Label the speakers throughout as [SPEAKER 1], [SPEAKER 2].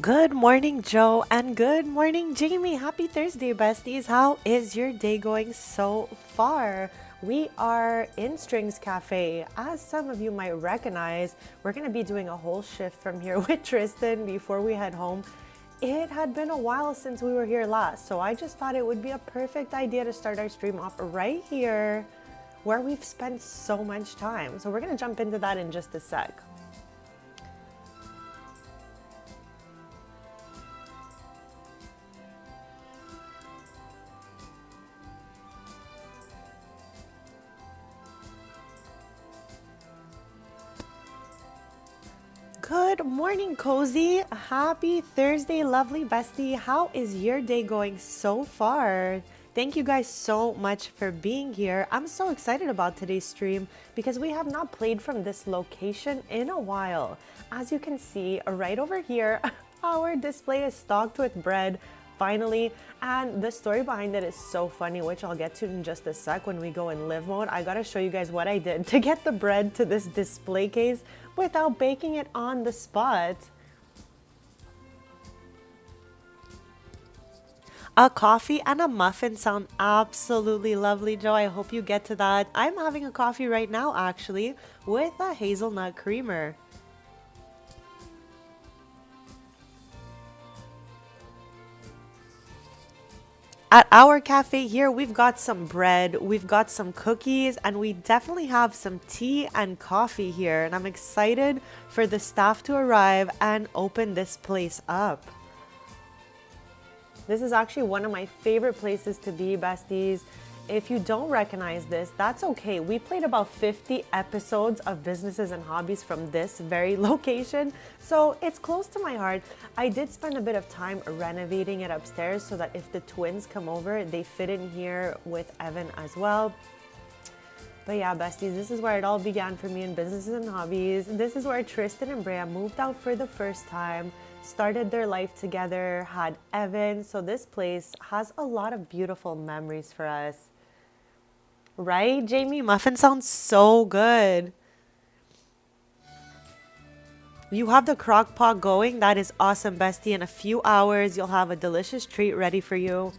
[SPEAKER 1] Good morning, Joe, and good morning, Jamie. Happy Thursday, besties. How is your day going so far? We are in Strings Cafe. As some of you might recognize, we're going to be doing a whole shift from here with Tristan before we head home. It had been a while since we were here last, so I just thought it would be a perfect idea to start our stream off right here where we've spent so much time. So we're going to jump into that in just a sec. Good morning, Cozy. Happy Thursday, lovely bestie. How is your day going so far? Thank you guys so much for being here. I'm so excited about today's stream because we have not played from this location in a while. As you can see right over here, our display is stocked with bread, finally, and the story behind it is so funny, which I'll get to in just a sec when we go in live mode. I gotta show you guys what I did to get the bread to this display case without baking it on the spot. A coffee and a muffin sound absolutely lovely, Joe. I hope you get to that. I'm having a coffee right now, actually, with a hazelnut creamer. At our cafe here, we've got some bread, we've got some cookies, and we definitely have some tea and coffee here. And I'm excited for the staff to arrive and open this place up. This is actually one of my favorite places to be, besties. If you don't recognize this, that's okay. We played about 50 episodes of Businesses and Hobbies from this very location, so it's close to my heart. I did spend a bit of time renovating it upstairs so that if the twins come over, they fit in here with Evan as well. But yeah, besties, this is where it all began for me in Businesses and Hobbies. This is where Tristan and Brea moved out for the first time, started their life together, had Evan. So this place has a lot of beautiful memories for us. Right, Jamie? Muffin sounds so good. You have the crock pot going. That is awesome, bestie. In a few hours, you'll have a delicious treat ready for you.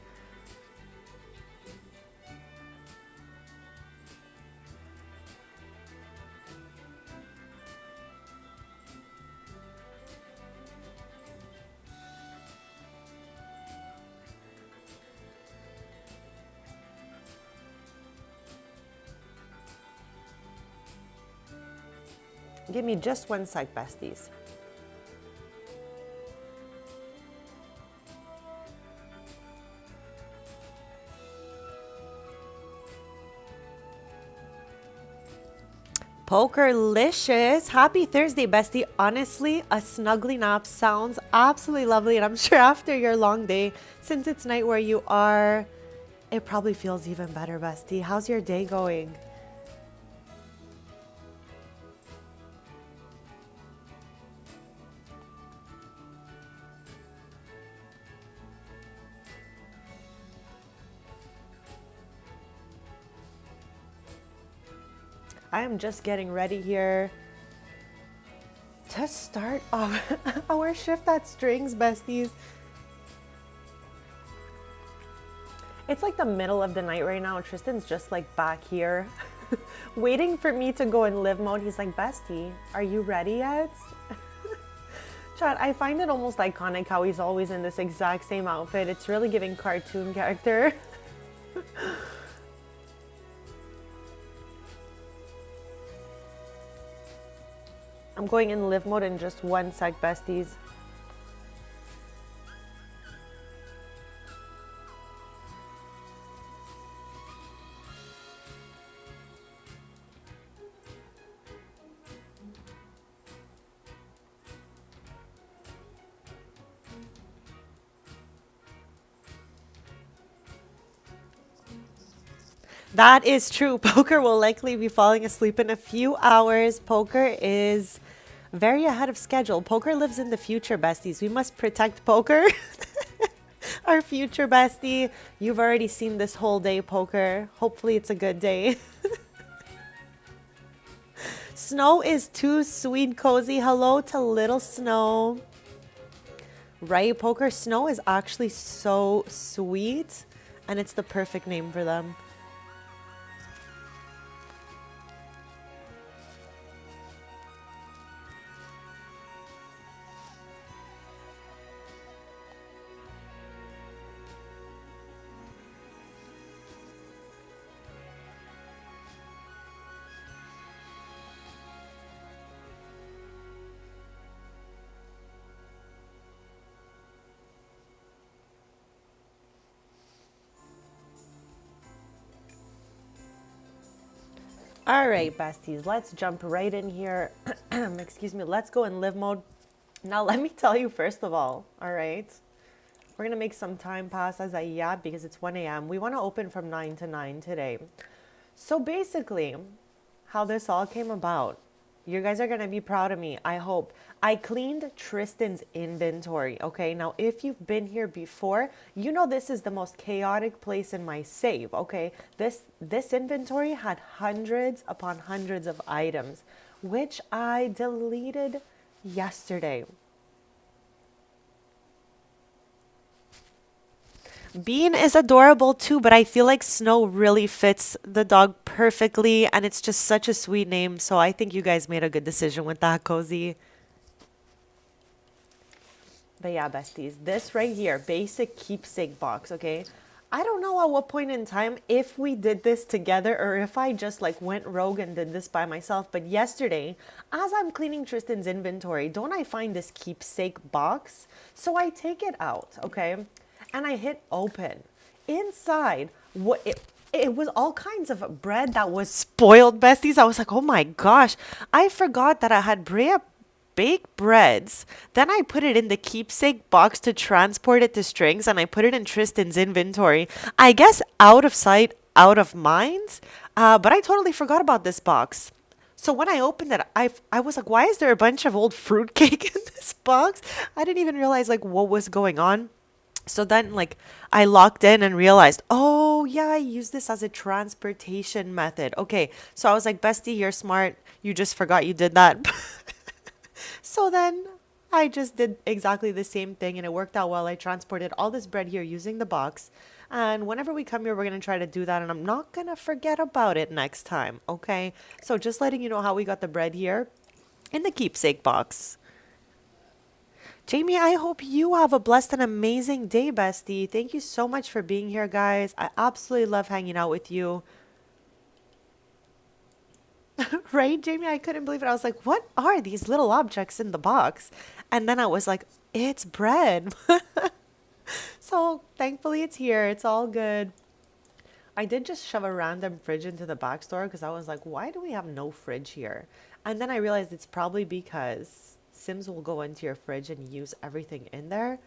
[SPEAKER 1] Give me just one sec, besties. Pokerlicious. Happy Thursday, bestie. Honestly, a snuggly nap sounds absolutely lovely, and I'm sure after your long day, since it's night where you are, it probably feels even better, bestie. How's your day going? I am just getting ready here to start our shift at Strings, besties. It's like the middle of the night right now. Tristan's just like back here waiting for me to go in live mode. He's like, bestie, are you ready yet? Chad, I find it almost iconic how he's always in this exact same outfit. It's really giving cartoon character. I'm going in live mode in just one sec, besties. That is true. Poker will likely be falling asleep in a few hours. Poker is Very ahead of schedule. Poker lives in the future, besties. We must protect Poker. Our future bestie. You've already seen this whole day, Poker. Hopefully it's a good day. Snow is too sweet, Cozy. Hello to little Snow. Right, Poker? Snow is actually so sweet, and it's the perfect name for them. All right, besties, let's jump right in here. Excuse me, let's go in live mode. Now, let me tell you, first of all right, we're going to make some time pass as I yap because it's 1 a.m. We want to open from 9 to 9 today. So basically, how this all came about, you guys are going to be proud of me, I hope. I cleaned Tristan's inventory, okay? Now, if you've been here before, you know this is the most chaotic place in my save, okay? This inventory had hundreds upon hundreds of items, which I deleted yesterday. Bean is adorable too, but I feel like Snow really fits the dog perfectly, and it's just such a sweet name. So I think you guys made a good decision with that, Cozy. But yeah, besties, this right here, basic keepsake box, okay? I don't know at what point in time if we did this together or if I just like went rogue and did this by myself. But yesterday, as I'm cleaning Tristan's inventory, don't I find this keepsake box? So I take it out, okay? And I hit open. Inside, it was all kinds of bread that was spoiled, besties. I was like, oh my gosh, I forgot that I had Brea baked breads. Then I put it in the keepsake box to transport it to strings, and I put it in Tristan's inventory. I guess out of sight, out of mind. But I totally forgot about this box. So when I opened it, I was like, why is there a bunch of old fruitcake in this box? I didn't even realize like what was going on. So then, like, I locked in and realized, oh, yeah, I use this as a transportation method. Okay, so I was like, bestie, you're smart. You just forgot you did that. So then I just did exactly the same thing, and it worked out well. I transported all this bread here using the box. And whenever we come here, we're going to try to do that. And I'm not going to forget about it next time, okay? So just letting you know how we got the bread here in the keepsake box. Jamie, I hope you have a blessed and amazing day, bestie. Thank you so much for being here, guys. I absolutely love hanging out with you. Right, Jamie? I couldn't believe it. I was like, what are these little objects in the box? And then I was like, it's bread. So thankfully it's here. It's all good. I did just shove a random fridge into the back store because I was like, why do we have no fridge here? And then I realized it's probably because Sims will go into your fridge and use everything in there.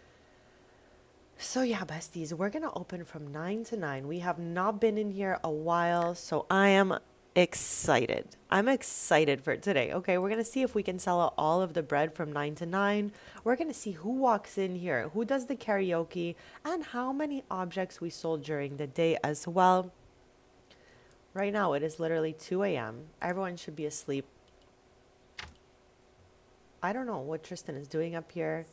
[SPEAKER 1] So yeah, besties, we're going to open from 9 to 9. We have not been in here a while, so I am excited. I'm excited for today. Okay, we're going to see if we can sell out all of the bread from 9 to 9. We're going to see who walks in here, who does the karaoke, and how many objects we sold during the day as well. Right now, it is literally 2 a.m. Everyone should be asleep. I don't know what Tristan is doing up here.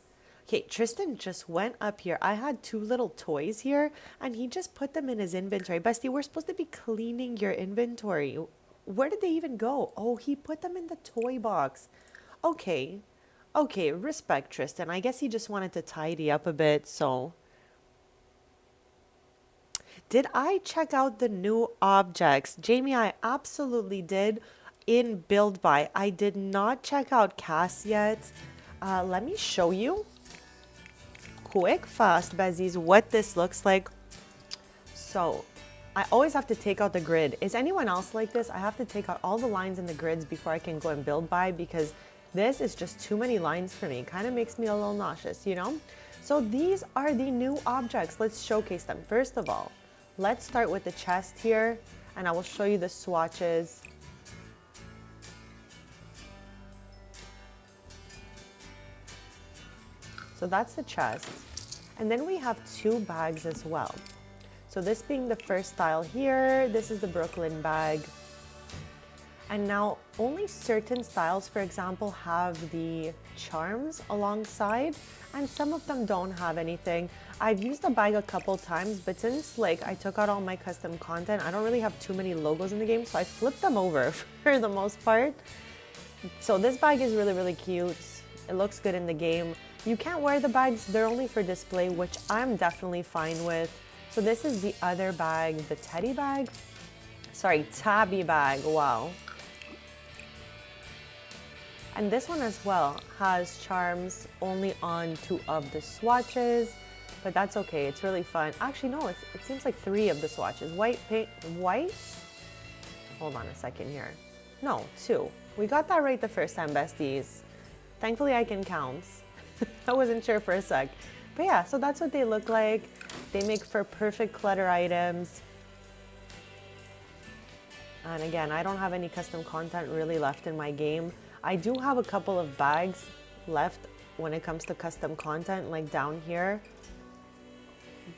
[SPEAKER 1] Okay, Tristan just went up here. I had two little toys here, and he just put them in his inventory. Bestie, we're supposed to be cleaning your inventory. Where did they even go? Oh, he put them in the toy box. Okay. Okay, respect, Tristan. I guess he just wanted to tidy up a bit, so. Did I check out the new objects? Jamie, I absolutely did in Build By. I did not check out Cass yet. Let me show you quick fast, Bezies, what this looks like. So I always have to take out the grid. Is anyone else like this? I have to take out all the lines in the grids before I can go and build by, because this is just too many lines for me. Kind of makes me a little nauseous, you know? So these are the new objects. Let's showcase them. First of all, let's start with the chest here, and I will show you the swatches. So that's the chest. And then we have 2 bags as well. So this being the first style here, this is the Brooklyn bag. And now only certain styles, for example, have the charms alongside, and some of them don't have anything. I've used the bag a couple times, but since like I took out all my custom content, I don't really have too many logos in the game, so I flipped them over for the most part. So this bag is really, really cute. It looks good in the game. You can't wear the bags, they're only for display, which I'm definitely fine with. So this is the other bag, the teddy bag. Sorry, tabby bag, wow. And this one as well has charms only on 2 of the swatches, but that's okay, it's really fun. Actually, no, it seems like 3 of the swatches. White, pink, white? Hold on a second here. No, 2. We got that right the first time, besties. Thankfully, I can count. I wasn't sure for a sec. But yeah, so that's what they look like. They make for perfect clutter items. And again, I don't have any custom content really left in my game. I do have a couple of bags left when it comes to custom content, like down here.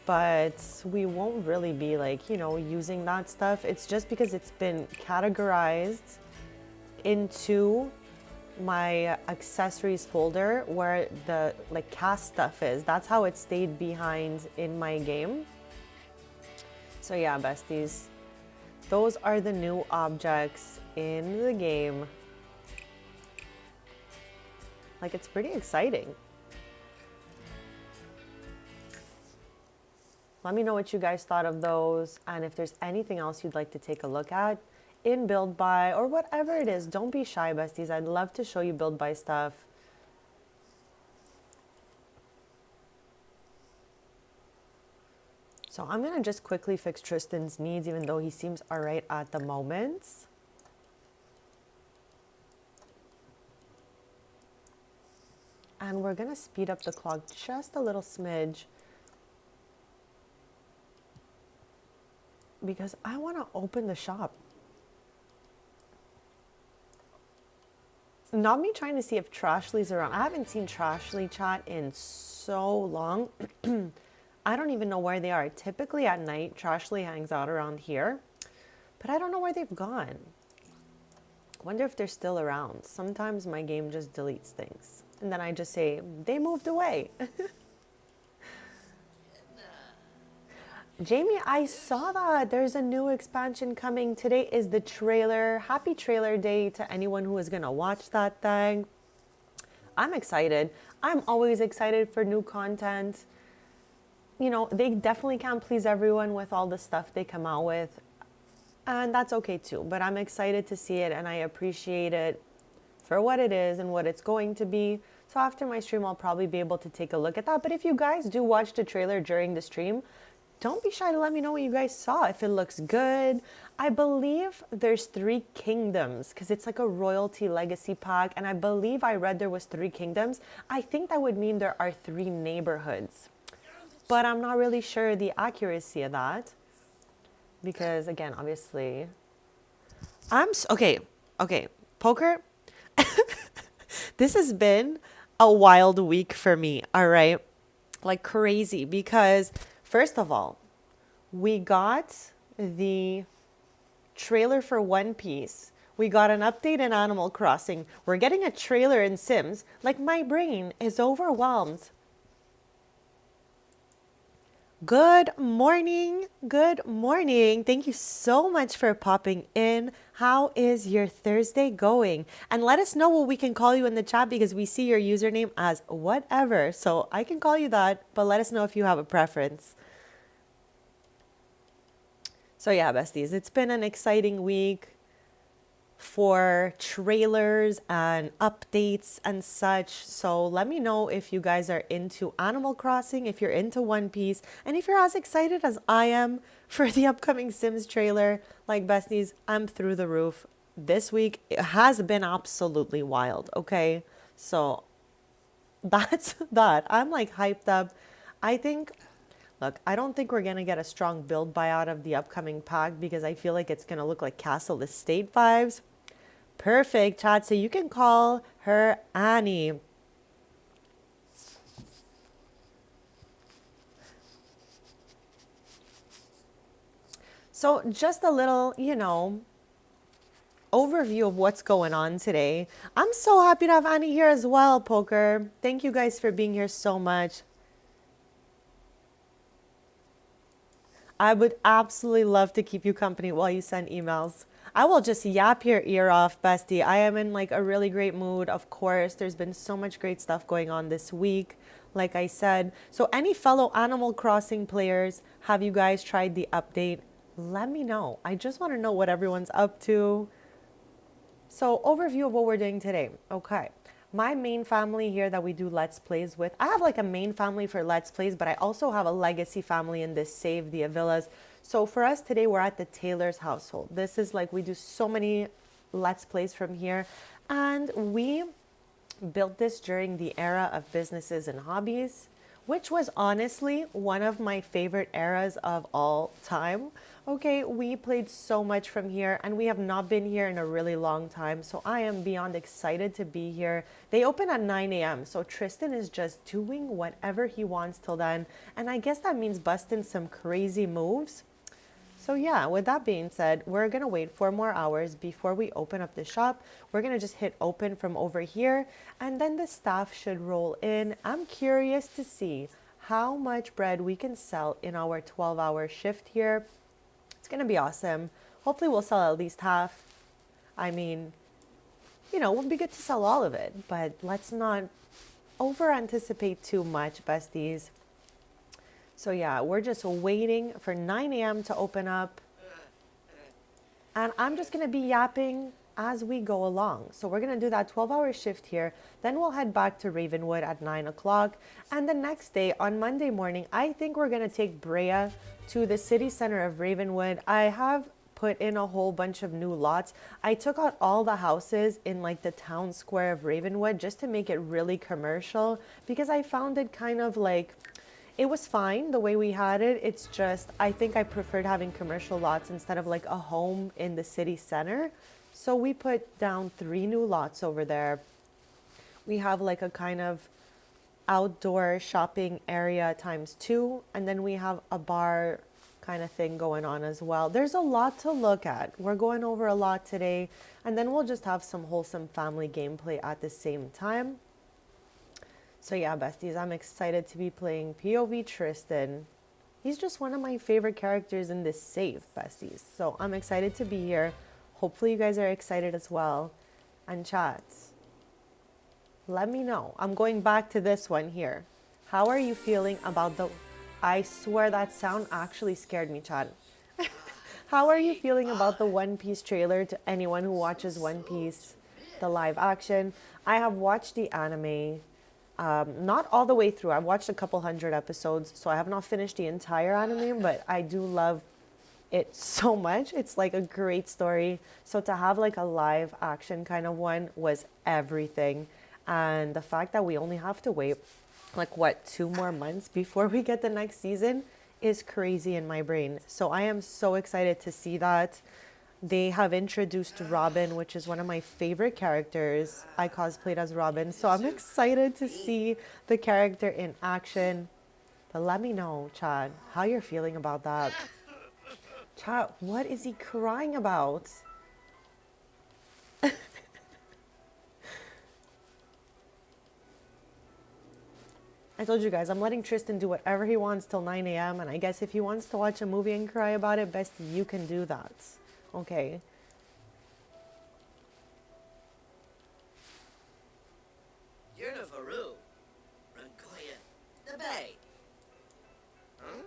[SPEAKER 1] But we won't really be like, you know, using that stuff. It's just because it's been categorized into my accessories folder where the like cast stuff is. That's how it stayed behind in my game. So yeah, besties, those are the new objects in the game. Like, it's pretty exciting. Let me know what you guys thought of those, and if there's anything else you'd like to take a look at in Build Buy or whatever it is. Don't be shy, besties. I'd love to show you Build Buy stuff. So I'm gonna just quickly fix Tristan's needs, even though he seems all right at the moment. And we're gonna speed up the clock just a little smidge because I wanna open the shop. Not me trying to see if Trashly's around. I haven't seen Trashly chat in so long. I don't even know where they are. Typically at night, Trashly hangs out around here, but I don't know where they've gone. Wonder if they're still around. Sometimes my game just deletes things. And then I just say, they moved away. Jamie, I saw that there's a new expansion coming. Today is the trailer. Happy trailer day to anyone who is going to watch that thing. I'm excited. I'm always excited for new content. You know, they definitely can't please everyone with all the stuff they come out with. And that's okay too. But I'm excited to see it and I appreciate it for what it is and what it's going to be. So after my stream, I'll probably be able to take a look at that. But if you guys do watch the trailer during the stream, don't be shy to let me know what you guys saw, if it looks good. I believe there's 3 kingdoms because it's like a royalty legacy pack. And I believe I read there was 3 kingdoms. I think that would mean there are 3 neighborhoods. But I'm not really sure the accuracy of that. Because again, obviously, okay, poker. This has been a wild week for me, all right? Like crazy because first of all, we got the trailer for One Piece. We got an update in Animal Crossing. We're getting a trailer in Sims. Like my brain is overwhelmed. Good morning. Good morning. Thank you so much for popping in. How is your Thursday going? And let us know what we can call you in the chat because we see your username as whatever. So I can call you that, but let us know if you have a preference. So yeah, besties, it's been an exciting week for trailers and updates and such. So let me know if you guys are into Animal Crossing, if you're into One Piece, and if you're as excited as I am for the upcoming Sims trailer. Like besties, I'm through the roof. This week it has been absolutely wild, okay? So that's that. I'm like hyped up. Look, I don't think we're going to get a strong build buy out of the upcoming pack because I feel like it's going to look like Castle Estate vibes. Perfect, chat. So you can call her Annie. So just a little, overview of what's going on today. I'm so happy to have Annie here as well, Poker. Thank you guys for being here so much. I would absolutely love to keep you company while you send emails. I will just yap your ear off, bestie. I am in like a really great mood. Of course, there's been so much great stuff going on this week, like I said. So any fellow Animal Crossing players, have you guys tried the update? Let me know. I just want to know what everyone's up to. So overview of what we're doing today. Okay. My main family here that we do Let's Plays with, I have like a main family for Let's Plays, but I also have a legacy family in this Save the Villas. So for us today, we're at the Taylor's household. This is like, we do so many Let's Plays from here. And we built this during the era of businesses and hobbies, which was honestly one of my favorite eras of all time. Okay, we played so much from here and we have not been here in a really long time. So I am beyond excited to be here. They open at 9 a.m. So Tristan is just doing whatever he wants till then. And I guess that means busting some crazy moves. So yeah, with that being said, we're going to wait 4 more hours before we open up the shop. We're going to just hit open from over here and then the staff should roll in. I'm curious to see how much bread we can sell in our 12-hour shift here. It's going to be awesome. Hopefully we'll sell at least half. I mean, it would be good to sell all of it, but let's not over anticipate too much, besties. So yeah, we're just waiting for 9 a.m. to open up. And I'm just going to be yapping as we go along. So we're going to do that 12-hour shift here. Then we'll head back to Ravenwood at 9 o'clock. And the next day, on Monday morning, I think we're going to take Brea to the city center of Ravenwood. I have put in a whole bunch of new lots. I took out all the houses in like the town square of Ravenwood just to make it really commercial because I found it kind of like, it was fine the way we had it. It's just, I think I preferred having commercial lots instead of like a home in the city center. So we put down 3 new lots over there. We have like a kind of outdoor shopping area ×2. And then we have a bar kind of thing going on as well. There's a lot to look at. We're going over a lot today. And then we'll just have some wholesome family gameplay at the same time. So yeah, besties, I'm excited to be playing POV Tristan. He's just one of my favorite characters in this save, besties. So I'm excited to be here. Hopefully you guys are excited as well. And chats, let me know. I'm going back to this one here. How are you feeling about the... I swear that sound actually scared me, chat. How are you feeling about the One Piece trailer to anyone who watches One Piece, the live action? I have watched the anime. Not all the way through. I've watched a couple hundred episodes, so I have not finished the entire anime, but I do love it so much. It's like a great story. So to have like a live action kind of one was everything. And the fact that we only have to wait like what, 2 more months before we get the next season is crazy in my brain. So I am so excited to see that. They have introduced Robin, which is one of my favorite characters. I cosplayed as Robin, so I'm excited to see the character in action. But let me know, Chad, how you're feeling about that. Chad, what is he crying about? I told you guys, I'm letting Tristan do whatever he wants till 9 a.m. And I guess if he wants to watch a movie and cry about it, best you can do that. Okay.
[SPEAKER 2] Yernafaru, Rangoya, the Bay. Huh?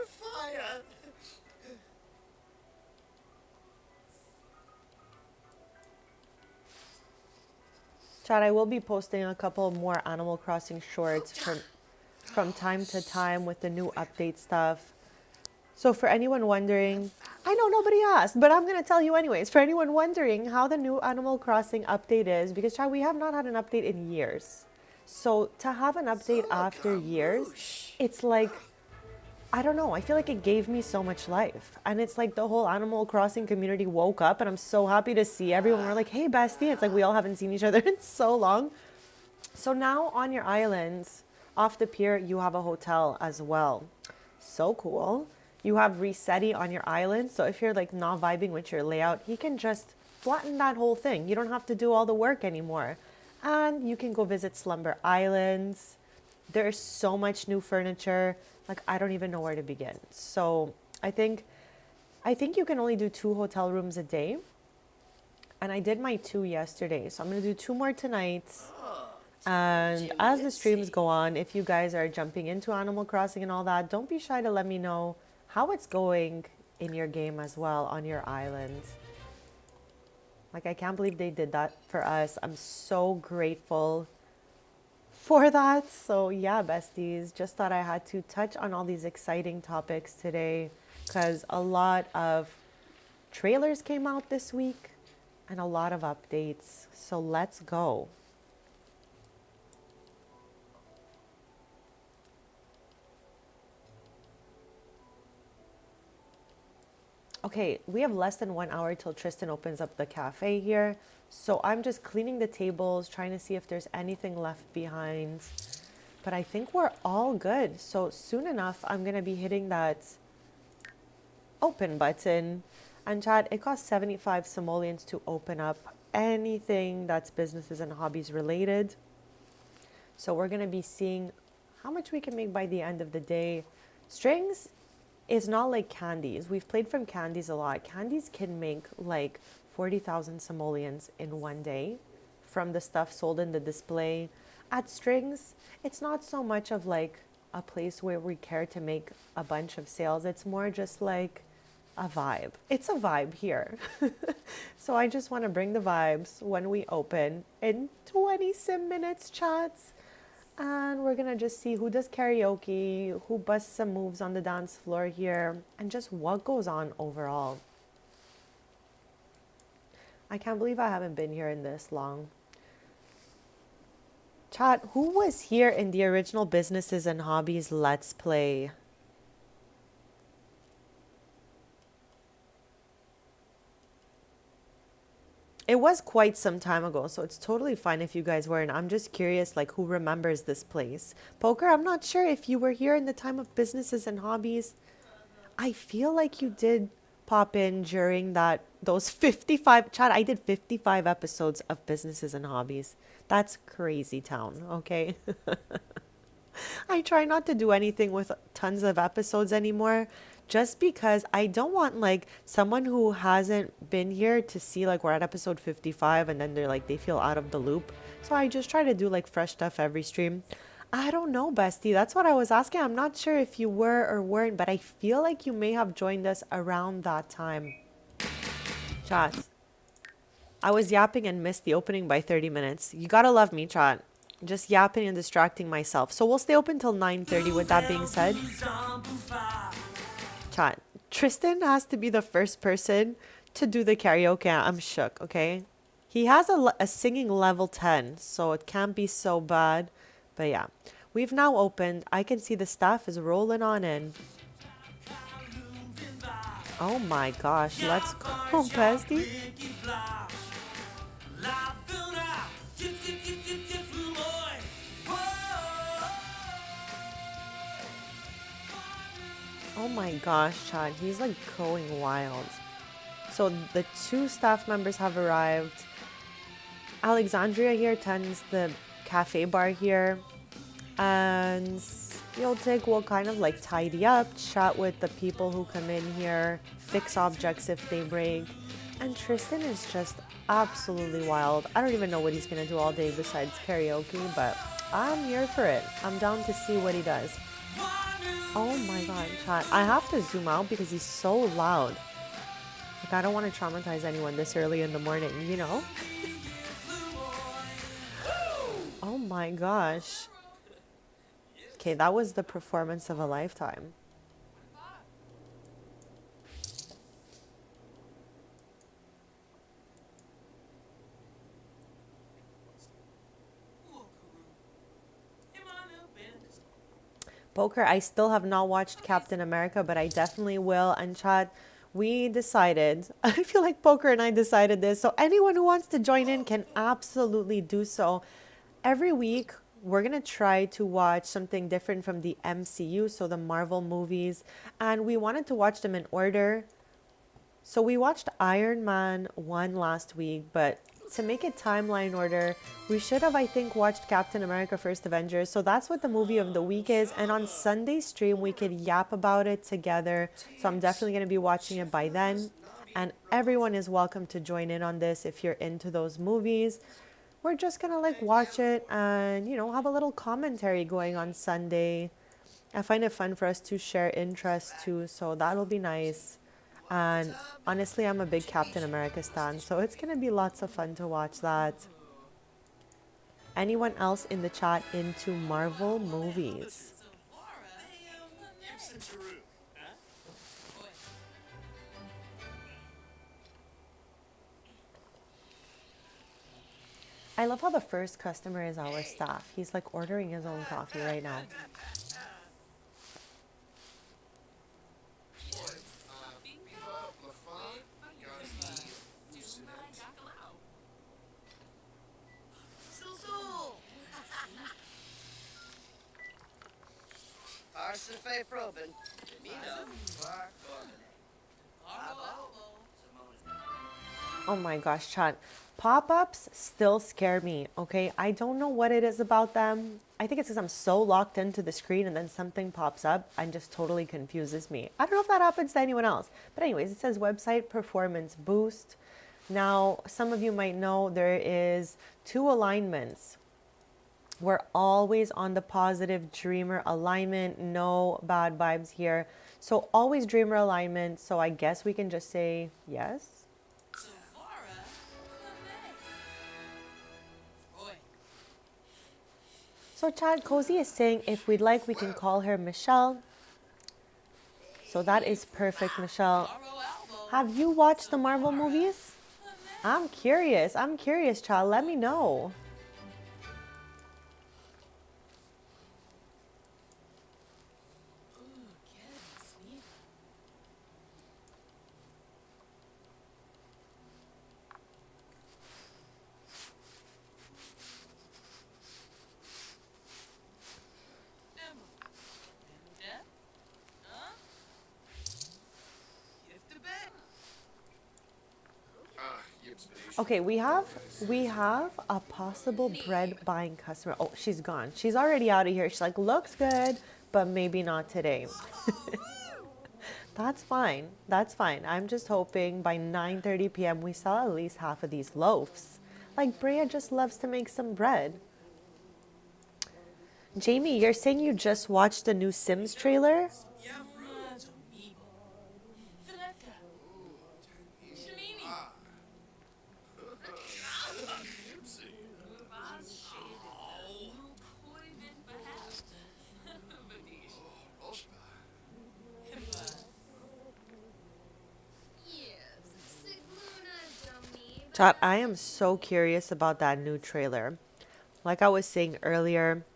[SPEAKER 2] Fire!
[SPEAKER 1] Chad, I will be posting a couple more Animal Crossing shorts from time to time with the new update stuff. So for anyone wondering, I know nobody asked, but I'm going to tell you anyways. For anyone wondering how the new Animal Crossing update is, because Chad, we have not had an update in years. So to have an update after years, it's like, I don't know. I feel like it gave me so much life. And it's like the whole Animal Crossing community woke up and I'm so happy to see everyone. We're like, hey, bestie. It's like we all haven't seen each other in so long. So now on your islands, Off the pier, you have a hotel as well. So cool. You have Resetti on your island. So if you're like not vibing with your layout, he can just flatten that whole thing. You don't have to do all the work anymore. And you can go visit Slumber Islands. There's so much new furniture. Like, I don't even know where to begin. So I think you can only do 2 hotel rooms a day. And I did my 2 yesterday. So I'm going to do 2 more tonight. And as the streams go on, if you guys are jumping into Animal Crossing and all that, don't be shy to let me know how it's going in your game as well on your island. Like, I can't believe they did that for us. I'm so grateful for that. So yeah, besties, just thought I had to touch on all these exciting topics today because a lot of trailers came out this week and a lot of updates. So let's go. Okay, we have less than 1 hour till Tristan opens up the cafe here. So I'm just cleaning the tables, trying to see if there's anything left behind. But I think we're all good. So soon enough, I'm going to be hitting that open button. And chat, it costs 75 simoleons to open up anything that's businesses and hobbies related. So we're going to be seeing how much we can make by the end of the day. Strings is not like candies. We've played from candies a lot. Candies can make like 40,000 simoleons in one day from the stuff sold in the display. At strings, it's not so much of like a place where we care to make a bunch of sales. It's more just like a vibe. It's a vibe here. So I just want to bring the vibes when we open in 20 sim minutes, chats. And we're gonna just see who does karaoke, who busts some moves on the dance floor here, and just what goes on overall. I can't believe I haven't been here in this long. Chat, who was here in the original Businesses and Hobbies Let's Play? It was quite some time ago, so it's totally fine if you guys weren't. I'm just curious, like, who remembers this place? Poker, I'm not sure if you were here in the time of Businesses and Hobbies. I feel like you did pop in during those 55, chat, I did 55 episodes of Businesses and Hobbies. That's crazy town, okay? I try not to do anything with tons of episodes anymore, just because I don't want like someone who hasn't been here to see like we're at episode 55 and then they're like they feel out of the loop. So I just try to do like fresh stuff every stream. I don't know, bestie. That's what I was asking. I'm not sure if you were or weren't, but I feel like you may have joined us around that time. Chat. I was yapping and missed the opening by 30 minutes. You gotta love me, chat. Just yapping and distracting myself. So we'll stay open till 9:30 with that being said. Chat. Tristan has to be the first person to do the karaoke. I'm shook, okay? He has a singing level 10, so it can't be so bad. But yeah, we've now opened. I can see the staff is rolling on in. Oh my gosh, let's go, bestie. Oh my gosh, Chad, he's like going wild. So the 2 staff members have arrived. Alexandria here tends the cafe bar here. And Yotik will kind of like tidy up, chat with the people who come in here, fix objects if they break. And Tristan is just absolutely wild. I don't even know what he's gonna do all day besides karaoke, but I'm here for it. I'm down to see what he does. Oh my god, chat. I have to zoom out because he's so loud. Like, I don't want to traumatize anyone this early in the morning, you know? Oh my gosh. Okay, that was the performance of a lifetime. Poker, I still have not watched Captain America, but I definitely will. And chat, we decided, I feel like Poker and I decided this, so anyone who wants to join in can absolutely do so. Every week, we're going to try to watch something different from the MCU, so the Marvel movies. And we wanted to watch them in order. So we watched Iron Man 1 last week, but to make it timeline order, we should have, I think, watched Captain America First Avengers. So that's what the movie of the week is. And on Sunday stream, we could yap about it together. So I'm definitely going to be watching it by then. And everyone is welcome to join in on this if you're into those movies. We're just going to like watch it and, you know, have a little commentary going on Sunday. I find it fun for us to share interests too. So that'll be nice. And honestly, I'm a big Captain America stan, so it's going to be lots of fun to watch that. Anyone else in the chat into Marvel movies? I love how the first customer is our staff. He's like ordering his own coffee right now. Oh my gosh, chat. Pop-ups still scare me, okay? I don't know what it is about them. I think it's because I'm so locked into the screen and then something pops up and just totally confuses me. I don't know if that happens to anyone else. But anyways, it says website performance boost. Now, some of you might know there is 2 alignments. We're always on the positive dreamer alignment. No bad vibes here. So always dreamer alignment. So I guess we can just say yes. So Chad Cozy is saying if we'd like, we can call her Michelle. So that is perfect, Michelle. Have you watched the Marvel movies? I'm curious, Chad. Let me know. Okay, we have a possible bread buying customer. Oh, she's gone. She's already out of here. She's like, looks good, but maybe not today. That's fine. That's fine. I'm just hoping by 9:30 p.m. we sell at least half of these loaves. Like Brea just loves to make some bread. Jamie, you're saying you just watched the new Sims trailer? Chat, I am so curious about that new trailer. Like I was saying earlier,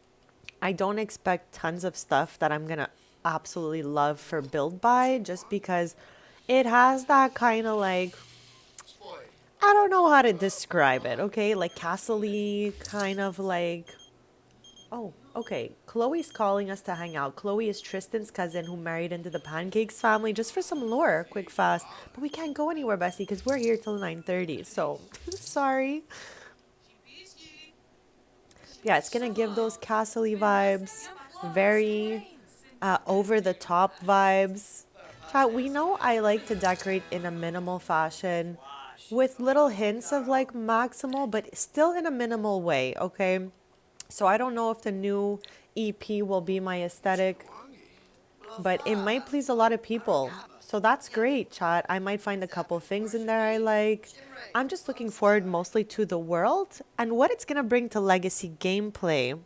[SPEAKER 1] I don't expect tons of stuff that I'm gonna absolutely love for build by, just because it has that kind of like, I don't know how to describe it, okay? Like castle-y, kind of like, oh, okay. Chloe's calling us to hang out. Chloe is Tristan's cousin who married into the Pancakes family, just for some lore, quick fast. But we can't go anywhere, Bestie, because we're here till 9:30, so sorry. Yeah, it's gonna give those castle-y vibes, very over-the-top vibes. Chat, we know I like to decorate in a minimal fashion with little hints of like maximal, but still in a minimal way, okay? So I don't know if the new EP will be my aesthetic, but it might please a lot of people. So that's great, chat. I might find a couple things in there I like. I'm just looking forward mostly to the world and what it's going to bring to Legacy gameplay.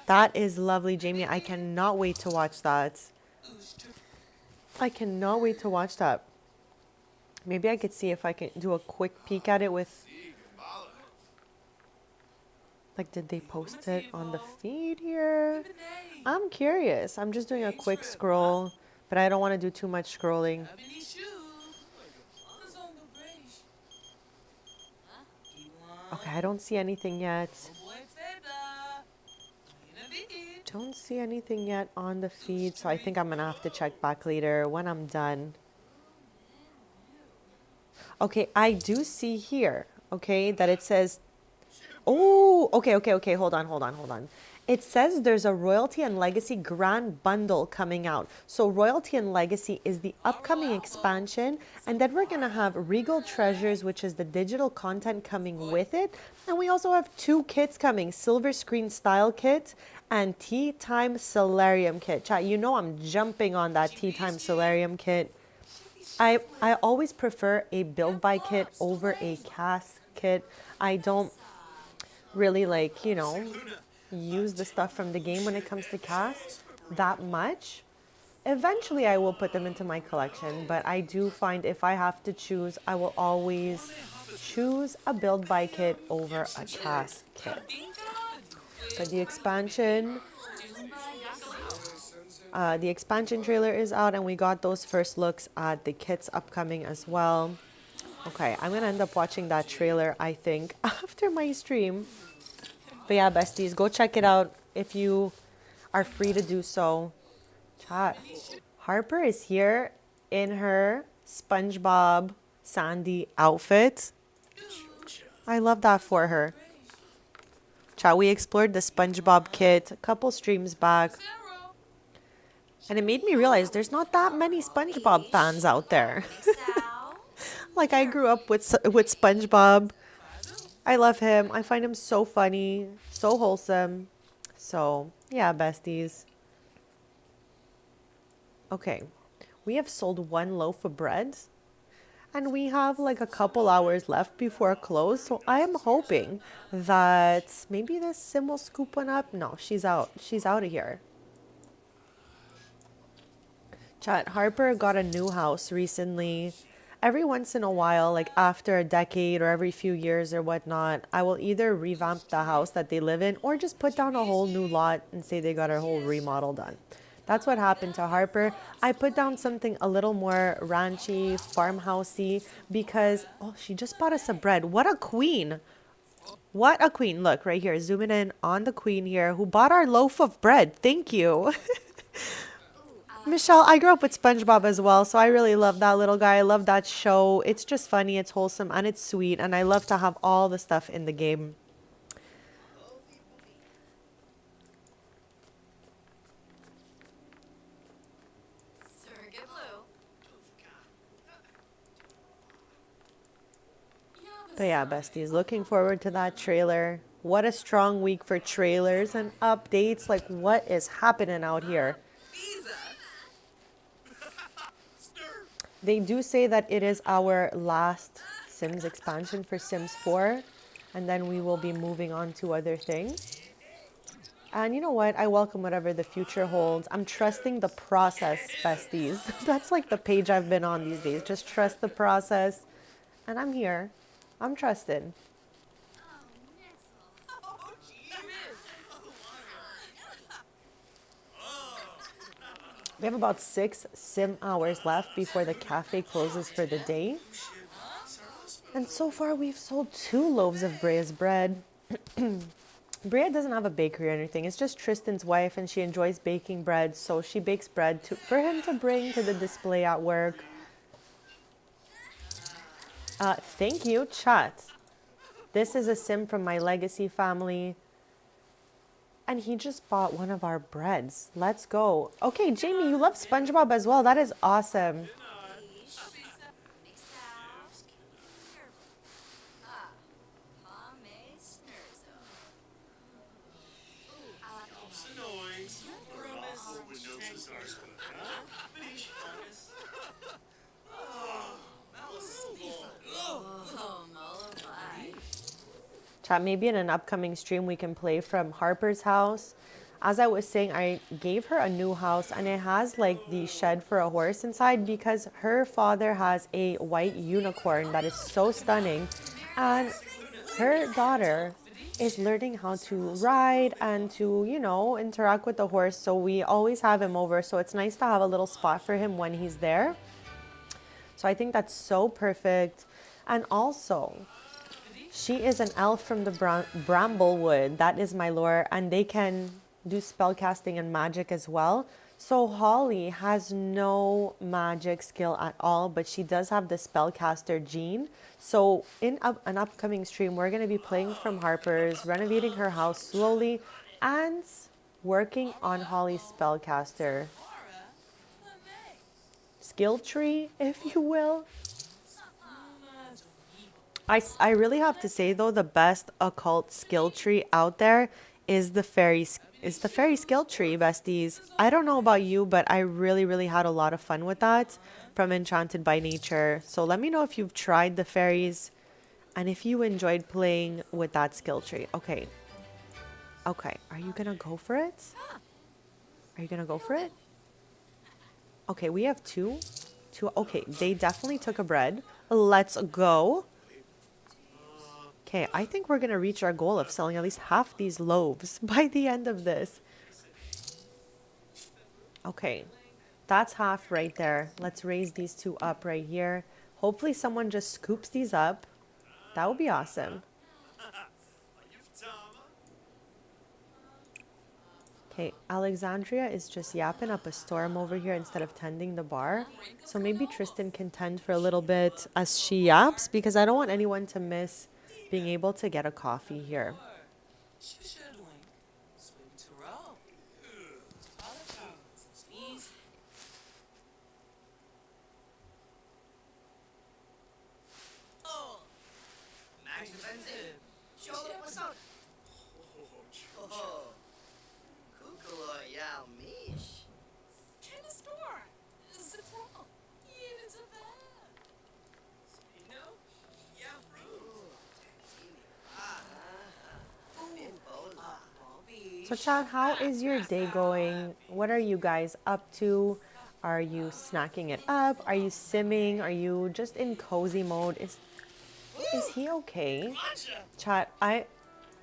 [SPEAKER 1] That is lovely, Jamie. I cannot wait to watch that. I cannot wait to watch that. Maybe I could see if I can do a quick peek at it with... Like, did they post it on the feed here? I'm curious. I'm just doing a quick scroll, but I don't want to do too much scrolling. Okay, Okay, I don't see anything yet. Don't see anything yet on the feed, so I think I'm gonna have to check back later when I'm done. Okay, I do see here, okay, that it says, oh, okay, hold on. It says there's a Royalty and Legacy Grand Bundle coming out. So Royalty and Legacy is the upcoming expansion, and then we're gonna have Regal Treasures, which is the digital content coming with it. And we also have 2 kits coming, Silver Screen Style Kit and Tea Time Solarium Kit. Chat, you know I'm jumping on that Tea Time Solarium Kit. I always prefer a build buy kit over a cast kit. I don't really like, use the stuff from the game when it comes to cast that much. Eventually I will put them into my collection, but I do find if I have to choose, I will always choose a build buy kit over a cast kit. But the expansion trailer is out, and we got those first looks at the kits upcoming as well. Okay, I'm gonna end up watching that trailer, I think, after my stream. But yeah, besties, go check it out if you are free to do so. Chat. Harper is here in her SpongeBob Sandy outfit. I love that for her. Chat, we explored the SpongeBob kit a couple streams back. And it made me realize there's not that many SpongeBob fans out there. Like, I grew up with SpongeBob. I love him. I find him so funny, so wholesome. So, yeah, besties. Okay, we have sold 1 loaf of bread. And we have like a couple hours left before close. So I am hoping that maybe this Sim will scoop one up. No, she's out. She's out of here. Chat, Harper got a new house recently. Every once in a while, like after a decade or every few years or whatnot, I will either revamp the house that they live in or just put down a whole new lot and say they got a whole remodel done. That's what happened to Harper. I put down something a little more ranchy, farmhousey, because, oh, she just bought us a bread. What a queen. What a queen. Look, right here, zooming in on the queen here, who bought our loaf of bread. Thank you. Michelle, I grew up with SpongeBob as well, so I really love that little guy. I love that show. It's just funny, it's wholesome, and it's sweet, and I love to have all the stuff in the game. But yeah, besties, looking forward to that trailer. What a strong week for trailers and updates. Like, what is happening out here? They do say that it is our last Sims expansion for Sims 4, and then we will be moving on to other things. And you know what? I welcome whatever the future holds. I'm trusting the process, besties. That's like the page I've been on these days. Just trust the process. And I'm here. I'm trusted. We have about 6 sim hours left before the cafe closes for the day. And so far we've sold 2 loaves of Brea's bread. Brea doesn't have a bakery or anything. It's just Tristan's wife, and she enjoys baking bread. So she bakes bread for him to bring to the display at work. Thank you, chat. This is a sim from my legacy family. And he just bought one of our breads. Let's go. Okay, Jamie, you love SpongeBob as well. That is awesome. Chat, maybe in an upcoming stream we can play from Harper's house. As I was saying, I gave her a new house, and it has like the shed for a horse inside because her father has a white unicorn that is so stunning, and her daughter is learning how to ride and to, interact with the horse. So we always have him over. So it's nice to have a little spot for him when he's there. So I think that's so perfect. And also, She is an elf from the Bramblewood. That is my lore. And they can do spellcasting and magic as well. So Holly has no magic skill at all, but she does have the spellcaster gene. So in an upcoming stream, we're going to be playing from Harper's, renovating her house slowly, and working on Holly's spellcaster skill tree, if you will. I really have to say though, the best occult skill tree out there is the fairy skill tree, besties. I don't know about you, but I really had a lot of fun with that from Enchanted by Nature. So let me know if you've tried the fairies and if you enjoyed playing with that skill tree. Okay. Okay, are you gonna go for it? Are you gonna go for it? Okay, we have two. Okay, they definitely took a bread. Let's go. Okay, I think we're going to reach our goal of selling at least half these loaves by the end of this. Okay, that's half right there. Let's raise these two up right here. Hopefully someone just scoops these up. That would be awesome. Okay, Alexandria is just yapping up a storm over here instead of tending the bar. So maybe Tristan can tend for a little bit as she yaps, because I don't want anyone to miss being able to get a coffee here. So Chad, how is your day going? What are you guys up to? Are you snacking it up? Are you simming? Are you just in cozy mode? Is he okay? Chad,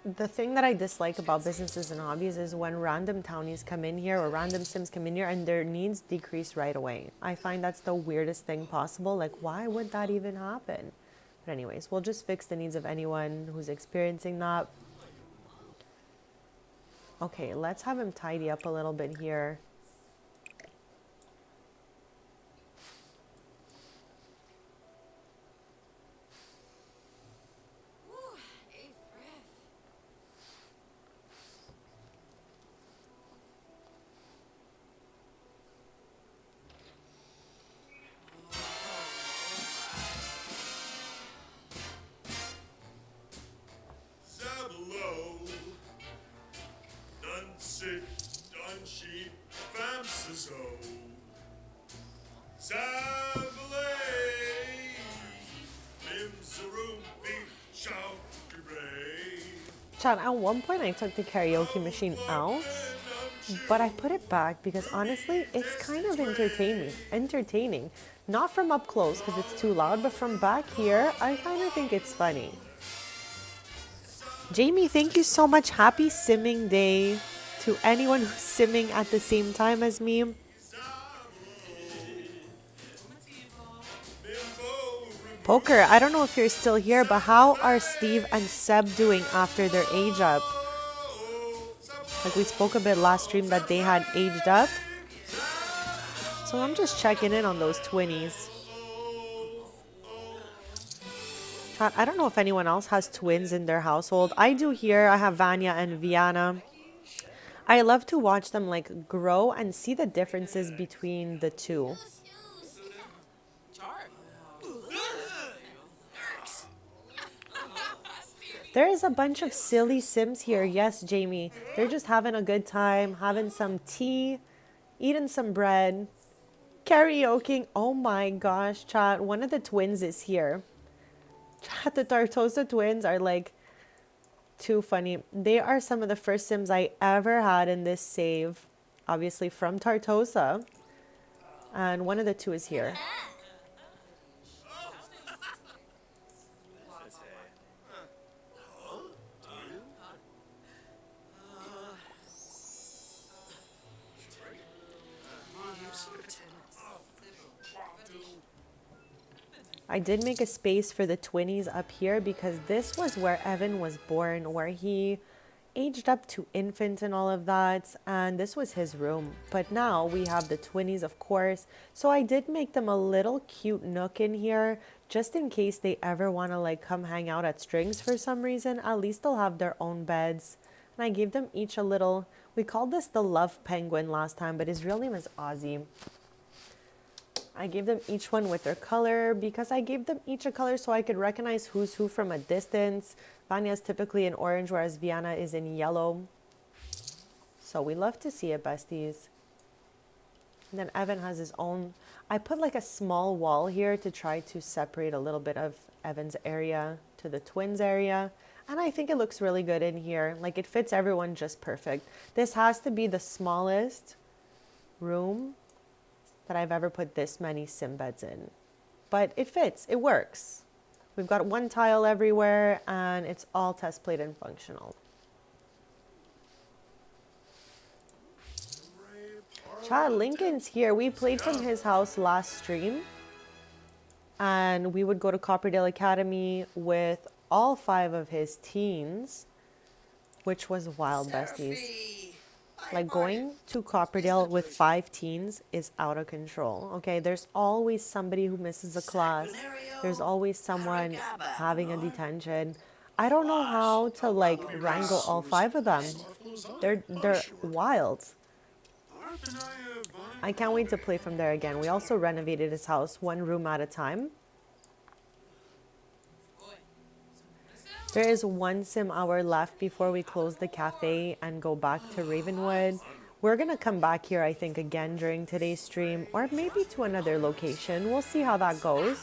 [SPEAKER 1] the thing that I dislike about businesses and hobbies is when random townies come in here or random sims come in here and their needs decrease right away. I find that's the weirdest thing possible. Like, why would that even happen? But anyways, we'll just fix the needs of anyone who's experiencing that. Okay, let's have him tidy up a little bit here. Chad, at one point I took the karaoke machine out, but I put it back because honestly, it's kind of entertaining. Not from up close because it's too loud, but from back here, I kind of think it's funny. Jamie, thank you so much. Happy simming day to anyone who's simming at the same time as me. Poker, I don't know if you're still here, but how are Steve and Seb doing after their age up? Like we spoke a bit last stream that they had aged up. So I'm just checking in on those twinnies. I don't know if anyone else has twins in their household. I do here. I have Vanya and Viana. I love to watch them like grow and see the differences between the two. There is a bunch of silly Sims here. Yes, Jamie. They're just having a good time, having some tea, eating some bread, karaokeing. Oh my gosh, chat. One of the twins is here. Chat, the Tartosa twins are like too funny. They are some of the first Sims I ever had in this save. Obviously from Tartosa. And one of the two is here. I did make a space for the twinnies up here because this was where Evan was born, where he aged up to infant and all of that, and this was his room. But now we have the twinnies, of course, so I did make them a little cute nook in here just in case they ever want to like come hang out at Strings for some reason. At least they'll have their own beds. And I gave them each a little, we called this the love penguin last time, but his real name is Ozzy. I gave them each one with their color because I gave them each a color so I could recognize who's who from a distance. Vanya is typically in orange, whereas Vienna is in yellow. So we love to see it, besties. And then Evan has his own. I put like a small wall here to try to separate a little bit of Evan's area to the twins area. And I think it looks really good in here. Like it fits everyone just perfect. This has to be the smallest room that I've ever put this many sim beds in. But it fits, it works. We've got one tile everywhere and it's all test plate and functional. Chad, Lincoln's here. We played from his house last stream and we would go to Copperdale Academy with all 5 of his teens, which was wild, besties. Like going to Copperdale with 5 teens is out of control. Okay, there's always somebody who misses a class. There's always someone having a detention. I don't know how to like wrangle all 5 of them. They're wild. I can't wait to play from there again. We also renovated his house 1 room at a time. There is 1 sim hour left before we close the cafe and go back to Ravenwood. We're going to come back here, I think, again during today's stream, or maybe to another location. We'll see how that goes.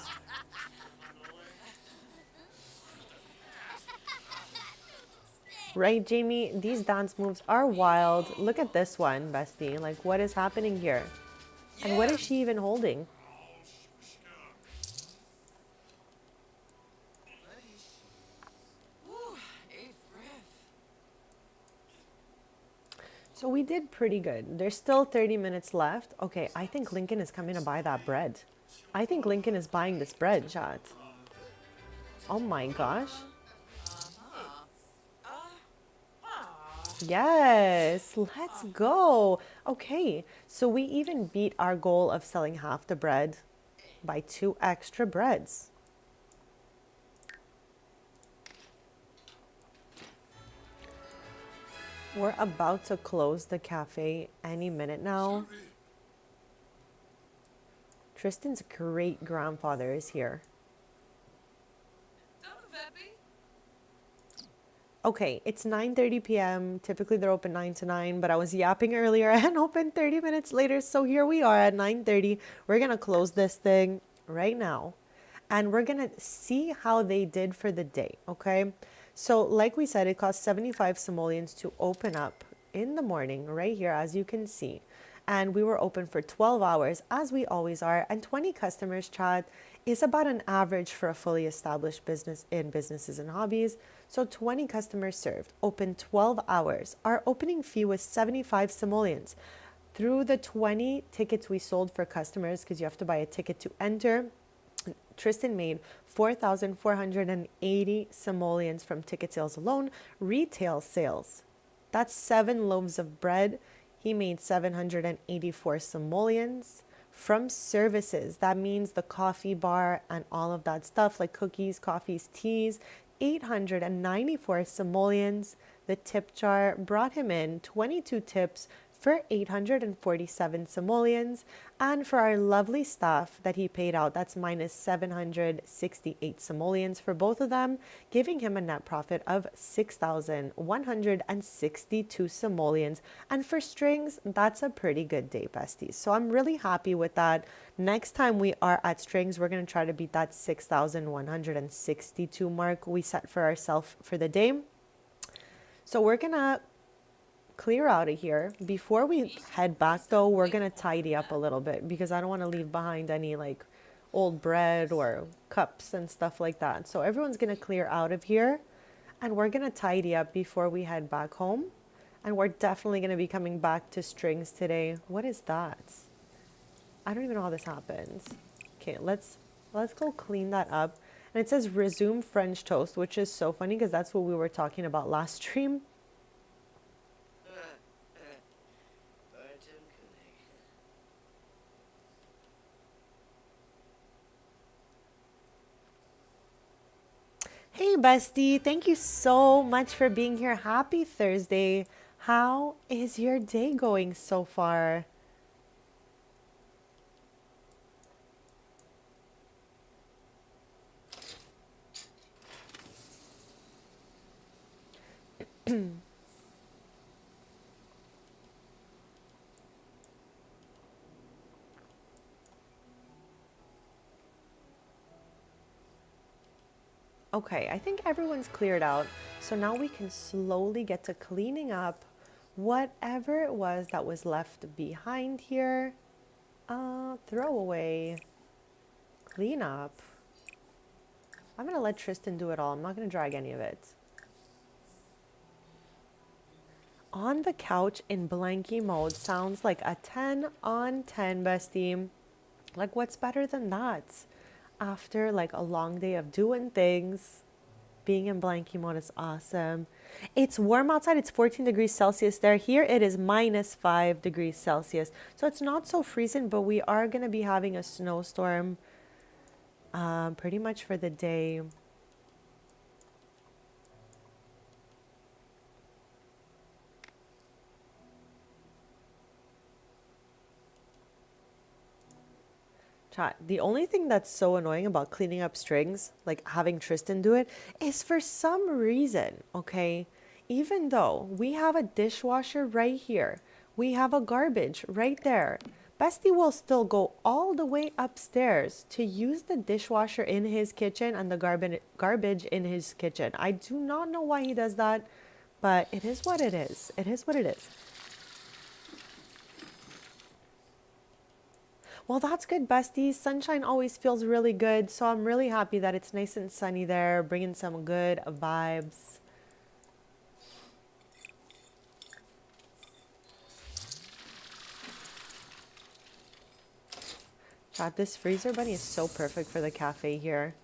[SPEAKER 1] Right, Jamie? These dance moves are wild. Look at this one, bestie. Like, what is happening here? And what is she even holding? So we did pretty good. There's still 30 minutes left. Okay, I think Lincoln is coming to buy that bread. I think Lincoln is buying this bread, chat. Oh my gosh. Yes, let's go. Okay, so we even beat our goal of selling half the bread by 2 extra breads. We're about to close the cafe any minute now. Tristan's great grandfather is here. Okay, it's 9:30 p.m. Typically they're open 9 to 9, but I was yapping earlier and opened 30 minutes later. So here we are at 9:30. We're going to close this thing right now. And we're going to see how they did for the day, okay? So like we said, it cost 75 simoleons to open up in the morning right here, as you can see. And we were open for 12 hours, as we always are. And 20 customers, chat, is about an average for a fully established business in businesses and hobbies. So 20 customers served, open 12 hours. Our opening fee was 75 simoleons. Through the 20 tickets we sold for customers, because you have to buy a ticket to enter, Tristan made 4,480 simoleons from ticket sales alone. Retail sales, that's 7 loaves of bread. He made 784 simoleons. From services, that means the coffee bar and all of that stuff like cookies, coffees, teas, 894 simoleons. The tip jar brought him in 22 tips for 847 simoleons. And for our lovely staff that he paid out, that's minus 768 simoleons for both of them, giving him a net profit of 6,162 simoleons. And for Strings, that's a pretty good day, besties. So I'm really happy with that. Next time we are at Strings, we're going to try to beat that 6,162 mark we set for ourselves for the day. So we're going to clear out of here. Before we head back though, we're gonna tidy up a little bit because I don't want to leave behind any like old bread or cups and stuff like that. So everyone's gonna clear out of here and we're gonna tidy up before we head back home. And we're definitely gonna be coming back to Strings today. What is that? I don't even know how this happens. Okay, let's Let's go clean that up. And it says resume French toast, which is so funny because that's what we were talking about last stream. Hey, bestie. Thank you so much for being here. Happy Thursday. How is your day going so far? Okay, I think everyone's cleared out. So now we can slowly get to cleaning up whatever it was that was left behind here. Throw away, clean up. I'm gonna let Tristan do it all. I'm not gonna drag any of it. On the couch in blankie mode sounds like a 10 on 10, bestie. Like, what's better than that? After like a long day of doing things, being in blankie mode is awesome. It's warm outside. It's 14 degrees Celsius there. Here it is minus 5 degrees Celsius. So it's not so freezing, but we are going to be having a snowstorm pretty much for the day. Chat, the only thing that's so annoying about cleaning up strings, like having Tristan do it, is for some reason, okay, even though we have a dishwasher right here, we have a garbage right there, Bestie will still go all the way upstairs to use the dishwasher in his kitchen and the garbage in his kitchen. I do not know why he does that, but it is what it is. It is what it is. Well, that's good, besties. Sunshine always feels really good, so I'm really happy that it's nice and sunny there, bringing some good vibes. Chat, this freezer bunny is so perfect for the cafe here.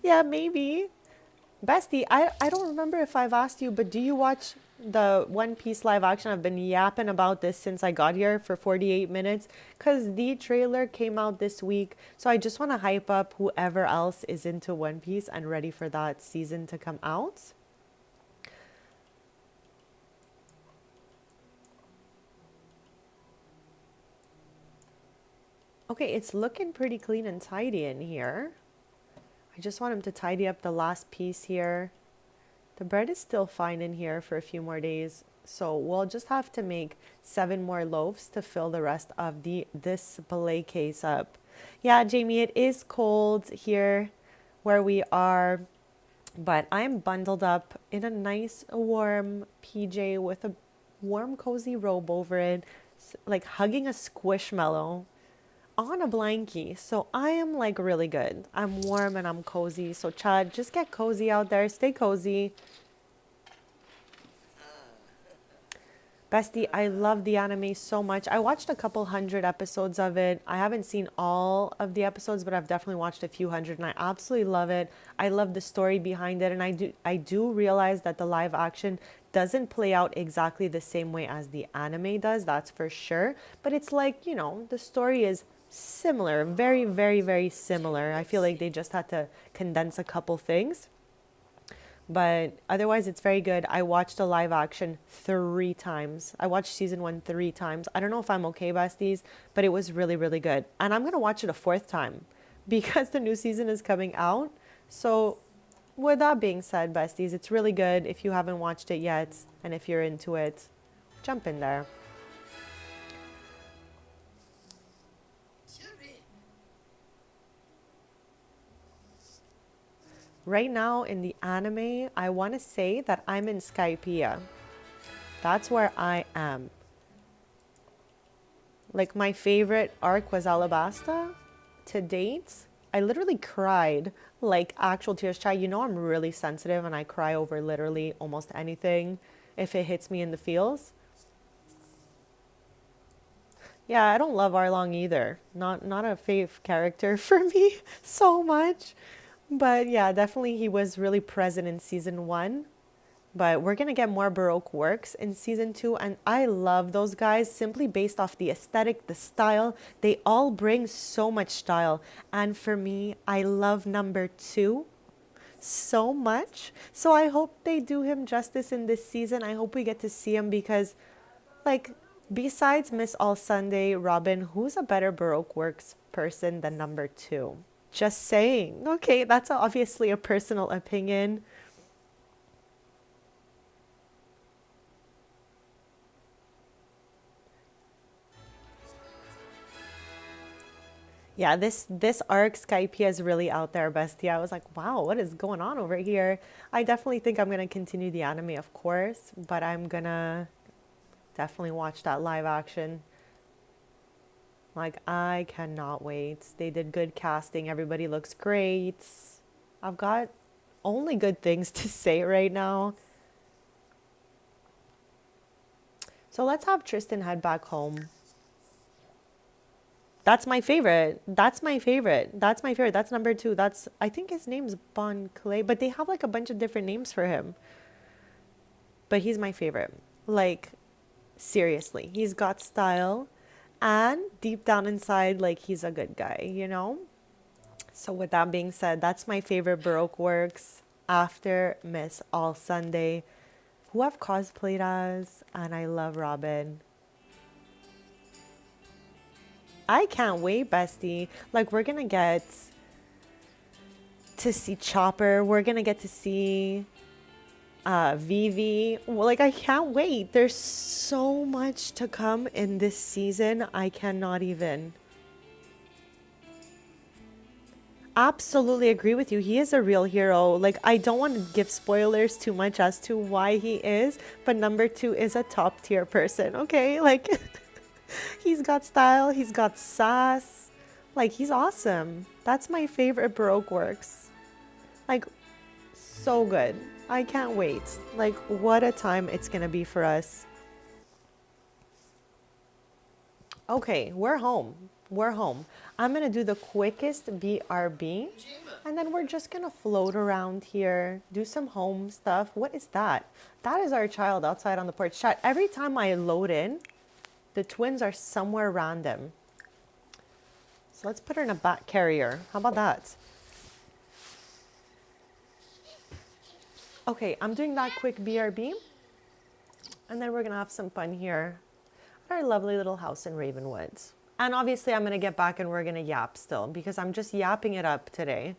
[SPEAKER 1] Yeah, maybe. Bestie, I don't remember if I've asked you, but do you watch the One Piece live action? I've been yapping about this since I got here for 48 minutes because the trailer came out this week. So I just want to hype up whoever else is into One Piece and ready for that season to come out. Okay, it's looking pretty clean and tidy in here. I just want him to tidy up the last piece here. The bread is still fine in here for a few more days. So we'll just have to make 7 more loaves to fill the rest of the display case up. Yeah, Jamie, it is cold here where we are, but I'm bundled up in a nice warm PJ with a warm cozy robe over it, like hugging a squishmallow on a blankie. So I am like really good. I'm warm and I'm cozy. So Chad, just get cozy out there. Stay cozy. Bestie, I love the anime so much. I watched a couple hundred episodes of it. I haven't seen all of the episodes, but I've definitely watched a few hundred and I absolutely love it. I love the story behind it, and I do realize that the live action doesn't play out exactly the same way as the anime does, that's for sure. But it's like, you know, the story is similar, very, very, very similar. I feel like they just had to condense a couple things. But otherwise, it's very good. I watched the live action 3 times. I watched season 1 3 times. I don't know if I'm okay, besties, but it was really, really good. And I'm going to watch it a 4th time because the new season is coming out. So with that being said, besties, it's really good. If you haven't watched it yet, and if you're into it, jump in there. Right now in the anime, I want to say that I'm in Skypiea. That's where I am. Like, my favorite arc was Alabasta to date. I literally cried, like actual tears. Child, you know I'm really sensitive and I cry over literally almost anything if it hits me in the feels. Yeah, I don't love Arlong either. Not a fave character for me so much. But yeah, definitely he was really present in season 1. But we're going to get more Baroque works in season 2, and I love those guys simply based off the aesthetic, the style. They all bring so much style. And for me, I love number 2 so much. So I hope they do him justice in this season. I hope we get to see him because, like, besides Miss All Sunday, Robin, who's a better Baroque works person than number 2? Just saying. Okay, that's obviously a personal opinion. Yeah, this arc Skype is really out there, bestie. I was like, wow, what is going on over here? I definitely think I'm gonna continue the anime, of course, but I'm gonna definitely watch that live action. Like, I cannot wait. They did good casting. Everybody looks great. I've got only good things to say right now. So let's have Tristan head back home. That's my favorite. That's my favorite. That's my favorite. That's number 2. That's, I think his name's Bon Clay, but they have like a bunch of different names for him. But he's my favorite. Like, seriously, he's got style, and deep down inside, like, he's a good guy, you know? So with that being said, that's my favorite Baroque works after Miss All Sunday, who I've cosplayed as, and I love Robin. I can't wait, bestie. Like, we're gonna get to see Chopper. We're gonna get to see Vivi. Well, like, I can't wait. There's so much to come in this season. I cannot even. Absolutely agree with you. He is a real hero. Like, I don't want to give spoilers too much as to why he is, but number 2 is a top tier person, okay? Like, he's got style, he's got sass. Like, he's awesome. That's my favorite Baroque works. Like, so good. I can't wait. Like, what a time it's gonna be for us. Okay, we're home. We're home. I'm gonna do the quickest BRB, and then we're just gonna float around here, do some home stuff. What is that? That is our child outside on the porch. Chat, every time I load in, the twins are somewhere random. So let's put her in a bat carrier. How about that? Okay, I'm doing that quick BRB, and then we're gonna have some fun here at our lovely little house in Ravenwood. And obviously I'm gonna get back and we're gonna yap still because I'm just yapping it up today.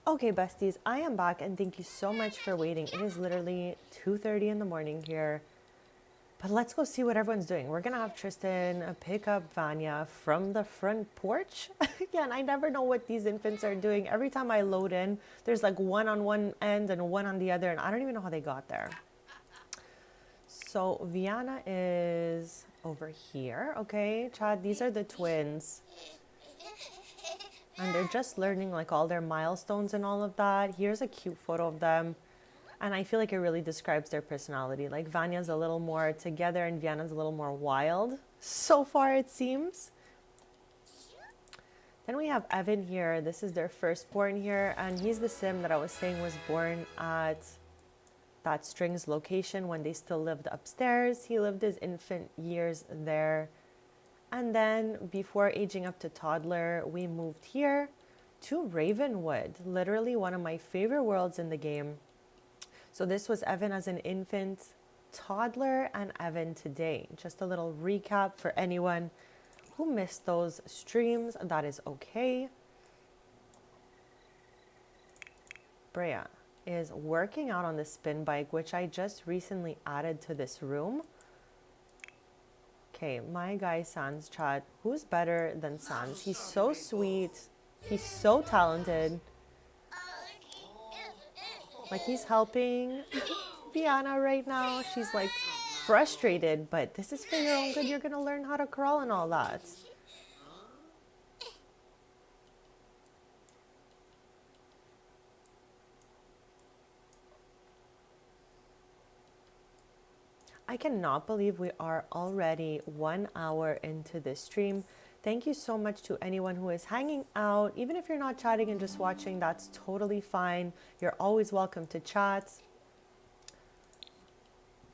[SPEAKER 1] Okay, besties, I am back and thank you so much for waiting. It is literally 2:30 in the morning here. But let's go see what everyone's doing. We're gonna have Tristan pick up Vanya from the front porch. Again, I never know what these infants are doing. Every time I load in, there's like one on one end and one on the other, and I don't even know how they got there. So Viana is over here. Okay, Chad, these are the twins. And they're just learning like all their milestones and all of that. Here's a cute photo of them. And I feel like it really describes their personality. Like Vanya's a little more together and Viana's a little more wild. So far, it seems. Then we have Evan here. This is their firstborn here. And he's the sim that I was saying was born at that Strings location when they still lived upstairs. He lived his infant years there. And then before aging up to toddler, we moved here to Ravenwood, literally one of my favorite worlds in the game. So this was Evan as an infant, toddler, and Evan today. Just a little recap for anyone who missed those streams. That is okay. Brea is working out on the spin bike, which I just recently added to this room. Okay, my guy Sans, chat. Who's better than Sans? He's so sweet. He's so talented. Like he's helping Viana right now. She's like frustrated, but this is for your own good. You're gonna learn how to crawl and all that. I cannot believe we are already 1 hour into this stream. Thank you so much to anyone who is hanging out. Even if you're not chatting and just watching, that's totally fine. You're always welcome to chat.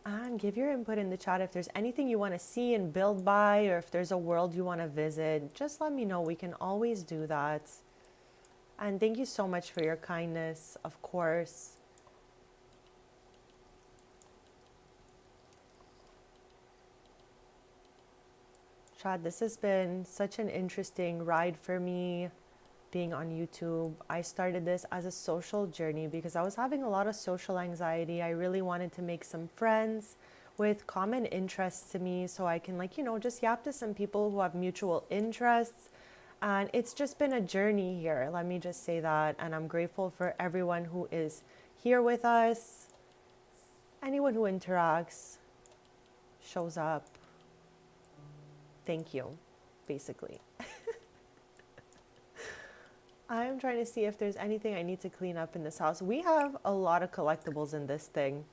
[SPEAKER 1] And give your input in the chat. If there's anything you want to see and build by, or if there's a world you want to visit, just let me know. We can always do that. And thank you so much for your kindness, of course. Chad, this has been such an interesting ride for me being on YouTube. I started this as a social journey because I was having a lot of social anxiety. I really wanted to make some friends with common interests to me so I can just yap to some people who have mutual interests. And it's just been a journey here. Let me just say that. And I'm grateful for everyone who is here with us. Anyone who interacts, shows up. Thank you, basically. I'm trying to see if there's anything I need to clean up in this house. We have a lot of collectibles in this thing.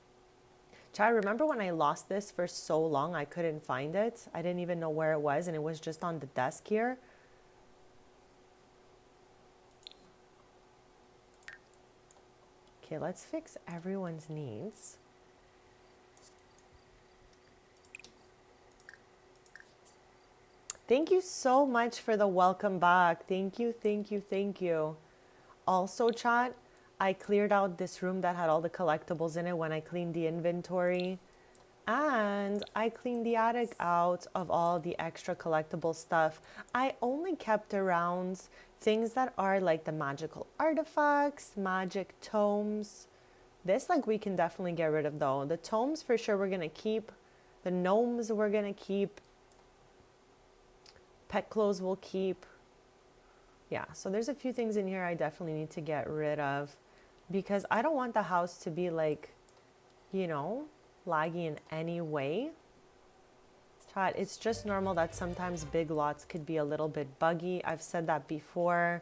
[SPEAKER 1] Chad, remember when I lost this for so long, I couldn't find it? I didn't even know where it was, and it was just on the desk here. Okay, let's fix everyone's needs. Thank you so much for the welcome back. Thank you, thank you, thank you. Also, chat, I cleared out this room that had all the collectibles in it when I cleaned the inventory. And I cleaned the attic out of all the extra collectible stuff. I only kept around things that are like the magical artifacts, magic tomes. This we can definitely get rid of though. The tomes for sure we're gonna keep. The gnomes we're gonna keep. Pet clothes will keep. Yeah, so there's a few things in here I definitely need to get rid of because I don't want the house to be laggy in any way. Chat, it's just normal that sometimes big lots could be a little bit buggy. I've said that before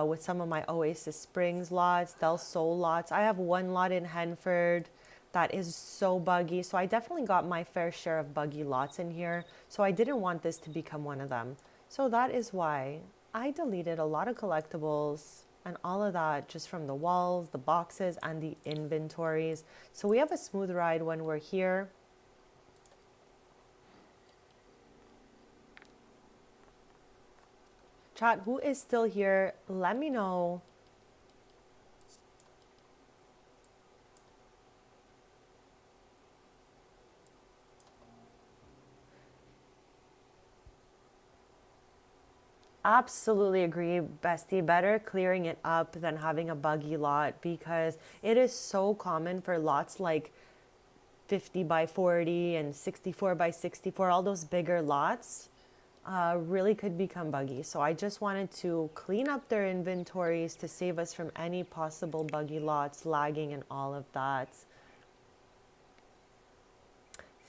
[SPEAKER 1] with some of my Oasis Springs lots, Del Sol lots. I have one lot in Henford that is so buggy. So I definitely got my fair share of buggy lots in here. So I didn't want this to become one of them. So that is why I deleted a lot of collectibles and all of that just from the walls, the boxes, and the inventories. So we have a smooth ride when we're here. Chat, who is still here? Let me know. Absolutely agree, bestie. Better clearing it up than having a buggy lot because it is so common for lots like 50 by 40 and 64 by 64, all those bigger lots really could become buggy. So I just wanted to clean up their inventories to save us from any possible buggy lots, lagging, and all of that.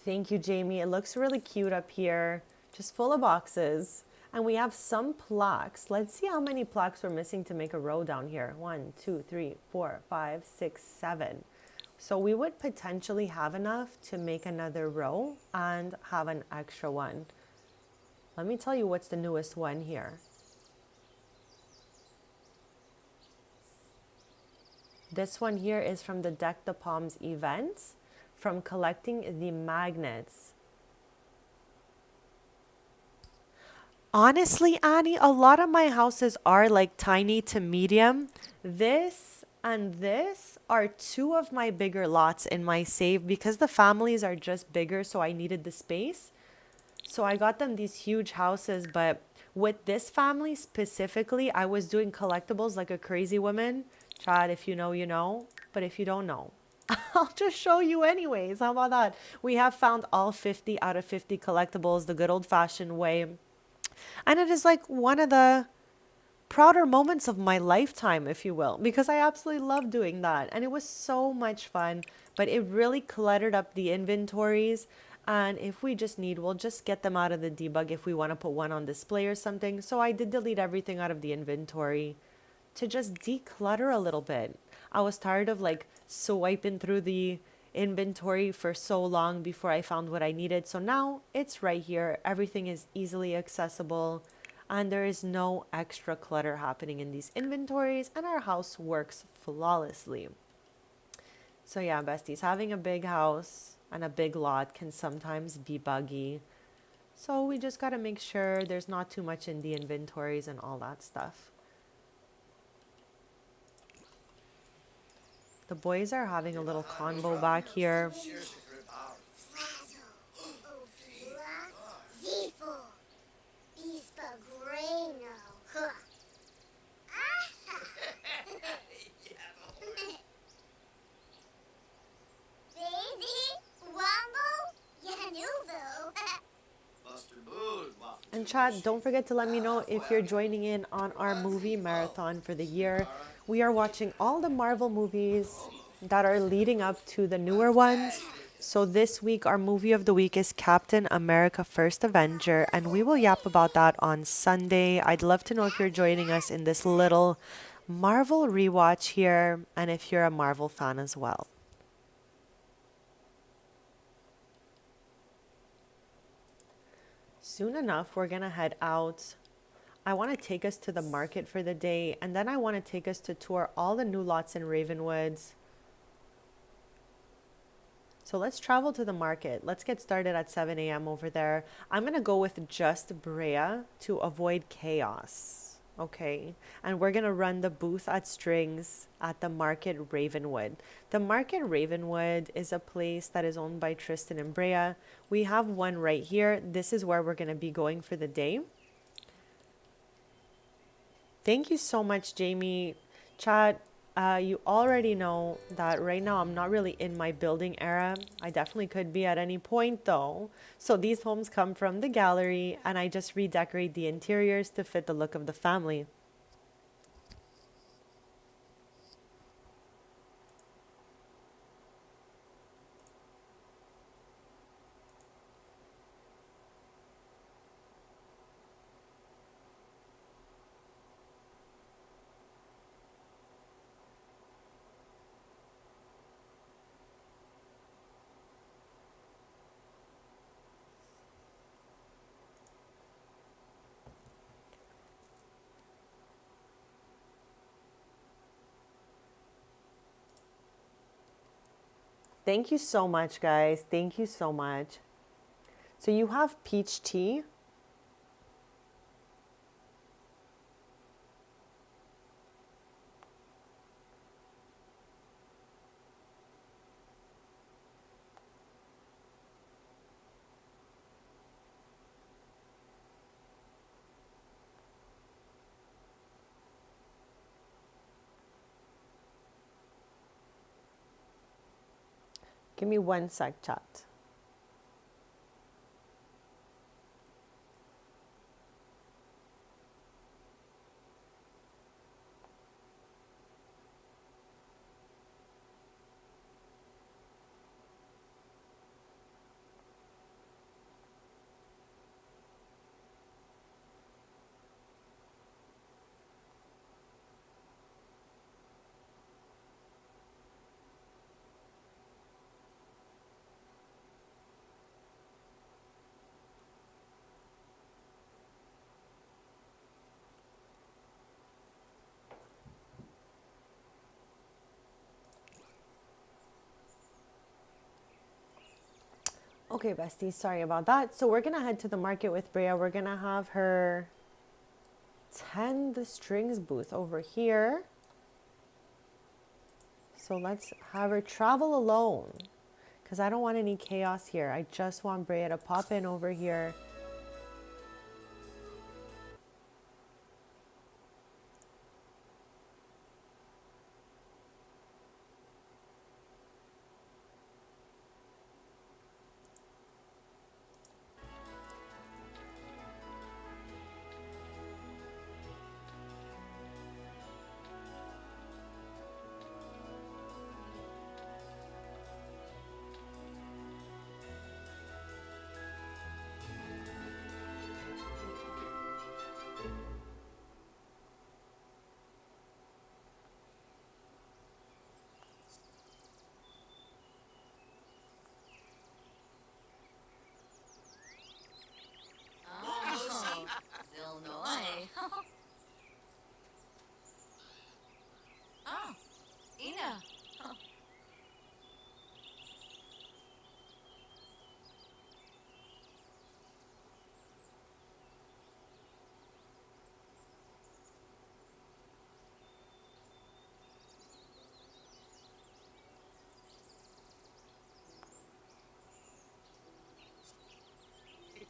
[SPEAKER 1] Thank you, Jamie. It looks really cute up here, just full of boxes. And we have some plaques. Let's see how many plaques we're missing to make a row down here. 1, 2, 3, 4, 5, 6, 7. So we would potentially have enough to make another row and have an extra one. Let me tell you what's the newest one here. This one here is from the Deck the Palms event, from collecting the magnets. Honestly, Annie, a lot of my houses are like tiny to medium. This and this are two of my bigger lots in my save because the families are just bigger, so I needed the space. So I got them these huge houses, but with this family specifically, I was doing collectibles like a crazy woman. Chad, if you know, you know. But if you don't know, I'll just show you anyways. How about that? We have found all 50 out of 50 collectibles the good old-fashioned way. And it is like one of the prouder moments of my lifetime, if you will, because I absolutely love doing that. And it was so much fun, but it really cluttered up the inventories. And if we just need, we'll just get them out of the debug if we want to put one on display or something. So I did delete everything out of the inventory to just declutter a little bit. I was tired of like swiping through the inventory for so long before I found what I needed. So now it's right here. Everything is easily accessible and there is no extra clutter happening in these inventories and our house works flawlessly. So yeah, besties, having a big house and a big lot can sometimes be buggy. So we just got to make sure there's not too much in the inventories and all that stuff. The boys are having a little convo back here. And Chad, don't forget to let me know if you're joining in on our movie marathon for the year. We are watching all the Marvel movies that are leading up to the newer ones. So this week, our movie of the week is Captain America First Avenger, and we will yap about that on Sunday. I'd love to know if you're joining us in this little Marvel rewatch here, and if you're a Marvel fan as well. Soon enough, we're gonna head out. I want to take us to the market for the day, and then I want to take us to tour all the new lots in Ravenwood. So let's travel to the market. Let's get started at 7 a.m. over there. I'm going to go with just Brea to avoid chaos. Okay. And we're going to run the booth at Strings at the Market Ravenwood. The Market Ravenwood is a place that is owned by Tristan and Brea. We have one right here. This is where we're going to be going for the day. Thank you so much, Jamie. Chad, you already know that right now I'm not really in my building era. I definitely could be at any point though. So these homes come from the gallery and I just redecorate the interiors to fit the look of the family. Thank you so much, guys. Thank you so much. So you have peach tea. Give me 1 sec, chat. Okay, besties, sorry about that. So we're gonna head to the market with Brea. We're gonna have her tend the strings booth over here. So let's have her travel alone because I don't want any chaos here. I just want Brea to pop in over here.
[SPEAKER 3] Zilnoy. Oh, Ina.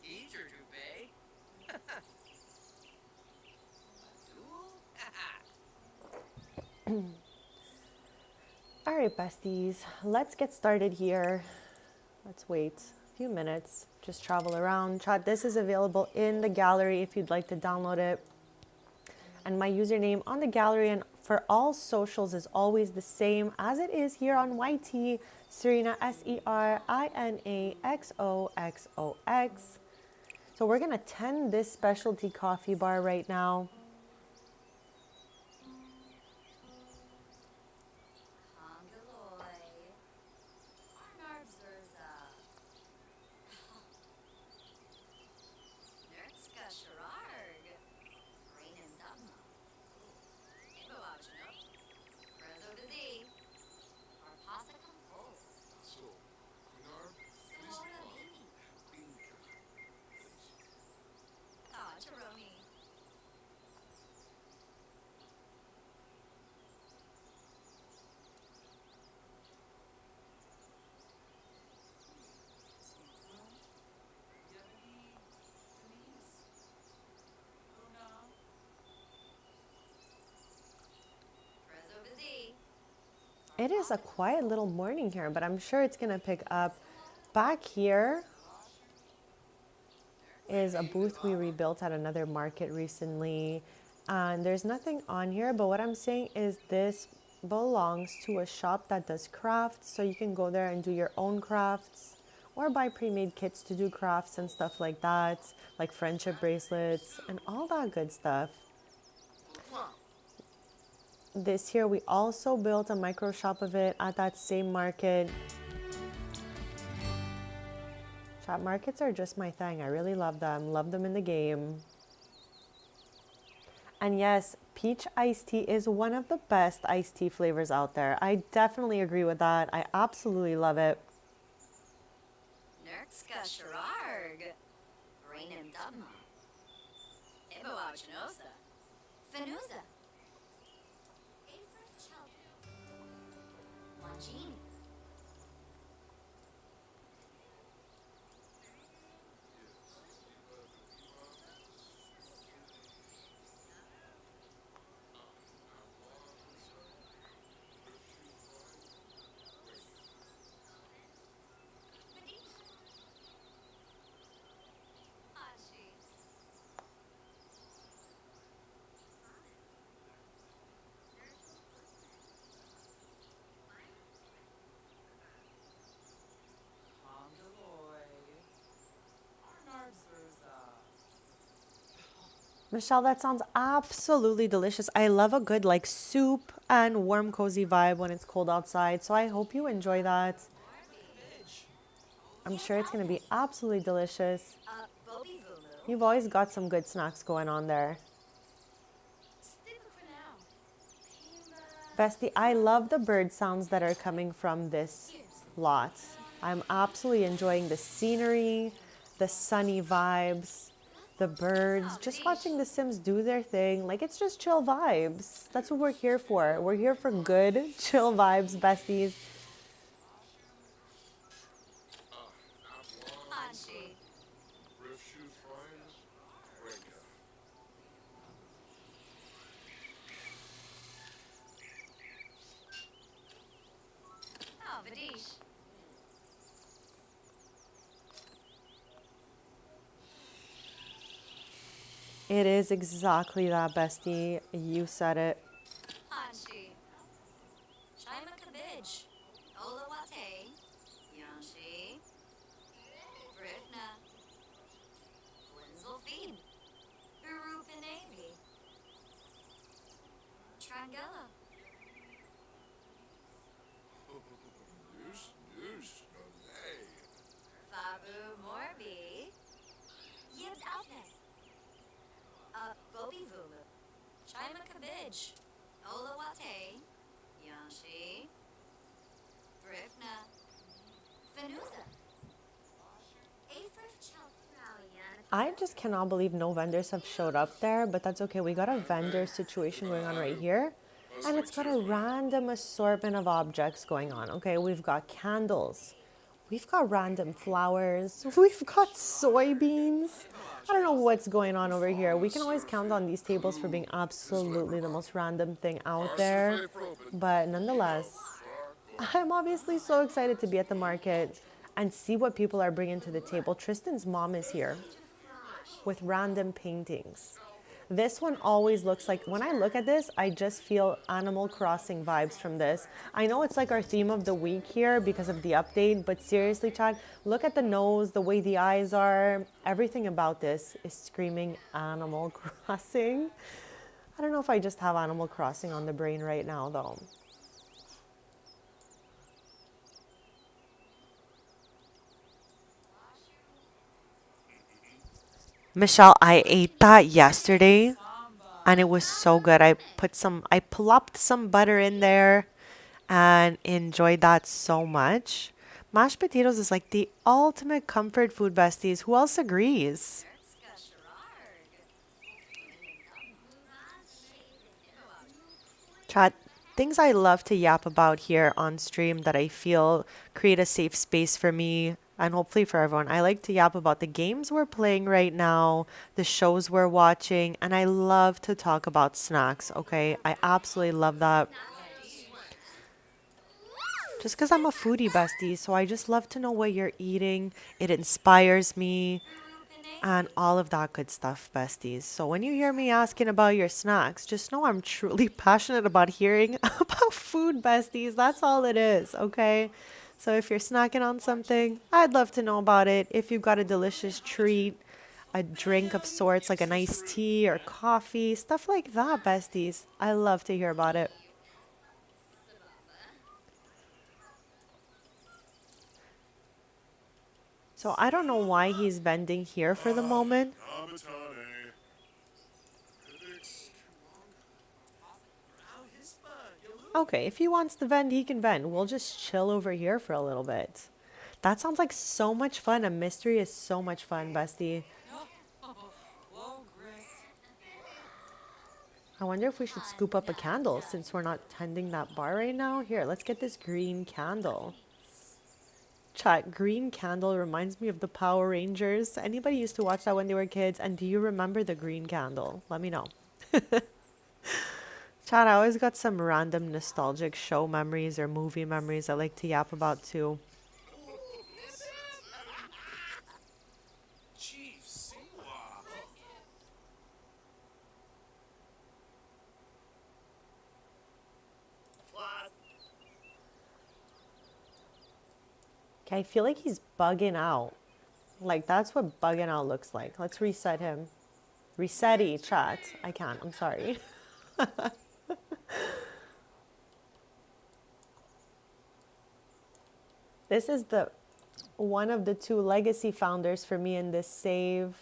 [SPEAKER 2] Eager to pay.
[SPEAKER 1] All right, besties, let's get started here. Let's wait a few minutes, just travel around. Chat, this is available in the gallery if you'd like to download it. And my username on the gallery and for all socials is always the same as it is here on YT, Serena, SERINAXOXOX. So we're gonna tend this specialty coffee bar right now.
[SPEAKER 3] Hongaloy. Arnarbzerza. Nertska Shararg. Rainim Dubma. Ibawajno. Prezo Dizi. Arpasakam Ho. Simona Limi. Taroni. Prezo Dizi.
[SPEAKER 1] It is a quiet little morning here, but I'm sure it's gonna pick up. Back here is a booth we rebuilt at another market recently. And there's nothing on here, but what I'm saying is this belongs to a shop that does crafts. So you can go there and do your own crafts or buy pre-made kits to do crafts and stuff like that, like friendship bracelets and all that good stuff. This here, we also built a micro shop of it at that same market. Shop markets are just my thing. I really love them in the game. And yes, peach iced tea is one of the best iced tea flavors out there. I definitely agree with that. I absolutely love it.
[SPEAKER 3] Nertska Shararg. Rainim Dubma. Ibawajnosa. Fenuza. Afrit Cheldu. Longini.
[SPEAKER 1] Michelle, that sounds absolutely delicious. I love a good like soup and warm, cozy vibe when it's cold outside. So I hope you enjoy that. I'm sure it's going to be absolutely delicious.
[SPEAKER 3] Bobby Vumu.
[SPEAKER 1] You've always got some good snacks going on there. Bestie, I love the bird sounds that are coming from this lot. I'm absolutely enjoying the scenery, the sunny vibes, the birds, just watching the Sims do their thing. Like, it's just chill vibes. That's what we're here for. We're here for good, chill vibes, besties.
[SPEAKER 3] Hanshi. Oh, Vadish.
[SPEAKER 1] It is exactly that, bestie. You said it.
[SPEAKER 3] Hanshi. Shaima Kabij. Olawate. Yanshi. Brifna. Linzelfeen. Urupinavi. Trangella. Fabu Morbi. Yibs Alfnes. Bobby Vumu. Shaima Kabij. Olawate. Yanshi. Brifna. Venusa. Afrif Chalprawian.
[SPEAKER 1] I just cannot believe no vendors have showed up there, but that's okay. We got a vendor situation going on right here. And it's got a random assortment of objects going on. Okay, we've got candles. We've got random flowers. We've got soybeans. I don't know what's going on over here. We can always count on these tables for being absolutely the most random thing out there. But nonetheless, I'm obviously so excited to be at the market and see what people are bringing to the table. Tristan's mom is here with random paintings. This one always looks like, when I look at this, I just feel Animal Crossing vibes from this. I know it's like our theme of the week here because of the update, but seriously, Chad, look at the nose, the way the eyes are. Everything about this is screaming Animal Crossing. I don't know if I just have Animal Crossing on the brain right now, though. Michelle, I ate that yesterday and it was so good. I plopped some butter in there and enjoyed that so much. Mashed potatoes is like the ultimate comfort food, besties. Who else agrees? Chat, things I love to yap about here on stream that I feel create a safe space for me and hopefully for everyone. I like to yap about the games we're playing right now, the shows we're watching, and I love to talk about snacks, okay? I absolutely love that. Just because I'm a foodie, bestie, so I just love to know what you're eating. It inspires me and all of that good stuff, besties. So when you hear me asking about your snacks, just know I'm truly passionate about hearing about food, besties. That's all it is, okay? So if you're snacking on something, I'd love to know about it. If you've got a delicious treat, a drink of sorts like an iced tea or coffee, stuff like that, besties. I love to hear about it. So I don't know why he's vending here for the moment. Okay, if he wants to vend, he can vend. We'll just chill over here for a little bit. That sounds like so much fun. A mystery is so much fun, bestie. I wonder if we should scoop up a candle since we're not tending that bar right now. Here, let's get this green candle. Chat, green candle reminds me of the Power Rangers. Anybody used to watch that when they were kids? And do you remember the green candle? Let me know. Chat, I always got some random nostalgic show memories or movie memories I like to yap about too. Okay, I feel like he's bugging out. Like, that's what bugging out looks like. Let's reset him. Resetti chat. I can't. I'm sorry. This is the one of the two legacy founders for me in this save.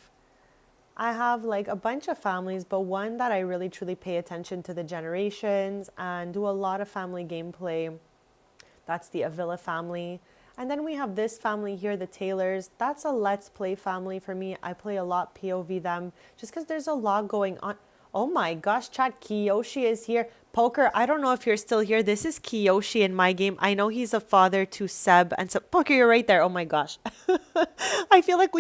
[SPEAKER 1] I have like a bunch of families, but one that I really truly pay attention to the generations and do a lot of family gameplay. That's the Avila family. And then we have this family here, the Taylors. That's a let's play family for me. I play a lot POV them just because there's a lot going on. Oh my gosh, chat, Kiyoshi is here. Poker, I don't know if you're still here. This is Kiyoshi in my game. I know he's a father to Seb and Seb. Poker, you're right there. Oh my gosh. I feel like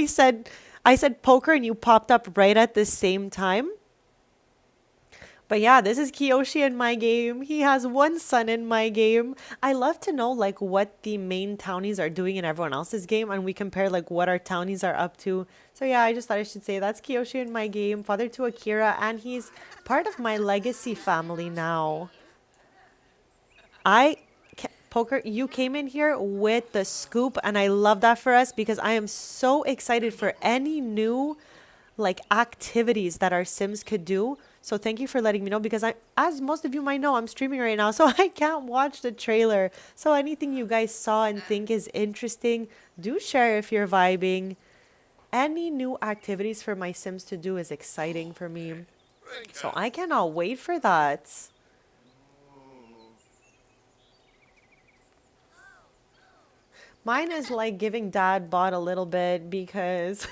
[SPEAKER 1] I said poker and you popped up right at the same time. But yeah, this is Kiyoshi in my game. He has one son in my game. I love to know like what the main townies are doing in everyone else's game and we compare like what our townies are up to. So yeah, I just thought I should say that's Kiyoshi in my game, father to Akira, and he's part of my legacy family now. Poker, you came in here with the scoop and I love that for us because I am so excited for any new like activities that our Sims could do. So thank you for letting me know because as most of you might know, I'm streaming right now, so I can't watch the trailer. So anything you guys saw and think is interesting, do share if you're vibing. Any new activities for my Sims to do is exciting for me. So I cannot wait for that. Mine is like giving dad bod a little bit because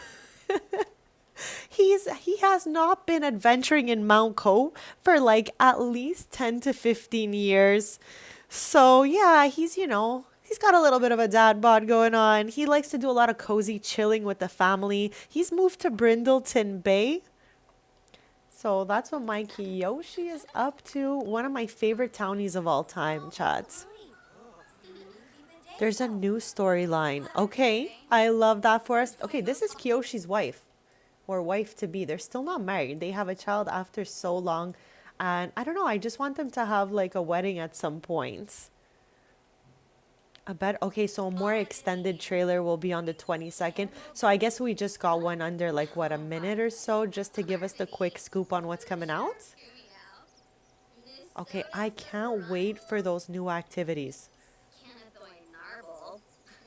[SPEAKER 1] he has not been adventuring in Mount Co for like at least 10 to 15 years. So yeah, he's got a little bit of a dad bod going on. He likes to do a lot of cozy chilling with the family. He's moved to Brindleton Bay. So that's what my Kiyoshi is up to. One of my favorite townies of all time, chats. There's a new storyline. Okay, I love that for us. Okay, this is Kiyoshi's wife. Or wife to be. They're still not married. They have a child after so long. And I don't know, I just want them to have like a wedding at some point. Okay, so a more extended trailer will be on the 22nd. So I guess we just got one under like what, a minute or so just to give us the quick scoop on what's coming out. Okay, I can't wait for those new activities.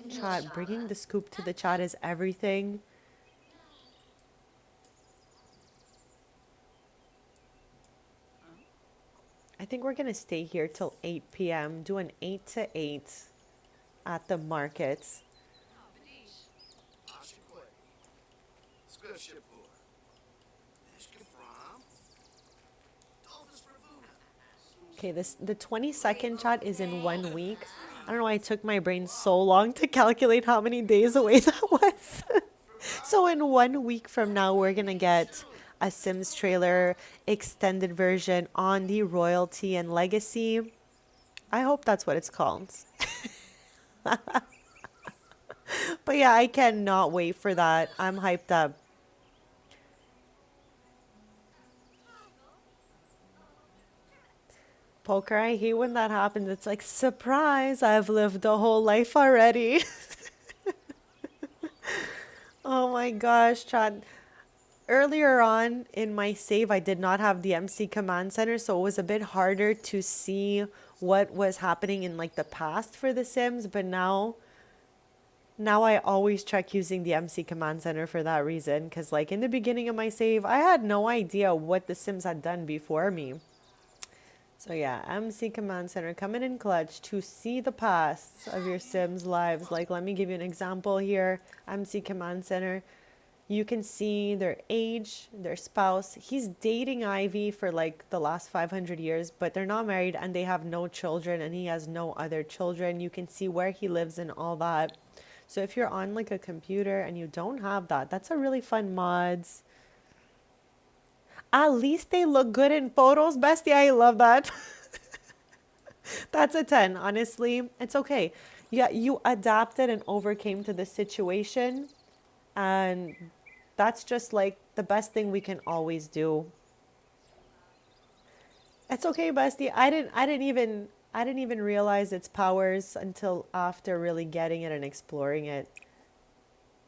[SPEAKER 1] Chat, bringing the scoop to the chat is everything. I think we're going to stay here till 8 p.m. Do an 8 to 8 at the markets. Okay, the 22nd chat is in 1 week. I don't know why it took my brain so long to calculate how many days away that was. So in 1 week from now, we're going to get a Sims trailer extended version on the Royalty and Legacy. I hope that's what it's called. But yeah, I cannot wait for that. I'm hyped up. Poker, I hate when that happens. It's like, surprise, I've lived a whole life already. Oh my gosh, chat. Earlier on in my save, I did not have the MC Command Center, so it was a bit harder to see what was happening in like the past for the Sims, but now I always check using the MC Command Center for that reason, because like in the beginning of my save, I had no idea what the Sims had done before me. So yeah, MC Command Center coming in clutch to see the past of your Sims lives. Like, let me give you an example here. MC Command Center. You can see their age, their spouse. He's dating Ivy for like the last 500 years, but they're not married and they have no children and he has no other children. You can see where he lives and all that. So if you're on like a computer and you don't have that, that's a really fun mods. At least they look good in photos, bestie. I love that. That's a 10, honestly. It's okay. Yeah, you adapted and overcame to the situation. And that's just like the best thing we can always do. It's okay, bestie. I didn't even realize its powers until after really getting it and exploring it.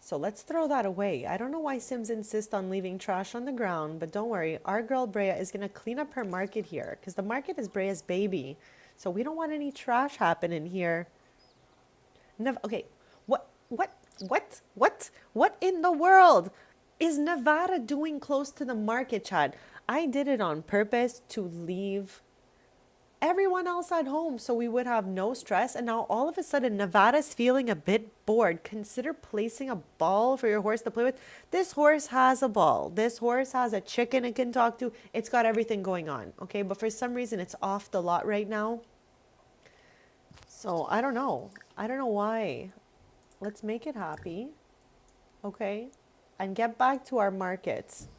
[SPEAKER 1] So let's throw that away. I don't know why Sims insist on leaving trash on the ground, but don't worry. Our girl Brea is going to clean up her market here because the market is Brea's baby. So we don't want any trash happening here. Never, okay, what in the world is Nevada doing close to the market, Chad? I did it on purpose to leave everyone else at home so we would have no stress. And now all of a sudden, Nevada's feeling a bit bored. Consider placing a ball for your horse to play with. This horse has a ball. This horse has a chicken it can talk to. It's got everything going on, okay? But for some reason, it's off the lot right now. So I don't know. I don't know why. Let's make it happy, okay? And get back to our markets.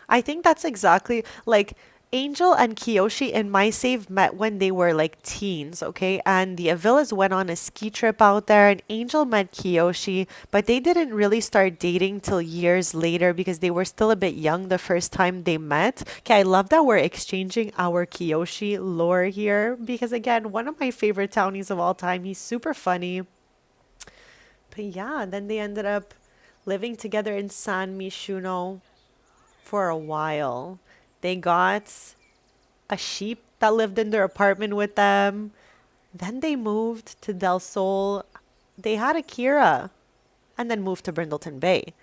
[SPEAKER 1] I think that's exactly like Angel and Kiyoshi in my save met when they were like teens, okay? And the Avilas went on a ski trip out there, and Angel met Kiyoshi, but they didn't really start dating till years later because they were still a bit young the first time they met. Okay, I love that we're exchanging our Kiyoshi lore here because, again, one of my favorite townies of all time. He's super funny. But yeah, then they ended up living together in San Mishuno for a while. They got a sheep that lived in their apartment with them. Then they moved to Del Sol. They had Akira and then moved to Brindleton Bay.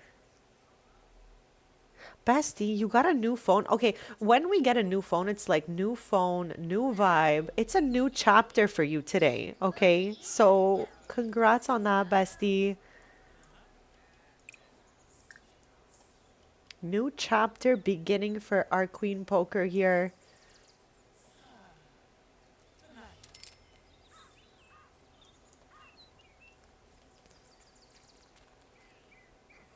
[SPEAKER 1] Bestie, you got a new phone. Okay, when we get a new phone, it's like new phone, new vibe. It's a new chapter for you today, okay? So, congrats on that, Bestie. New chapter beginning for our Queen Poker here.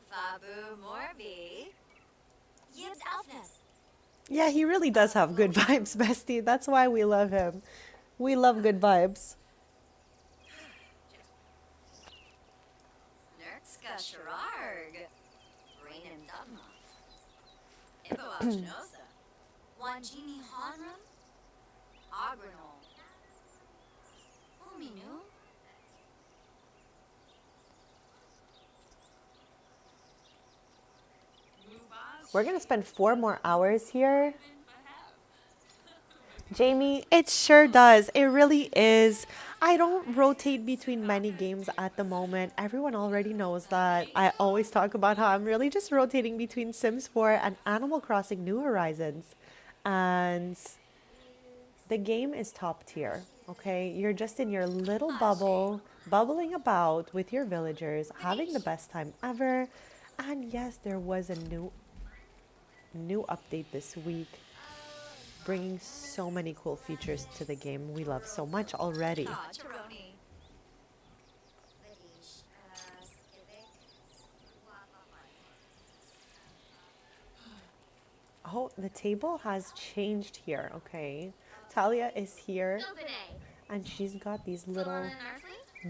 [SPEAKER 3] Fabu Morbi. Yibs Alfness.
[SPEAKER 1] Yeah, he really does have good vibes, Bestie. That's why we love him. We love good vibes.
[SPEAKER 3] Nerkska Shararg. Rainim Dubma. Iboashnosa. Wanjini Honram. Agranol. Uminu.
[SPEAKER 1] We're going to spend 4 more hours here. Jamie, it sure does. It really is. I don't rotate between many games at the moment. Everyone already knows that. I always talk about how I'm really just rotating between Sims 4 and Animal Crossing New Horizons. And the game is top tier, okay? You're just in your little bubble, bubbling about with your villagers, having the best time ever. And yes, there was a new update this week, bringing so many cool features to the game we love so much already.
[SPEAKER 3] Taroni.
[SPEAKER 1] Oh, the table has changed here, okay? Talia is here, and she's got these little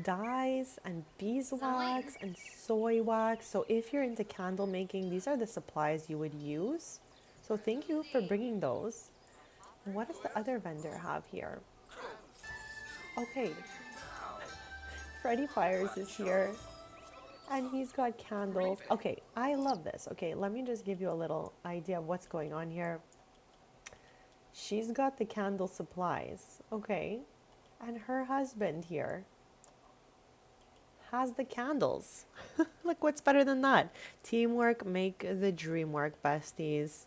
[SPEAKER 1] dyes and beeswax and soy wax. So if you're into candle making, these are the supplies you would use. So thank you for bringing those. What does the other vendor have here? Okay, Freddy Fires is here, and he's got candles. Okay, I love this. Okay, let me just give you a little idea of what's going on here. She's got the candle supplies, okay, and her husband here has the candles. Look, what's better than that? Teamwork make the dream work, besties.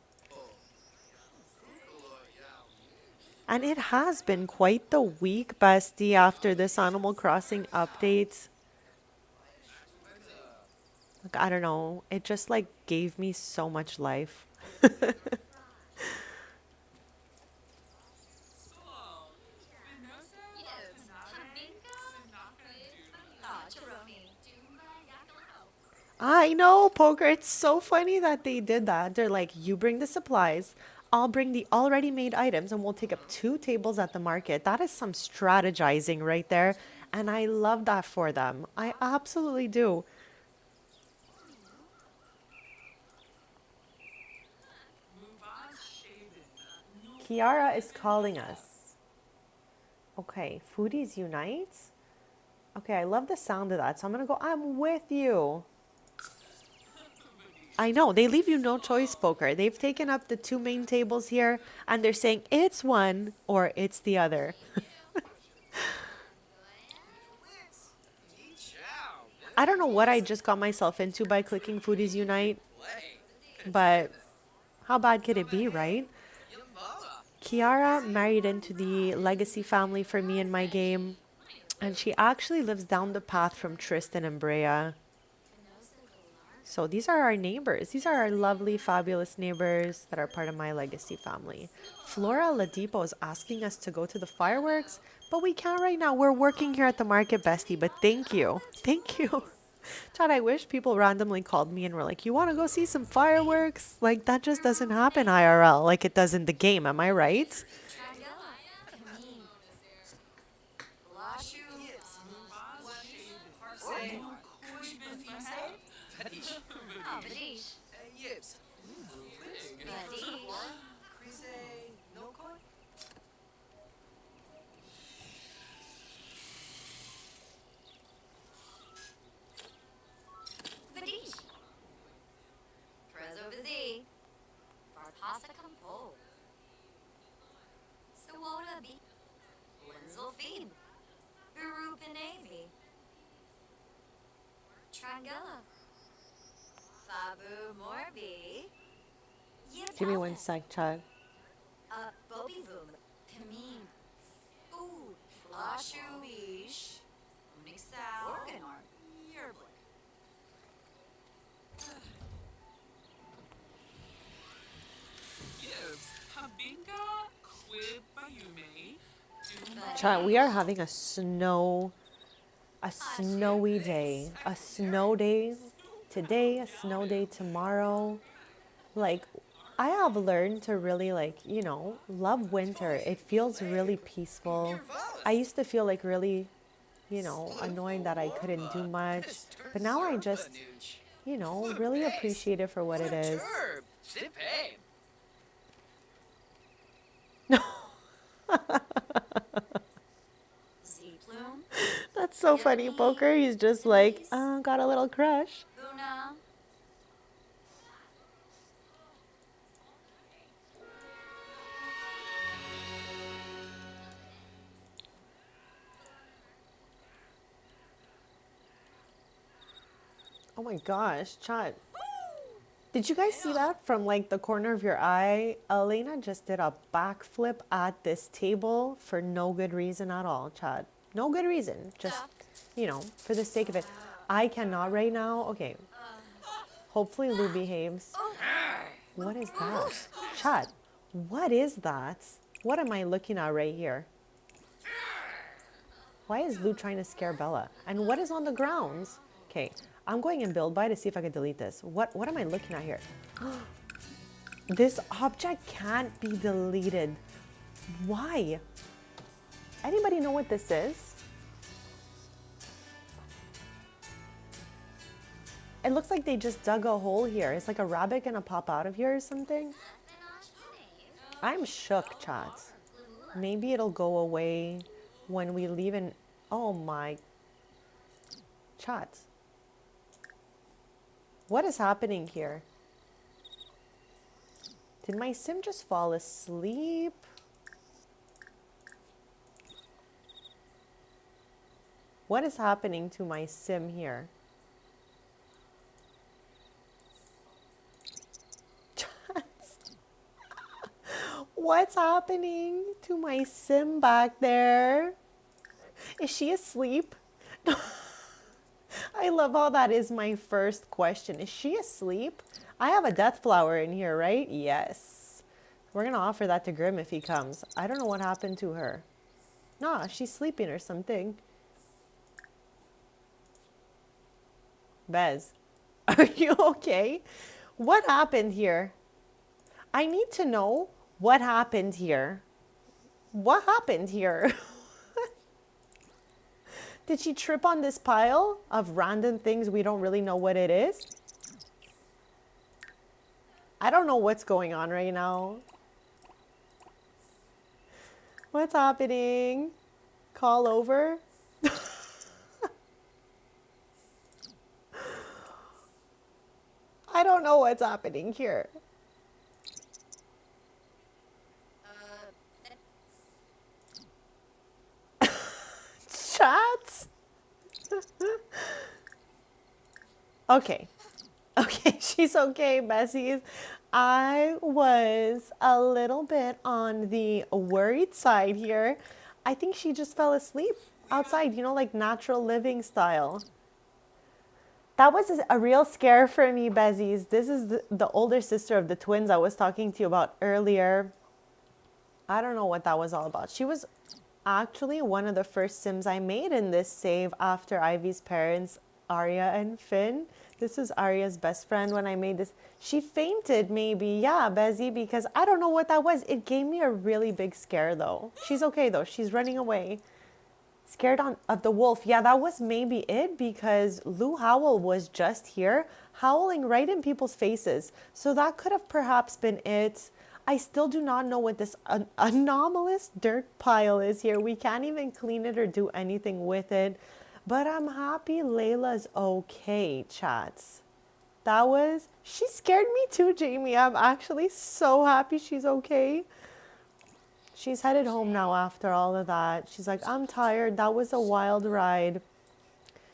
[SPEAKER 1] And it has been quite the week, bestie, after this Animal Crossing update. Like, I don't know. It just like gave me so much life. I know, Poker. It's so funny that they did that. They're like, you bring the supplies, I'll bring the already made items, and we'll take up 2 tables at the market. That is some strategizing right there. And I love that for them. I absolutely do. Kiara is calling us. Okay, foodies unite. Okay, I love the sound of that. So I'm gonna go, I'm with you. I know, they leave you no choice, Poker. They've taken up the two main tables here and they're saying it's one or it's the other. I don't know what I just got myself into by clicking Foodies Unite, but how bad could it be, right? Kiara married into the legacy family for me in my game, and she actually lives down the path from Tristan and Brea. So these are our neighbors. These are our lovely, fabulous neighbors that are part of my legacy family. Flora Ladipo is asking us to go to the fireworks, but we can't right now. We're working here at the market, bestie, but thank you. Thank you. Chad, I wish people randomly called me and were like, you want to go see some fireworks? Like, that just doesn't happen IRL like it does in the game. Am I right?
[SPEAKER 3] Trangela. Kamin. Lashu. Oh, Badish. Badish. Badish. Trezo Vizi. Varpasa Kampo. Sawota B. Linzel Feed. Uru Pinavi. Trangela. Fabu Morbi.
[SPEAKER 1] Give me one sec, Chad.
[SPEAKER 3] Bobby Vum. Kamin. Ooh. Lashu Ish. Unixal. Organar. Yerblik.
[SPEAKER 1] Chad, we are having a snowy day. A snow day today, a snow day tomorrow. Like, I have learned to really, like, you know, love winter. It feels really peaceful. I used to feel like really, you know, annoying that I couldn't do much. But now I just, you know, really appreciate it for what it is.
[SPEAKER 3] Z-Plume.
[SPEAKER 1] That's so funny, Poker. He's just like, got a little crush.
[SPEAKER 3] Luna.
[SPEAKER 1] Oh my gosh, chat. Did you guys see that from like the corner of your eye? Elena just did a backflip at this table for no good reason at all, chat. No good reason. Just, you know, for the sake of it. I cannot right now. Okay. Hopefully Lou behaves. What is that? Chat, what is that? What am I looking at right here? Why is Lou trying to scare Bella? And what is on the grounds? Okay, I'm going in build by to see if I can delete this. What am I looking at here? This object can't be deleted. Why? Anybody know what this is? It looks like they just dug a hole here. It's like a rabbit gonna pop out of here or something. I'm shook, chat. Maybe it'll go away when we leave in... Oh my... Chat. What is happening here? Did my sim just fall asleep? What is happening to my sim here? What's happening to my sim back there? Is she asleep? I love how that is my first question. Is she asleep? I have a death flower in here, right? Yes. We're going to offer that to Grim if he comes. I don't know what happened to her. Nah, she's sleeping or something. Bez, are you okay? What happened here? I need to know what happened here. What happened here? Did she trip on this pile of random things we don't really know what it is? I don't know what's going on right now. What's happening? Call over. I don't know what's happening here. Chats? Okay. Okay, she's okay, Bessies. I was a little bit on the worried side here. I think she just fell asleep outside, like natural living style. That was a real scare for me, Bezies. This is the older sister of the twins I was talking to you about earlier. I don't know what that was all about. She was actually one of the first Sims I made in this save after Ivy's parents, Arya and Finn. This is Arya's best friend when I made this. She fainted maybe, yeah, Bezzy, because I don't know what that was. It gave me a really big scare though. She's okay though. She's running away. Scared of the wolf. Yeah, that was maybe it because Lou Howell was just here howling right in people's faces. So that could have perhaps been it. I still do not know what this anomalous dirt pile is here. We can't even clean it or do anything with it. But I'm happy Layla's okay, chats. She scared me too, Jamie. I'm actually so happy she's okay. She's headed home now after all of that. She's like, I'm tired. That was a wild ride.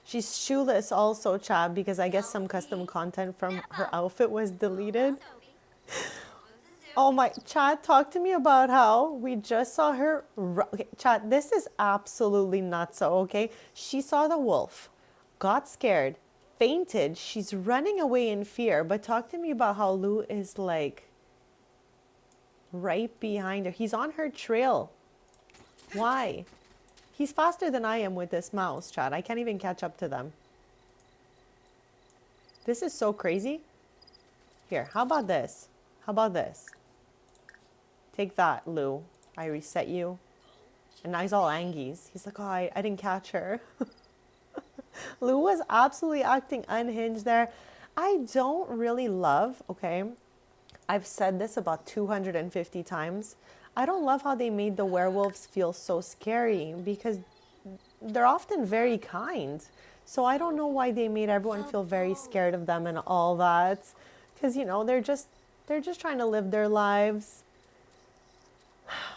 [SPEAKER 1] She's shoeless also, chat, because I guess some custom content from her outfit was deleted. Oh my, chat, talk to me about how we just saw her. Okay, chat, this is absolutely nuts, okay? She saw the wolf, got scared, fainted. She's running away in fear. But talk to me about how Lou is like right behind her. He's on her trail. Why? He's faster than I am with this mouse, chat. I can't even catch up to them. This is so crazy. Here, how about this? How about this? Take that, Lou. I reset you. And now he's all angies. He's like, oh, I didn't catch her. Lou was absolutely acting unhinged there. I don't really love, okay, I've said this about 250 times. I don't love how they made the werewolves feel so scary because they're often very kind. So I don't know why they made everyone feel very scared of them and all that. Because, they're just trying to live their lives.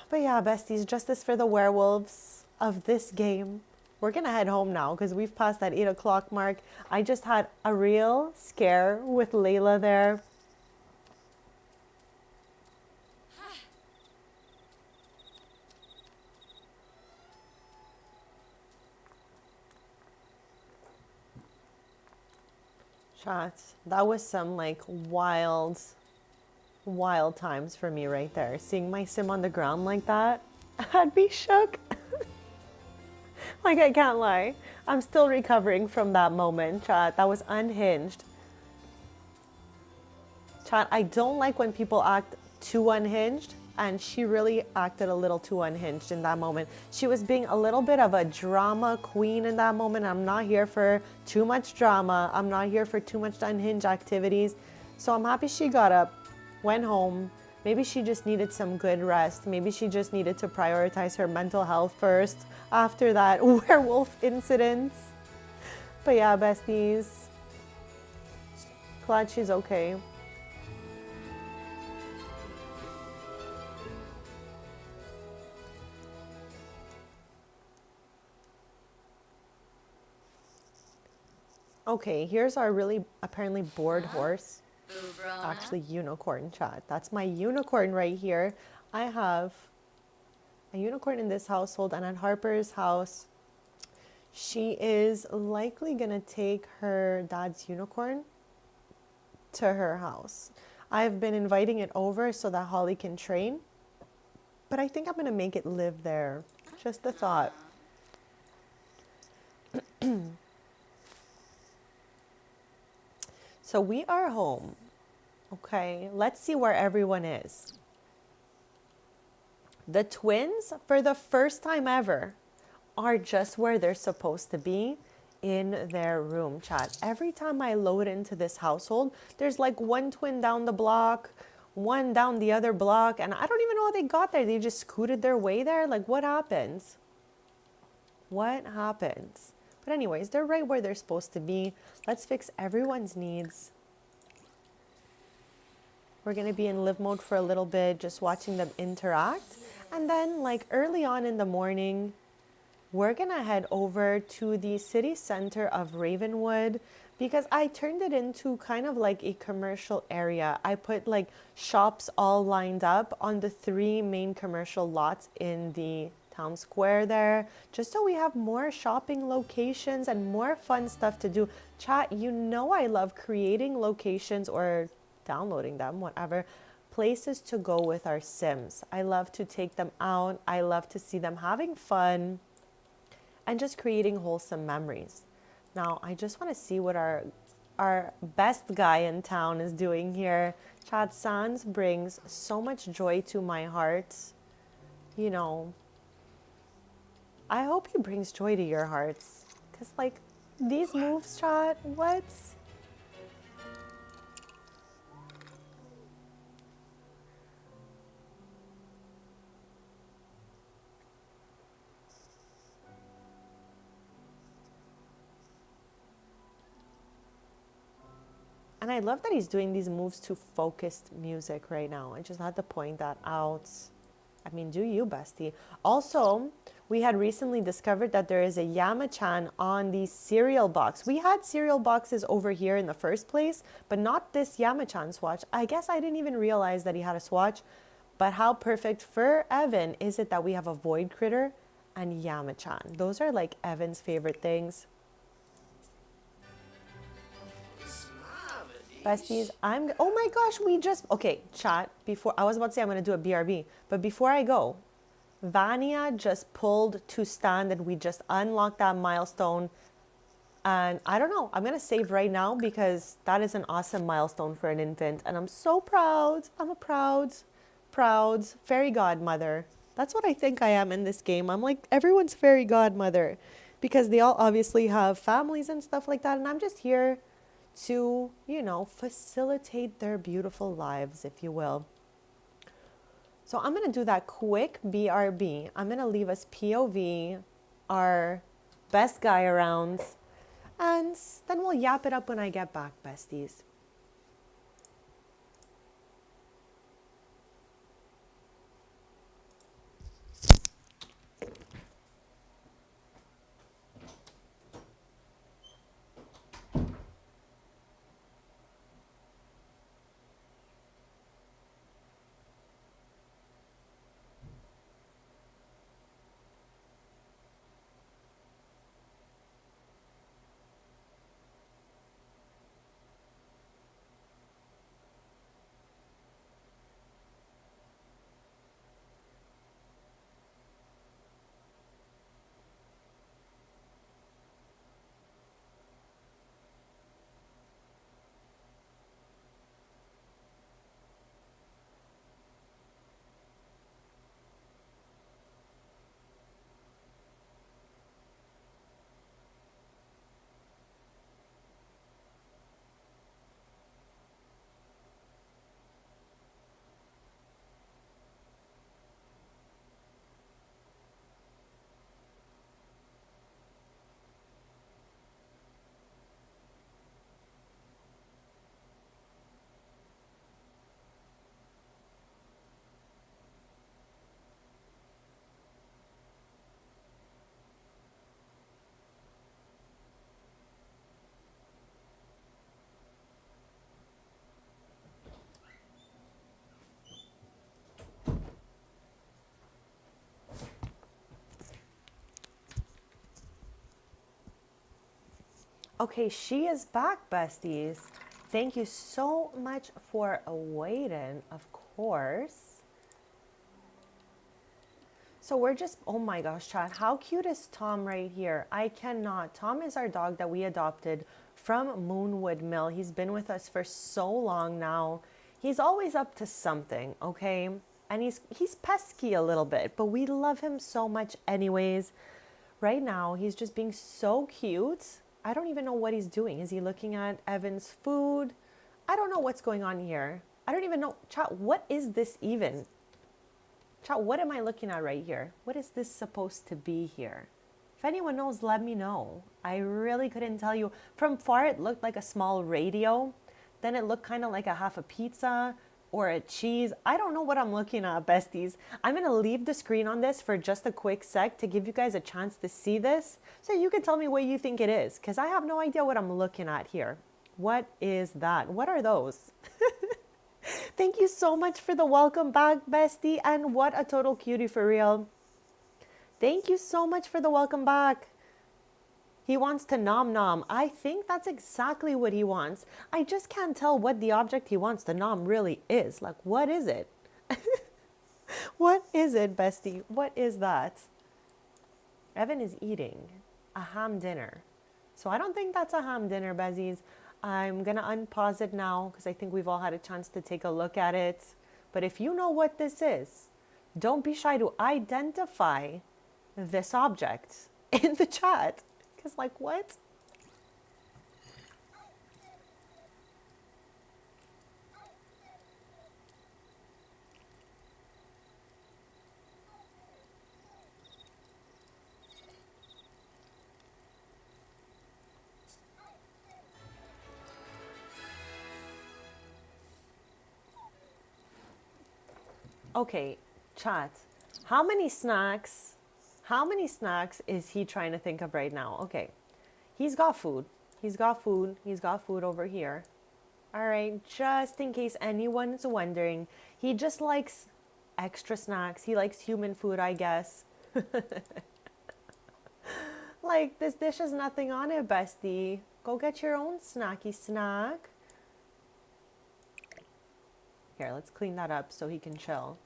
[SPEAKER 1] But yeah, besties, justice for the werewolves of this game. We're going to head home now because we've passed that 8 o'clock mark. I just had a real scare with Layla there. Chat, that was some like wild times for me right there. Seeing my sim on the ground like that, I'd be shook. Like, I can't lie. I'm still recovering from that moment, chat. That was unhinged. Chat, I don't like when people act too unhinged, and she really acted a little too unhinged in that moment. She was being a little bit of a drama queen in that moment. I'm not here for too much drama. I'm not here for too much unhinged activities. So I'm happy she got up, went home. Maybe she just needed some good rest. Maybe she just needed to prioritize her mental health first after that werewolf incident. But yeah, besties, glad she's okay. Okay, here's our really apparently bored horse. Actually, unicorn, chat. That's my unicorn right here. I have a unicorn in this household, and at Harper's house, she is likely gonna take her dad's unicorn to her house. I've been inviting it over so that Holly can train, but I think I'm gonna make it live there. Just a thought. So we are home. Okay, let's see where everyone is. The twins, for the first time ever, are just where they're supposed to be, in their room, chat. Every time I load into this household, there's like one twin down the block, one down the other block, and I don't even know how they got there. They just scooted their way there? Like, what happens? What happens? But anyways, they're right where they're supposed to be. Let's fix everyone's needs. We're going to be in live mode for a little bit, just watching them interact. And then like early on in the morning, we're going to head over to the city center of Ravenwood because I turned it into kind of like a commercial area. I put like shops all lined up on the 3 main commercial lots in the town square there, just so we have more shopping locations and more fun stuff to do. Chat, you know I love creating locations or downloading them, whatever, places to go with our Sims. I love to take them out. I love to see them having fun and just creating wholesome memories. Now, I just want to see what our best guy in town is doing here. Chat, Sans brings so much joy to my heart. You know, I hope he brings joy to your hearts. Because, like, these moves, chat, what? And I love that he's doing these moves to focused music right now. I just had to point that out. I mean, do you, bestie? Also, we had recently discovered that there is a Yama-chan on the cereal box. We had cereal boxes over here in the first place, but not this Yama-chan swatch. I guess I didn't even realize that he had a swatch. But how perfect for Evan is it that we have a Void Critter and Yama-chan? Those are like Evan's favorite things. Besties, oh my gosh, okay, chat, before, I was about to say I'm going to do a BRB, but before I go, Vania just pulled to stand and we just unlocked that milestone. And I don't know, I'm going to save right now because that is an awesome milestone for an infant. And I'm so proud. I'm a proud fairy godmother. That's what I think I am in this game. I'm like everyone's fairy godmother because they all obviously have families and stuff like that. And I'm just here to, you know, facilitate their beautiful lives, if you will. So I'm going to do that quick BRB. I'm going to leave us POV, our best guy around, and then we'll yap it up when I get back, besties. Okay, she is back, besties. Thank you so much for waiting, of course. So we're just, oh my gosh, chat, how cute is Tom right here? I cannot. Tom is our dog that we adopted from Moonwood Mill. He's been with us for so long now. He's always up to something, okay? And he's pesky a little bit, but we love him so much anyways. Right now, he's just being so cute. I don't even know what he's doing. Is he looking at Evan's food? I don't know what's going on here. I don't even know. Chat, what is this even? Chat, what am I looking at right here? What is this supposed to be here? If anyone knows, let me know. I really couldn't tell you. From far, it looked like a small radio. Then it looked kind of like a half a pizza or a cheese. I don't know what I'm looking at, besties. I'm going to leave the screen on this for just a quick sec to give you guys a chance to see this so you can tell me what you think it is, because I have no idea what I'm looking at here. What is that? What are those? Thank you so much for the welcome back, bestie, and what a total cutie for real. Thank you so much for the welcome back. He wants to nom nom. I think that's exactly what he wants. I just can't tell what the object he wants to nom really is. Like, what is it? What is it, bestie? What is that? Evan is eating a ham dinner. So I don't think that's a ham dinner, bezies. I'm going to unpause it now because I think we've all had a chance to take a look at it. But if you know what this is, don't be shy to identify this object in the chat. Because, like, what? Okay, chat. How many snacks is he trying to think of right now? Okay, he's got food. He's got food. He's got food over here. All right, just in case anyone's wondering, he just likes extra snacks. He likes human food, I guess. Like, this dish has nothing on it, bestie. Go get your own snacky snack. Here, let's clean that up so he can chill.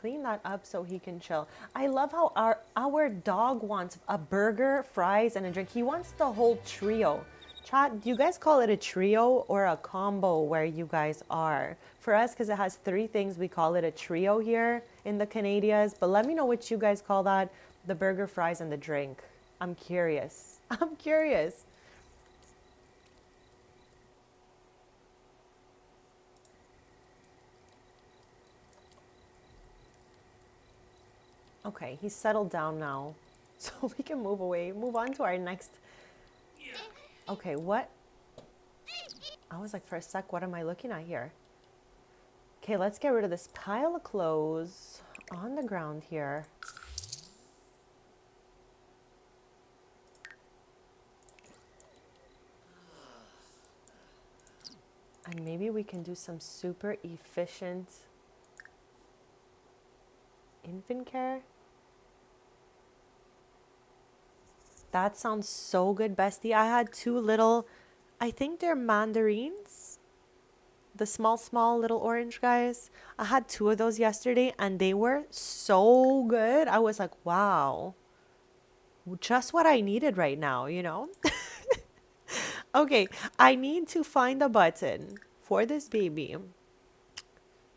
[SPEAKER 1] Clean that up so he can chill. I love how our dog wants a burger, fries, and a drink. He wants the whole trio. Chat, do you guys call it a trio or a combo where you guys are? For us, because it has 3 things, we call it a trio here in the Canadias. But let me know what you guys call that. The burger, fries, and the drink. I'm curious. I'm curious. Okay, he's settled down now. So we can move away, move on to our next. Okay, what? I was like, for a sec, what am I looking at here? Okay, let's get rid of this pile of clothes on the ground here. And maybe we can do some super efficient infant care. That sounds so good, bestie. I had 2 little, I think they're mandarins. The small little orange guys. I had 2 of those yesterday and they were so good. I was like, wow. Just what I needed right now, you know? Okay, I need to find a button for this baby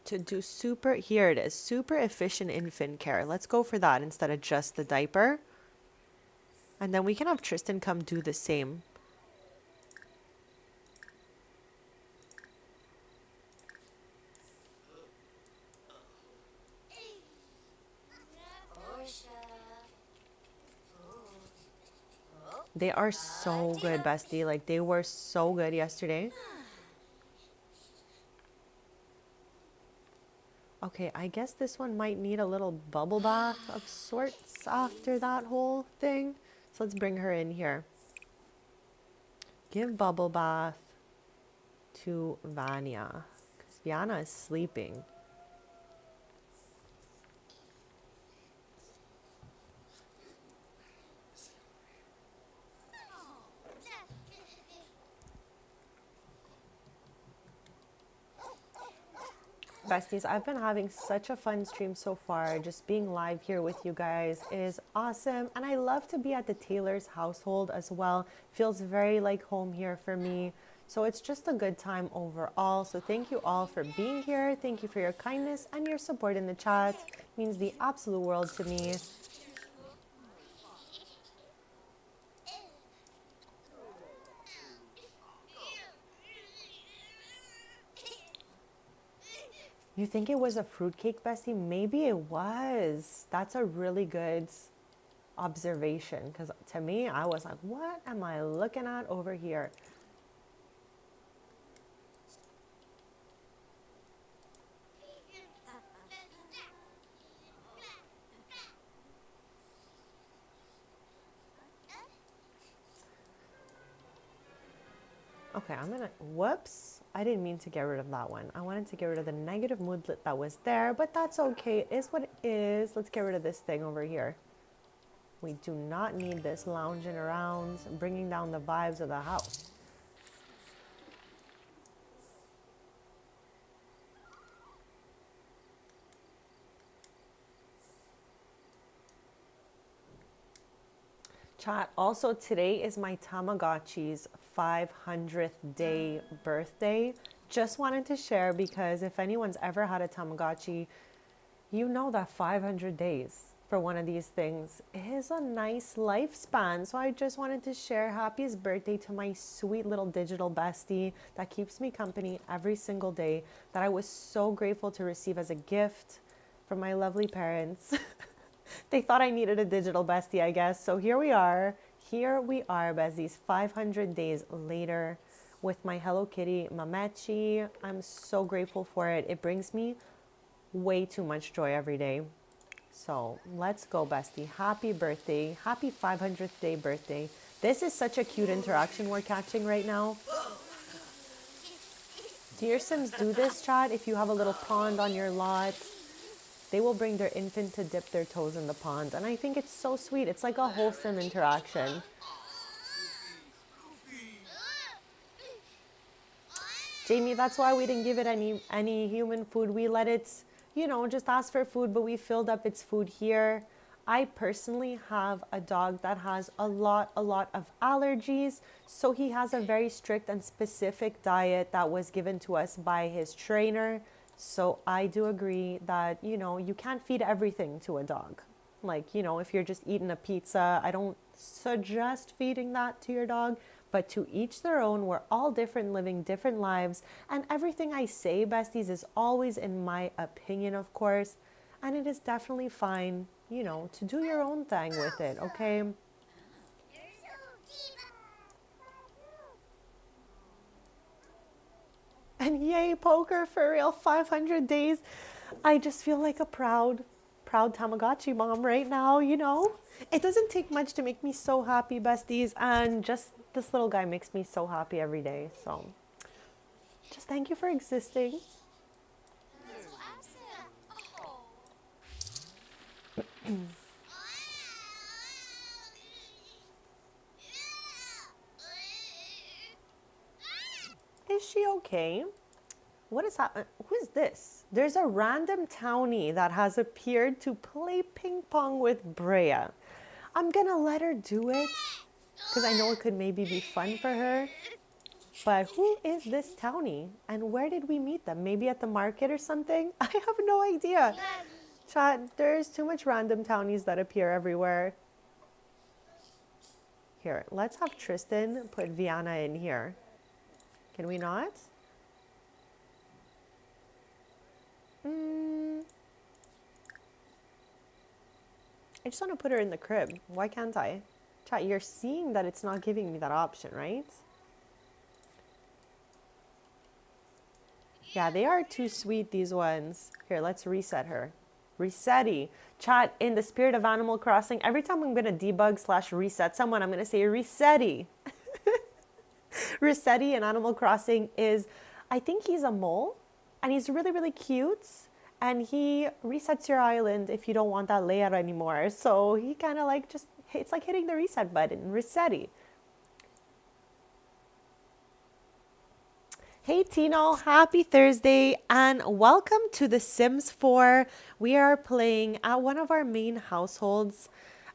[SPEAKER 1] to do super, here it is, super efficient infant care. Let's go for that instead of just the diaper. And then we can have Tristan come do the same. They are so good, bestie. Like, they were so good yesterday. Okay, I guess this one might need a little bubble bath of sorts after that whole thing. So let's bring her in here. Give bubble bath to Vanya, because Viana is sleeping. Besties, I've been having such a fun stream so far. Just being live here with you guys is awesome. And I love to be at the Taylor's household as well. Feels very like home here for me. So it's just a good time overall. So thank you all for being here. Thank you for your kindness and your support in the chat. It means the absolute world to me. You think it was a fruitcake, bestie? Maybe it was. That's a really good observation, because to me, I was like, what am I looking at over here? Okay, I'm gonna, whoops. I didn't mean to get rid of that one. I wanted to get rid of the negative moodlet that was there, but that's okay. It is what it is. Let's get rid of this thing over here. We do not need this lounging around, bringing down the vibes of the house. Chat, also today is my Tamagotchi's 500th day birthday. Just wanted to share because if anyone's ever had a Tamagotchi, you know that 500 days for one of these things is a nice lifespan. So I just wanted to share happiest birthday to my sweet little digital bestie that keeps me company every single day, that I was so grateful to receive as a gift from my lovely parents. They thought I needed a digital bestie, I guess. So here we are. Here we are, besties, 500 days later with my Hello Kitty Mamechi. I'm so grateful for it. It brings me way too much joy every day. So let's go, bestie. Happy birthday. Happy 500th day birthday. This is such a cute interaction we're catching right now. Do your Sims do this, chat? If you have a little pond on your lot, they will bring their infant to dip their toes in the pond. And I think it's so sweet. It's like a wholesome interaction. Jamie, that's why we didn't give it any human food. We let it, just ask for food, but we filled up its food here. I personally have a dog that has a lot of allergies. So he has a very strict and specific diet that was given to us by his trainer. So I do agree that, you can't feed everything to a dog. Like, if you're just eating a pizza, I don't suggest feeding that to your dog. But to each their own. We're all different, living different lives. And everything I say, besties, is always in my opinion, of course. And it is definitely fine, to do your own thing with it, okay? And yay, poker, for real, 500 days. I just feel like a proud Tamagotchi mom right now, It doesn't take much to make me so happy, besties. And just this little guy makes me so happy every day. So just thank you for existing. Is she okay? What is happening? Who is this? There's a random townie that has appeared to play ping pong with Brea. I'm gonna let her do it because I know it could maybe be fun for her. But who is this townie? And where did we meet them? Maybe at the market or something? I have no idea. Chat, there's too much random townies that appear everywhere. Here, let's have Tristan put Viana in here. Can we not? I just want to put her in the crib. Why can't I? Chat, you're seeing that it's not giving me that option, right? Yeah, they are too sweet, these ones. Here, let's reset her. Resetty. Chat, in the spirit of Animal Crossing, every time I'm going to debug/reset someone, I'm going to say resetty. Resetty in Animal Crossing is, I think he's a mole, and he's really, really cute. And he resets your island if you don't want that layout anymore. So he kind of like it's like hitting the reset button. Resetty. Hey Tino, happy Thursday and welcome to The Sims 4. We are playing at one of our main households.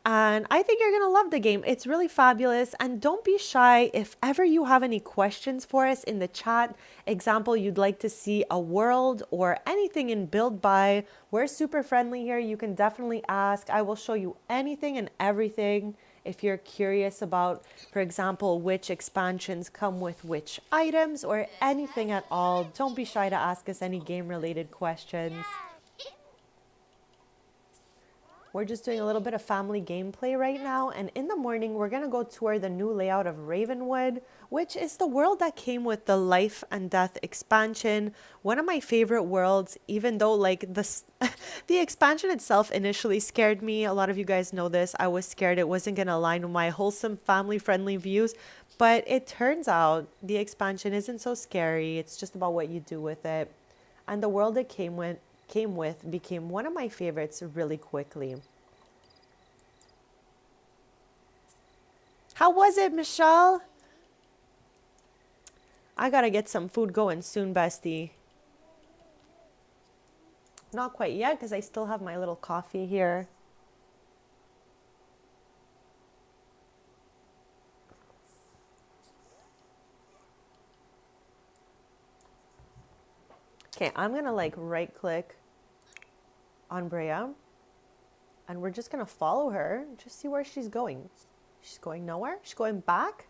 [SPEAKER 1] And I think you're going to love the game. It's really fabulous. And don't be shy if ever you have any questions for us in the chat. Example, you'd like to see a world or anything in Build By. We're super friendly here. You can definitely ask. I will show you anything and everything. If you're curious about, for example, which expansions come with which items or anything at all, don't be shy to ask us any game-related questions. We're just doing a little bit of family gameplay right now, and in the morning we're gonna go tour the new layout of Ravenwood, which is the world that came with the Life and Death expansion. One of my favorite worlds, even though like the expansion itself initially scared me. A lot of you guys know this. I was scared it wasn't gonna align with my wholesome family-friendly views, but it turns out the expansion isn't so scary. It's just about what you do with it. And the world it came with became one of my favorites really quickly. How was it, Michelle? I gotta get some food going soon, bestie. Not quite yet because I still have my little coffee here. Okay, I'm gonna like right click on Brea and we're just gonna follow her, just see where she's going. She's going nowhere? She's going back?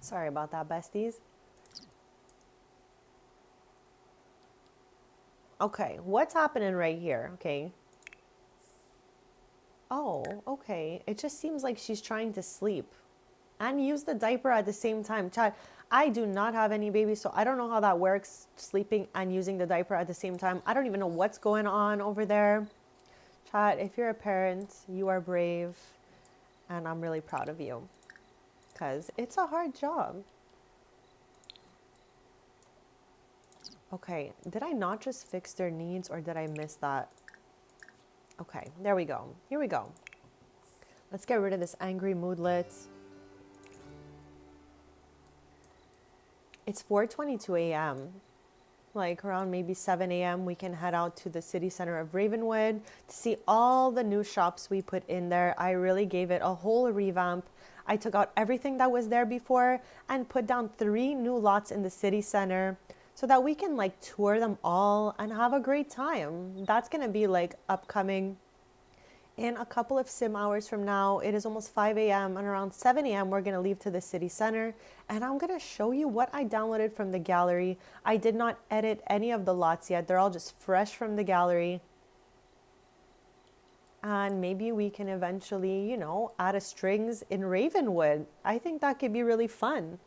[SPEAKER 1] Sorry about that, besties. Okay, what's happening right here? Okay. Oh, okay. It just seems like she's trying to sleep and use the diaper at the same time. Chat, I do not have any babies, so I don't know how that works, sleeping and using the diaper at the same time. I don't even know what's going on over there. Chat, if you're a parent, you are brave, and I'm really proud of you because it's a hard job. Okay, did I not just fix their needs or did I miss that? Okay, there we go. Here we go. Let's get rid of this angry moodlet. It's 4:22 a.m. Like around maybe 7 a.m. we can head out to the city center of Ravenwood to see all the new shops we put in there. I really gave it a whole revamp. I took out everything that was there before and put down 3 new lots in the city center so that we can like tour them all and have a great time. That's gonna be like upcoming in a couple of sim hours from now. It is almost 5 a.m. and around 7 a.m. we're gonna leave to the city center and I'm gonna show you what I downloaded from the gallery. I did not edit any of the lots yet. They're all just fresh from the gallery. And maybe we can eventually, you know, add a strings in Ravenwood. I think that could be really fun.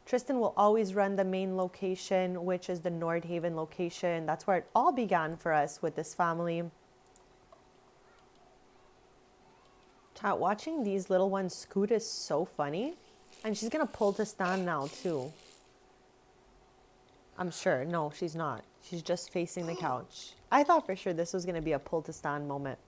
[SPEAKER 1] Tristan will always run the main location, which is the Nordhaven location. That's where it all began for us with this family. Chat, watching these little ones scoot is so funny. And she's gonna pull to stand now too. I'm sure. No, she's not. She's just facing the couch. I thought for sure this was gonna be a pull to stand moment.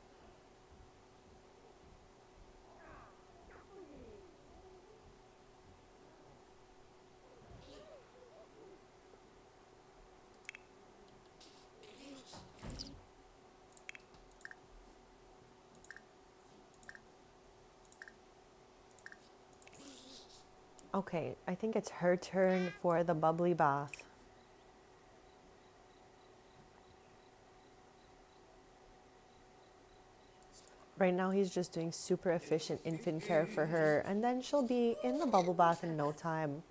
[SPEAKER 1] Okay, I think it's her turn for the bubbly bath. Right now he's just doing super efficient infant care for her and then she'll be in the bubble bath in no time.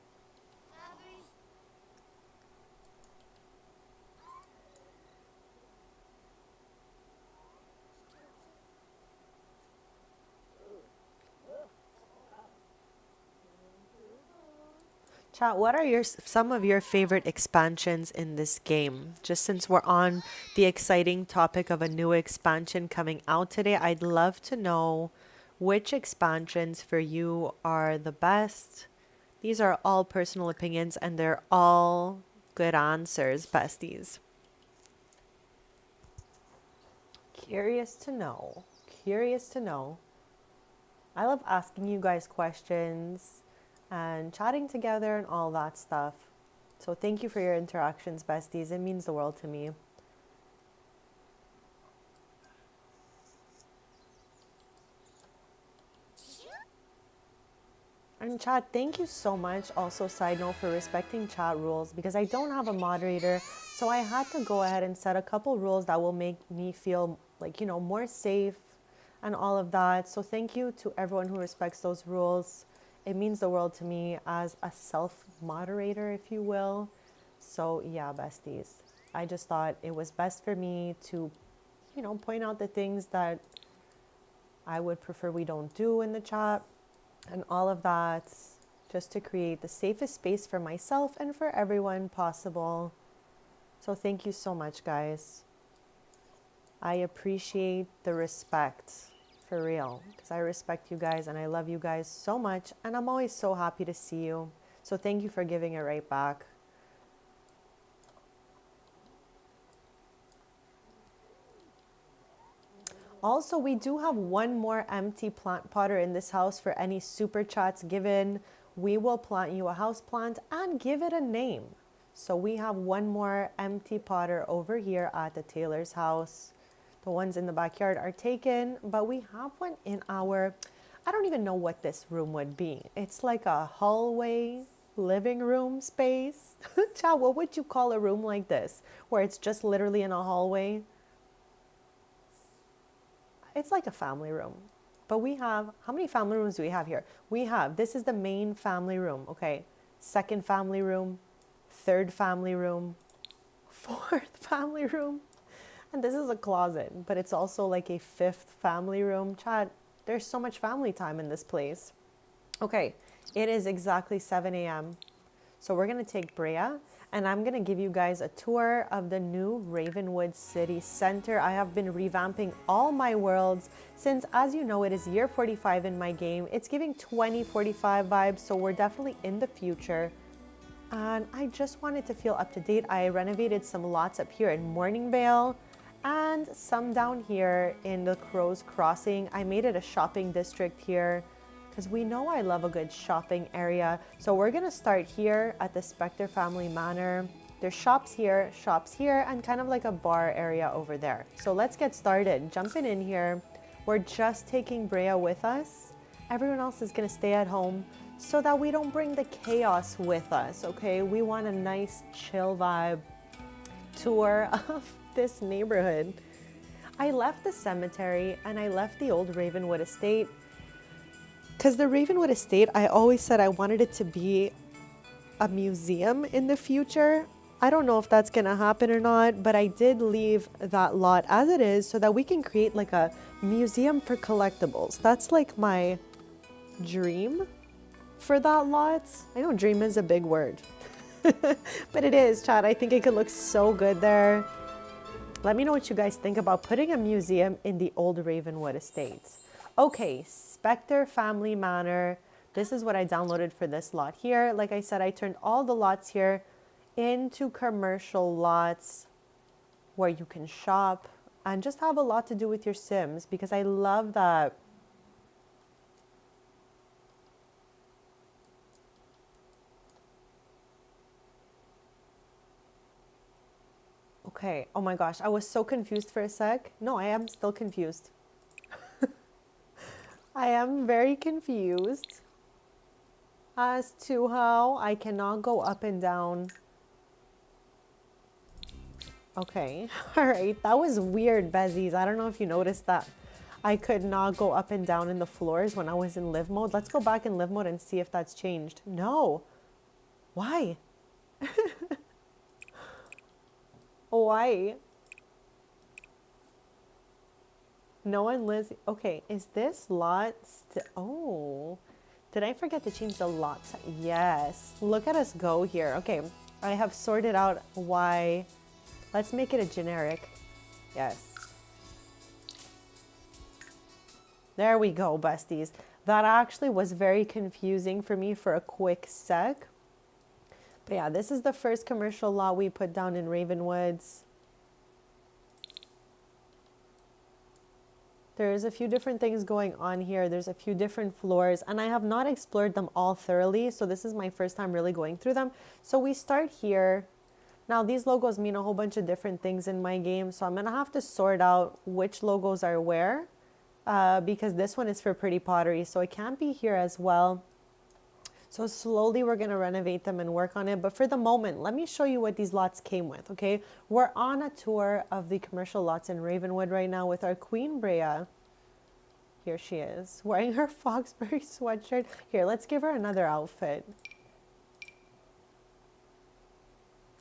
[SPEAKER 1] Chat, what are some of your favorite expansions in this game? Just since we're on the exciting topic of a new expansion coming out today, I'd love to know which expansions for you are the best. These are all personal opinions and they're all good answers, besties. Curious to know. Curious to know. I love asking you guys questions. and chatting together and all that stuff. So thank you for your interactions, besties. It means the world to me. And chat, thank you so much. Also, side note, for respecting chat rules, because I don't have a moderator. So I had to go ahead and set a couple rules that will make me feel like, more safe and all of that. So thank you to everyone who respects those rules. It means the world to me as a self-moderator, if you will. So yeah, besties, I just thought it was best for me to, point out the things that I would prefer we don't do in the chat and all of that, just to create the safest space for myself and for everyone possible. So thank you so much, guys. I appreciate the respect, for real, because I respect you guys and I love you guys so much, and I'm always so happy to see you. So thank you for giving it right back. Also, we do have one more empty plant potter in this house for any super chats given. We will plant you a house plant and give it a name. So we have one more empty potter over here at the Taylor's house. The ones in the backyard are taken, but we have one in our, I don't even know what this room would be. It's like a hallway living room space. Chow, what would you call a room like this, where it's just literally in a hallway? It's like a family room. But we have, how many family rooms do we have here? We have, this is the main family room, okay? Second family room, third family room, fourth family room. And this is a closet, but it's also like a fifth family room. Chad, there's so much family time in this place. Okay, it is exactly 7 a.m. So we're going to take Brea, and I'm going to give you guys a tour of the new Ravenwood City Center. I have been revamping all my worlds since, as you know, it is year 45 in my game. It's giving 2045 vibes, so we're definitely in the future. And I just wanted to feel up to date. I renovated some lots up here in Morningvale and some down here in the Crow's Crossing. I made it a shopping district here, because we know I love a good shopping area. So we're gonna start here at the Spectre Family Manor. There's shops here, and kind of like a bar area over there. So let's get started. Jumping in here. We're just taking Brea with us. Everyone else is gonna stay at home so that we don't bring the chaos with us, okay? We want a nice chill vibe tour of this neighborhood. I left the cemetery and I left the old Ravenwood estate, because the Ravenwood estate, I always said I wanted it to be a museum in the future. I don't know if that's gonna happen or not, but I did leave that lot as it is so that we can create like a museum for collectibles. That's like my dream for that lot. I know dream is a big word, but it is, Chad. I think it could look so good there. Let me know what you guys think about putting a museum in the old Ravenwood estate. Okay, Spectre Family Manor. This is what I downloaded for this lot here. Like I said, I turned all the lots here into commercial lots where you can shop and just have a lot to do with your Sims, because I love that. Okay, oh my gosh, I was so confused for a sec. No, I am still confused. I am very confused as to how I cannot go up and down. Okay, all right, that was weird, Bezies. I don't know if you noticed that. I could not go up and down in the floors when I was in live mode. Let's go back in live mode and see if that's changed. No. Why? Why? No one lives. Okay, is this lot oh, did I forget to change the lot? Yes. Look at us go here. Okay, I have sorted out why. Let's make it a generic. Yes. There we go, besties. That actually was very confusing for me for a quick sec. But yeah, this is the first commercial lot we put down in Ravenwoods. There's a few different things going on here. There's a few different floors, and I have not explored them all thoroughly. So this is my first time really going through them. So we start here. Now these logos mean a whole bunch of different things in my game. So I'm going to have to sort out which logos are where, because this one is for Pretty Pottery. So it can't be here as well. So slowly we're going to renovate them and work on it. But for the moment, let me show you what these lots came with, okay? We're on a tour of the commercial lots in Ravenwood right now with our Queen Brea. Here she is, wearing her Foxberry sweatshirt. Here, let's give her another outfit.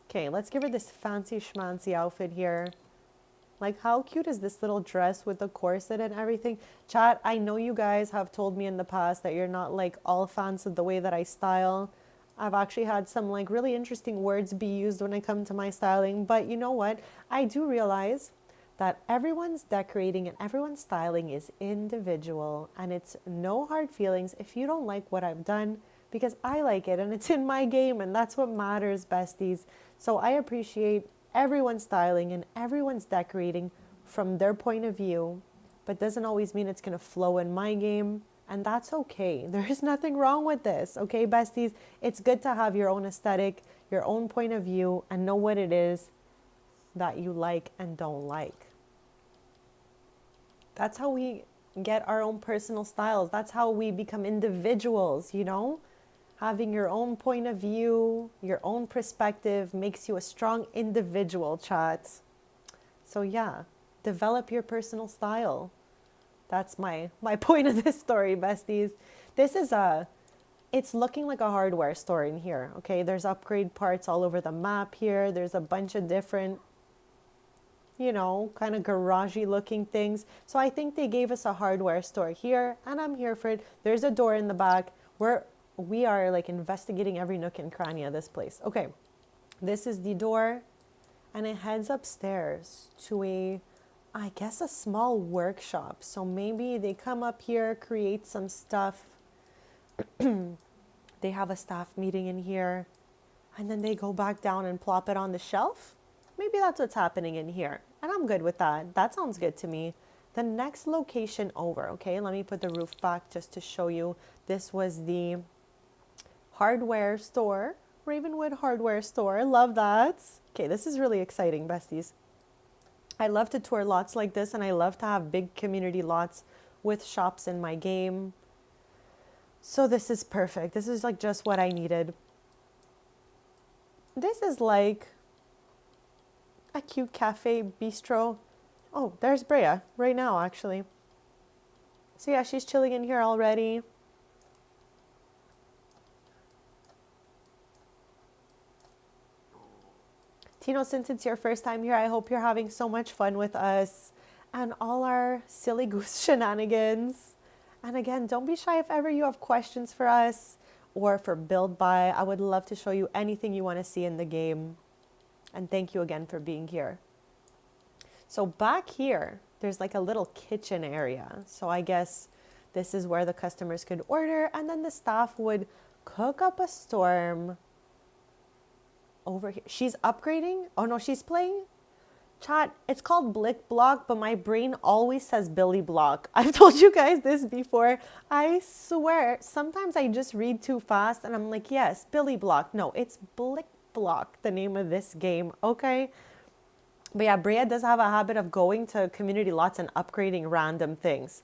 [SPEAKER 1] Okay, let's give her this fancy schmancy outfit here. Like, how cute is this little dress with the corset and everything? Chat, I know you guys have told me in the past that you're not like all fans of the way that I style. I've actually had some like really interesting words be used when I come to my styling. But you know what? I do realize that everyone's decorating and everyone's styling is individual. And it's no hard feelings if you don't like what I've done, because I like it and it's in my game, and that's what matters, besties. So I appreciate everyone's styling and everyone's decorating from their point of view, but doesn't always mean it's going to flow in my game, and that's okay. There is nothing wrong with this, okay, besties? It's good to have your own aesthetic, your own point of view, and know what it is that you like and don't like. That's how we get our own personal styles. That's how we become individuals, you know? Having your own point of view, your own perspective makes you a strong individual, chat. So yeah, develop your personal style. That's my point of this story, besties. This is it's looking like a hardware store in here, okay? There's upgrade parts all over the map here. There's a bunch of different, you know, kind of garagey looking things. So I think they gave us a hardware store here, and I'm here for it. There's a door in the back. We are like investigating every nook and cranny of this place. Okay, this is the door, and it heads upstairs to I guess a small workshop. So maybe they come up here, create some stuff. They have a staff meeting in here, and then they go back down and plop it on the shelf. Maybe that's what's happening in here, and I'm good with that. That sounds good to me. The next location over, okay, let me put the roof back just to show you. This was the hardware store, Ravenwood hardware store. Love that. Okay, this is really exciting, besties. I love to tour lots like this, and I love to have big community lots with shops in my game. So this is perfect. This is like just what I needed. This is like a cute cafe bistro. Oh, there's Brea right now, actually. So yeah, she's chilling in here already. Tino, since it's your first time here, I hope you're having so much fun with us and all our silly goose shenanigans. And again, don't be shy if ever you have questions for us or for build buy. I would love to show you anything you want to see in the game. And thank you again for being here. So back here, there's like a little kitchen area. So I guess this is where the customers could order, and then the staff would cook up a storm. Over here, she's upgrading. Oh no, she's playing. Chat, it's called Blick Block, but my brain always says Billy Block. I've told you guys this before. I swear, sometimes I just read too fast and I'm like, yes, Billy Block. No, it's Blick Block, the name of this game, okay? But yeah, Brea does have a habit of going to community lots and upgrading random things.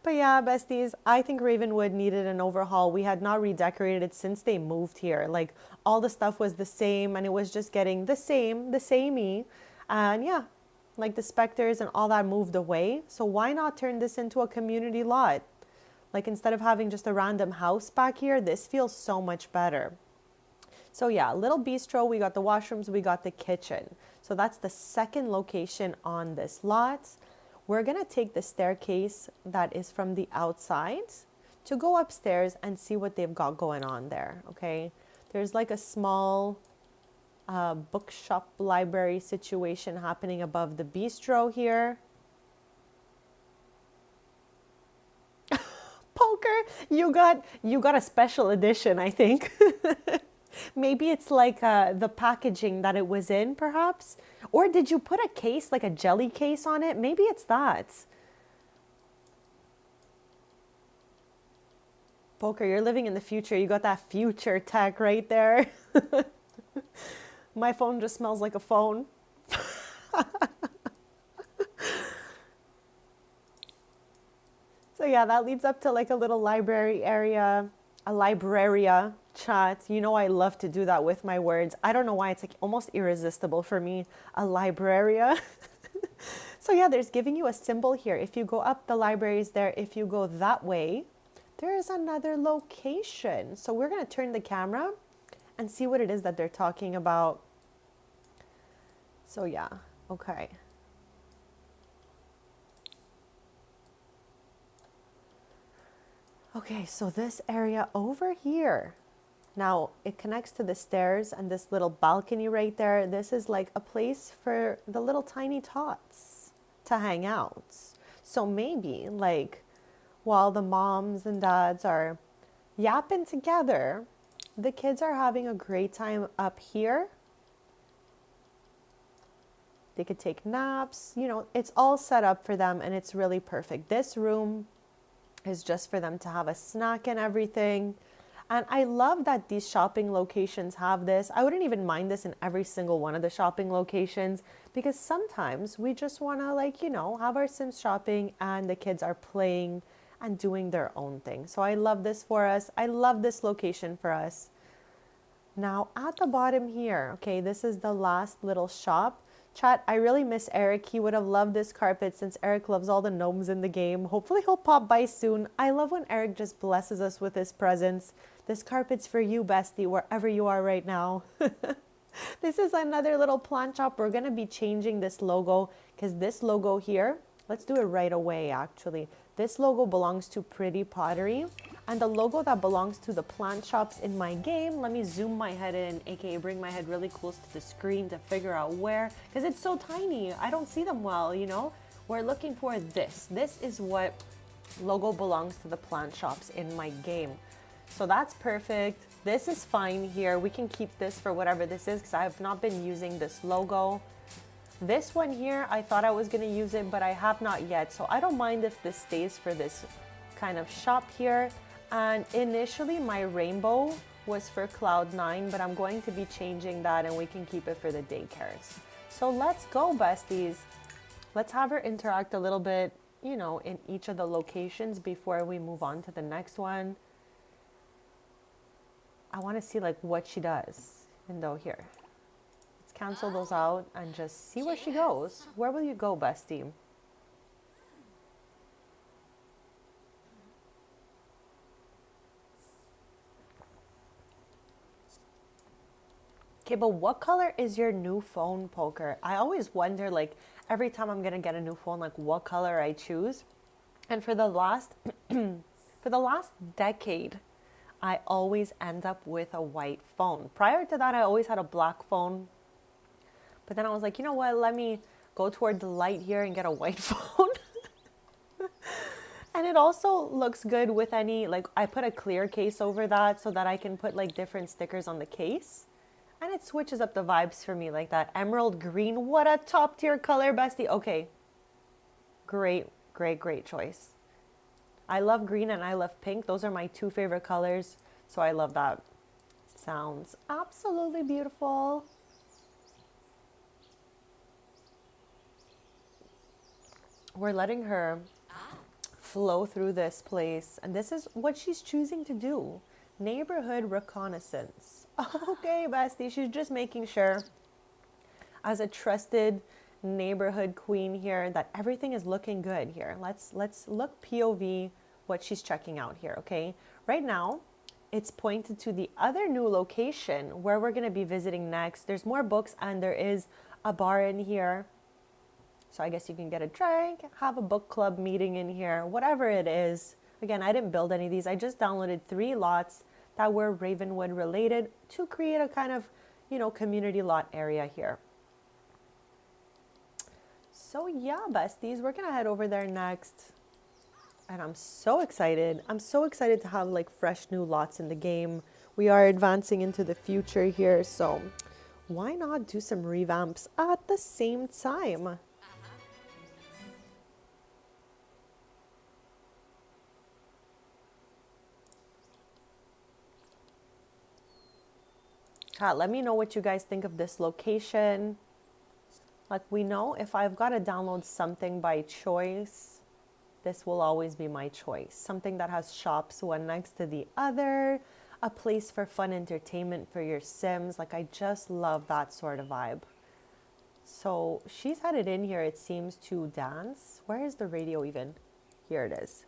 [SPEAKER 1] But yeah, besties, I think Ravenwood needed an overhaul. We had not redecorated it since they moved here. Like, all the stuff was the same, and it was just getting the samey. And yeah, like the specters and all that moved away. So why not turn this into a community lot? Like, instead of having just a random house back here, this feels so much better. So yeah, little bistro, we got the washrooms, we got the kitchen. So that's the second location on this lot. We're gonna take the staircase that is from the outside to go upstairs and see what they've got going on there, okay? There's like a small bookshop library situation happening above the bistro here. Poker, you got a special edition, I think. Maybe it's like the packaging that it was in, perhaps? Or did you put a case, like a jelly case on it? Maybe it's that. Poker, you're living in the future. You got that future tech right there. My phone just smells like a phone. So yeah, that leads up to like a little library area, a libraria chat. You know I love to do that with my words. I don't know why, it's like almost irresistible for me. A libraria. So yeah, there's giving you a symbol here. If you go up, the library is there. If you go that way, there is another location. So we're going to turn the camera and see what it is that they're talking about. So yeah, okay. Okay, so this area over here, now it connects to the stairs and this little balcony right there. This is like a place for the little tiny tots to hang out. So maybe like while the moms and dads are yapping together, the kids are having a great time up here. They could take naps, you know, it's all set up for them and it's really perfect. This room is just for them to have a snack and everything. And I love that these shopping locations have this. I wouldn't even mind this in every single one of the shopping locations because sometimes we just want to like, you know, have our Sims shopping and the kids are playing and doing their own thing. So I love this for us. I love this location for us. Now at the bottom here, okay, this is the last little shop. Chat, I really miss Eric. He would have loved this carpet since Eric loves all the gnomes in the game. Hopefully he'll pop by soon. I love when Eric just blesses us with his presence. This carpet's for you, bestie, wherever you are right now. This is another little plant shop. We're going to be changing this logo because this logo here, let's do it right away actually. This logo belongs to Pretty Pottery. And the logo that belongs to the plant shops in my game, let me zoom my head in, aka bring my head really close to the screen to figure out where, because it's so tiny, I don't see them well, you know? We're looking for this. This is what logo belongs to the plant shops in my game. So that's perfect. This is fine here. We can keep this for whatever this is because I have not been using this logo. This one here, I thought I was going to use it, but I have not yet. So I don't mind if this stays for this kind of shop here. And initially my rainbow was for Cloud9, but I'm going to be changing that and we can keep it for the daycares. So let's go, besties. Let's have her interact a little bit, you know, in each of the locations before we move on to the next one. I want to see like what she does. And though here, let's cancel those out and just see where she goes. Where will you go, bestie? Okay, but what color is your new phone, Poker? I always wonder, like, every time I'm gonna get a new phone, like, what color I choose. And for the last, for the last decade, I always end up with a white phone. Prior to that, I always had a black phone. But then I was like, you know what? Let me go toward the light here and get a white phone. And it also looks good with any, like, I put a clear case over that so that I can put, like, different stickers on the case. And it switches up the vibes for me like that. Emerald green, what a top tier color, bestie. Okay, great, great, great choice. I love green and I love pink. Those are my two favorite colors. So I love that. Sounds absolutely beautiful. We're letting her flow through this place. And this is what she's choosing to do. Neighborhood reconnaissance. Okay, bestie, she's just making sure as a trusted neighborhood queen here that everything is looking good here. Let's look POV what she's checking out here, okay? Right now, it's pointed to the other new location where we're going to be visiting next. There's more books and there is a bar in here. So I guess you can get a drink, have a book club meeting in here, whatever it is. Again, I didn't build any of these. I just downloaded 3 lots that were Ravenwood related to create a kind of, you know, community lot area here. So yeah, besties, we're gonna head over there next. And I'm so excited. I'm so excited to have like fresh new lots in the game. We are advancing into the future here, so why not do some revamps at the same time? Chat, let me know what you guys think of this location. Like, we know if I've got to download something by choice, this will always be my choice. Something that has shops one next to the other, a place for fun entertainment for your Sims. Like, I just love that sort of vibe. So she's headed in here, it seems, to dance. Where is the radio even? Here it is.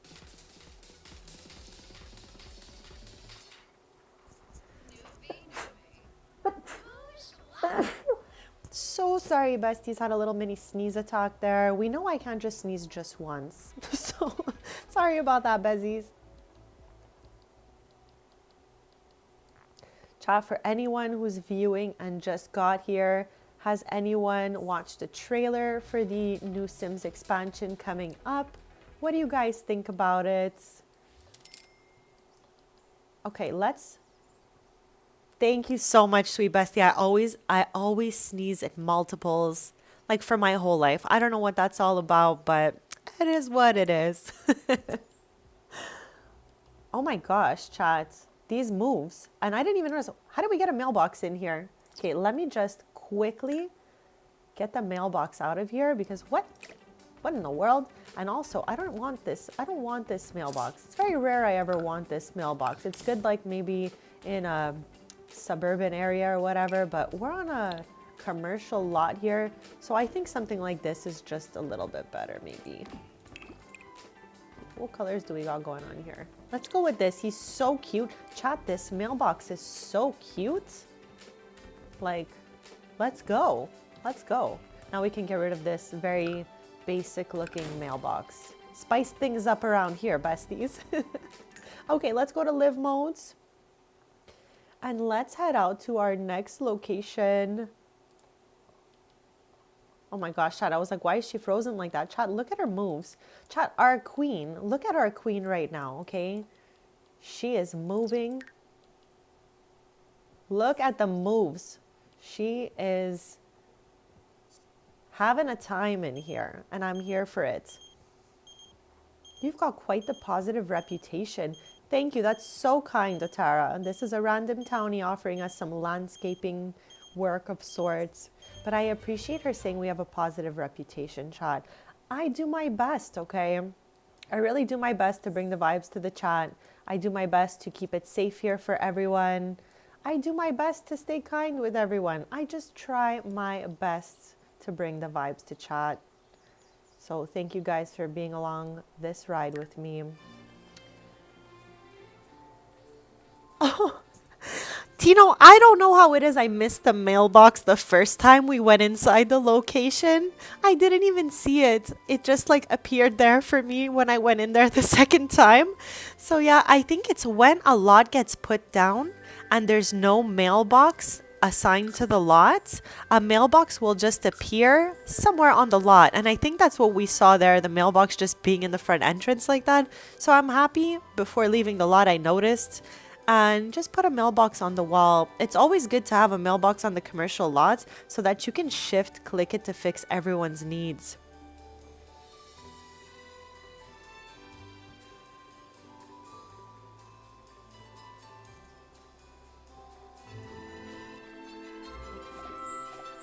[SPEAKER 1] So sorry, besties, had a little mini sneeze attack there. We know I can't just sneeze just once. So sorry about that, Bezies. Chat, for anyone who's viewing and just got here, has anyone watched the trailer for the new Sims expansion coming up? What do you guys think about it? Okay, let's... Thank you so much, sweet bestie. I always sneeze at multiples, like for my whole life. I don't know what that's all about, but it is what it is. Oh my gosh, chat. These moves. And I didn't even notice. How did we get a mailbox in here? Okay, let me just quickly get the mailbox out of here because what in the world? And also, I don't want this mailbox. It's very rare I ever want this mailbox. It's good like maybe in a suburban area or whatever, but we're on a commercial lot here, so I think something like this is just a little bit better maybe. What colors do we got going on here? Let's go with this. He's so cute. Chat, this mailbox is so cute. Like, let's go. Let's go. Now we can get rid of this very basic looking mailbox. Spice things up around here, besties. Okay, let's go to live modes. And let's head out to our next location. Oh my gosh, chat, I was like, why is she frozen like that? Chat, look at her moves. Chat, our queen. Look at our queen right now, okay? She is moving. Look at the moves. She is having a time in here, and I'm here for it. You've got quite the positive reputation. Thank you. That's so kind, Atara. And this is a random townie offering us some landscaping work of sorts. But I appreciate her saying we have a positive reputation, chat. I do my best, okay? I really do my best to bring the vibes to the chat. I do my best to keep it safe here for everyone. I do my best to stay kind with everyone. I just try my best to bring the vibes to chat. So thank you guys for being along this ride with me. Oh, Tino, I don't know how it is I missed the mailbox the first time we went inside the location. I didn't even see it. It just like appeared there for me when I went in there the second time. So yeah, I think it's when a lot gets put down and there's no mailbox assigned to the lot, a mailbox will just appear somewhere on the lot. And I think that's what we saw there, the mailbox just being in the front entrance like that. So I'm happy before leaving the lot I noticed. And just put a mailbox on the wall. It's always good to have a mailbox on the commercial lots so that you can shift click it to fix everyone's needs.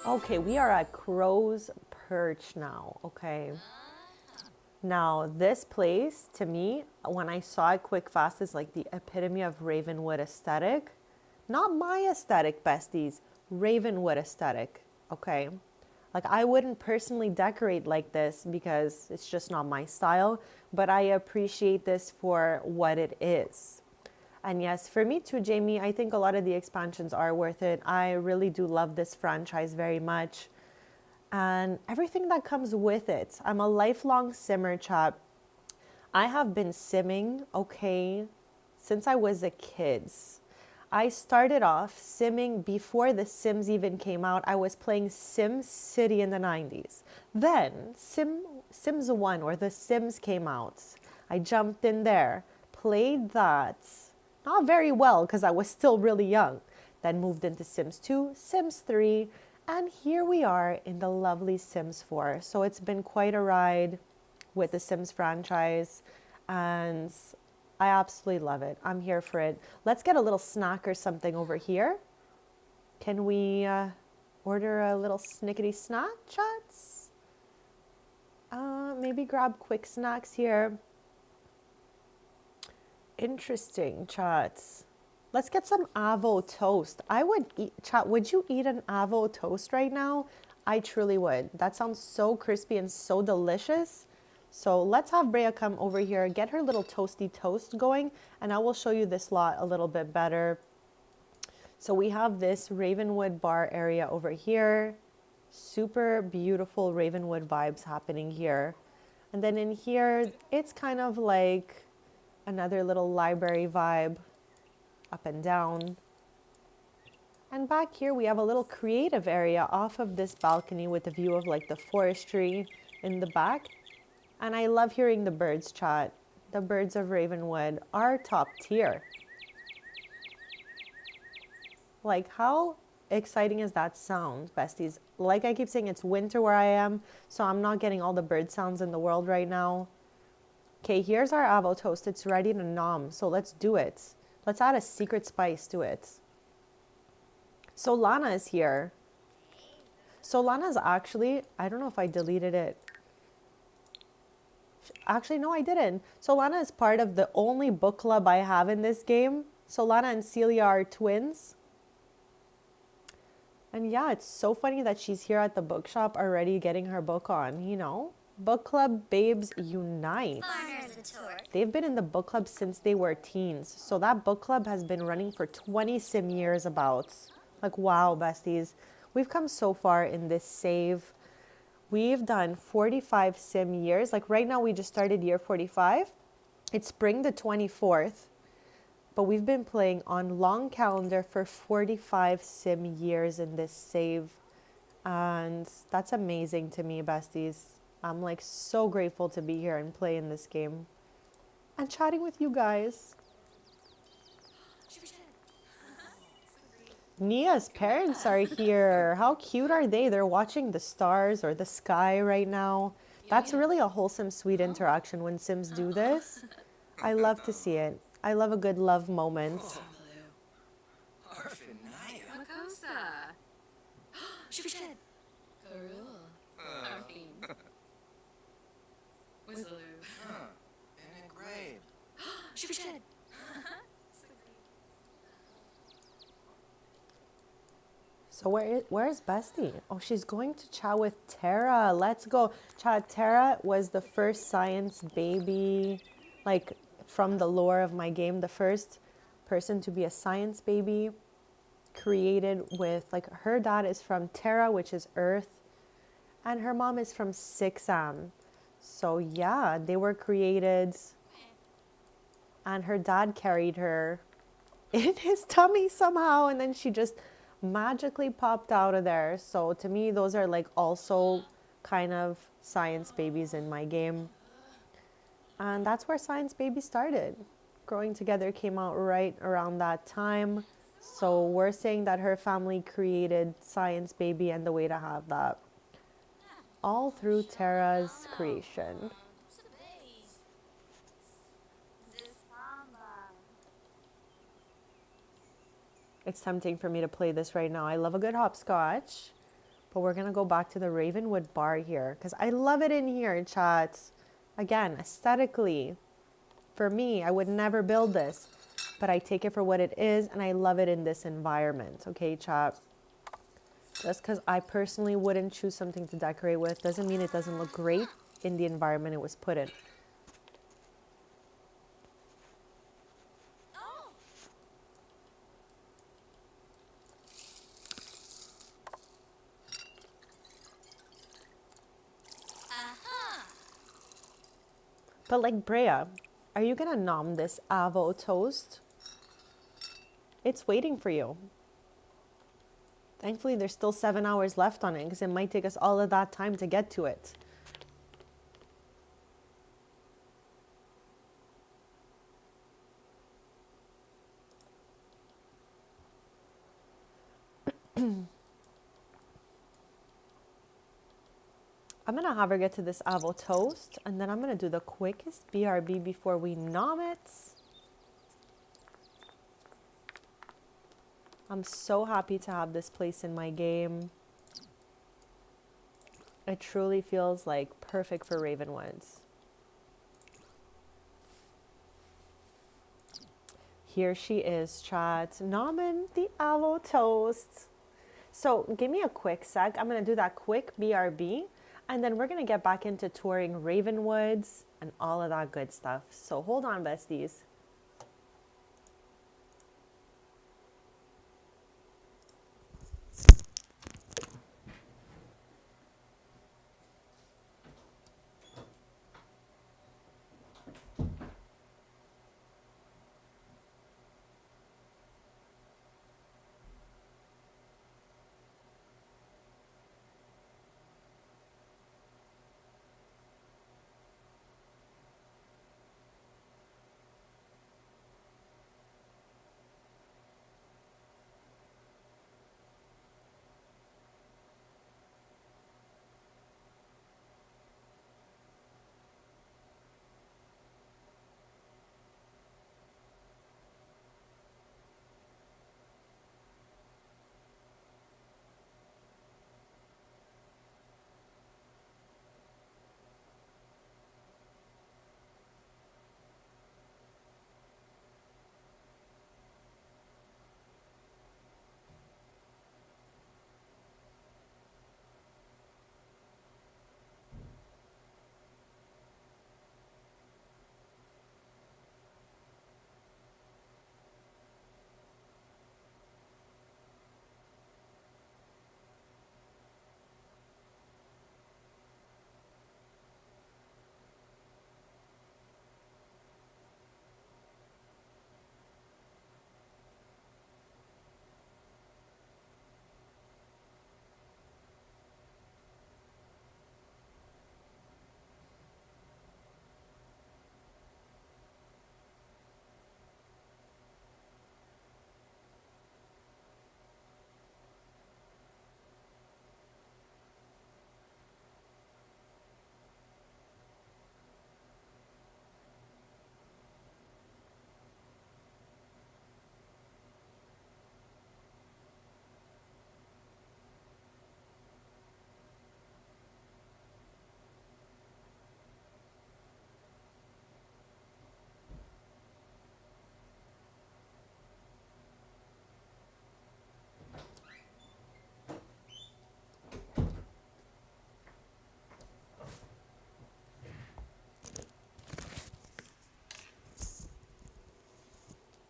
[SPEAKER 1] Okay, we are at Crow's Perch now, okay? Now, this place, to me, when I saw it quick fast, is like the epitome of Ravenwood aesthetic. Not my aesthetic, besties. Ravenwood aesthetic, okay? Like, I wouldn't personally decorate like this because it's just not my style, but I appreciate this for what it is. And yes, for me too, Jamie, I think a lot of the expansions are worth it. I really do love this franchise very much. And everything that comes with it. I'm a lifelong simmer, chat. I have been simming, okay, since I was a kid. I started off simming before The Sims even came out. I was playing Sim City in the 90s. Then Sims 1 or The Sims came out. I jumped in there, played that. Not very well because I was still really young. Then moved into Sims 2, Sims 3, and here we are in the lovely Sims 4. So it's been quite a ride with the Sims franchise, and I absolutely love it. I'm here for it. Let's get a little snack or something over here. Can we order a little snickety snack, chats? Maybe grab quick snacks here. Interesting, chats. Let's get some avo toast. I would eat, chat, would you eat an avo toast right now? I truly would. That sounds so crispy and so delicious. So let's have Brea come over here, get her little toasty toast going, and I will show you this lot a little bit better. So we have this Ravenwood bar area over here. Super beautiful Ravenwood vibes happening here. And then in here, it's kind of like another little library vibe, up and down. And back here, we have a little creative area off of this balcony with a view of like the forestry in the back. And I love hearing the birds chat. The birds of Ravenwood are top tier. Like, how exciting is that sound, besties? Like I keep saying, it's winter where I am, so I'm not getting all the bird sounds in the world right now. Okay, here's our avo toast. It's ready to nom, so let's do it. Let's add a secret spice to it. Solana is here. Solana's actually, I don't know if I deleted it. Actually, no, I didn't. Solana is part of the only book club I have in this game. Solana and Celia are twins. And yeah, it's so funny that she's here at the bookshop already getting her book on, you know? Book club babes unite. They've been in the book club since they were teens. So that book club has been running for 20 sim years about. Like, wow, besties. We've come so far in this save. We've done 45 sim years. Like right now we just started year 45. It's spring the 24th. But we've been playing on long calendar for 45 sim years in this save. And that's amazing to me, besties. I'm like so grateful to be here and play in this game. And chatting with you guys. Nia's parents are here. How cute are they? They're watching the stars or the sky right now. That's really a wholesome, sweet interaction when Sims do this. I love to see it. I love a good love moment.
[SPEAKER 3] Makosa. Shubished. Karul. Arfin. Whistler.
[SPEAKER 2] In a grave.
[SPEAKER 3] Shubished.
[SPEAKER 1] So where's Bestie? Oh, she's going to chat with Tara. Let's go. Chat, Tara was the first science baby, like from the lore of my game, the first person to be a science baby created with, like, her dad is from Terra, which is Earth, and her mom is from Sixam. So yeah, they were created, and her dad carried her in his tummy somehow, and then she just magically popped out of there. So to me, those are like also kind of science babies in my game. And that's where Science Baby started. Growing Together came out right around that time. So we're saying that her family created Science Baby and the way to have that. All through Tara's creation. It's tempting for me to play this right now. I love a good hopscotch. But we're going to go back to the Ravenwood bar here. Because I love it in here, chat. Again, aesthetically, for me, I would never build this, but I take it for what it is, and I love it in this environment, okay, chat? Just because I personally wouldn't choose something to decorate with doesn't mean it doesn't look great in the environment it was put in. But like, Brea, are you gonna nom this avo toast? It's waiting for you. Thankfully, there's still 7 hours left on it because it might take us all of that time to get to it. I'm gonna have her get to this avo toast, and then I'm gonna do the quickest BRB before we nom it. I'm so happy to have this place in my game. It truly feels like perfect for Ravenwoods. Here she is, chat. Namen the aloe toast. So give me a quick sec. I'm going to do that quick BRB. And then we're going to get back into touring Ravenwoods and all of that good stuff. So hold on, besties.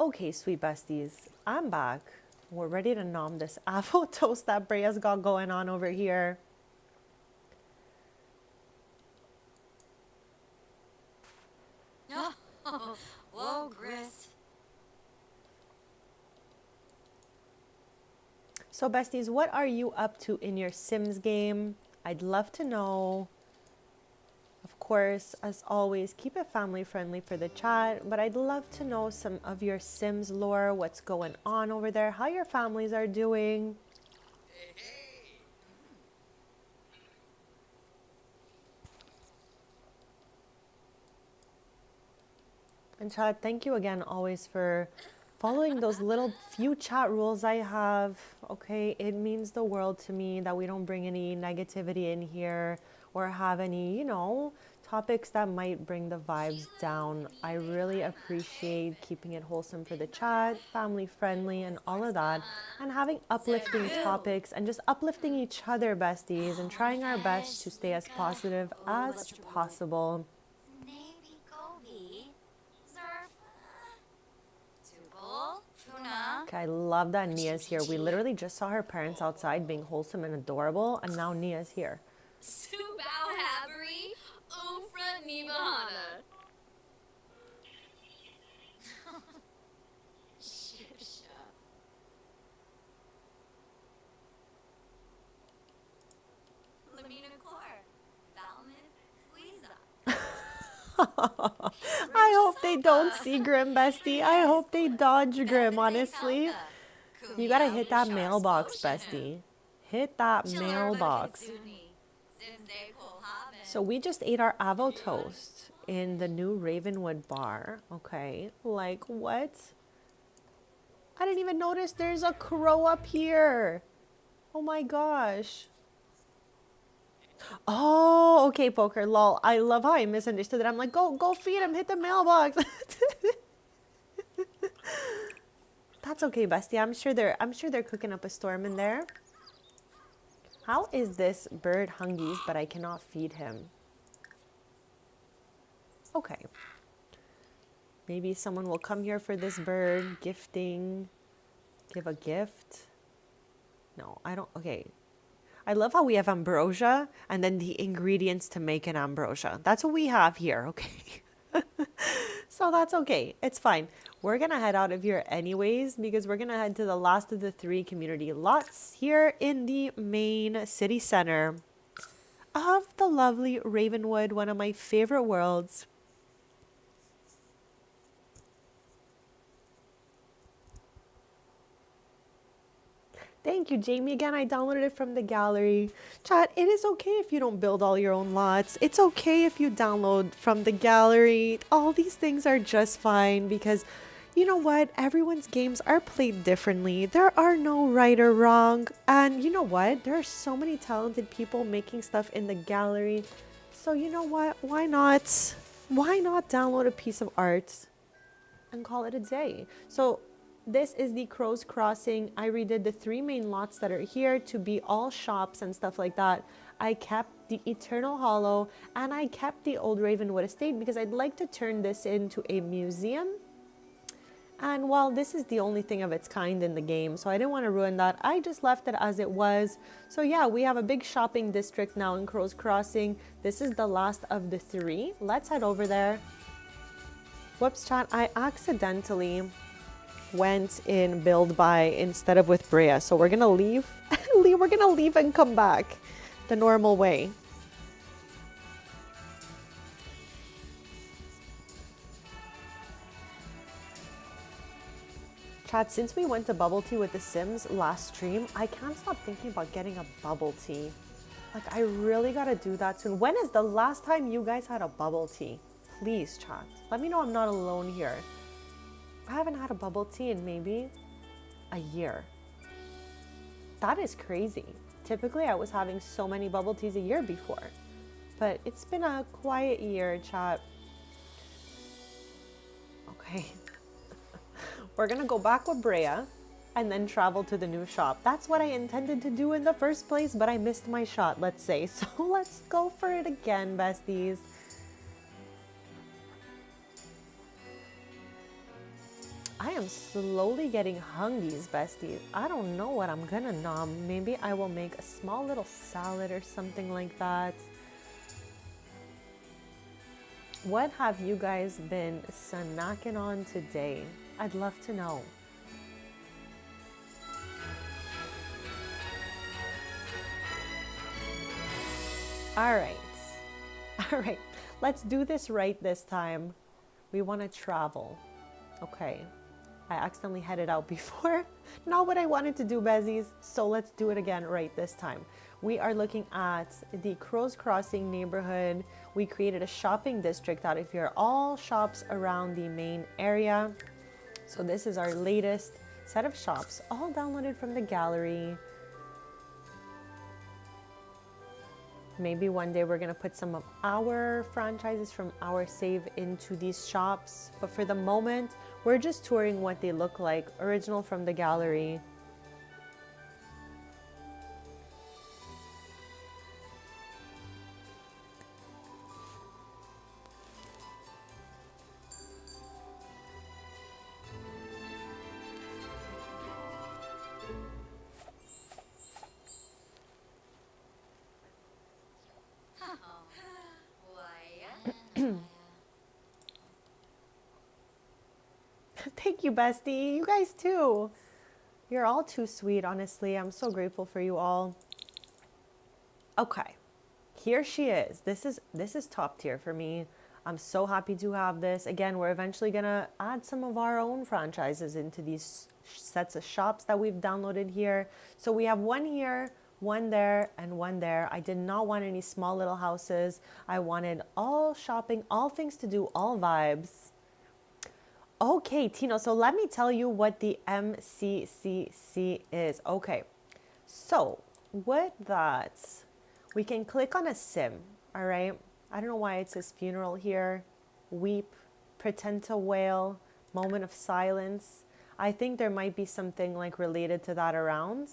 [SPEAKER 1] Okay, sweet besties, I'm back. We're ready to nom this avocado toast that Brea's got going on over here.
[SPEAKER 3] No. Whoa, Gris.
[SPEAKER 1] So besties, what are you up to in your Sims game? I'd love to know. Of course, as always, keep it family friendly for the chat, but I'd love to know some of your Sims lore, what's going on over there, how your families are doing.
[SPEAKER 2] Hey, hey.
[SPEAKER 1] And chat, thank you again always for following those little few chat rules I have. Okay, it means the world to me that we don't bring any negativity in here or have any, topics that might bring the vibes down. I really appreciate keeping it wholesome for the chat, family friendly, and all of that, and having uplifting topics and just uplifting each other, besties, and trying our best to stay as positive as possible.
[SPEAKER 3] Maybe Gobi. Zerf. Tubal. Funa.
[SPEAKER 1] Okay, I love that Nia's here. We literally just saw her parents outside being wholesome and adorable, and now Nia's here.
[SPEAKER 3] Subao Habri. Umfra Nibahana. Shipsha. Lamina Kor. Valmid. Fleeza.
[SPEAKER 1] I hope they don't see Grim, bestie. I hope they dodge Grim, honestly. You gotta hit that mailbox, bestie. Hit that mailbox. So we just ate our avo toast in the new Ravenwood bar. Okay, like what? I didn't even notice there's a crow up here. Oh my gosh. Oh, okay, Poker. Lol. I love how I misunderstood it. I'm like, go feed him. Hit the mailbox. That's okay, bestie. I'm sure they're cooking up a storm in there. How is this bird hungry, but I cannot feed him? Okay. Maybe someone will come here for this bird. Gifting. Give a gift. No, I don't. Okay. I love how we have ambrosia and then the ingredients to make an ambrosia. That's what we have here, okay? So that's okay. It's fine. We're going to head out of here anyways because we're going to head to the last of the 3 community lots here in the main city center of the lovely Ravenwood, one of my favorite worlds. Thank you, Jamie. Again, I downloaded it from the gallery. Chat, it is okay if you don't build all your own lots. It's okay if you download from the gallery. All these things are just fine because you know what? Everyone's games are played differently. There are no right or wrong. And you know what? There are so many talented people making stuff in the gallery. So you know what? Why not? Why not download a piece of art and call it a day? So this is the Crow's Crossing. I redid the 3 main lots that are here to be all shops and stuff like that. I kept the Eternal Hollow and I kept the Old Ravenwood Estate because I'd like to turn this into a museum. And while this is the only thing of its kind in the game, so I didn't want to ruin that, I just left it as it was. So yeah, we have a big shopping district now in Crow's Crossing. This is the last of the 3. Let's head over there. Whoops, chat, I accidentally went in build by instead of with Brea. So we're gonna leave. We're gonna leave and come back the normal way. Chat, since we went to bubble tea with the Sims last stream, I can't stop thinking about getting a bubble tea. Like, I really gotta do that soon. When is the last time you guys had a bubble tea? Please, chat. Let me know I'm not alone here. I haven't had a bubble tea in maybe a year. That is crazy. Typically, I was having so many bubble teas a year before. But it's been a quiet year, chat. Okay. We're gonna go back with Brea and then travel to the new shop. That's what I intended to do in the first place, but I missed my shot, let's say. So let's go for it again, besties. I am slowly getting hungies, besties. I don't know what I'm gonna nom. Maybe I will make a small little salad or something like that. What have you guys been snacking on today? I'd love to know. All right. Let's do this right this time. We want to travel. Okay. I accidentally headed out before. Not what I wanted to do, Bezies. So let's do it again right this time. We are looking at the Crow's Crossing neighborhood. We created a shopping district out of here. All shops around the main area. So this is our latest set of shops, all downloaded from the gallery. Maybe one day we're gonna put some of our franchises from our save into these shops. But for the moment, we're just touring what they look like, original from the gallery. Thank you, bestie. You guys too. You're all too sweet, honestly. I'm so grateful for you all. Okay, here she is. This is top tier for me. I'm so happy to have this. Again, we're eventually gonna add some of our own franchises into these sets of shops that we've downloaded here. So we have one here, one there, and one there. I did not want any small little houses. I wanted all shopping, all things to do, all vibes. Okay, Tino, so let me tell you what the MCCC is. Okay, so with that, we can click on a sim, all right? I don't know why it says funeral here. Weep, pretend to wail, moment of silence. I think there might be something like related to that around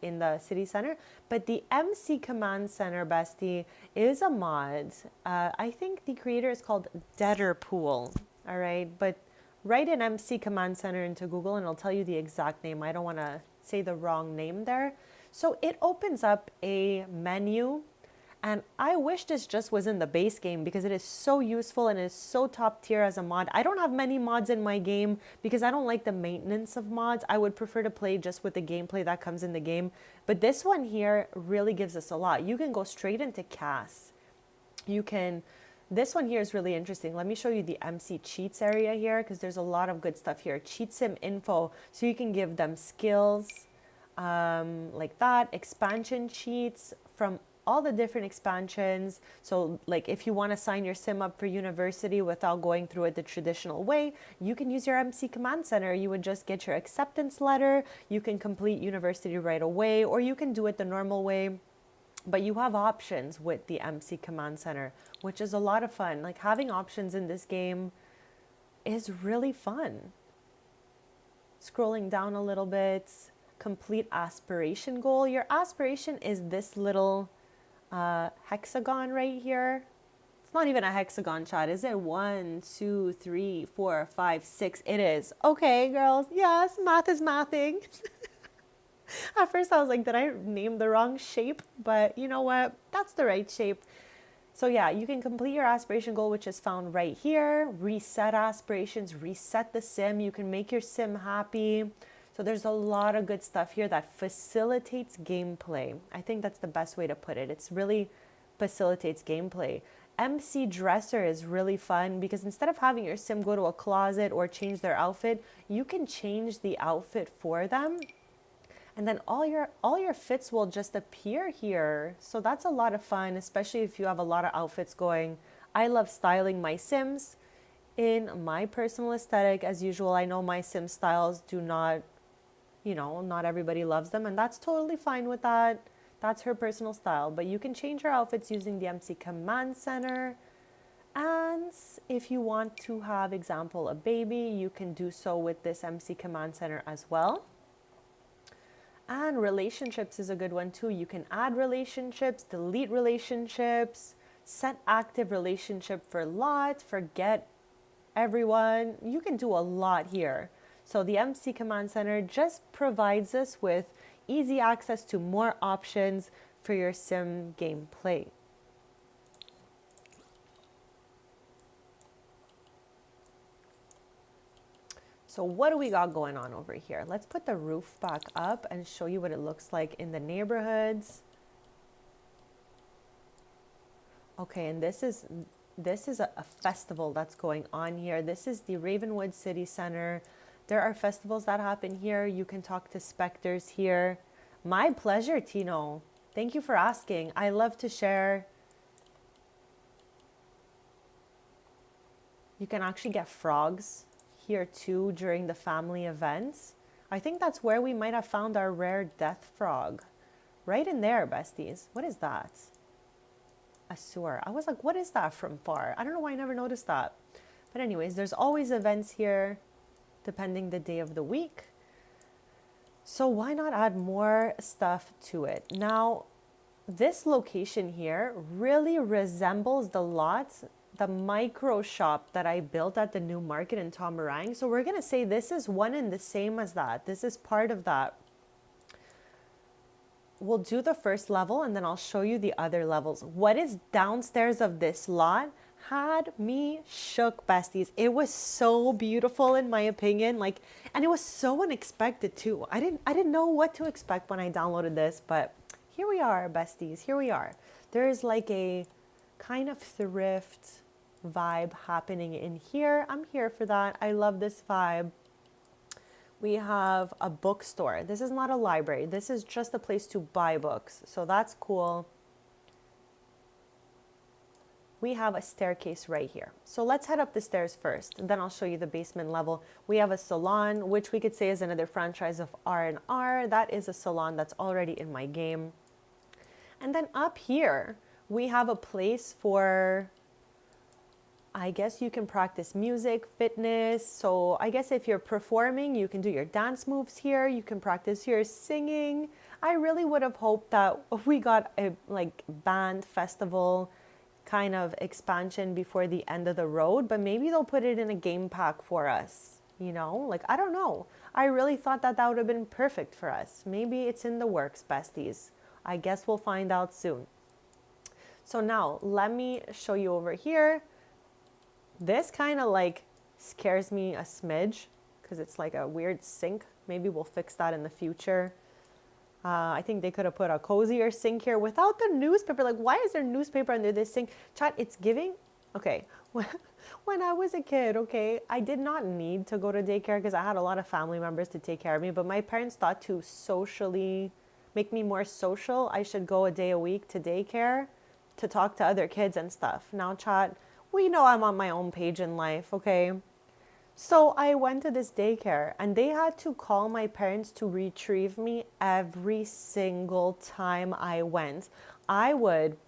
[SPEAKER 1] in the city center. But the MC Command Center, bestie, is a mod. I think the creator is called Deaderpool. All right, but write an MC Command Center into Google and it'll tell you the exact name. I don't want to say the wrong name there. So it opens up a menu, and I wish this just was in the base game because it is so useful and is so top tier as a mod. I don't have many mods in my game because I don't like the maintenance of mods. I would prefer to play just with the gameplay that comes in the game. But this one here really gives us a lot. You can go straight into CAS. This one here is really interesting. Let me show you the MC cheats area here because there's a lot of good stuff here. Cheat sim info. So you can give them skills like that, expansion cheats from all the different expansions. So like if you want to sign your sim up for university without going through it the traditional way, you can use your MC Command Center. You would just get your acceptance letter. You can complete university right away, or you can do it the normal way. But you have options with the MC Command Center, which is a lot of fun. Like having options in this game is really fun. Scrolling down a little bit, complete aspiration goal. Your aspiration is this little hexagon right here. It's not even a hexagon, chat, is it? 1, 2, 3, 4, 5, 6. It is. Okay, girls. Yes, math is mathing. At first I was like, did I name the wrong shape? But you know what? That's the right shape. So yeah, you can complete your aspiration goal, which is found right here. Reset aspirations, reset the sim. You can make your sim happy. So there's a lot of good stuff here that facilitates gameplay. I think that's the best way to put it. It's really facilitates gameplay. MC Dresser is really fun because instead of having your sim go to a closet or change their outfit, you can change the outfit for them. And then all your fits will just appear here. So that's a lot of fun, especially if you have a lot of outfits going. I love styling my sims in my personal aesthetic. As usual, I know my sim styles do not, not everybody loves them, and that's totally fine with that. That's her personal style, but you can change her outfits using the MC Command Center. And if you want to have, example, a baby, you can do so with this MC Command Center as well. And relationships is a good one too. You can add relationships, delete relationships, set active relationship for lot, forget everyone. You can do a lot here. So the MC Command Center just provides us with easy access to more options for your sim gameplay. So what do we got going on over here? Let's put the roof back up and show you what it looks like in the neighborhoods. Okay, and this is a festival that's going on here. This is the Ravenwood City Center. There are festivals that happen here. You can talk to specters here. My pleasure, Tino. Thank you for asking. I love to share. You can actually get frogs here too during the family events. I think that's where we might have found our rare death frog. Right in there, besties. What is that? A sewer. I was like, what is that from far? I don't know why I never noticed that. But anyways, there's always events here depending the day of the week. So why not add more stuff to it? Now, this location here really resembles the micro shop that I built at the new market in Tomarang. So we're going to say this is one and the same as that. This is part of that. We'll do the first level and then I'll show you the other levels. What is downstairs of this lot had me shook, besties. It was so beautiful in my opinion, and it was so unexpected too. I didn't know what to expect when I downloaded this, but here we are, besties. Here we are. There is like a kind of thrift vibe happening in here. I'm here for that. I love this vibe. We have a bookstore. This is not a library. This is just a place to buy books. So that's cool. we have a staircase right here. So let's head up the stairs first, then I'll show you the basement level. We have a salon, which we could say is another franchise of R&R. That is a salon that's already in my game. And then up here, we have a place for, I guess you can practice music, fitness. So I guess if you're performing, you can do your dance moves here. You can practice your singing. I really would have hoped that we got a like band festival kind of expansion before the end of the road, but maybe they'll put it in a game pack for us. You know, like, I don't know. I really thought that that would have been perfect for us. Maybe it's in the works, besties. I guess we'll find out soon. So now let me show you over here. This kind of like scares me a smidge because it's like a weird sink. Maybe we'll fix that in the future. I think they could have put a cozier sink here without the newspaper. Like, why is there newspaper under this sink? Chat, it's giving. Okay. When I was a kid, okay, I did not need to go to daycare because I had a lot of family members to take care of me. But my parents thought to socially make me more social, I should go a day a week to daycare to talk to other kids and stuff. Now, chat, we know I'm on my own page in life, okay? So I went to this daycare and they had to call my parents to retrieve me every single time I went. I would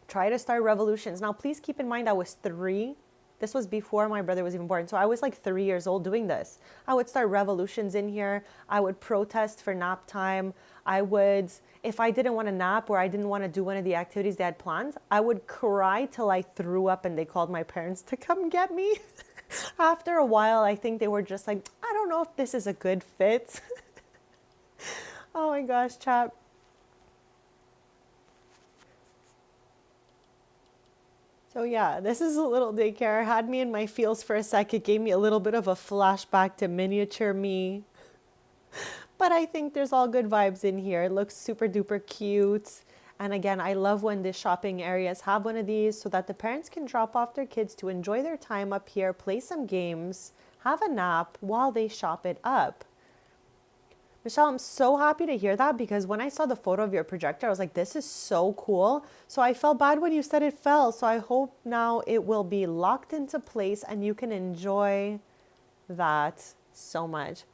[SPEAKER 1] try to start revolutions. Now, please keep in mind I was 3. This was before my brother was even born. So I was like 3 years old doing this. I would start revolutions in here. I would protest for nap time. I would, if I didn't want to nap or I didn't want to do one of the activities they had planned, I would cry till I threw up and they called my parents to come get me. After a while, I think they were just like, I don't know if this is a good fit. Oh my gosh, chat. So yeah, this is a little daycare. Had me in my feels for a sec. It gave me a little bit of a flashback to miniature me. But I think there's all good vibes in here. It looks super duper cute. And again, I love when the shopping areas have one of these so that the parents can drop off their kids to enjoy their time up here, play some games, have a nap while they shop it up. Michelle, I'm so happy to hear that because when I saw the photo of your projector, I was like, this is so cool. So I felt bad when you said it fell. So I hope now it will be locked into place and you can enjoy that so much.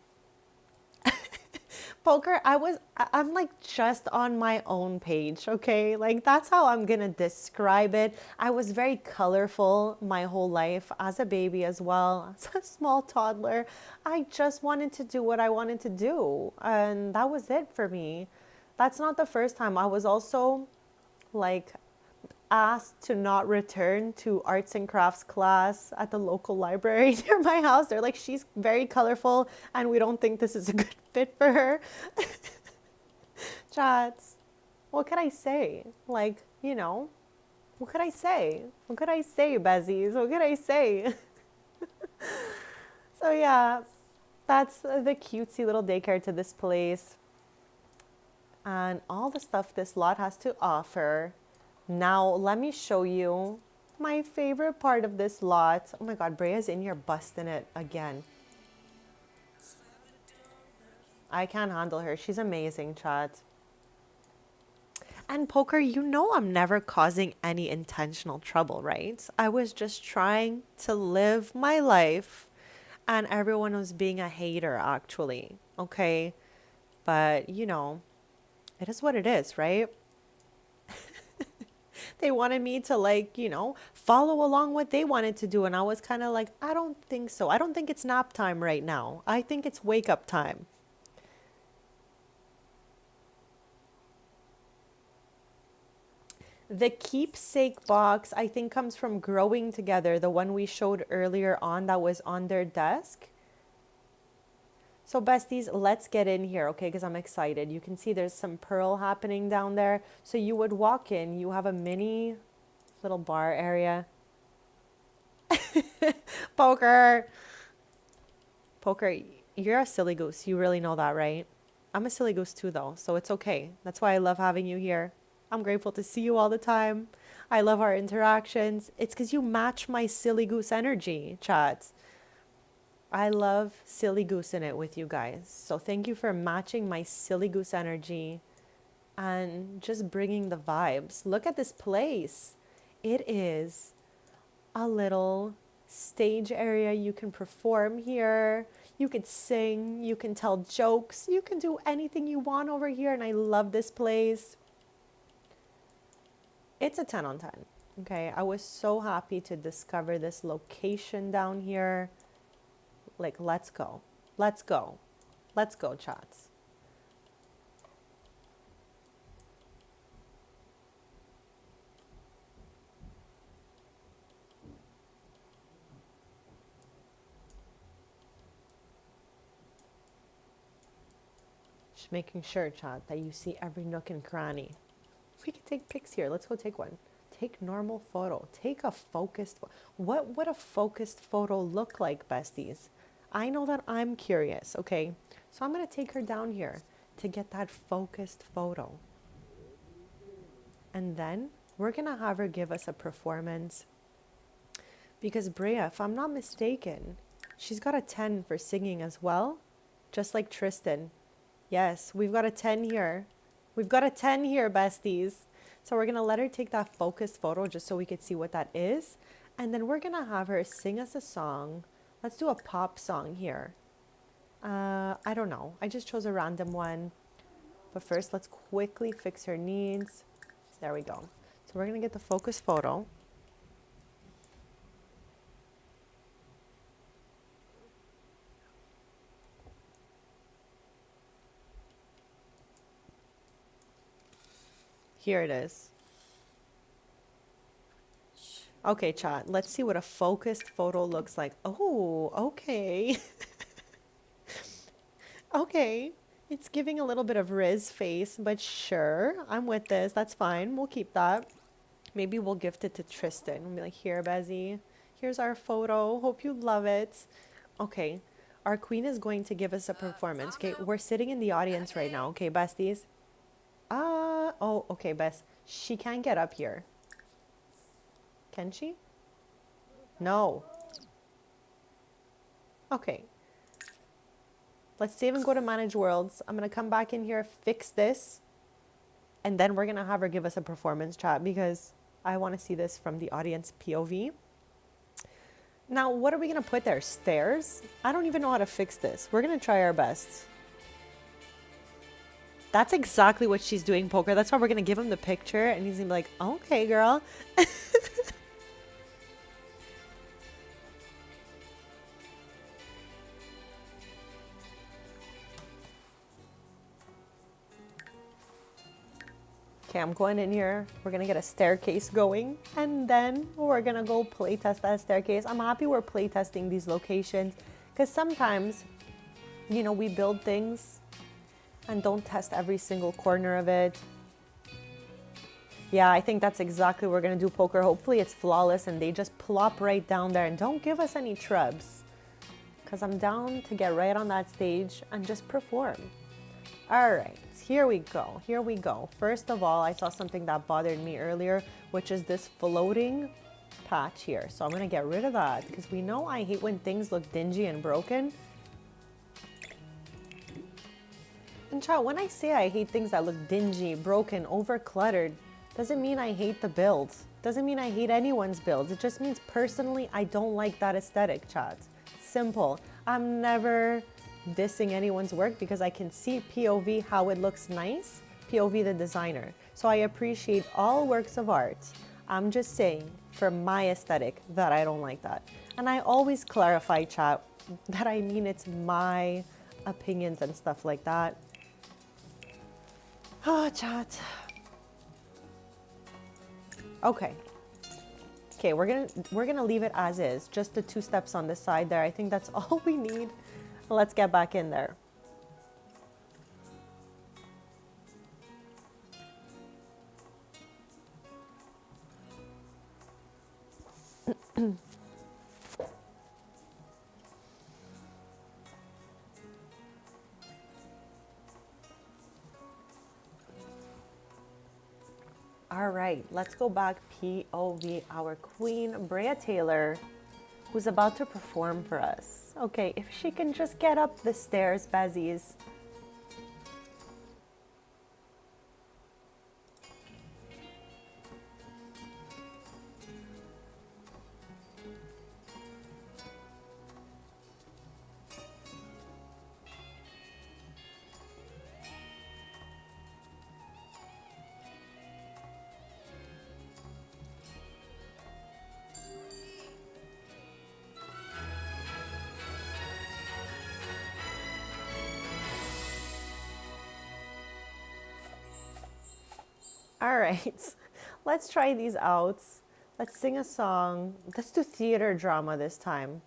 [SPEAKER 1] Poker, I'm like just on my own page, okay? Like that's how I'm gonna describe it. I was very colorful my whole life as a baby as well, as a small toddler. I just wanted to do what I wanted to do, and that was it for me. That's not the first time. I was also like asked to not return to arts and crafts class at the local library near my house. They're like, she's very colorful and we don't think this is a good fit for her. Chats, what could I say? Like, you know, what could I say? What could I say, Bezies? What could I say? So yeah, that's the cutesy little daycare to this place. And all the stuff this lot has to offer. Now, let me show you my favorite part of this lot. Oh my God, Brea's in here busting it again. I can't handle her. She's amazing, chat. And Poker, you know I'm never causing any intentional trouble, right? I was just trying to live my life and everyone was being a hater, actually. Okay? But, you know, it is what it is, right? They wanted me to like, you know, follow along what they wanted to do. And I was kind of like, I don't think so. I don't think it's nap time right now. I think it's wake up time. The keepsake box, I think, comes from Growing Together, the one we showed earlier on that was on their desk. So besties, let's get in here, okay, because I'm excited. You can see there's some pearl happening down there. So you would walk in, you have a mini little bar area. Poker. Poker, you're a silly goose. You really know that, right? I'm a silly goose too, though, so it's okay. That's why I love having you here. I'm grateful to see you all the time. I love our interactions. It's because you match my silly goose energy, chat. I love silly goose in it with you guys. So thank you for matching my silly goose energy and just bringing the vibes. Look at this place. It is a little stage area. You can perform here. You could sing. You can tell jokes. You can do anything you want over here. And I love this place. It's a 10 on 10. Okay, I was so happy to discover this location down here. Like, let's go. Let's go. Let's go, chats. Just making sure, chat, that you see every nook and cranny. We can take pics here. Let's go take one. Take normal photo. Take a focused. What would a focused photo look like, besties? I know that I'm curious, okay? So I'm going to take her down here to get that focused photo. And then we're going to have her give us a performance. Because Brea, if I'm not mistaken, she's got a 10 for singing as well. Just like Tristan. Yes, we've got a 10 here. We've got a 10 here, besties. So we're going to let her take that focused photo just so we could see what that is. And then we're going to have her sing us a song. Let's do a pop song here. I don't know. I just chose a random one. But first, let's quickly fix her needs. There we go. So we're going to get the focused photo. Here it is. Okay, chat, let's see what a focused photo looks like. Oh, okay. Okay. It's giving a little bit of Riz face, but sure, I'm with this. That's fine. We'll keep that. Maybe we'll gift it to Tristan. We'll be like, here, Bezzy. Here's our photo. Hope you love it. Okay. Our queen is going to give us a performance. Okay, we're sitting in the audience right now. Okay, besties. Oh, okay, Bess. She can't get up here. Can she? No. Okay. Let's save and go to manage worlds. I'm going to come back in here, fix this. And then we're going to have her give us a performance chat because I want to see this from the audience POV. Now, what are we going to put there? Stairs? I don't even know how to fix this. We're going to try our best. That's exactly what she's doing, Poker. That's why we're going to give him the picture. And he's going to be like, okay, girl. Okay, I'm going in here. We're going to get a staircase going. And then we're going to go playtest that staircase. I'm happy we're playtesting these locations. Because sometimes, you know, we build things and don't test every single corner of it. Yeah, I think that's exactly what we're going to do, Poker. Hopefully it's flawless and they just plop right down there and don't give us any trubs. Because I'm down to get right on that stage and just perform. All right, here we go. Here we go. First of all, I saw something that bothered me earlier, which is this floating patch here. So I'm going to get rid of that because we know I hate when things look dingy and broken. And chat, when I say I hate things that look dingy, broken, over-cluttered, doesn't mean I hate the build. Doesn't mean I hate anyone's builds. It just means personally I don't like that aesthetic, chat. Simple. I'm never dissing anyone's work because I can see POV how it looks nice, POV the designer. So I appreciate all works of art. I'm just saying for my aesthetic that I don't like that. And I always clarify, chat, that I mean it's my opinions and stuff like that. Oh, chat. Okay. Okay, we're gonna leave it as is. Just the 2 steps on the side there. I think that's all we need. Let's get back in there. All right, let's go back POV our queen, Brea Taylor, who's about to perform for us. Okay, if she can just get up the stairs, Bezzies. right, let's try these out. Let's sing a song. Let's do theater drama this time.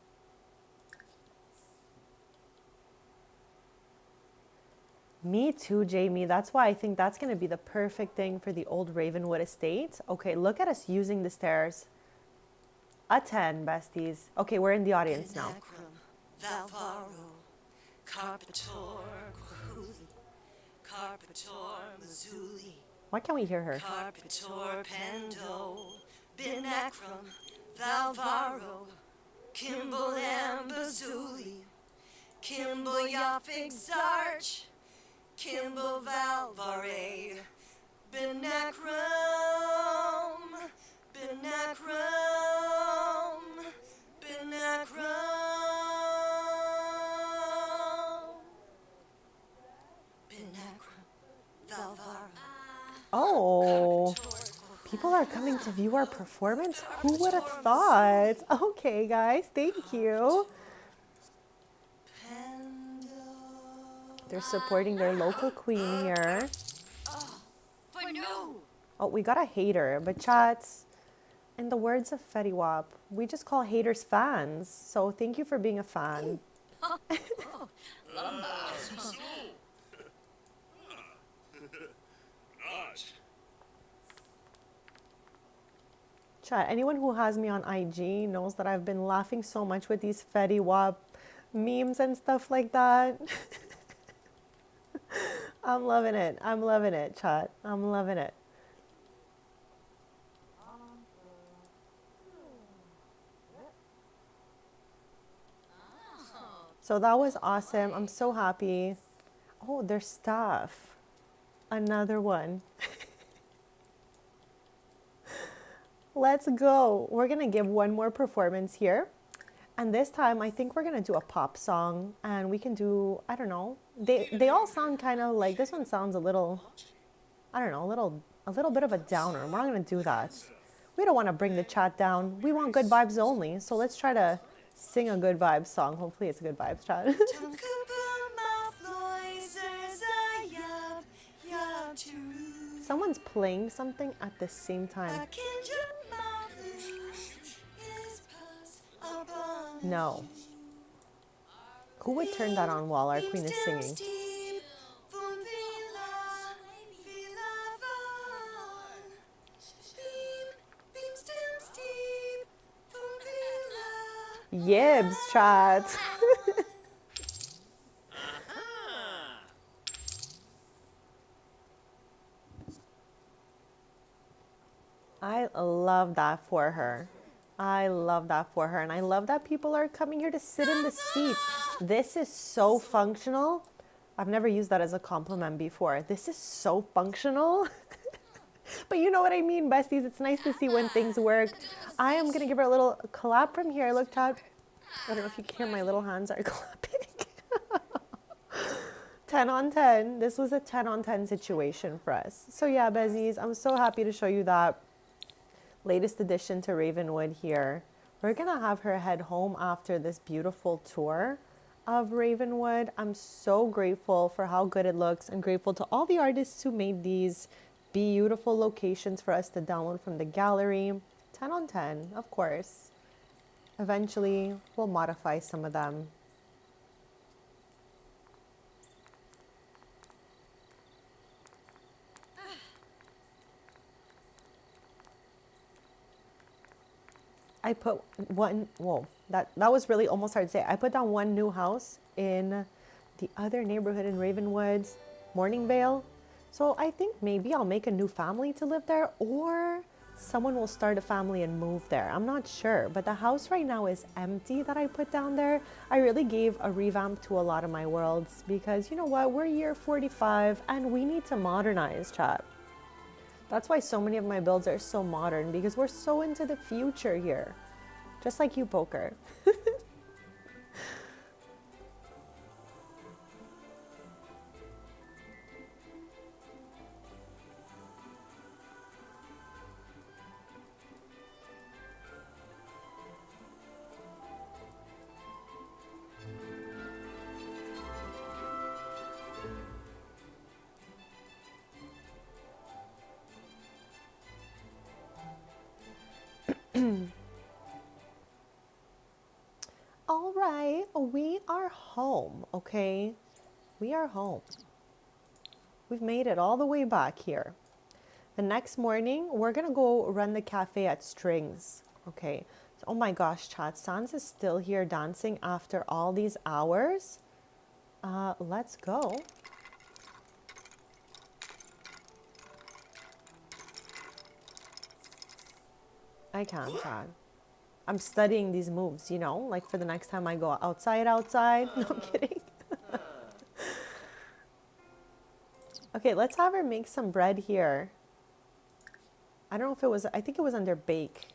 [SPEAKER 1] Me too, Jamie. That's why I think that's going to be the perfect thing for the old Ravenwood estate. Okay, look at us using the stairs. A 10, besties. Okay, we're in the audience now.
[SPEAKER 2] Valvaro, Carpator, Quahuli, Carpator, Mazuli,
[SPEAKER 1] Why can't we hear her?
[SPEAKER 2] Carpator, Pendo, Binacrum, Valvaro, Kimball and Bazuli, Kimball Yafig Zarch, Kimball Valvare, Binacrum, Binacrum, Binacrum, Binacrum, Valvaro.
[SPEAKER 1] Oh, people are coming to view our performance? Who would have thought? Okay, guys, thank you. They're supporting their local queen here.
[SPEAKER 3] For no!
[SPEAKER 1] Oh, we got a hater, but chats, in the words of Fetty Wap, we just call haters fans. So thank you for being a fan. Chat, anyone who has me on IG knows that I've been laughing so much with these Fetty Wap memes and stuff like that. I'm loving it. I'm loving it, chat. I'm loving it. So that was awesome. I'm so happy. Oh, there's stuff. Another one. Let's go. We're going to give one more performance here. And this time, I think we're going to do a pop song. And we can do, I don't know. They all sound kind of like, this one sounds a little, I don't know, a little bit of a downer. We're not going to do that. We don't want to bring the chat down. We want good vibes only. So let's try to sing a good vibes song. Hopefully it's a good vibes, chat. Someone's playing something at the same time. No. Who would turn that on while our queen is singing? Yibs, chat. I love that for her. I love that for her. And I love that people are coming here to sit in the seats. This is so functional. I've never used that as a compliment before. This is so functional. But you know what I mean, besties. It's nice to see when things work. I am going to give her a little clap from here. Look, chat. I don't know if you can hear my little hands are clapping. 10 on 10. This was a 10 on 10 situation for us. So yeah, besties, I'm so happy to show you that latest addition to Ravenwood here. We're going to have her head home after this beautiful tour of Ravenwood. I'm so grateful for how good it looks and grateful to all the artists who made these beautiful locations for us to download from the gallery. 10 on 10, of course. Eventually, we'll modify some of them. I put one, whoa, that was really almost hard to say. I put down one new house in the other neighborhood in Ravenwood, Morningvale. So I think maybe I'll make a new family to live there, or someone will start a family and move there. I'm not sure, but the house right now is empty that I put down there. I really gave a revamp to a lot of my worlds because you know what? We're year 45 and we need to modernize, chat. That's why so many of my builds are so modern, because we're so into the future here. Just like you, Poker. All right, we are home, okay? We are home. We've made it all the way back here. The next morning, we're gonna go run the cafe at Strings, okay? So, oh my gosh, chat, Sans is still here dancing after all these hours. Let's go. I can't, chat. I'm studying these moves, you know, like for the next time I go outside. No, I'm kidding. Okay, let's have her make some bread here. I don't know if it was, I think it was under bake.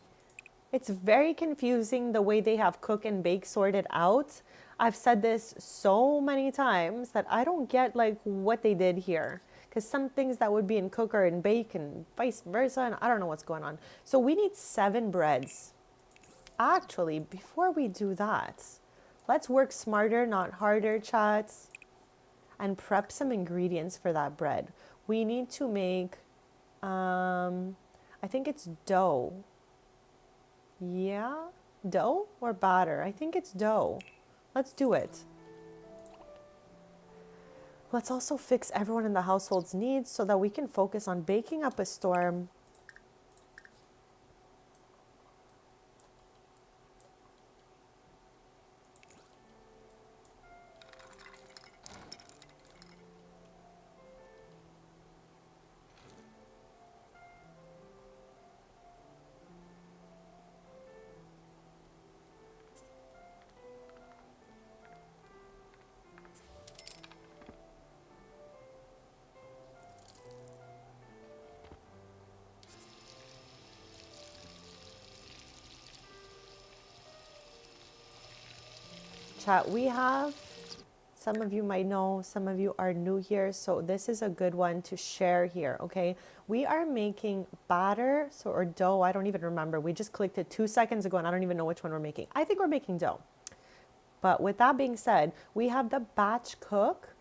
[SPEAKER 1] It's very confusing the way they have cook and bake sorted out. I've said this so many times that I don't get like what they did here. Because some things that would be in cook are in bake and vice versa, and I don't know what's going on. So we need 7 breads. Actually, before we do that, let's work smarter, not harder, chats, and prep some ingredients for that bread. We need to make, I think it's dough. Yeah, dough or batter? I think it's dough. Let's do it. Let's also fix everyone in the household's needs so that we can focus on baking up a storm. Chat, we have, some of you might know, some of you are new here, so this is a good one to share here, okay? We are making batter, so or dough, I don't even remember. We just clicked it 2 seconds ago and I don't even know which one we're making. I think we're making dough. But with that being said, we have the batch cook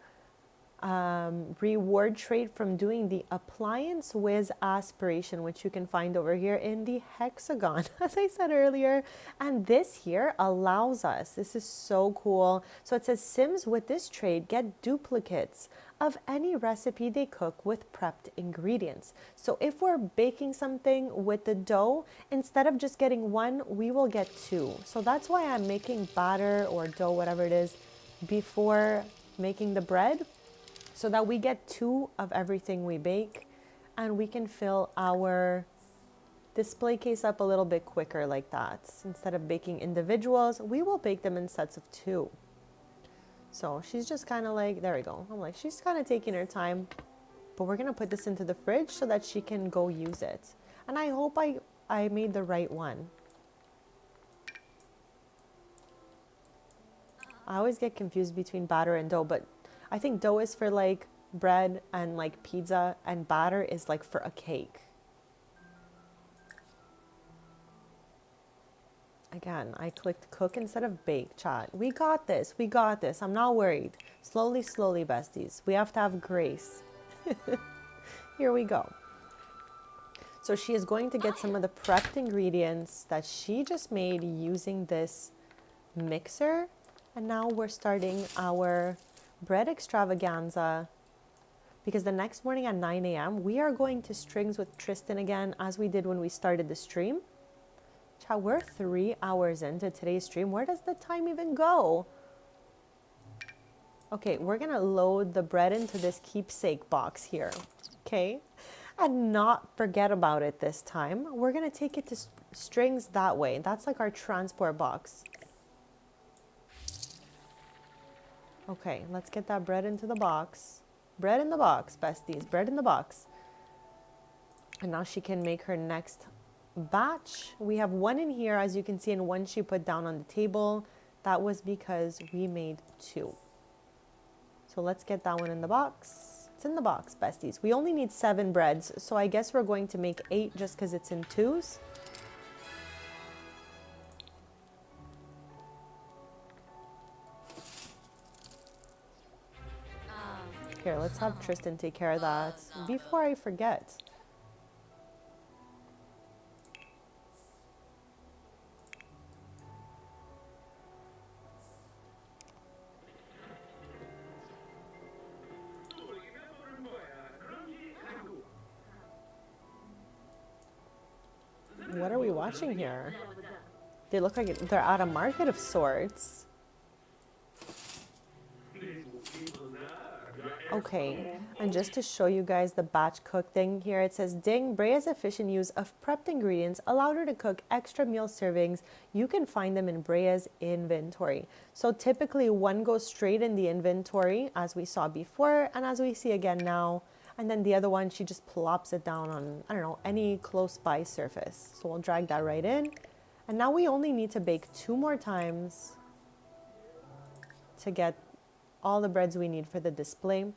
[SPEAKER 1] reward trait from doing the appliance whiz aspiration, which you can find over here in the hexagon, as I said earlier. And this here allows us, this is so cool. So it says Sims with this trait get duplicates of any recipe they cook with prepped ingredients. So if we're baking something with the dough, instead of just getting 1, we will get 2. So that's why I'm making batter or dough, whatever it is, before making the bread, so that we get 2 of everything we bake and we can fill our display case up a little bit quicker like that. Instead of baking individuals, we will bake them in sets of 2. So she's just kind of like, there we go. I'm like, she's kind of taking her time, but we're going to put this into the fridge so that she can go use it. And I hope I made the right one. I always get confused between batter and dough, but I think dough is for like bread and like pizza, and batter is like for a cake. Again, I clicked cook instead of bake, chat. We got this. We got this. I'm not worried. Slowly, slowly, besties. We have to have grace. Here we go. So she is going to get some of the prepped ingredients that she just made using this mixer. And now we're starting our bread extravaganza, because the next morning at 9 a.m. we are going to Strings with Tristan again, as we did when we started the stream. Chat, we're 3 hours into today's stream. Where does the time even go? Okay, we're gonna load the bread into this keepsake box here, okay? And not forget about it this time. We're gonna take it to Strings that way. That's like our transport box. Okay, let's get that bread into the box. Bread in the box, besties. Bread in the box. And now she can make her next batch. We have 1 in here, as you can see, and 1 she put down on the table. That was because we made 2. So let's get that one in the box. It's in the box, besties. We only need 7 breads, so I guess we're going to make 8 just because it's in 2s. Here, let's have Tristan take care of that before I forget. watching here? They look like they're at a market of sorts. Okay, and just to show you guys the batch cook thing here, it says, ding, Brea's efficient use of prepped ingredients allowed her to cook extra meal servings. You can find them in Brea's inventory. So typically one goes straight in the inventory, as we saw before, and as we see again now. And then the other one, she just plops it down on, I don't know, any close by surface. So we'll drag that right in. And now we only need to bake 2 more times to get all the breads we need for the display.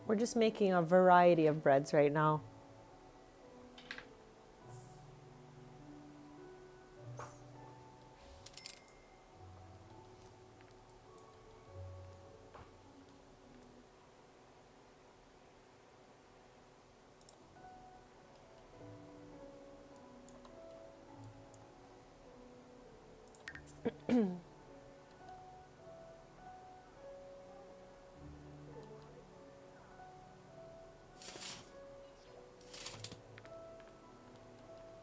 [SPEAKER 1] We're just making a variety of breads right now.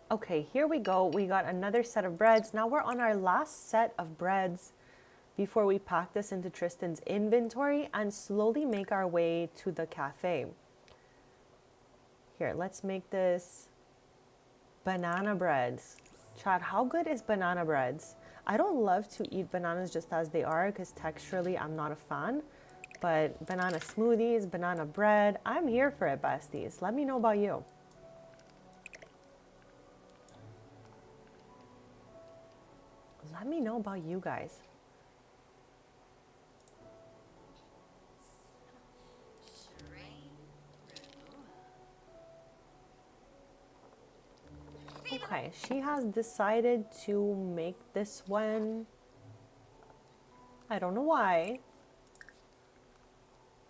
[SPEAKER 1] Okay, here we go. We got another set of breads. Now we're on our last set of breads before we pack this into Tristan's inventory and slowly make our way to the cafe. Here, let's make this banana breads. Chad, how good is banana breads? I don't love to eat bananas just as they are because texturally I'm not a fan. But banana smoothies, banana bread, I'm here for it, besties. Let me know about you. Let me know about you guys. Okay, she has decided to make this one. I don't know why.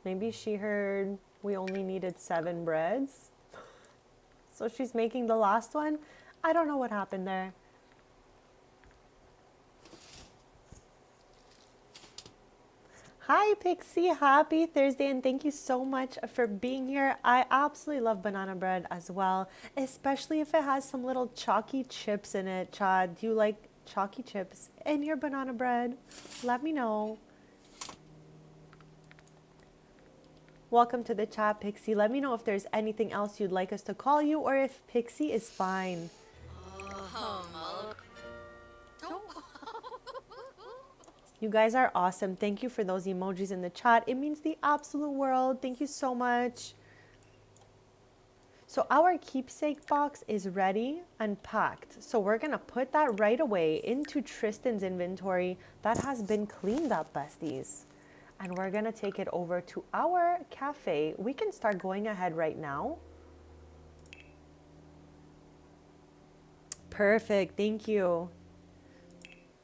[SPEAKER 1] Maybe she heard we only needed 7 breads. So she's making the last one. I don't know what happened there. Hi Pixie, happy Thursday and thank you so much for being here. I absolutely love banana bread as well, especially if it has some little chalky chips in it. Chad, do you like chalky chips in your banana bread? Let me know. Welcome to the chat, Pixie. Let me know if there's anything else you'd like us to call you or if Pixie is fine. You guys are awesome. Thank you for those emojis in the chat. It means the absolute world. Thank you so much. So our keepsake box is ready and packed. So we're going to put that right away into Tristan's inventory that has been cleaned up, besties. And we're going to take it over to our cafe. We can start going ahead right now. Perfect. Thank you.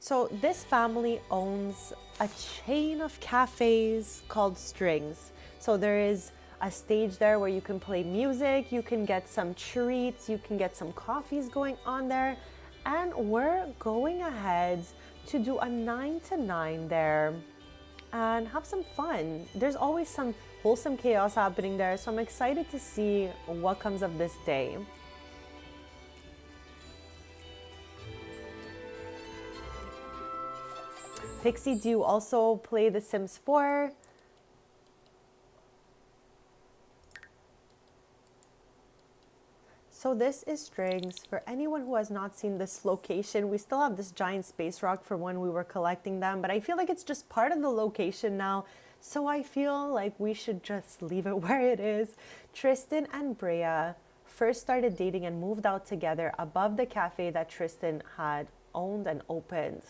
[SPEAKER 1] So this family owns a chain of cafes called Strings. So there is a stage there where you can play music, you can get some treats, you can get some coffees going on there. And we're going ahead to do a 9 to 9 there and have some fun. There's always some wholesome chaos happening there. So I'm excited to see what comes of this day. Pixie, do you also play The Sims 4? So this is Strings. For anyone who has not seen this location, we still have this giant space rock from when we were collecting them, but I feel like it's just part of the location now. So I feel like we should just leave it where it is. Tristan and Brea first started dating and moved out together above the cafe that Tristan had owned and opened.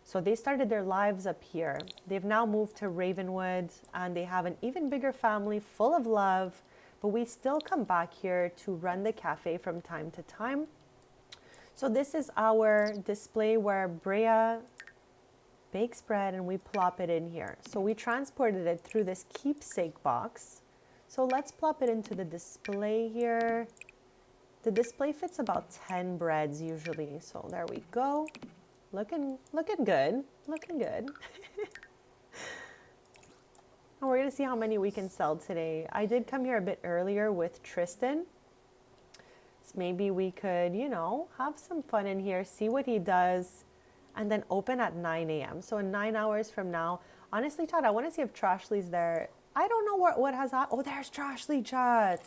[SPEAKER 1] So they started their lives up here. They've now moved to Ravenwood and they have an even bigger family full of love, but we still come back here to run the cafe from time to time. So this is our display where Brea bakes bread and we plop it in here. So we transported it through this keepsake box. So let's plop it into the display here. The display fits about 10 breads usually. So there we go. Looking good, looking good. And we're gonna see how many we can sell today. I did come here a bit earlier with Tristan. maybe we could, have some fun in here, see what he does, and then open at 9 a.m. So in 9 hours from now, honestly, Chad, I want to see if Trashly's there. I don't know what has happened. Oh, there's Trashly, Chad.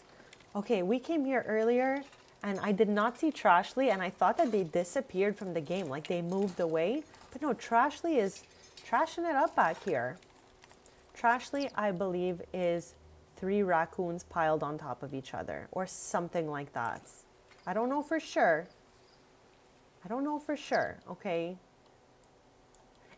[SPEAKER 1] Okay, we came here earlier, and I did not see Trashly, and I thought that they disappeared from the game, like they moved away. But no, Trashly is trashing it up back here. Trashly, I believe, is 3 raccoons piled on top of each other, or something like that. I don't know for sure. Okay.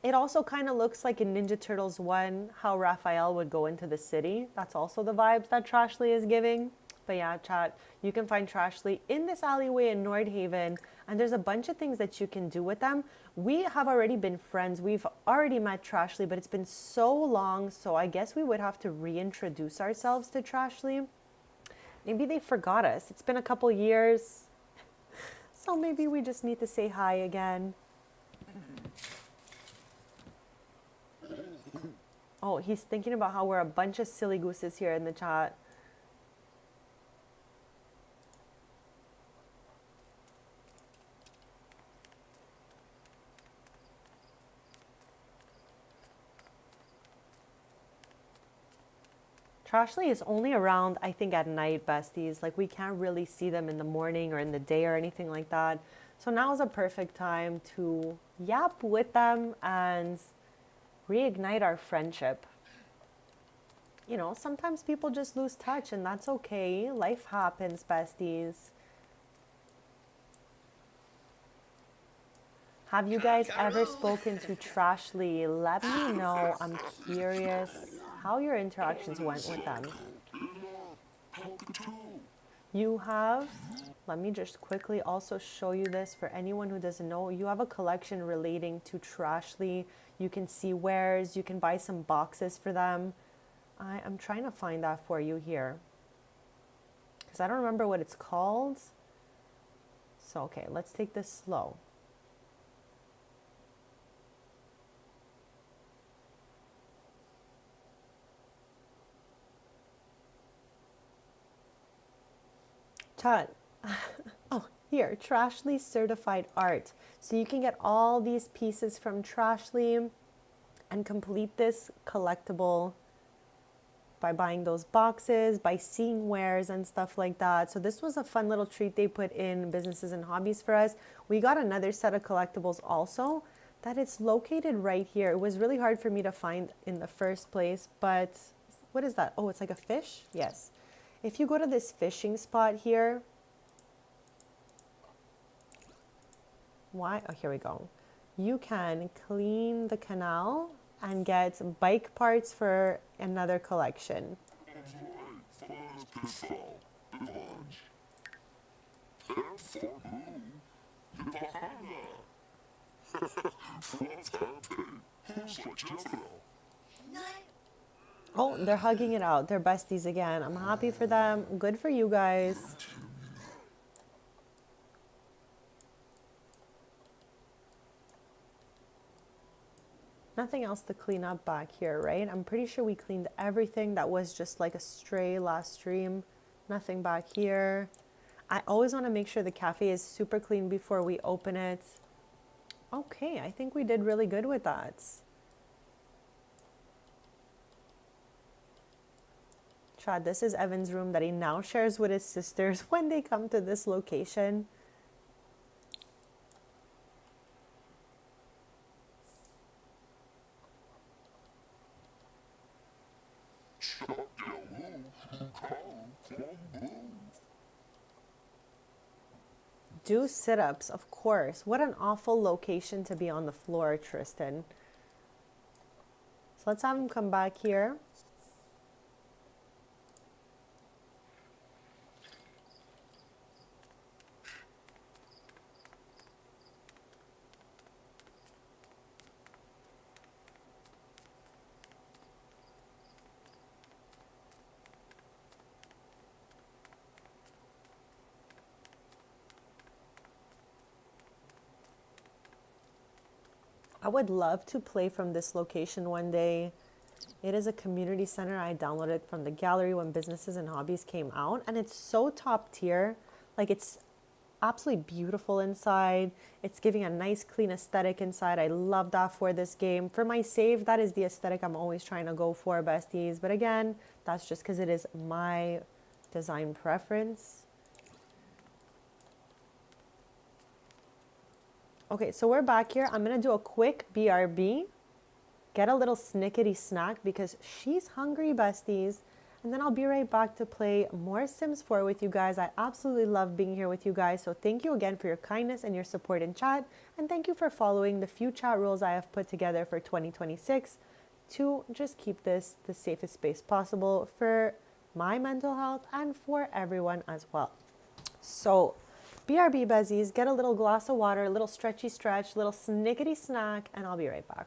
[SPEAKER 1] It also kind of looks like in Ninja Turtles 1, how Raphael would go into the city. That's also the vibes that Trashly is giving. But yeah, chat, you can find Trashly in this alleyway in Nordhaven, and there's a bunch of things that you can do with them. We have already been friends. We've already met Trashly, but it's been so long, so I guess we would have to reintroduce ourselves to Trashly. Maybe they forgot us. It's been a couple years, so maybe we just need to say hi again. Oh, he's thinking about how we're a bunch of silly gooses here in the chat. Trashly is only around, I think, at night, besties. Like, we can't really see them in the morning or in the day or anything like that. So now is a perfect time to yap with them and reignite our friendship. Sometimes people just lose touch, and that's okay. Life happens, besties. Have you guys ever spoken to Trashly? Let me know. I'm curious how your interactions went with them. You have, let me just quickly also show you this for anyone who doesn't know. You have a collection relating to Trashly. You can see wares. You can buy some boxes for them. I'm trying to find that for you here, because I don't remember what it's called. So, okay, let's take this slow. Chat. Oh, here, Trashly certified art. So you can get all these pieces from Trashly and complete this collectible by buying those boxes, by seeing wares and stuff like that. So this was a fun little treat they put in Businesses and Hobbies for us. We got another set of collectibles also that it's located right here. It was really hard for me to find in the first place, but what is that? Oh, it's like a fish? Yes. If you go to this fishing spot here, oh, here we go. You can clean the canal and get bike parts for another collection. Oh, they're hugging it out. They're besties again. I'm happy for them. Good for you guys. Nothing else to clean up back here, right? I'm pretty sure we cleaned everything that was just like a stray last stream. Nothing back here. I always want to make sure the cafe is super clean before we open it. Okay, I think we did really good with that. Chad, this is Evan's room that he now shares with his sisters when they come to this location. Do sit-ups, of course. What an awful location to be on the floor, Tristan. So let's have him come back here. I would love to play from this location one day. It is a community center. I downloaded from the gallery when Businesses and Hobbies came out, and it's so top tier. Like, it's absolutely beautiful inside. It's giving a nice clean aesthetic inside. I love that for this game. For my save, that is the aesthetic I'm always trying to go for, besties. But again, that's just because it is my design preference. Okay, so we're back here. I'm going to do a quick BRB. Get a little snickety snack because she's hungry, besties. And then I'll be right back to play more Sims 4 with you guys. I absolutely love being here with you guys. So thank you again for your kindness and your support in chat. And thank you for following the few chat rules I have put together for 2026 to just keep this the safest space possible for my mental health and for everyone as well. So BRB bezies, get a little glass of water, a little stretchy stretch, little snickety snack, and I'll be right back.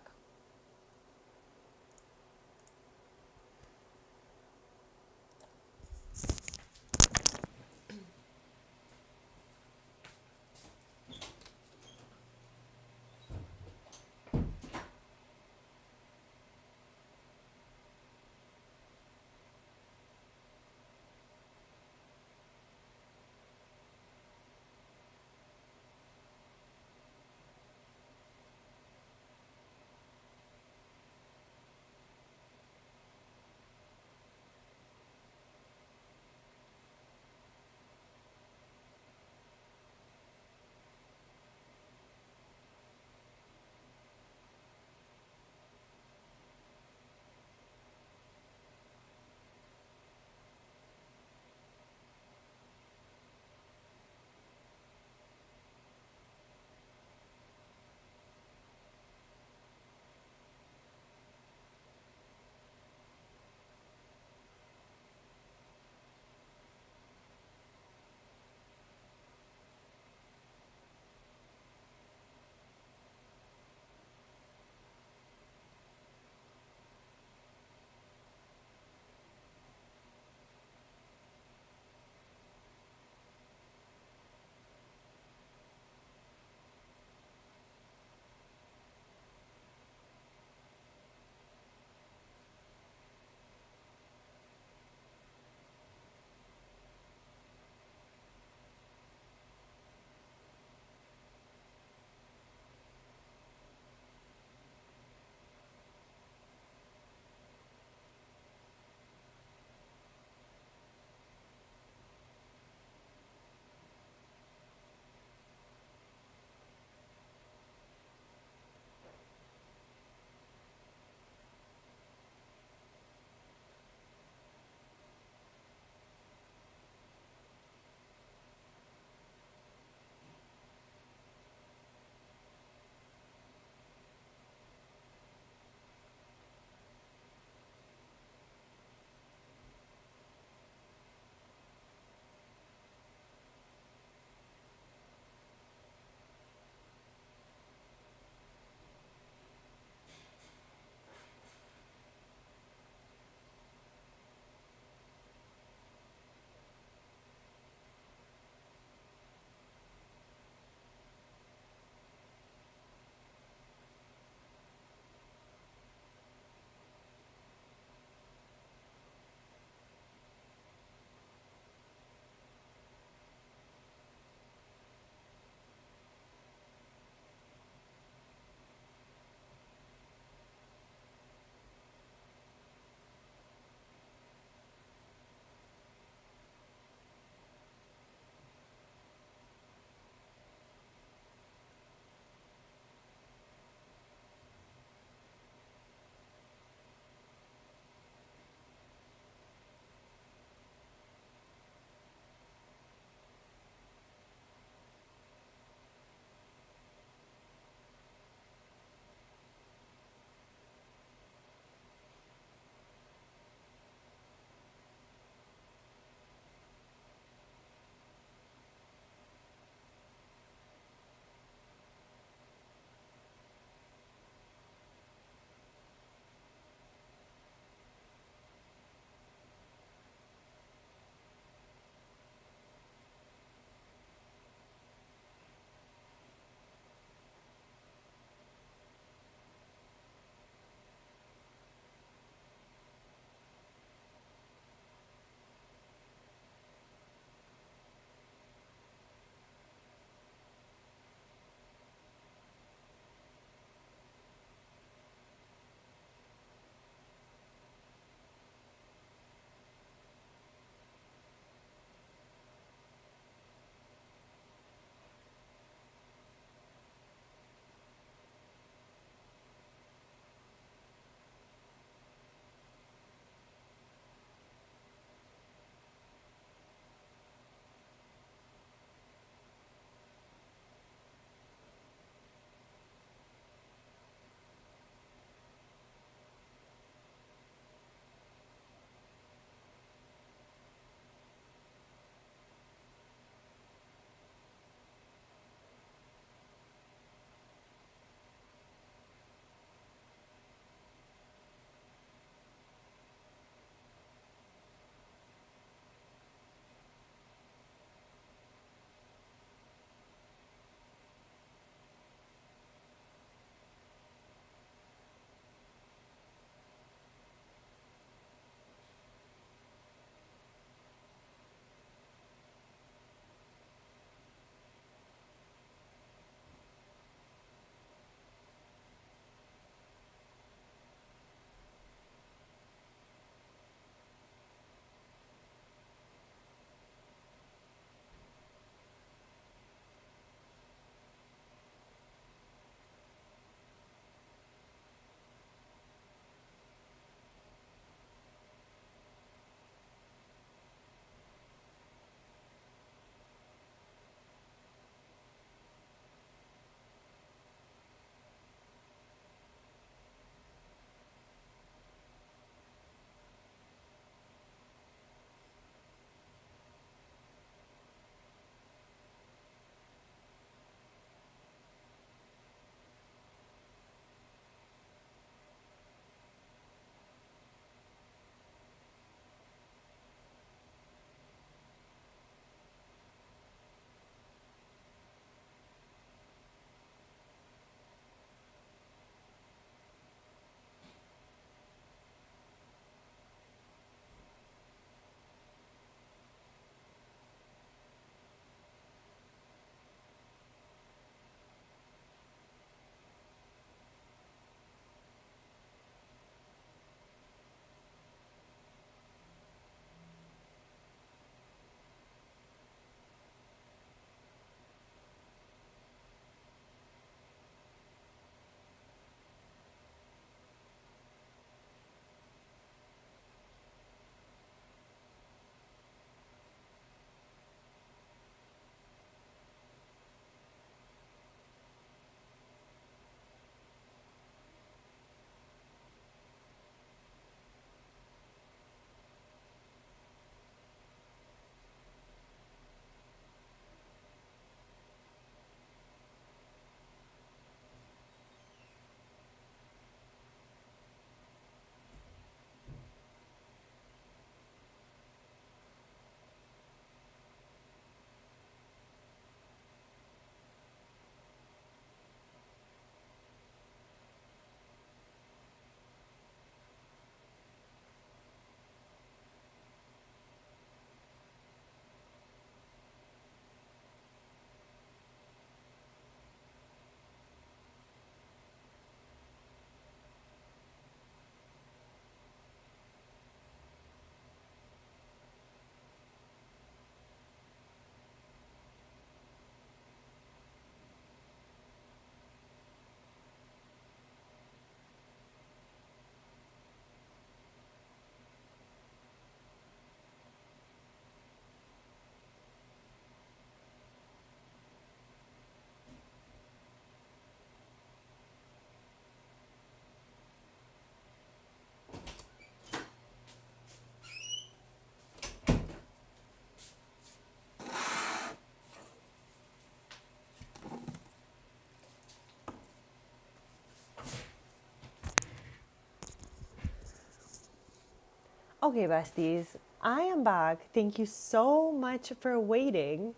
[SPEAKER 1] Okay, besties, I am back. Thank you so much for waiting.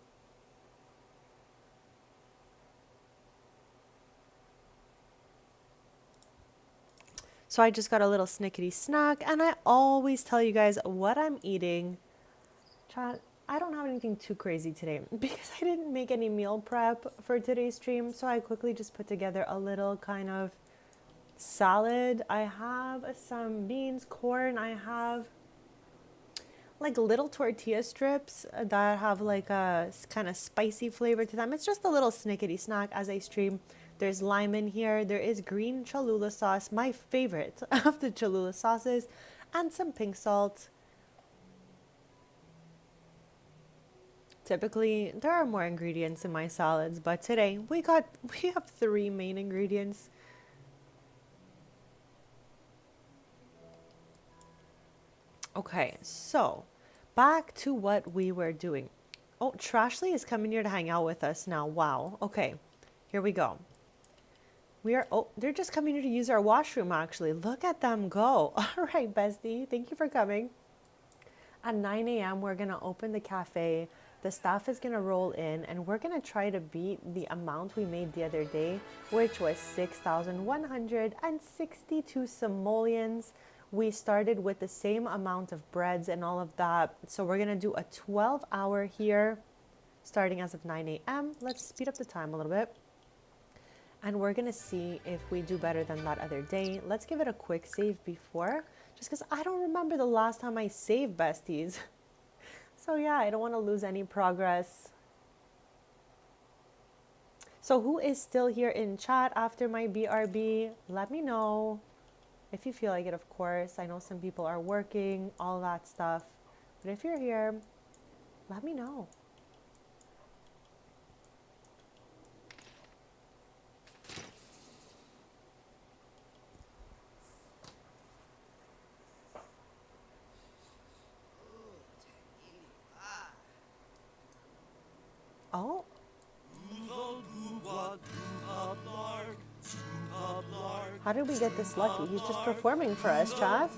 [SPEAKER 1] So I just got a little snickety snack, and I always tell you guys what I'm eating. Chat, I don't have anything too crazy today because I didn't make any meal prep for today's stream, so I quickly just put together a little kind of salad. I have some beans, corn, I have like little tortilla strips that have like a kind of spicy flavor to them. It's just a little snickety snack as I stream. There's lime in here. There is green Cholula sauce, my favorite of the Cholula sauces, and some pink salt. Typically, there are more ingredients in my salads, but today we have 3 main ingredients. Okay, so back to what we were doing. Oh, Trashley is coming here to hang out with us now. Wow. Okay, here we go. They're just coming here to use our washroom, actually. Look at them go. All right, bestie. Thank you for coming. At 9 a.m., we're going to open the cafe. The staff is going to roll in, and we're going to try to beat the amount we made the other day, which was 6,162 simoleons. We started with the same amount of breads and all of that. So we're going to do a 12-hour here, starting as of 9 a.m. Let's speed up the time a little bit. And we're going to see if we do better than that other day. Let's give it a quick save before, just because I don't remember the last time I saved, besties. So yeah, I don't want to lose any progress. So who is still here in chat after my BRB? Let me know if you feel like it, of course. I know some people are working, all that stuff. But if you're here, let me know. Oh. How did we get this lucky? He's just performing for us, chat.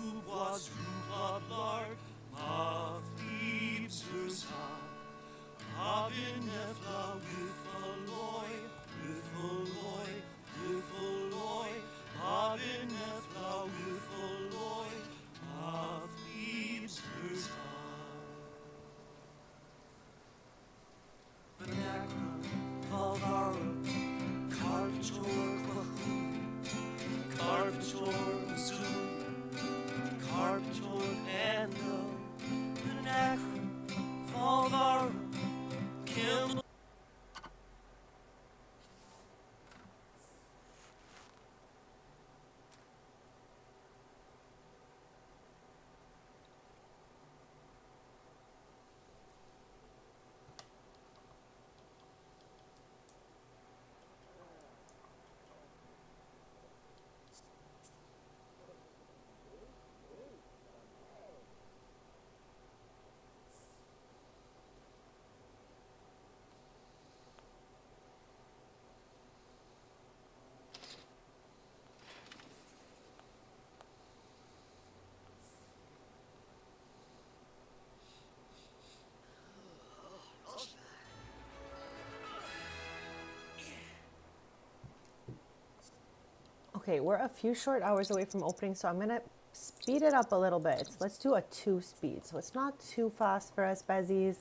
[SPEAKER 1] Okay, we're a few short hours away from opening, so I'm going to speed it up a little bit. Let's do a 2 speed, so it's not too fast for us, bezies.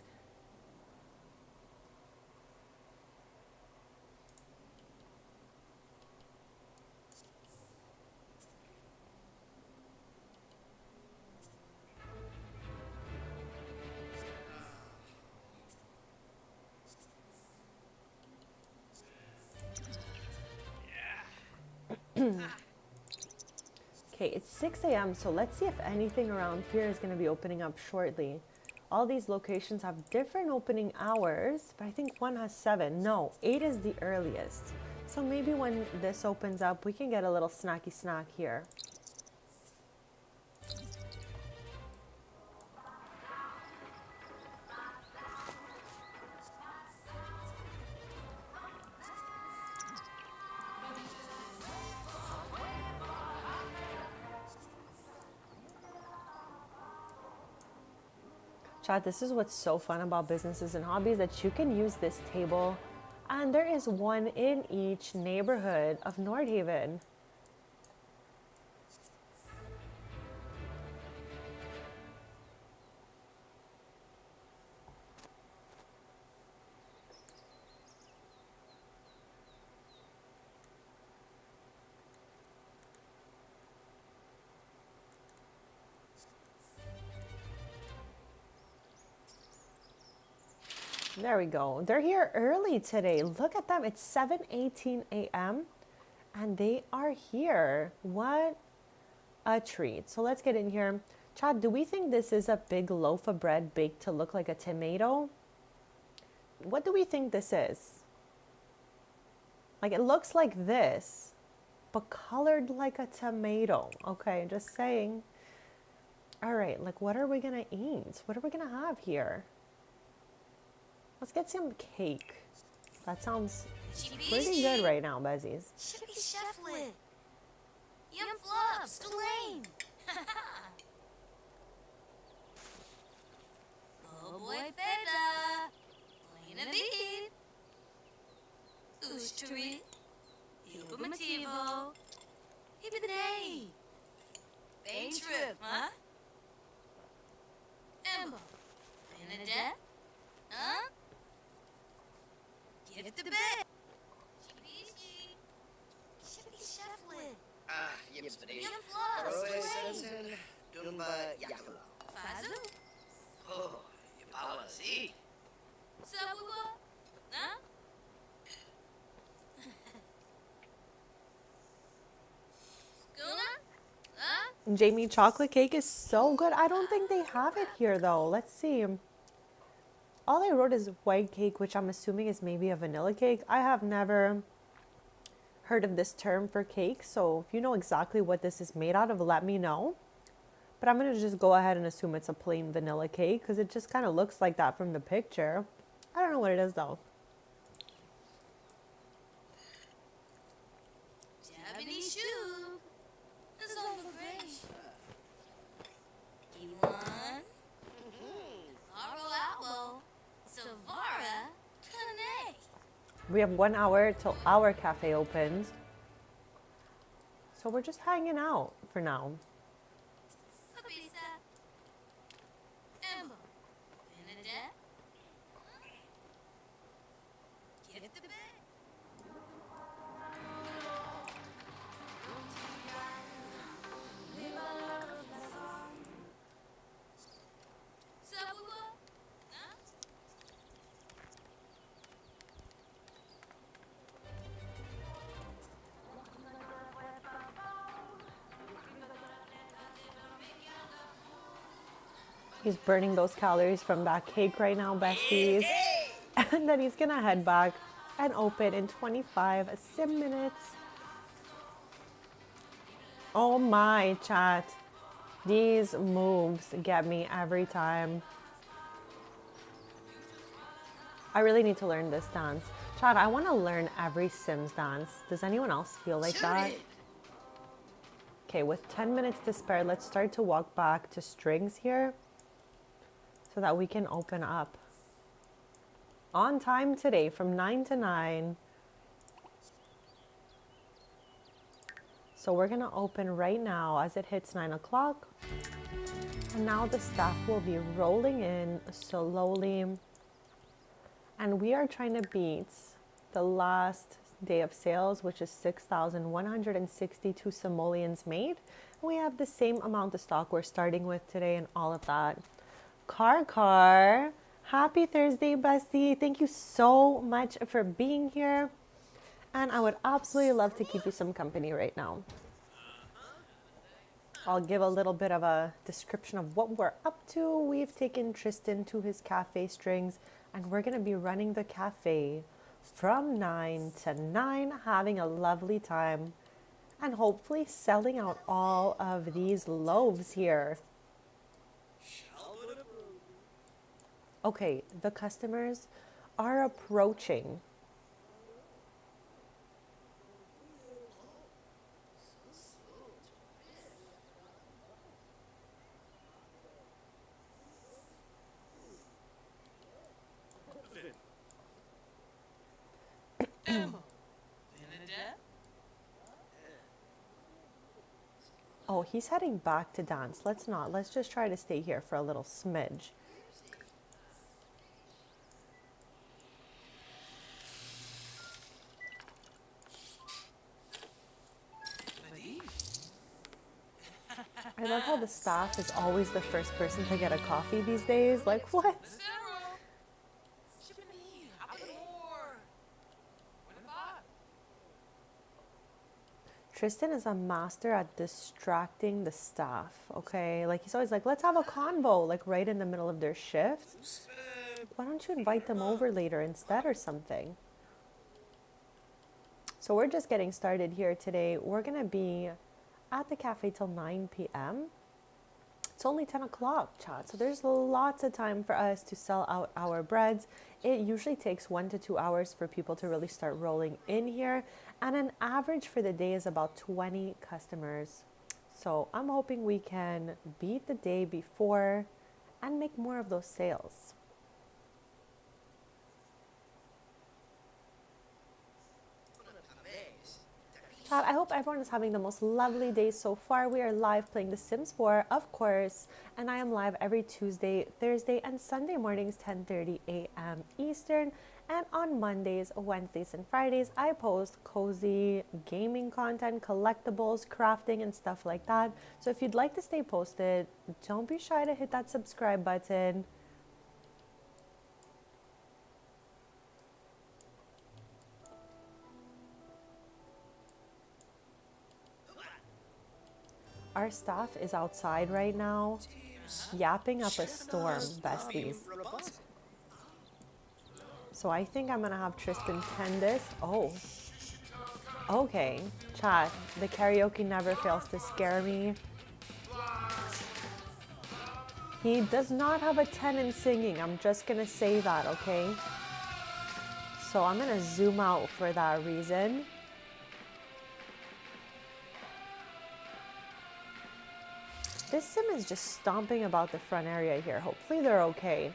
[SPEAKER 1] Okay, it's 6 a.m., so let's see if anything around here is going to be opening up shortly. All these locations have different opening hours, but I think one has 7. No, 8 is the earliest. So maybe when this opens up, we can get a little snacky snack here. Chat, this is what's so fun about businesses and hobbies, that you can use this table, and there is one in each neighborhood of Nordhaven. There we go. They're here early today. Look at them. It's 7:18 a.m. and they are here. What a treat. So let's get in here. Chad, do we think this is a big loaf of bread baked to look like a tomato? What do we think this is? Like, it looks like this, but colored like a tomato. Okay, just saying. All right, like, what are we gonna eat? What are we gonna have here? Let's get some cake. That sounds pretty good right now, Besties.
[SPEAKER 2] Chippy Cheflet.
[SPEAKER 3] Yum flops, Delane. Oh boy, Feda. Lena Vid. Ushturi. Hibumativo. Hibinay. Bane trip, huh? Emma. Benedette. Huh? Gift the bed.
[SPEAKER 2] Chippy Cheflet.
[SPEAKER 4] Yipsity.
[SPEAKER 3] Yum flops,
[SPEAKER 4] Roy
[SPEAKER 3] Delane.
[SPEAKER 4] Sensen, Dumba Yakula.
[SPEAKER 3] Fazu.
[SPEAKER 4] Oh, Yipala Z.
[SPEAKER 3] Sabugo. Huh? Guna? Huh?
[SPEAKER 1] Jamie, chocolate cake is so good. I don't think they have it here though. Let's see. All I wrote is white cake, which I'm assuming is maybe a vanilla cake. I have never heard of this term for cake, so if you know exactly what this is made out of, let me know. But I'm gonna just go ahead and assume it's a plain vanilla cake because it just kind of looks like that from the picture. I don't know what it is though.
[SPEAKER 3] Japanese shoe. This is all for grace. Elon. Aro Albo. Savara. Kane.
[SPEAKER 1] We have 1 hour till our cafe opens. So we're just hanging out for now.
[SPEAKER 3] Abisa. Embo. Benedette. Gift the bed. Sabugo. Huh?
[SPEAKER 1] He's burning those calories from that cake right now, besties. And then he's gonna head back and open in 25 sim minutes. Oh my, chat. These moves get me every time. I really need to learn this dance. Chat, I want to learn every Sims dance. Does anyone else feel like that? Okay, with 10 minutes to spare, let's start to walk back to strings here so that we can open up. On time today from 9 to 9. So we're gonna open right now as it hits 9 o'clock. And now the staff will be rolling in slowly. And we are trying to beat the last day of sales, which is 6,162 simoleons made. We have the same amount of stock we're starting with today and all of that. Car, happy Thursday, bestie. Thank you so much for being here. And I would absolutely love to keep you some company right now. I'll give a little bit of a description of what we're up to. We've taken Tristan to his cafe strings, and we're going to be running the cafe from 9 to 9, having a lovely time, and hopefully selling out all of these loaves here. Okay, the customers are approaching. Oh, he's heading back to dance. Let's not. Let's just try to stay here for a little smidge. I love how the staff is always the first person to get a coffee these days. Like, what? Tristan is a master at distracting the staff, okay? Like, he's always like, let's have a convo, like, right in the middle of their shift. Why don't you invite them over later instead or something? So we're just getting started here today. We're going to be at the cafe till 9 p.m. It's only 10 o'clock, chat. So there's lots of time for us to sell out our breads. It usually takes 1 to 2 hours for people to really start rolling in here. And an average for the day is about 20 customers. So I'm hoping we can beat the day before and make more of those sales. Chat, I hope everyone is having the most lovely day so far. We are live playing The Sims 4, of course, and I am live every Tuesday, Thursday, and Sunday mornings, 10:30 a.m. Eastern. And on Mondays, Wednesdays, and Fridays, I post cozy gaming content, collectibles, crafting, and stuff like that. So if you'd like to stay posted, don't be shy to hit that subscribe button. Our staff is outside right now, yapping up a storm, besties. So I think I'm gonna have Tristan tend this. Oh, okay. Chat, the karaoke never fails to scare me. He does not have a 10 in singing. I'm just gonna say that, okay? So I'm gonna zoom out for that reason. This sim is just stomping about the front area here. Hopefully they're okay.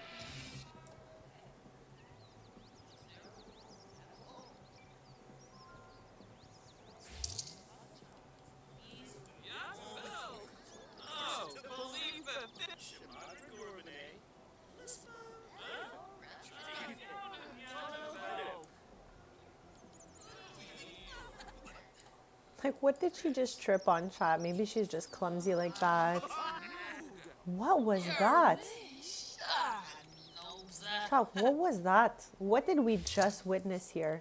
[SPEAKER 1] Like, what did she just trip on, chat? Maybe she's just clumsy like that. What was that? Chat, what was that? What did we just witness here?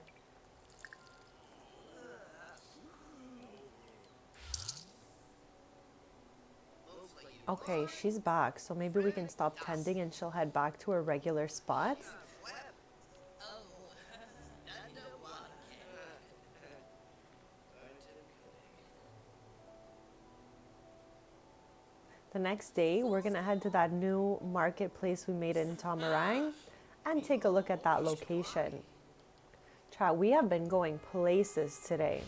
[SPEAKER 1] Okay, she's back, so maybe we can stop tending and she'll head back to her regular spot. The next day, we're gonna head to that new marketplace we made in Tomarang and take a look at that location. Chat, we have been going places today.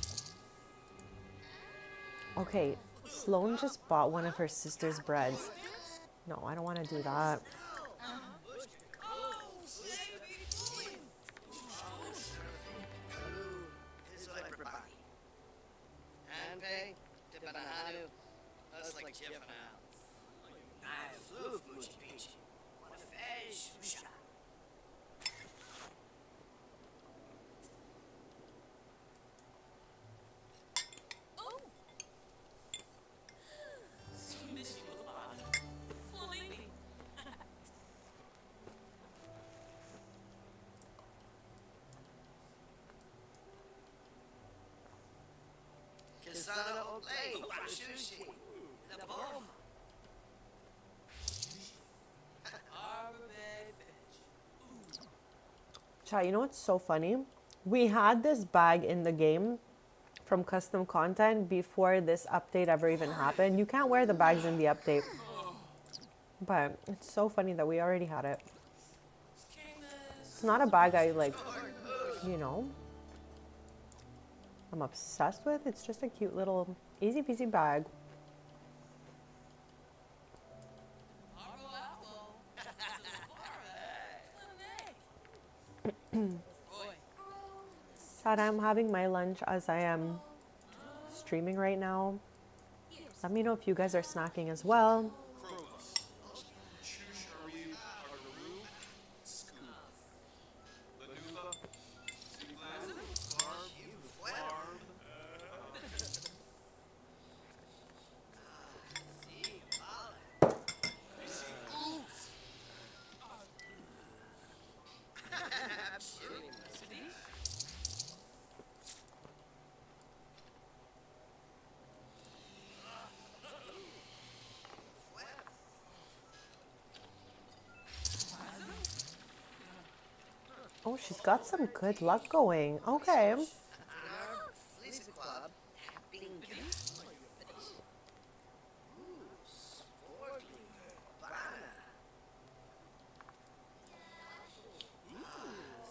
[SPEAKER 1] Okay, Sloan just bought one of her sister's breads. No, I don't want to do that. Chat, you know what's so funny? We had this bag in the game from custom content before this update ever even happened. You can't wear the bags in the update. But it's so funny that we already had it. It's not a bag I like, you know, I'm obsessed with. It's just a cute little easy peasy bag. Sad, I'm having my lunch as I am streaming right now. Let me know if you guys are snacking as well. Oh, she's got some good luck going. Okay.
[SPEAKER 4] Lisa Club, tapping sporting banana.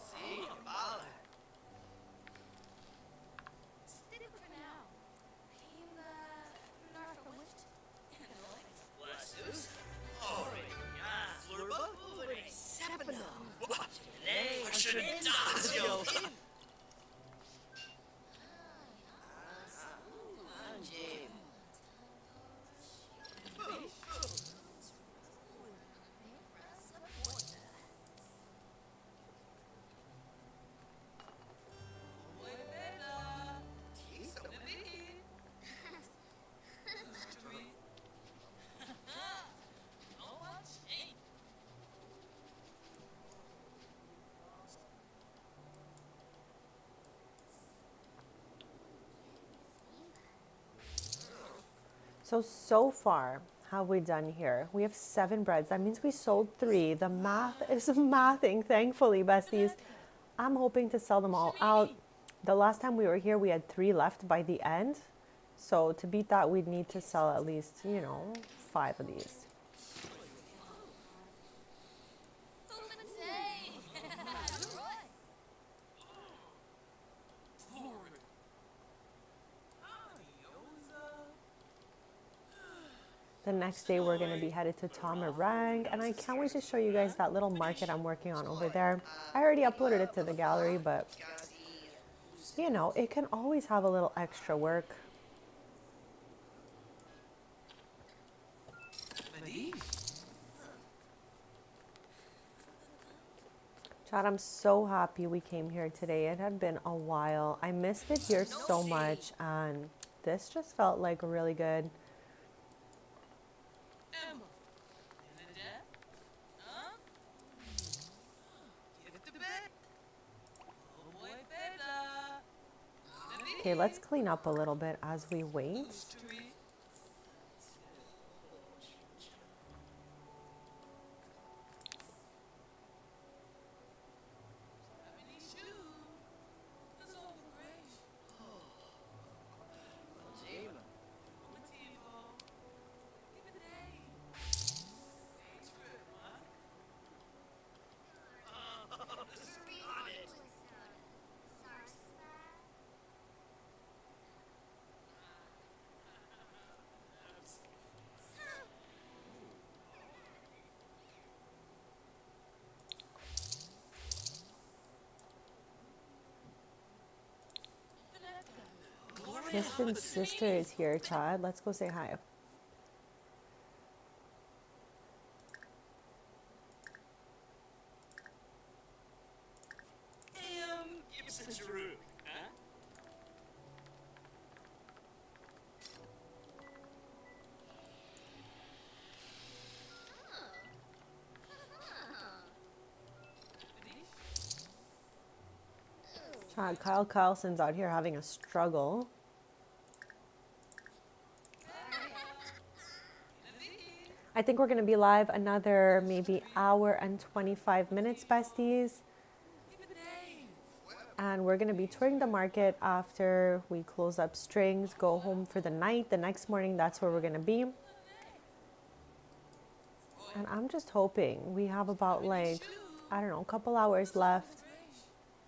[SPEAKER 4] See, bala.
[SPEAKER 3] Stick for now. Pima Narfawit.
[SPEAKER 4] Wasus. Oregon. Flurba. Uvere. Sepano. What? Today. Arshadazio. Jim.
[SPEAKER 1] So far, how have we done here? We have 7 breads. That means we sold 3. The math is mathing, thankfully, besties. I'm hoping to sell them all out. The last time we were here, we had 3 left by the end. So to beat that, we'd need to sell at least, 5 of these. The next day, we're going to be headed to Tamarang, and I can't wait to show you guys that little market I'm working on over there. I already uploaded it to the gallery, but, it can always have a little extra work. Chad, I'm so happy we came here today. It had been a while. I missed it here so much, and this just felt like really good. Okay, let's clean up a little bit as we wait. Kristen's sister is here, Chad. Let's go say hi.
[SPEAKER 4] Gibson Giroux. Huh?
[SPEAKER 1] Chad, Kyle Carlson's out here having a struggle. I think we're going to be live another maybe hour and 25 minutes, besties. And we're going to be touring the market after we close up strings, go home for the night. The next morning, that's where we're going to be. And I'm just hoping we have about a couple hours left,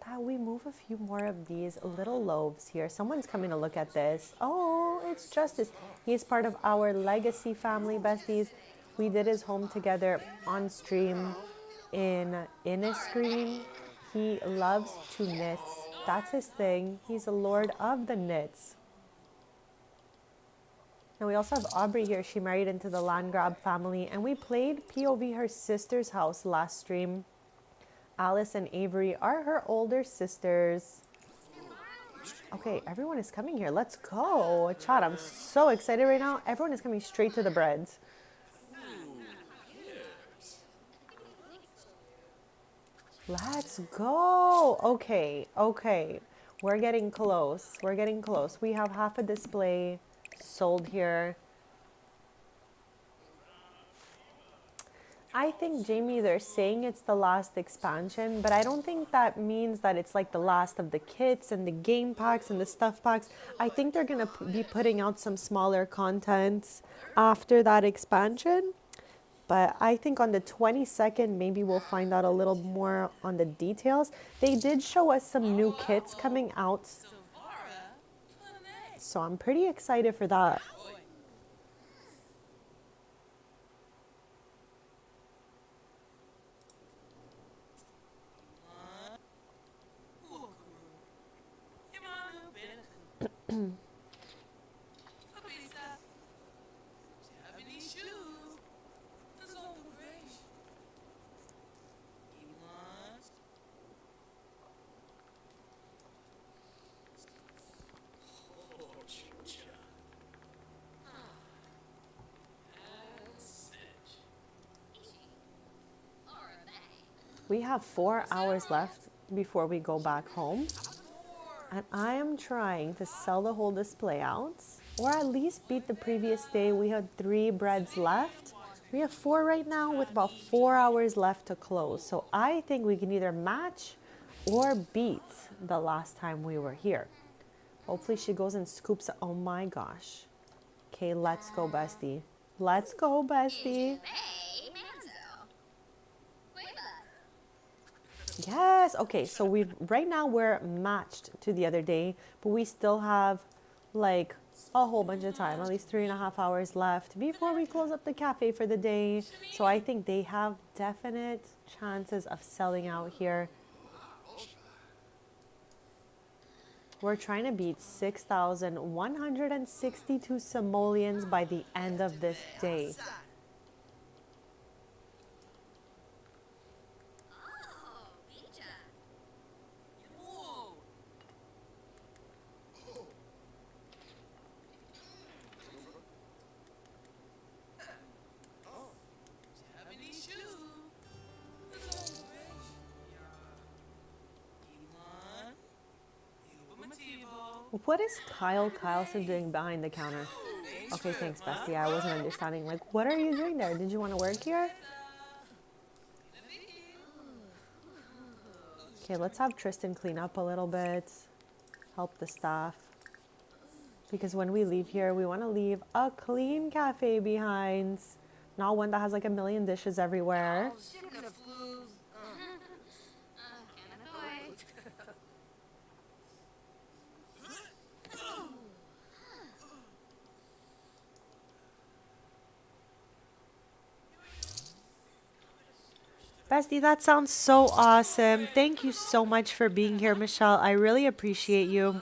[SPEAKER 1] that we move a few more of these little loaves here. Someone's coming to look at this. Oh, it's Justice. He's part of our legacy family, besties. We did his home together on stream in a screen. He loves to knit. That's his thing. He's a lord of the knits. And we also have Aubrey here. She married into the land grab family. And we played POV her sister's house last stream. Alice and Avery are her older sisters. Okay, everyone is coming here. Let's go. Chat, I'm so excited right now. Everyone is coming straight to the breads. Let's go. Okay. We're getting close. We're getting close. We have half a display sold here. I think, Jamie, they're saying it's the last expansion, but I don't think that means that it's like the last of the kits and the game packs and the stuff packs. I think they're going to be putting out some smaller contents after that expansion. But I think on the 22nd, maybe we'll find out a little more on the details. They did show us some new kits coming out, so I'm pretty excited for that. We have 4 hours left before we go back home. And I am trying to sell the whole display out, or at least beat the previous day. We had 3 breads left. We have 4 right now with about 4 hours left to close. So I think we can either match or beat the last time we were here. Hopefully she goes and scoops. Oh my gosh. Okay, let's go, bestie. Let's go, bestie. Yes. Okay, so right now we're matched to the other day, but we still have like a whole bunch of time, at least 3.5 hours left before we close up the cafe for the day. So I think they have definite chances of selling out here. We're trying to beat 6,162 simoleons by the end of this day. What is Kyle Kyleson doing behind the counter? Okay, thanks, bestie. I wasn't understanding. Like, what are you doing there? Did you want to work here? Okay, let's have Tristan clean up a little bit. Help the staff. Because when we leave here, we want to leave a clean cafe behind. Not one that has like a million dishes everywhere. Bestie, that sounds so awesome. Thank you so much for being here, Michelle. I really appreciate you.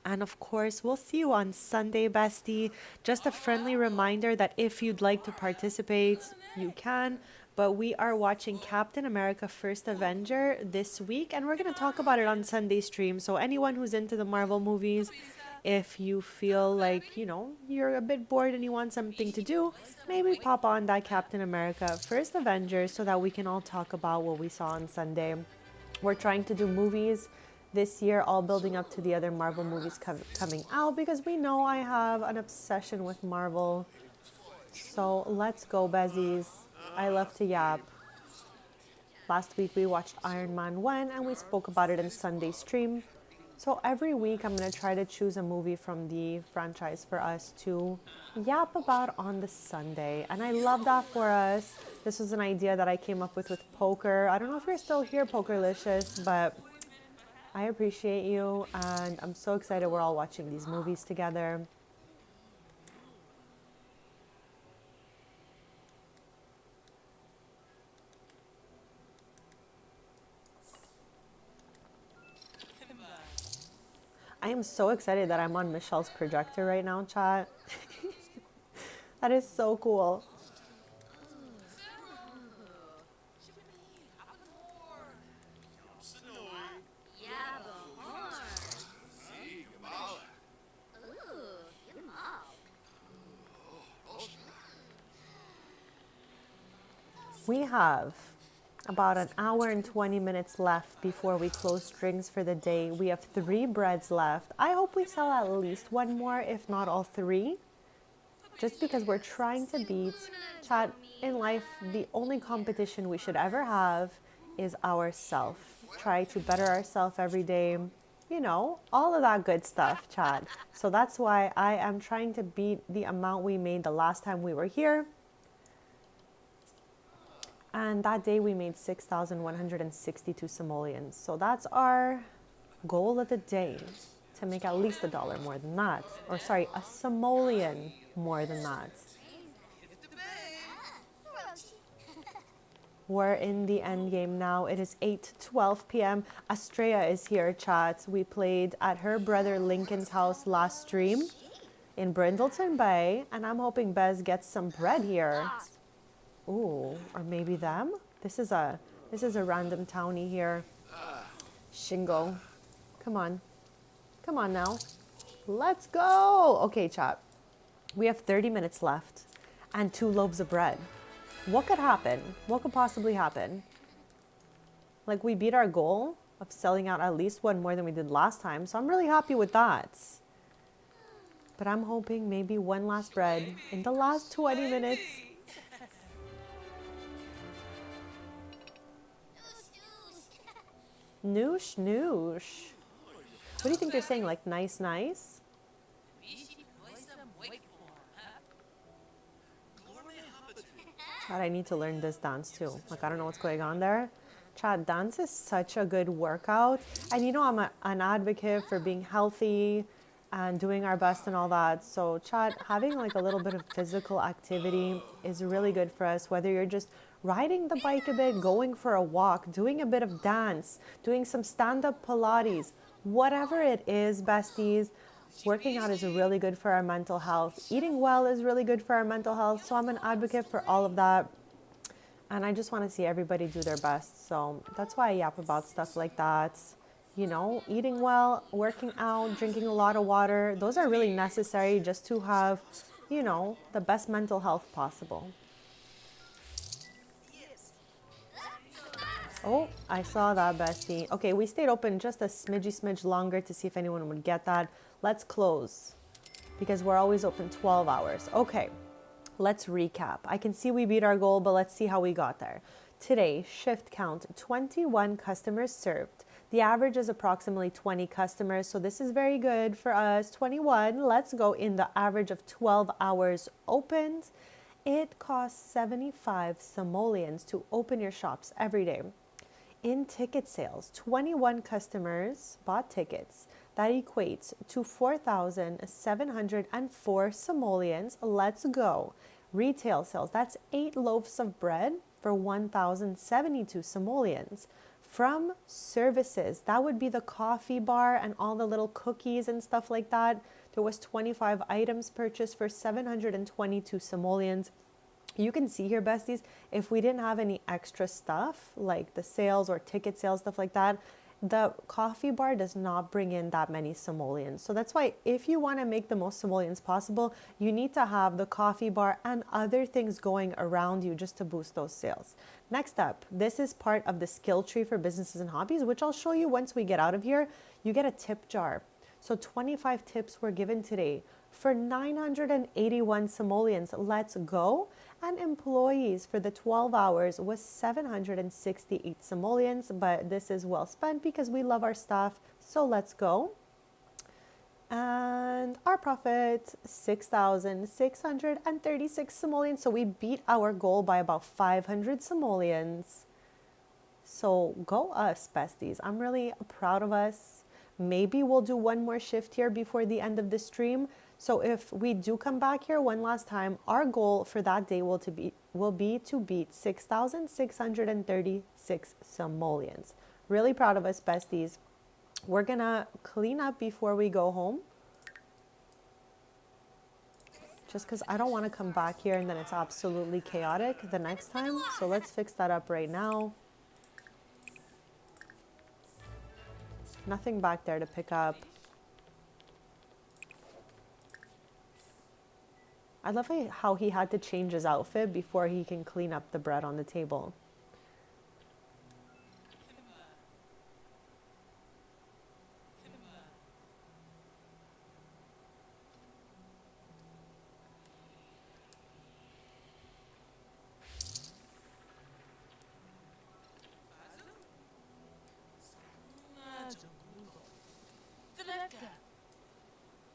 [SPEAKER 1] And of course, we'll see you on Sunday, bestie. Just a friendly reminder that if you'd like to participate, you can. But we are watching Captain America First Avenger this week, and we're going to talk about it on Sunday stream. So anyone who's into the Marvel movies, if you feel like, you're a bit bored and you want something to do, maybe pop on that Captain America First Avenger so that we can all talk about what we saw on Sunday. We're trying to do movies this year, all building up to the other Marvel movies coming out, because we know I have an obsession with Marvel. So let's go, bezies. I love to yap. Last week we watched Iron Man 1 and we spoke about it in Sunday stream. So every week I'm going to try to choose a movie from the franchise for us to yap about on the Sunday. And I love that for us. This was an idea that I came up with Poker. I don't know if you're still here, Pokerlicious, but I appreciate you. And I'm so excited we're all watching these movies together. am so excited that I'm on Michelle's projector right now, chat. That is so cool. We have about an hour and 20 minutes left before we close drinks for the day. We have 3 breads left. I hope we sell at least one more, if not all 3. Just because we're trying to beat, chat, in life, the only competition we should ever have is ourself. Try to better ourselves every day. You know, all of that good stuff, chat. So that's why I am trying to beat the amount we made the last time we were here. And that day we made 6,162 simoleons. So that's our goal of the day, to make at least $1 more than that. Or sorry, a simoleon more than that. We're in the end game now. It is 8:12 p.m. Estrella is here, chat. We played at her brother Lincoln's house last stream in Brindleton Bay. And I'm hoping Bez gets some bread here. Ooh, or maybe them? This is a random townie here. Shingo. Come on. Come on now. Let's go. Okay, chat. We have 30 minutes left and 2 loaves of bread. What could happen? What could possibly happen? Like, we beat our goal of selling out at least one more than we did last time, so I'm really happy with that. But I'm hoping maybe one last bread in the last 20 minutes. Noosh, noosh. What do you think they're saying? Like, nice, nice? God, I need to learn this dance too. Like, I don't know what's going on there. Chad, dance is such a good workout. And you know, I'm an advocate for being healthy and doing our best and all that. So, Chad, having like a little bit of physical activity is really good for us, whether you're just riding the bike a bit, going for a walk, doing a bit of dance, doing some stand-up Pilates, whatever it is, besties. Working out is really good for our mental health. Eating well is really good for our mental health. So I'm an advocate for all of that. And I just want to see everybody do their best. So that's why I yap about stuff like that. You know, eating well, working out, drinking a lot of water. Those are really necessary just to have, you know, the best mental health possible. Oh, I saw that, bestie. Okay, we stayed open just a smidge longer to see if anyone would get that. Let's close because we're always open 12 hours. Okay, let's recap. I can see we beat our goal, but let's see how we got there. Today, shift count, 21 customers served. The average is approximately 20 customers, so this is very good for us. 21, let's go in the average of 12 hours opened. It costs 75 simoleons to open your shops every day. In ticket sales, 21 customers bought tickets. That equates to 4,704 simoleons. Let's go. Retail sales, that's 8 loaves of bread for 1,072 simoleons. From services, that would be the coffee bar and all the little cookies and stuff like that. There was 25 items purchased for 722 simoleons. You can see here, besties, if we didn't have any extra stuff like the sales or ticket sales, stuff like that, the coffee bar does not bring in that many simoleons. So that's why if you want to make the most simoleons possible, you need to have the coffee bar and other things going around you just to boost those sales. Next up, this is part of the skill tree for businesses and hobbies, which I'll show you once we get out of here. You get a tip jar. So 25 tips were given today for 981 simoleons. Let's go. And employees for the 12 hours was 768 simoleons, but this is well spent because we love our staff. So let's go. And our profit, 6,636 simoleons. So we beat our goal by about 500 simoleons. So go us, besties. I'm really proud of us. Maybe we'll do one more shift here before the end of the stream. So if we do come back here one last time, our goal for that day will be to beat 6,636 simoleons. Really proud of us, besties. We're gonna clean up before we go home. Just because I don't want to come back here and then it's absolutely chaotic the next time. So let's fix that up right now. Nothing back there to pick up. I love how he had to change his outfit before he can clean up the bread on the table.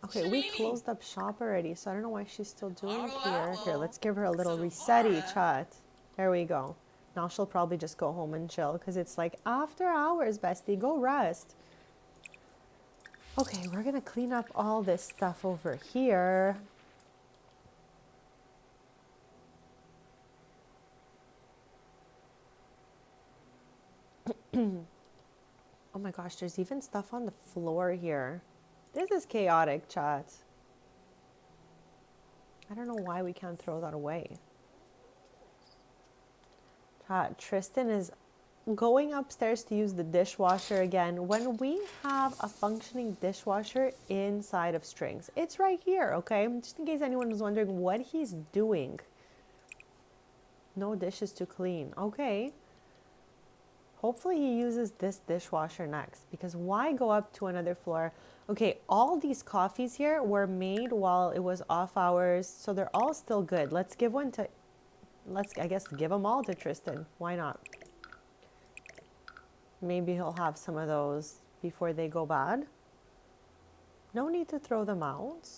[SPEAKER 1] Okay, we closed up shop already, so I don't know why she's still doing here. Here, let's give her a little resetty chat. There we go. Now she'll probably just go home and chill because it's like after hours, bestie. Go rest. Okay, we're gonna clean up all this stuff over here. Oh my gosh, there's even stuff on the floor here. This is chaotic, chat. I don't know why we can't throw that away. Chat, Tristan is going upstairs to use the dishwasher again when we have a functioning dishwasher inside of Strings. It's right here, okay? Just in case anyone was wondering what he's doing. No dishes to clean. Okay. Hopefully he uses this dishwasher next, because why go up to another floor? Okay, all these coffees here were made while it was off hours, so they're all still good. Let's give one to, I guess, give them all to Tristan. Why not? Maybe he'll have some of those before they go bad. No need to throw them out.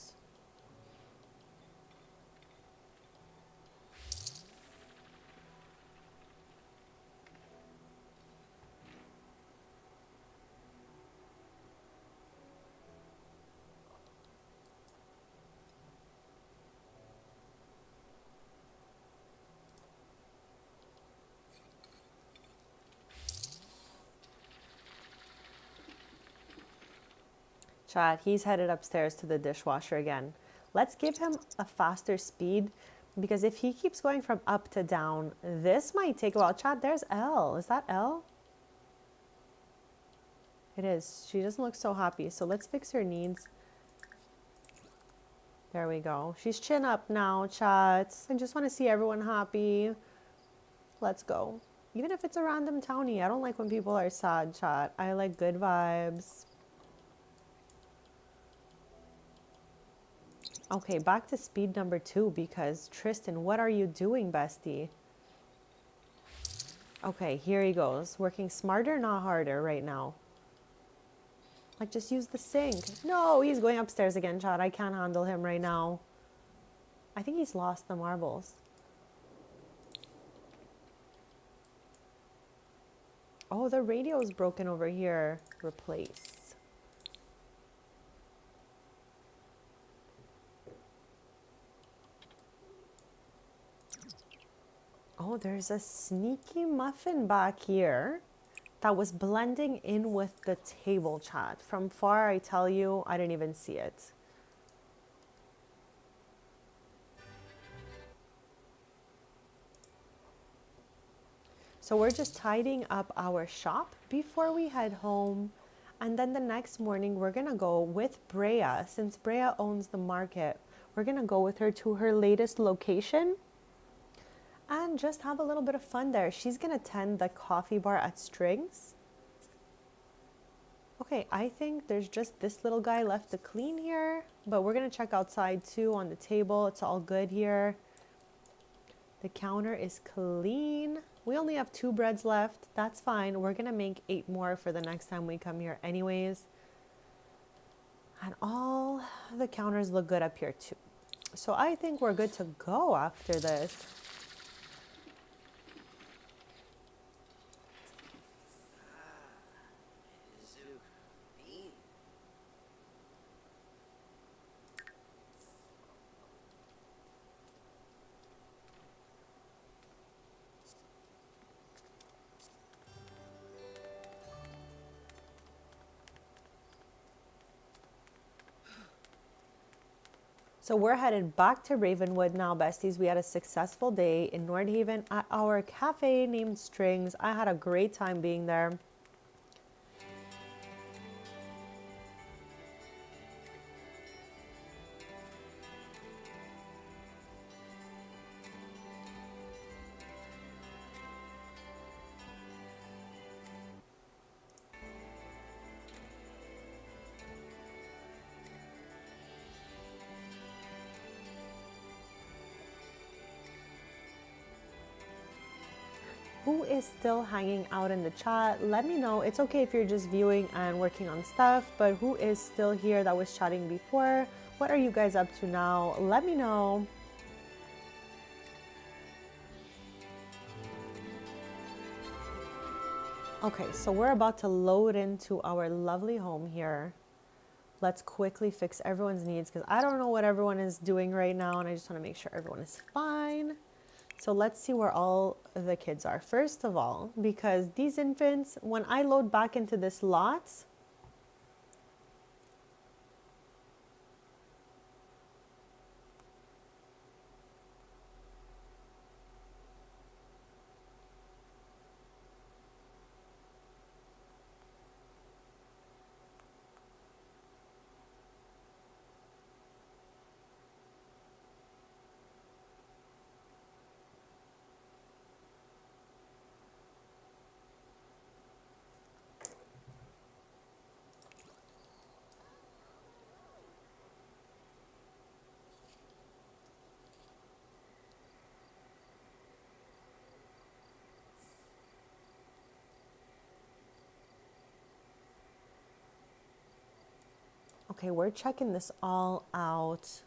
[SPEAKER 1] Chat, he's headed upstairs to the dishwasher again. Let's give him a faster speed, because if he keeps going from up to down, this might take a while. Chat, there's Elle. Is that Elle? It is. She doesn't look so happy. So let's fix her needs. There we go. She's chin up now, chat. I just want to see everyone happy. Let's go. Even if it's a random townie. I don't like when people are sad, chat. I like good vibes. Okay, back to speed number 2, because Tristan, what are you doing, bestie? Okay, here he goes. Working smarter, not harder right now. Like, just use the sink. No, he's going upstairs again, chat. I can't handle him right now. I think he's lost the marbles. Oh, the radio's broken over here. Replace. Oh, there's a sneaky muffin back here that was blending in with the table, chat. From far, I tell you, I didn't even see it. So we're just tidying up our shop before we head home. And then the next morning, we're going to go with Brea. Since Brea owns the market, we're going to go with her to her latest location and just have a little bit of fun there. She's going to tend the coffee bar at Strings. Okay, I think there's just this little guy left to clean here, but we're going to check outside too on the table. It's all good here. The counter is clean. We only have 2 breads left. That's fine. We're going to make 8 more for the next time we come here anyways. And all the counters look good up here too. So I think we're good to go after this. So we're headed back to Ravenwood now, besties. We had a successful day in Nordhaven at our cafe named Strings. I had a great time being there. Who is still hanging out in the chat? Let me know. It's okay if you're just viewing and working on stuff, but who is still here that was chatting before? What are you guys up to now? Let me know. Okay, so we're about to load into our lovely home here. Let's quickly fix everyone's needs because I don't know what everyone is doing right now and I just want to make sure everyone is fine. So let's see where all the kids are. First of all, because these infants, when I load back into this lot, okay, we're checking this all out.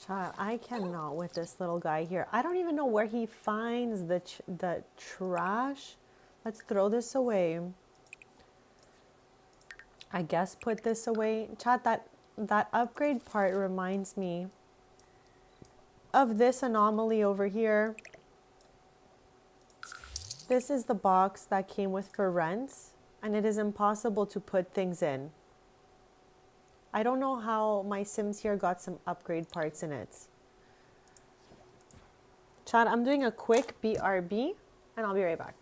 [SPEAKER 1] Child, I cannot with this little guy here. I don't even know where he finds the trash. Let's throw this away. I guess put this away. Chat, that upgrade part reminds me of this anomaly over here. This is the box that came with for rents, and it is impossible to put things in. I don't know how my Sims here got some upgrade parts in it. Chat, I'm doing a quick BRB, and I'll be right back.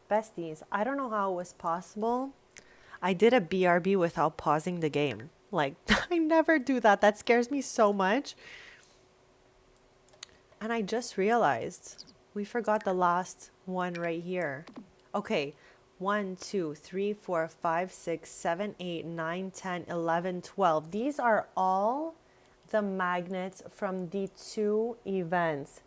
[SPEAKER 1] Besties, I don't know how it was possible. I did a BRB without pausing the game. Like, I never do that. That scares me so much. And I just realized We forgot the last one right here. Okay, 1, 2, 3, 4, 5, 6, 7, 8, 9, 10, 11, 12. These are all the magnets from the 2 events.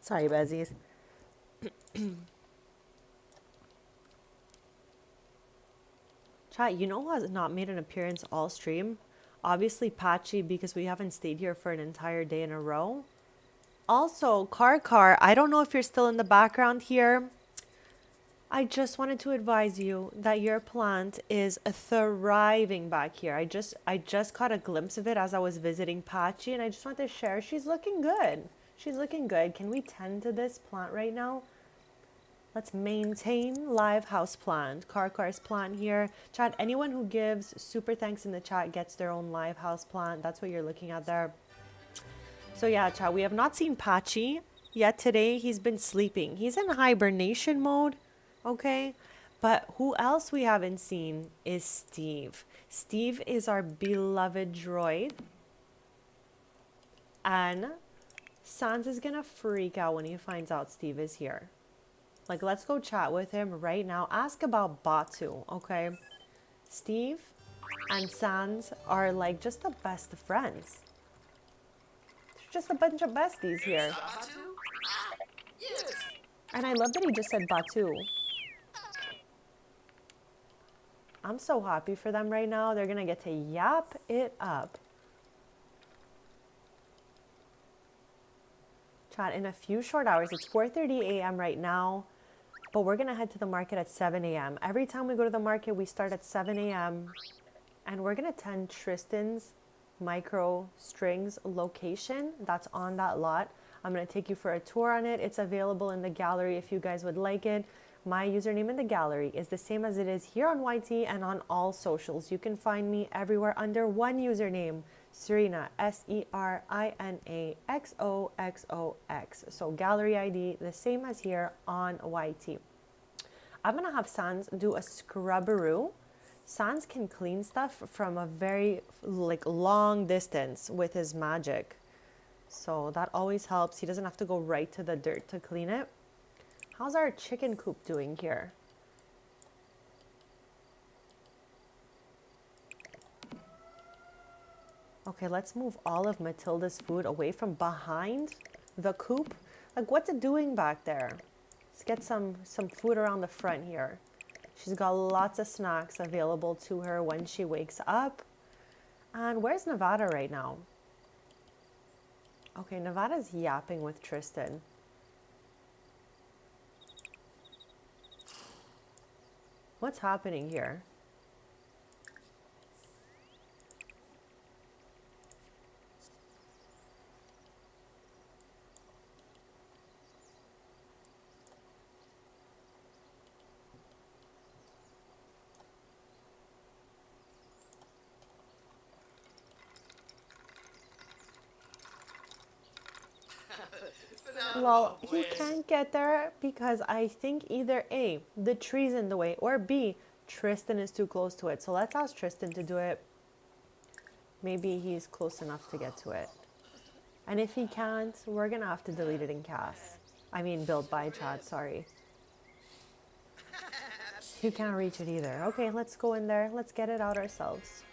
[SPEAKER 1] Sorry, Bezies. Chat, you know who has not made an appearance all stream? Obviously Patchy, because we haven't stayed here for an entire day in a row. Also, Car, I don't know if you're still in the background here. I just wanted to advise you that your plant is thriving back here. I just caught a glimpse of it as I was visiting Patchy, and I just wanted to share. She's looking good. She's looking good. Can we tend to this plant right now? Let's maintain live house plant. Car's plant here. Chat, anyone who gives super thanks in the chat gets their own live house plant. That's what you're looking at there. So yeah, chat, we have not seen Patchy yet today. He's been sleeping. He's in hibernation mode, okay? But who else we haven't seen is Steve. Steve is our beloved droid. And Sans is gonna freak out when he finds out Steve is here. Like, let's go chat with him right now. Ask about Batu, okay? Steve and Sans are like just the best of friends. They're just a bunch of besties here.
[SPEAKER 4] Yes.
[SPEAKER 1] And I love that he just said Batu. I'm so happy for them right now. They're gonna get to yap it up. Chat, in a few short hours, it's 4:30 a.m. right now. But we're going to head to the market at 7 a.m. Every time we go to the market, we start at 7 a.m. And we're going to tend Tristan's micro strings location that's on that lot. I'm going to take you for a tour on it. It's available in the gallery if you guys would like it. My username in the gallery is the same as it is here on YT and on all socials. You can find me everywhere under one username, Serena, SERINAXOXOX. So gallery ID, the same as here on YT. I'm gonna have Sans do a scrubberoo. Sans can clean stuff from a very long distance with his magic. So that always helps. He doesn't have to go right to the dirt to clean it. How's our chicken coop doing here? Okay, let's move all of Matilda's food away from behind the coop. Like, what's it doing back there? Let's get some food around the front here. She's got lots of snacks available to her when she wakes up. And where's Nevada right now? Okay, Nevada's yapping with Tristan. What's happening here? Well, he can't get there because I think either A, the tree's in the way, or B, Tristan is too close to it. So let's ask Tristan to do it. Maybe he's close enough to get to it. And if he can't, we're gonna have to delete it in CAS. I mean, build by chat, sorry. He can't reach it either. Okay, let's go in there. Let's get it out ourselves.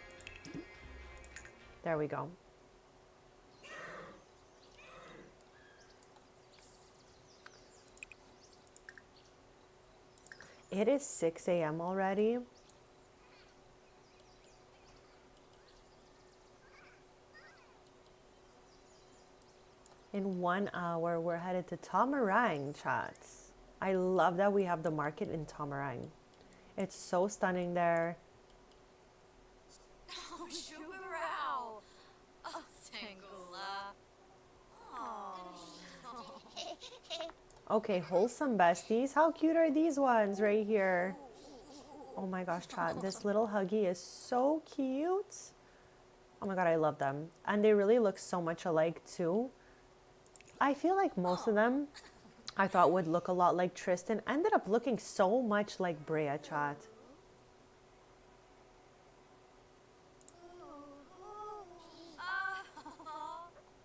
[SPEAKER 1] There we go. It is 6 a.m. already. In 1 hour, we're headed to Tamarang, chats. I love that we have the market in Tamarang. It's so stunning there.
[SPEAKER 3] Oh, Shubarao. Oh, Sangula.
[SPEAKER 1] Okay, wholesome besties. How cute are these ones right here? Oh my gosh, chat. This little huggy is so cute. Oh my god, I love them. And they really look so much alike too. I feel like most of them I thought would look a lot like Tristan ended up looking so much like Brea, chat.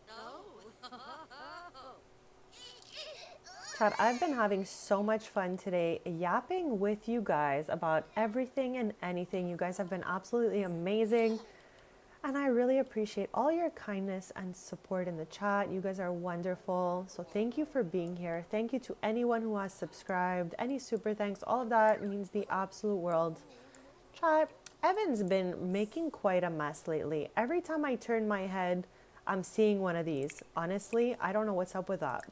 [SPEAKER 3] No.
[SPEAKER 1] Chad, I've been having so much fun today yapping with you guys about everything and anything. You guys have been absolutely amazing. And I really appreciate all your kindness and support in the chat. You guys are wonderful. So thank you for being here. Thank you to anyone who has subscribed. Any super thanks, all of that means the absolute world. Chat, Evan's been making quite a mess lately. Every time I turn my head, I'm seeing one of these. Honestly, I don't know what's up with that.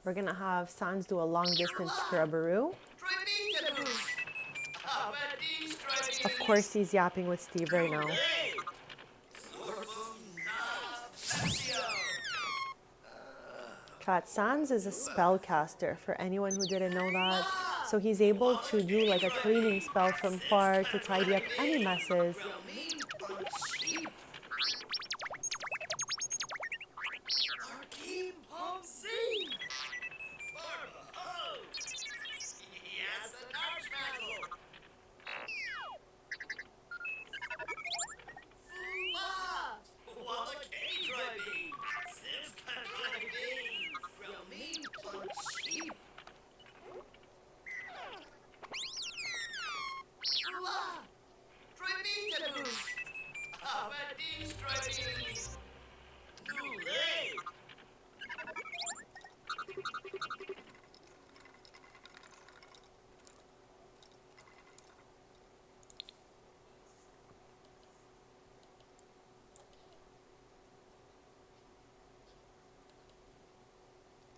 [SPEAKER 1] We're gonna have Sans do a long distance scrubberoo. Of course he's yapping with Steve right now. Chat, Sans is a spellcaster for anyone who didn't know that. So he's able to do like a cleaning spell from far to tidy up any messes.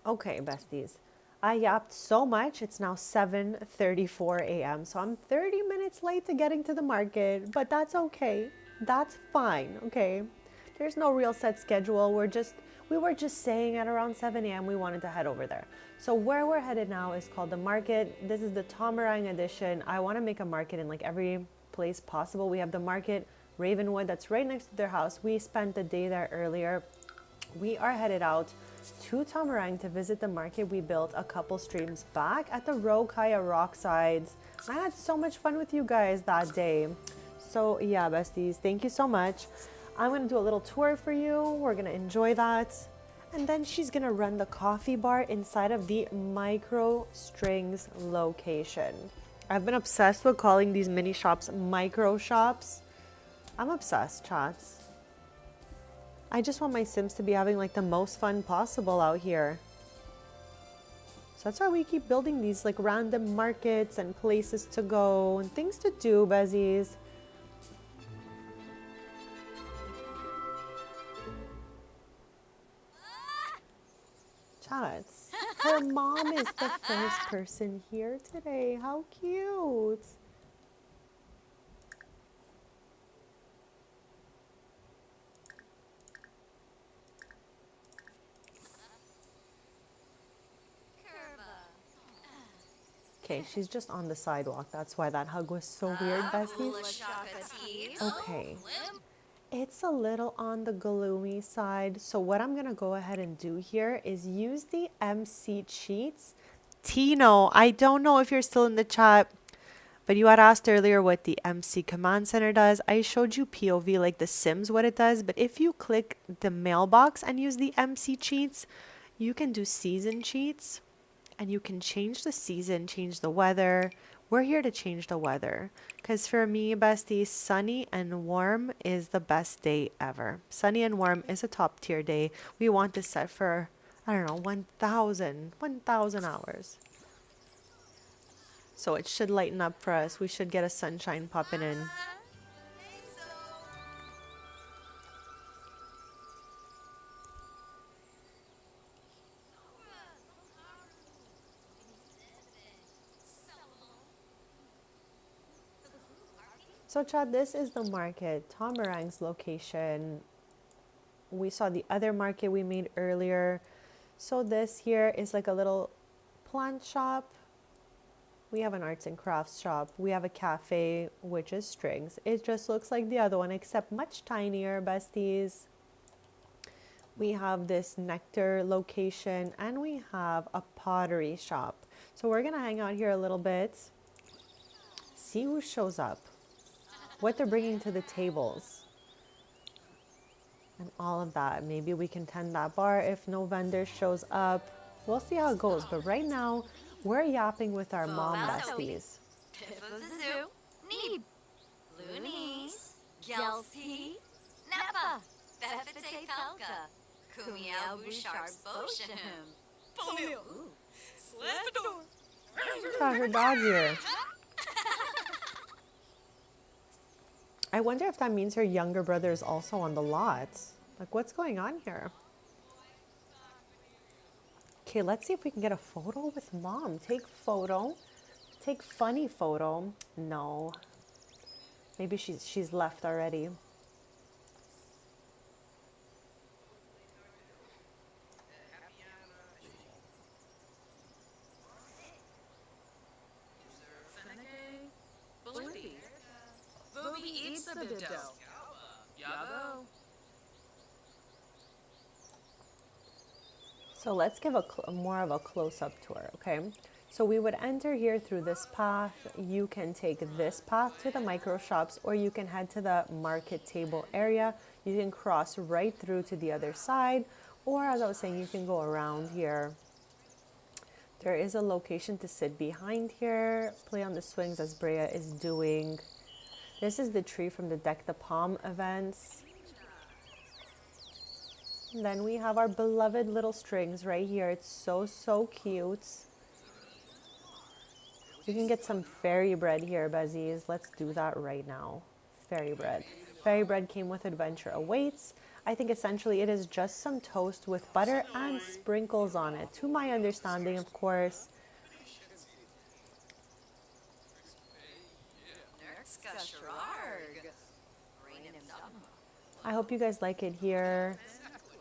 [SPEAKER 1] Okay, besties. I yapped so much, it's now 7:34 a.m. So I'm 30 minutes late to getting to the market, but that's okay. That's fine, okay? There's no real set schedule. We were just saying at around 7 a.m. we wanted to head over there. So where we're headed now is called the market. This is the Tomarang edition. I want to make a market in like every place possible. We have the market Ravenwood that's right next to their house. We spent the day there earlier. We are headed out to Tomarang to visit the market we built a couple streams back at the Rokaya Rocksides. I had so much fun with you guys that day. So yeah, besties, thank you so much. I'm gonna do a little tour for you. We're gonna enjoy that. And then she's gonna run the coffee bar inside of the Micro Strings location. I've been obsessed with calling these mini shops micro shops. I'm obsessed, chats. I just want my Sims to be having like the most fun possible out here. So that's why we keep building these like random markets and places to go and things to do, bezies. Chats, her mom is the first person here today. How cute. Okay, she's just on the sidewalk. That's why that hug was so weird, besties. Okay. It's a little on the gloomy side. So what I'm going to go ahead and do here is use the MC cheats. Tino, I don't know if you're still in the chat, but you had asked earlier what the MC command center does. I showed you POV like the Sims what it does, but if you click the mailbox and use the MC cheats, you can do season cheats. And you can change the season, change the weather. We're here to change the weather. Because for me, besties, sunny and warm is the best day ever. Sunny and warm is a top tier day. We want this set for, I don't know, 1,000 hours. So it should lighten up for us. We should get a sunshine popping in. So Chad, this is the market, Tomarang's location. We saw the other market we made earlier. So this here is like a little plant shop. We have an arts and crafts shop. We have a cafe, which is strings. It just looks like the other one, except much tinier, besties. We have this nectar location, and we have a pottery shop. So we're gonna hang out here a little bit, see who shows up, what they're bringing to the tables, and all of that. Maybe we can tend that bar if no vendor shows up. We'll see how it goes. But right now, we're yapping with our mom besties.
[SPEAKER 3] Piff of the zoo, Neeb, Loonies, Gelsey, Nappa, Bethate Pelka, Kumiel Bouchard's Boshenham, Ponil, Slefador.
[SPEAKER 1] Got her dog here. I wonder if that means her younger brother is also on the lot. Like, what's going on here? Okay, let's see if we can get a photo with mom. Take photo. Take funny photo. No. Maybe she's left already. So let's give more of a close-up tour, okay? So we would enter here through this path. You can take this path to the micro shops, or you can head to the market table area. You can cross right through to the other side, or as I was saying, you can go around here. There is a location to sit behind here, play on the swings as Brea is doing. This is the tree from the Deck the Palm events. And then we have our beloved little strings right here. It's so, so cute. You can get some fairy bread here, Bezies. Let's do that right now. Fairy bread. Fairy bread came with Adventure Awaits. I think essentially it is just some toast with butter and sprinkles on it. To my understanding, of course. I hope you guys like it here.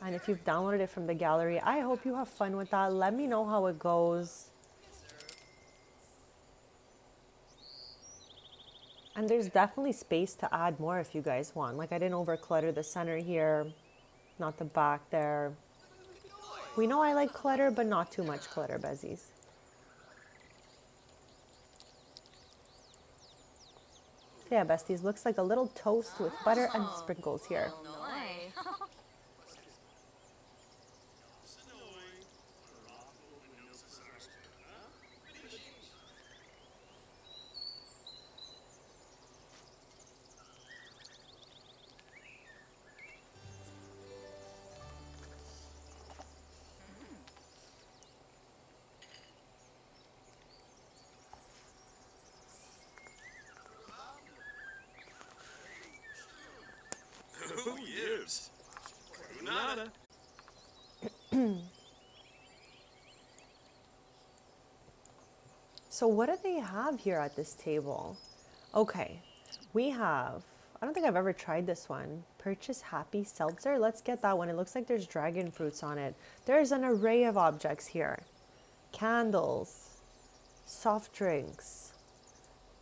[SPEAKER 1] And if you've downloaded it from the gallery, I hope you have fun with that. Let me know how it goes. And there's definitely space to add more if you guys want. Like, I didn't overclutter the center here, not the back there. We know I like clutter, but not too much clutter, Bezies. Yeah, besties, looks like a little toast with butter and sprinkles here.
[SPEAKER 4] Who years? Nada.
[SPEAKER 1] So what do they have here at this table? Okay, we have, I don't think I've ever tried this one. Purchase Happy Seltzer. Let's get that one. It looks like there's dragon fruits on it. There's an array of objects here. Candles, soft drinks.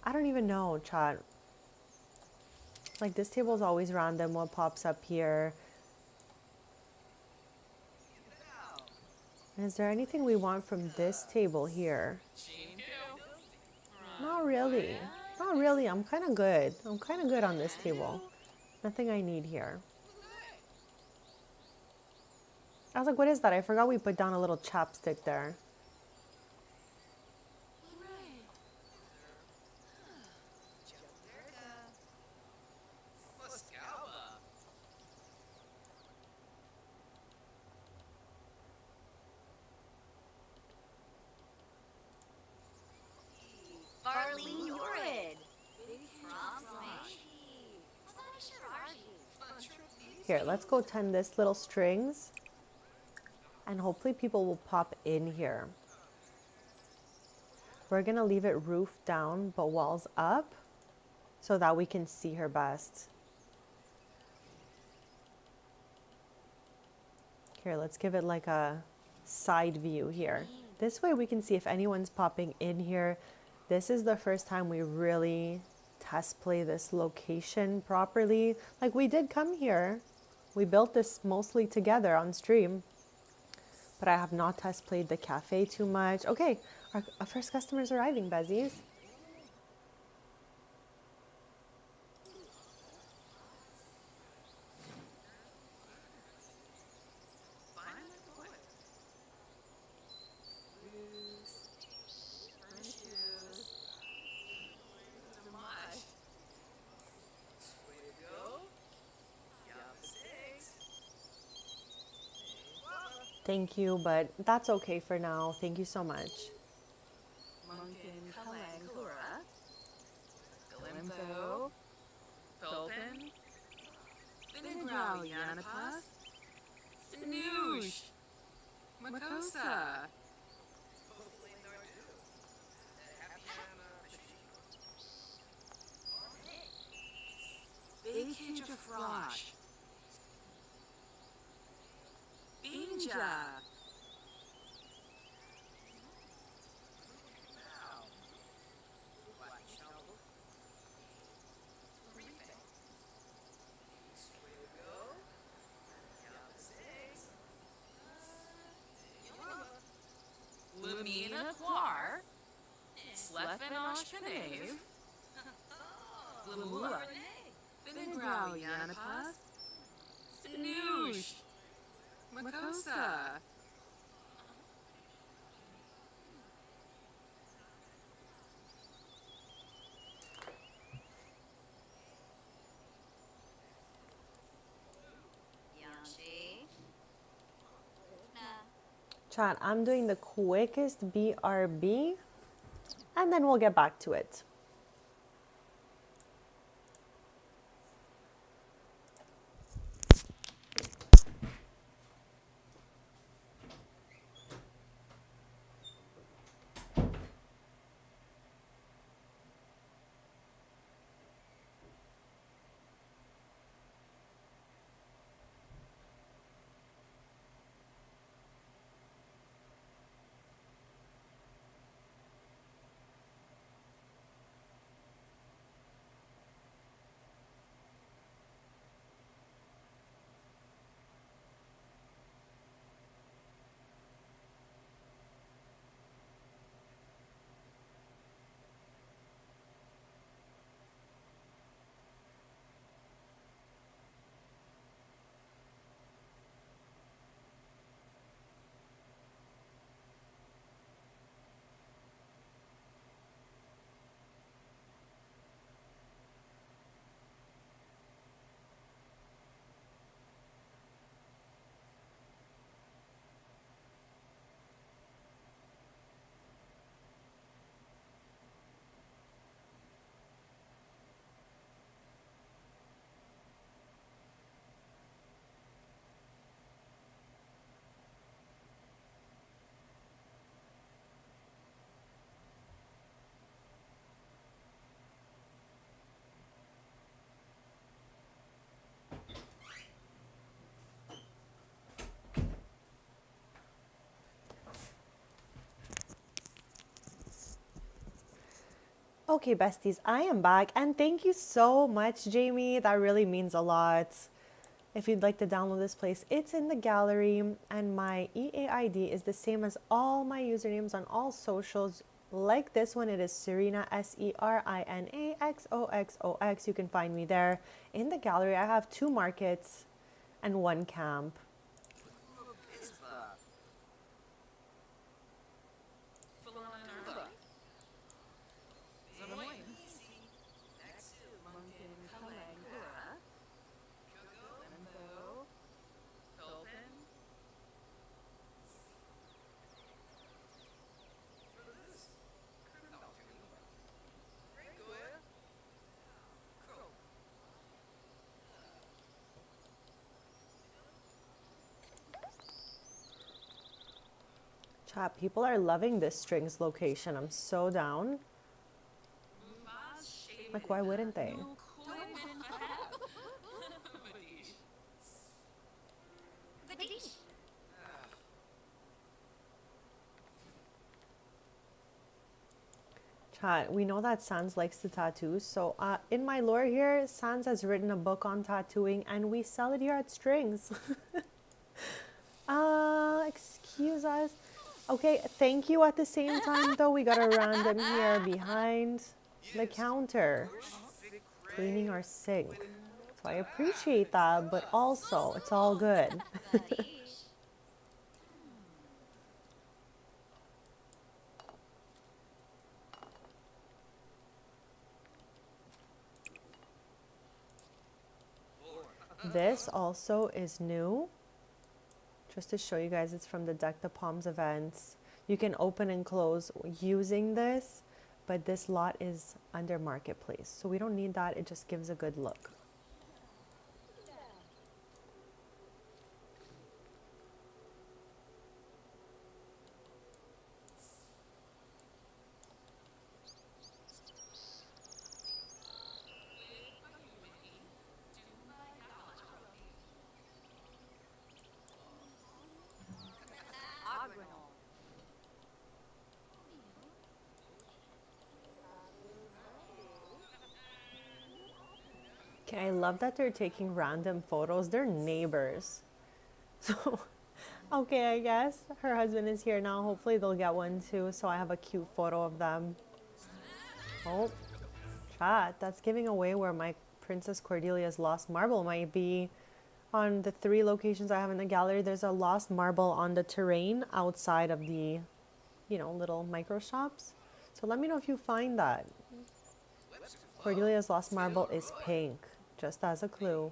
[SPEAKER 1] I don't even know, chat. Like, this table is always random. What pops up here? Is there anything we want from this table here? Not really. Not really. I'm kind of good. I'm kind of good on this table. Nothing I need here. I was like, what is that? I forgot we put down a little chapstick there. Here, let's go tend this little strings. And hopefully people will pop in here. We're gonna leave it roof down, but walls up, so that we can see her best. Here, let's give it like a side view here. This way we can see if anyone's popping in here. This is the first time we really test play this location properly. Like, we did come here. We built this mostly together on stream, but I have not test played the cafe too much. Okay, our first customer's arriving, Besties. Thank you, but that's okay for now. Thank you so much.
[SPEAKER 3] Munkin Kalangura, Galimpo, Philpin, Vinigrau Yanapas, Snoosh, Makosa, Bakage of Frosh, Binja, Lumina Quar, Slefinosh Pinave, Glamula, Vinigrau Yanapas, Snoosh, Makosa.
[SPEAKER 2] Yanshi.
[SPEAKER 1] Chat, I'm doing the quickest BRB, and then we'll get back to it. Okay, besties, I am back, and thank you so much, Jamie. That really means a lot. If you'd like to download this place, it's in the gallery, and my EA ID is the same as all my usernames on all socials. Like this one, it is Serena, SERINAXOXOX. You can find me there. In the gallery, I have 2 markets and 1 camp. Chat, people are loving this strings location. I'm so down. Like, why wouldn't they? Chat, we know that Sans likes to tattoo, so in my lore here, Sans has written a book on tattooing and we sell it here at Strings. Excuse us. Okay, thank you at the same time though. We got a random here behind the counter cleaning our sink. So I appreciate that, but also it's all good. This also is new. Just to show you guys, it's from the Deck the Palms events. You can open and close using this, but this lot is under Marketplace. So we don't need that, it just gives a good look. Okay, I love that they're taking random photos. They're neighbors. So, okay, I guess her husband is here now. Hopefully they'll get one too. So I have a cute photo of them. Oh, chat. That's giving away where my Princess Cordelia's lost marble might be. On the 3 locations I have in the gallery, there's a lost marble on the terrain outside of the, little micro shops. So let me know if you find that. Cordelia's lost marble is pink, just as a clue.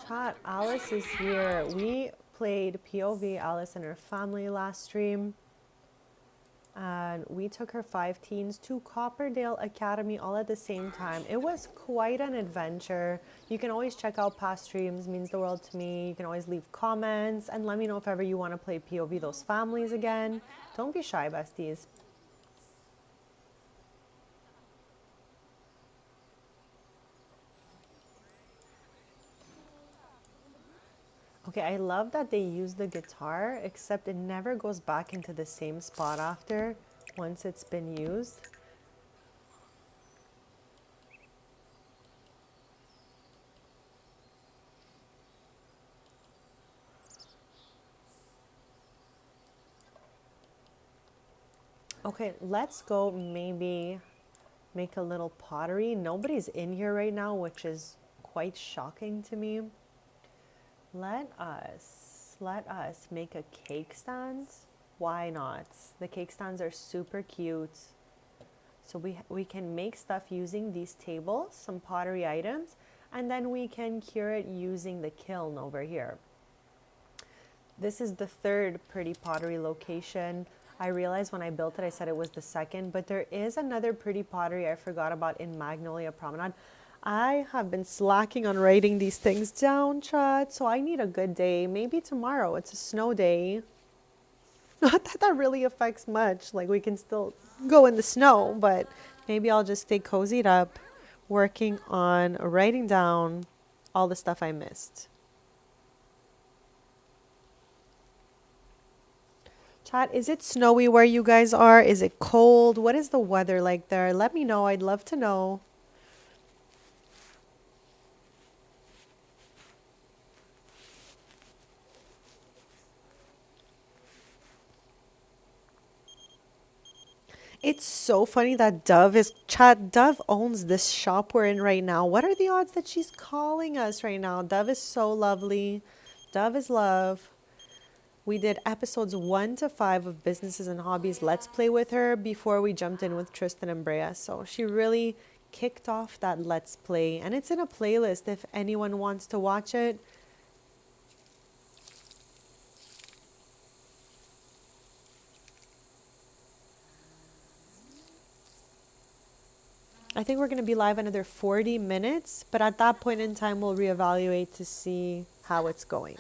[SPEAKER 1] Chat, Alice is here. We played POV Alice and her family last stream. And we took her 5 teens to Copperdale Academy all at the same time. It was quite an adventure. You can always check out past streams, means the world to me. You can always leave comments and let me know if ever you want to play POV those families again. Don't be shy, besties. Okay, I love that they use the guitar, except it never goes back into the same spot after, once it's been used. Okay, let's go maybe make a little pottery. Nobody's in here right now, which is quite shocking to me. Let us make a cake stand. Why not? The cake stands are super cute. So we can make stuff using these tables, some pottery items, and then we can cure it using the kiln over here. This is the 3rd pretty pottery location. I realized when I built it, I said it was the 2nd, but there is another pretty pottery I forgot about in Magnolia Promenade. I have been slacking on writing these things down, chat, so I need a good day. Maybe tomorrow. It's a snow day. Not that that really affects much. Like, we can still go in the snow, but maybe I'll just stay cozied up, working on writing down all the stuff I missed. Chat, is it snowy where you guys are? Is it cold? What is the weather like there? Let me know. I'd love to know. It's so funny that Dove owns this shop we're in right now. What are the odds that she's calling us right now? Dove is so lovely. Dove is love. We did episodes 1 to 5 of Businesses and Hobbies Let's Play with her before we jumped in with Tristan and Brea. So she really kicked off that Let's Play. And it's in a playlist if anyone wants to watch it. I think we're going to be live another 40 minutes, but at that point in time, we'll reevaluate to see how it's going.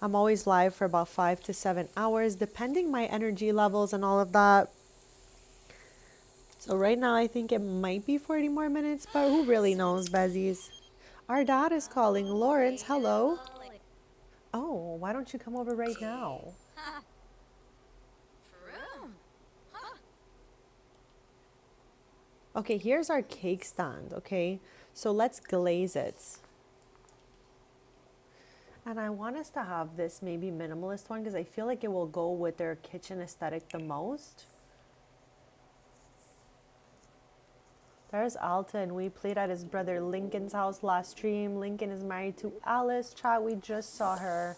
[SPEAKER 1] I'm always live for about 5 to 7 hours, depending my energy levels and all of that. So right now, I think it might be 40 more minutes, but who really knows, Bezies? Our dad is calling. Lawrence, hello. Oh, why don't you come over right now? Okay, here's our cake stand, okay? So let's glaze it. And I want us to have this maybe minimalist one because I feel like it will go with their kitchen aesthetic the most. There's Alton. We played at his brother Lincoln's house last stream. Lincoln is married to Alice. Chat, we just saw her.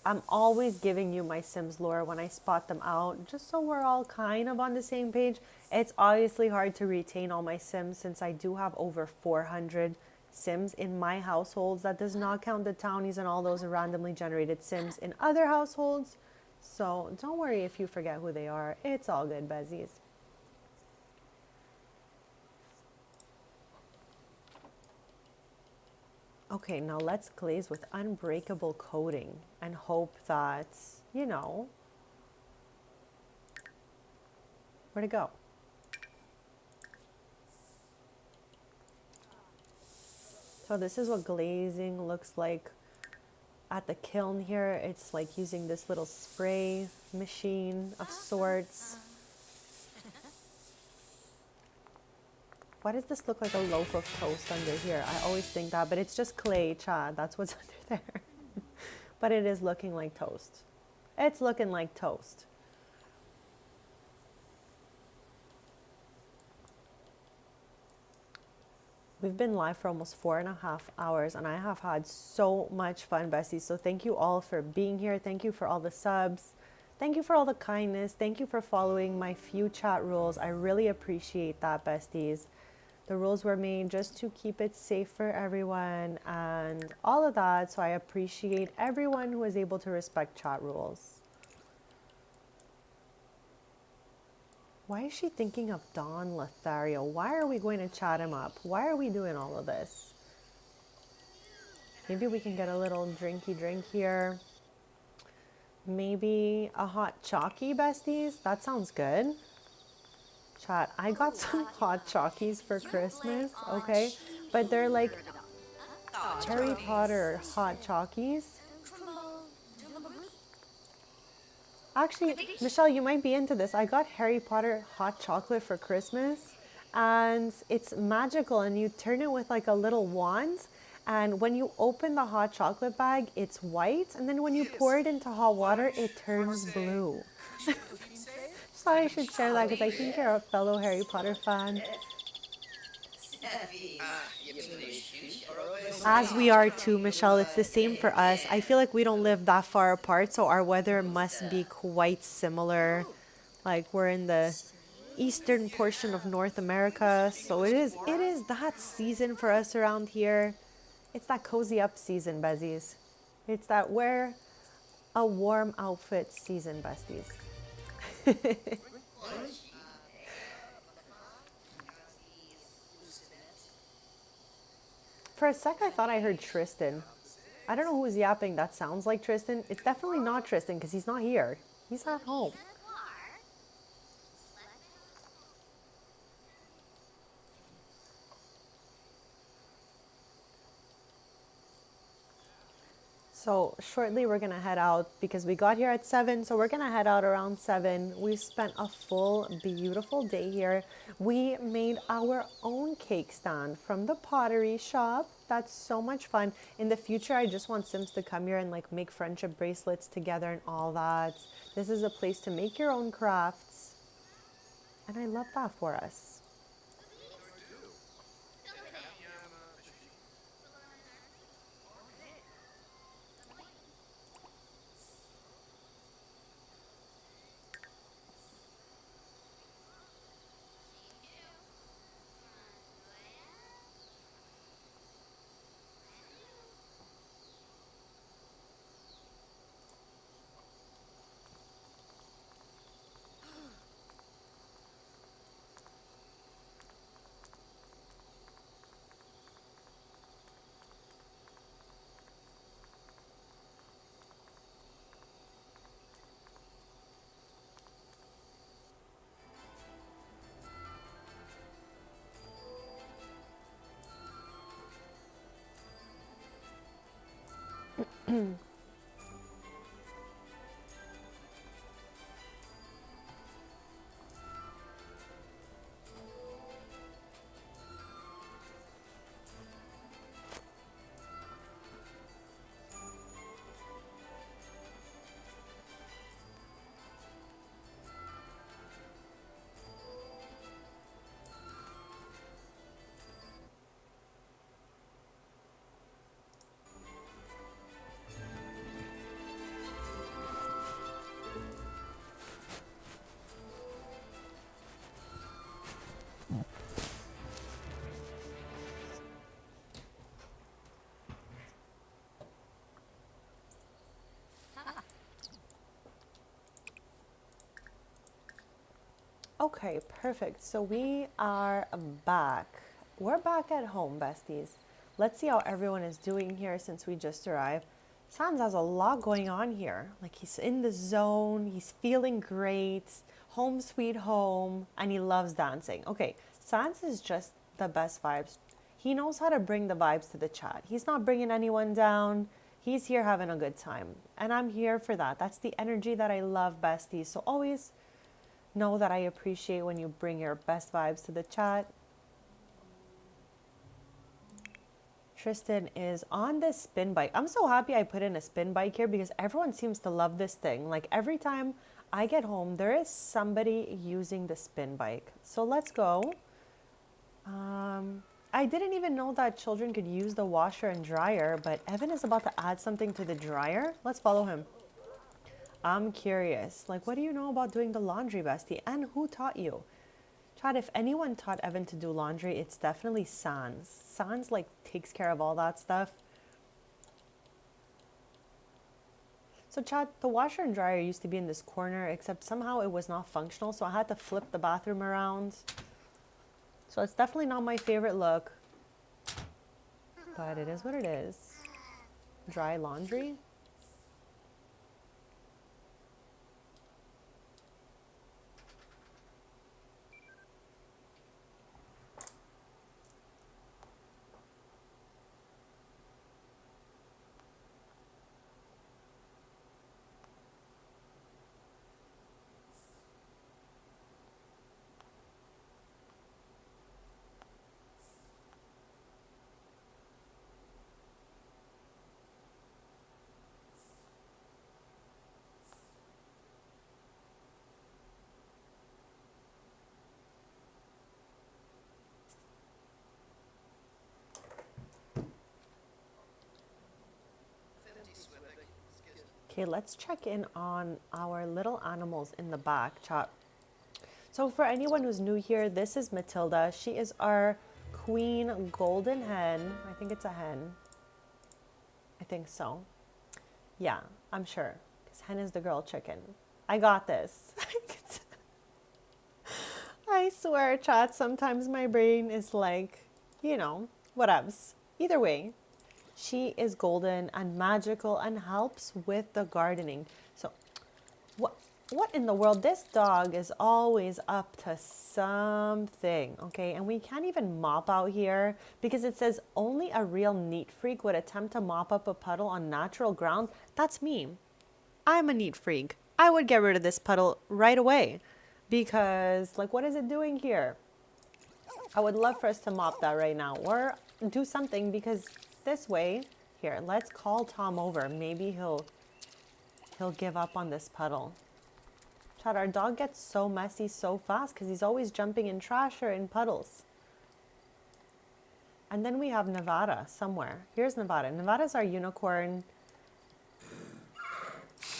[SPEAKER 1] I'm always giving you my Sims lore when I spot them out, just so we're all kind of on the same page. It's obviously hard to retain all my Sims since I do have over 400 Sims in my households. That does not count the townies and all those randomly generated Sims in other households. So don't worry if you forget who they are. It's all good, Bezies. Okay, now let's glaze with unbreakable coating and hope that, you know, where'd it go? So this is what glazing looks like at the kiln here. It's like using this little spray machine of sorts. Why does this look like a loaf of toast under here? I always think that, but it's just clay, Chad. That's what's under there. But it is looking like toast. It's looking like toast. We've been live for almost 4.5 hours, and I have had so much fun, besties. So thank you all for being here. Thank you for all the subs. Thank you for all the kindness. Thank you for following my few chat rules. I really appreciate that, besties. The rules were made just to keep it safe for everyone and all of that. So I appreciate everyone who is able to respect chat rules. Why is she thinking of Don Lothario? Why are we going to chat him up? Why are we doing all of this? Maybe we can get a little drinky drink here. Maybe a hot chalky, besties? That sounds good. Chat, I got some hot chalkies for Christmas, okay? But they're like Harry Potter hot chalkies. Actually, Michelle, you might be into this. I got Harry Potter hot chocolate for Christmas, and it's magical, and you turn it with like a little wand, and when you open the hot chocolate bag, it's white, and then when you pour it into hot water, it turns blue. So I should share that because I think you're a fellow Harry Potter fan. As we are too, Michelle. It's the same for us. I feel like we don't live that far apart, so our weather must be quite similar. Like we're in the eastern portion of North America, so it is that season for us around here. It's that cozy up season, Bezies. It's that wear a warm outfit season, besties. For a sec, I thought I heard Tristan. I don't know who's yapping. That sounds like Tristan. It's definitely not Tristan because he's not here. He's at home. So shortly we're gonna head out because we got here at 7, so we're gonna head out around 7. We spent a full beautiful day here. We made our own cake stand from the pottery shop. That's so much fun. In the future, I just want Sims to come here and like make friendship bracelets together and all that. This is a place to make your own crafts, and I love that for us. Okay, perfect. So we are back. We're back at home, besties. Let's see how everyone is doing here since we just arrived. Sans has a lot going on here. Like he's in the zone, he's feeling great, home sweet home, and he loves dancing. Okay, Sans is just the best vibes. He knows how to bring the vibes to the chat. He's not bringing anyone down. He's here having a good time. And I'm here for that. That's the energy that I love, besties. So always know that I appreciate when you bring your best vibes to the chat. Tristan is on this spin bike. I'm so happy I put in a spin bike here because everyone seems to love this thing. Like every time I get home, there is somebody using the spin bike. So let's go. I didn't even know that children could use the washer and dryer, but Evan is about to add something to the dryer. Let's follow him. I'm curious. Like, what do you know about doing the laundry, bestie? And who taught you? Chad, if anyone taught Evan to do laundry, it's definitely Sans. Sans, like, takes care of all that stuff. So, Chad, the washer and dryer used to be in this corner, except somehow it was not functional, so I had to flip the bathroom around. So it's definitely not my favorite look. But it is what it is. Dry laundry. Okay, let's check in on our little animals in the back, chat. So for anyone who's new here, this is Matilda. She is our queen golden hen. I think it's a hen. I think so. Yeah, I'm sure. Because hen is the girl chicken. I got this. I swear, chat, sometimes my brain is like, you know, whatevs. Either way, she is golden and magical and helps with the gardening. So what in the world? This dog is always up to something, okay? And we can't even mop out here because it says only a real neat freak would attempt to mop up a puddle on natural ground. That's me. I'm a neat freak. I would get rid of this puddle right away because, like, what is it doing here? I would love for us to mop that right now or do something because this way, here, let's call Tom over. Maybe he'll give up on this puddle. Chad, our dog gets so messy so fast because he's always jumping in trash or in puddles. And then we have Nevada somewhere. Here's Nevada. Nevada's our unicorn.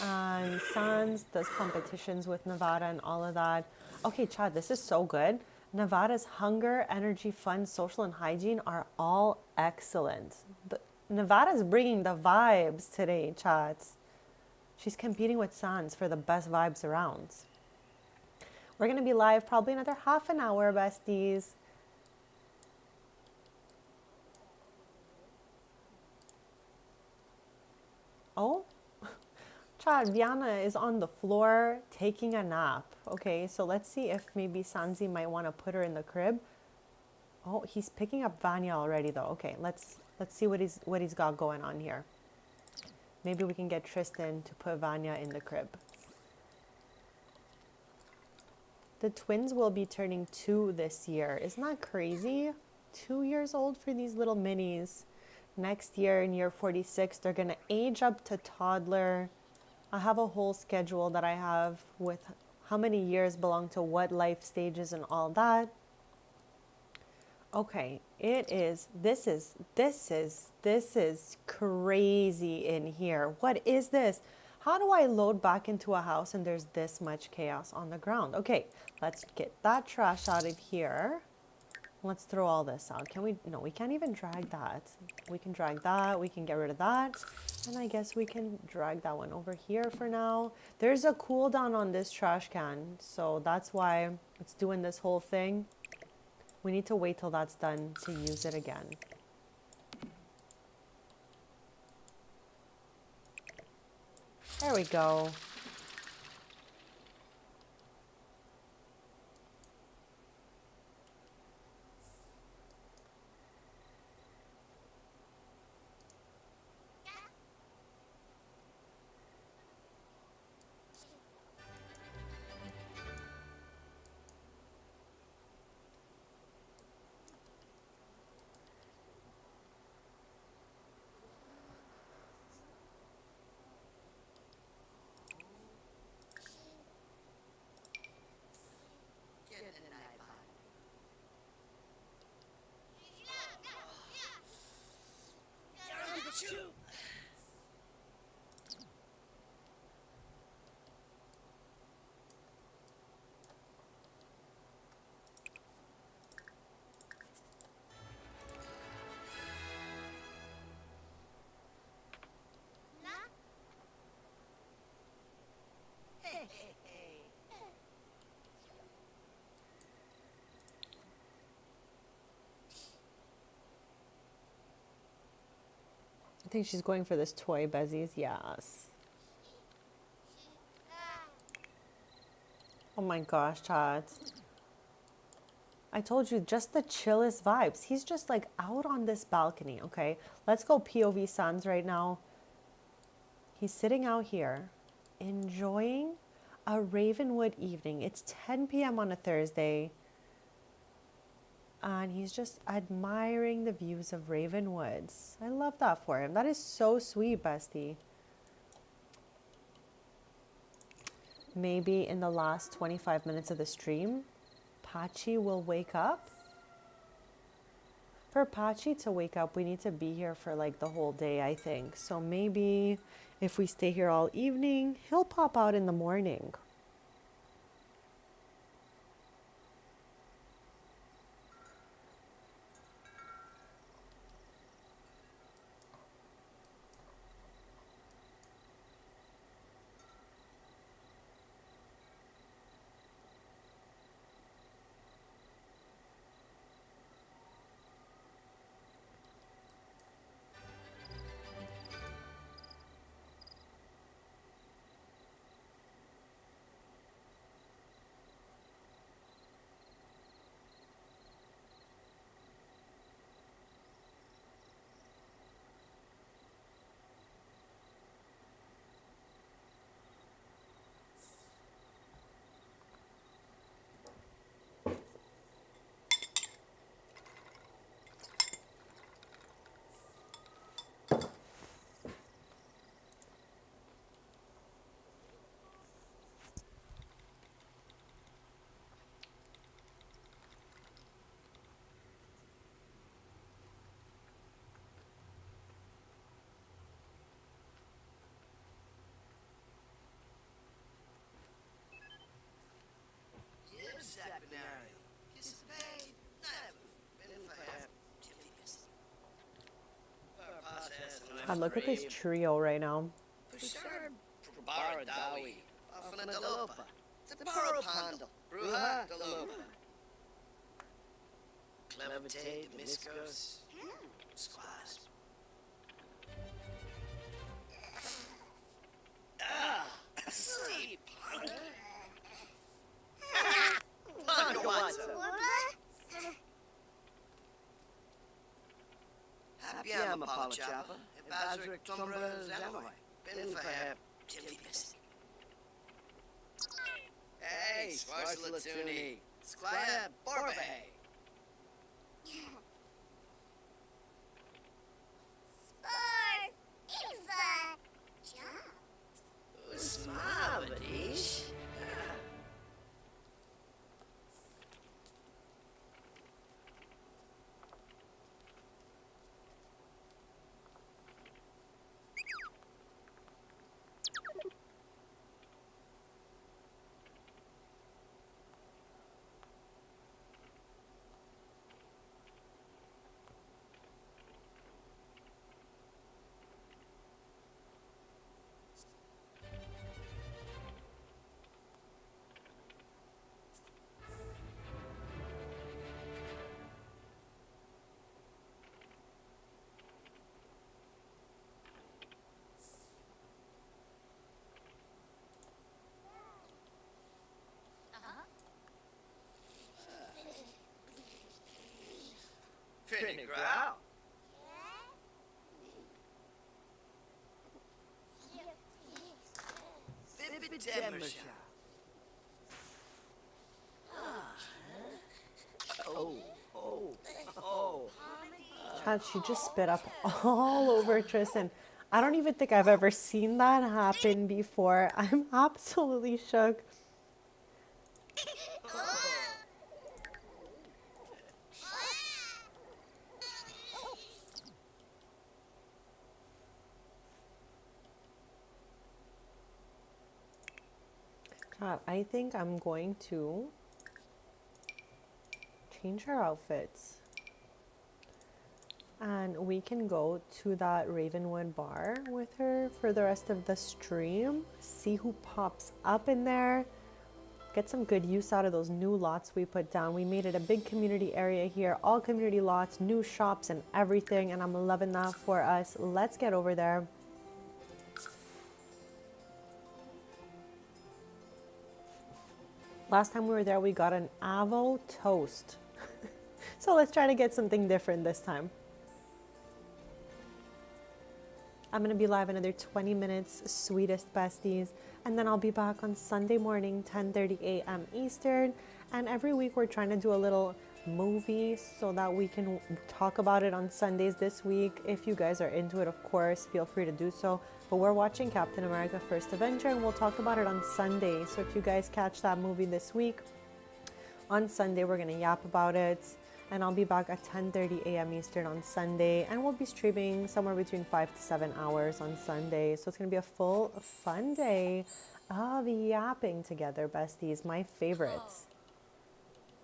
[SPEAKER 1] And Sans does competitions with Nevada and all of that. Okay, Chad, this is so good. Nevada's hunger, energy, fun, social, and hygiene are all excellent. Nevada's bringing the vibes today, Chad. She's competing with Sans for the best vibes around. We're going to be live probably another half an hour, besties. Oh, Chad, Viana is on the floor taking a nap. Okay, so let's see if maybe Sanzi might want to put her in the crib. Oh, he's picking up Vanya already though. Okay, let's see what he's got going on here. Maybe we can get Tristan to put Vanya in the crib. The twins will be turning 2 this year. Isn't that crazy? 2 years old for these little minis. Next year, in year 46, they're going to age up to toddler. I have a whole schedule that I have with how many years belong to what life stages and all that. Okay, this is crazy in here. What is this? How do I load back into a house and there's this much chaos on the ground? Okay, let's get that trash out of here. Let's throw all this out. Can we? No, we can't even drag that. We can drag that. We can get rid of that. And I guess we can drag that one over here for now. There's a cooldown on this trash can, so that's why it's doing this whole thing. We need to wait till that's done to use it again. There we go. I think she's going for this toy, Besties. Yes. Oh my gosh, chat. I told you, just the chillest vibes. He's just like out on this balcony, okay? Let's go POV Sans right now. He's sitting out here, enjoying a Ravenwood evening. It's 10 p.m. on a Thursday. And he's just admiring the views of Ravenwoods. I love that for him. That is so sweet, bestie. Maybe in the last 25 minutes of the stream, Pachi will wake up. For Pachi to wake up, we need to be here for like the whole day, I think. So maybe if we stay here all evening, he'll pop out in the morning. God, look at this trio right now.
[SPEAKER 5] Clementine, Miscos, Squaz. Sleep. Happy am Apollo Chapel, Bazric Tumbra Zanaway. Bin Fab, Jimmy Biscuit. Hey, Svarsalatuni, Squire Borbe.
[SPEAKER 2] Spurs! Infa! Jump!
[SPEAKER 5] Usmavadish. Finny Growl. Bibi Demersha. Oh.
[SPEAKER 1] Chad, she just spit up all over Tristan. I don't even think I've ever seen that happen before. I'm absolutely shook. Chad, I think I'm going to change her outfits. And we can go to that Ravenwood bar with her for the rest of the stream. See who pops up in there. Get some good use out of those new lots we put down. We made it a big community area here. All community lots, new shops and everything. And I'm loving that for us. Let's get over there. Last time we were there, we got an avo toast. So let's try to get something different this time. I'm going to be live another 20 minutes, sweetest besties. And then I'll be back on Sunday morning, 10:30 a.m. Eastern. And every week we're trying to do a little movie so that we can talk about it on Sundays this week. If you guys are into it, of course, feel free to do so. But we're watching Captain America First Avenger and we'll talk about it on Sunday. So if you guys catch that movie this week, on Sunday we're going to yap about it. And I'll be back at 10:30 a.m. Eastern on Sunday. And we'll be streaming somewhere between 5 to 7 hours on Sunday. So it's going to be a full, fun day of yapping together, besties. My favorites.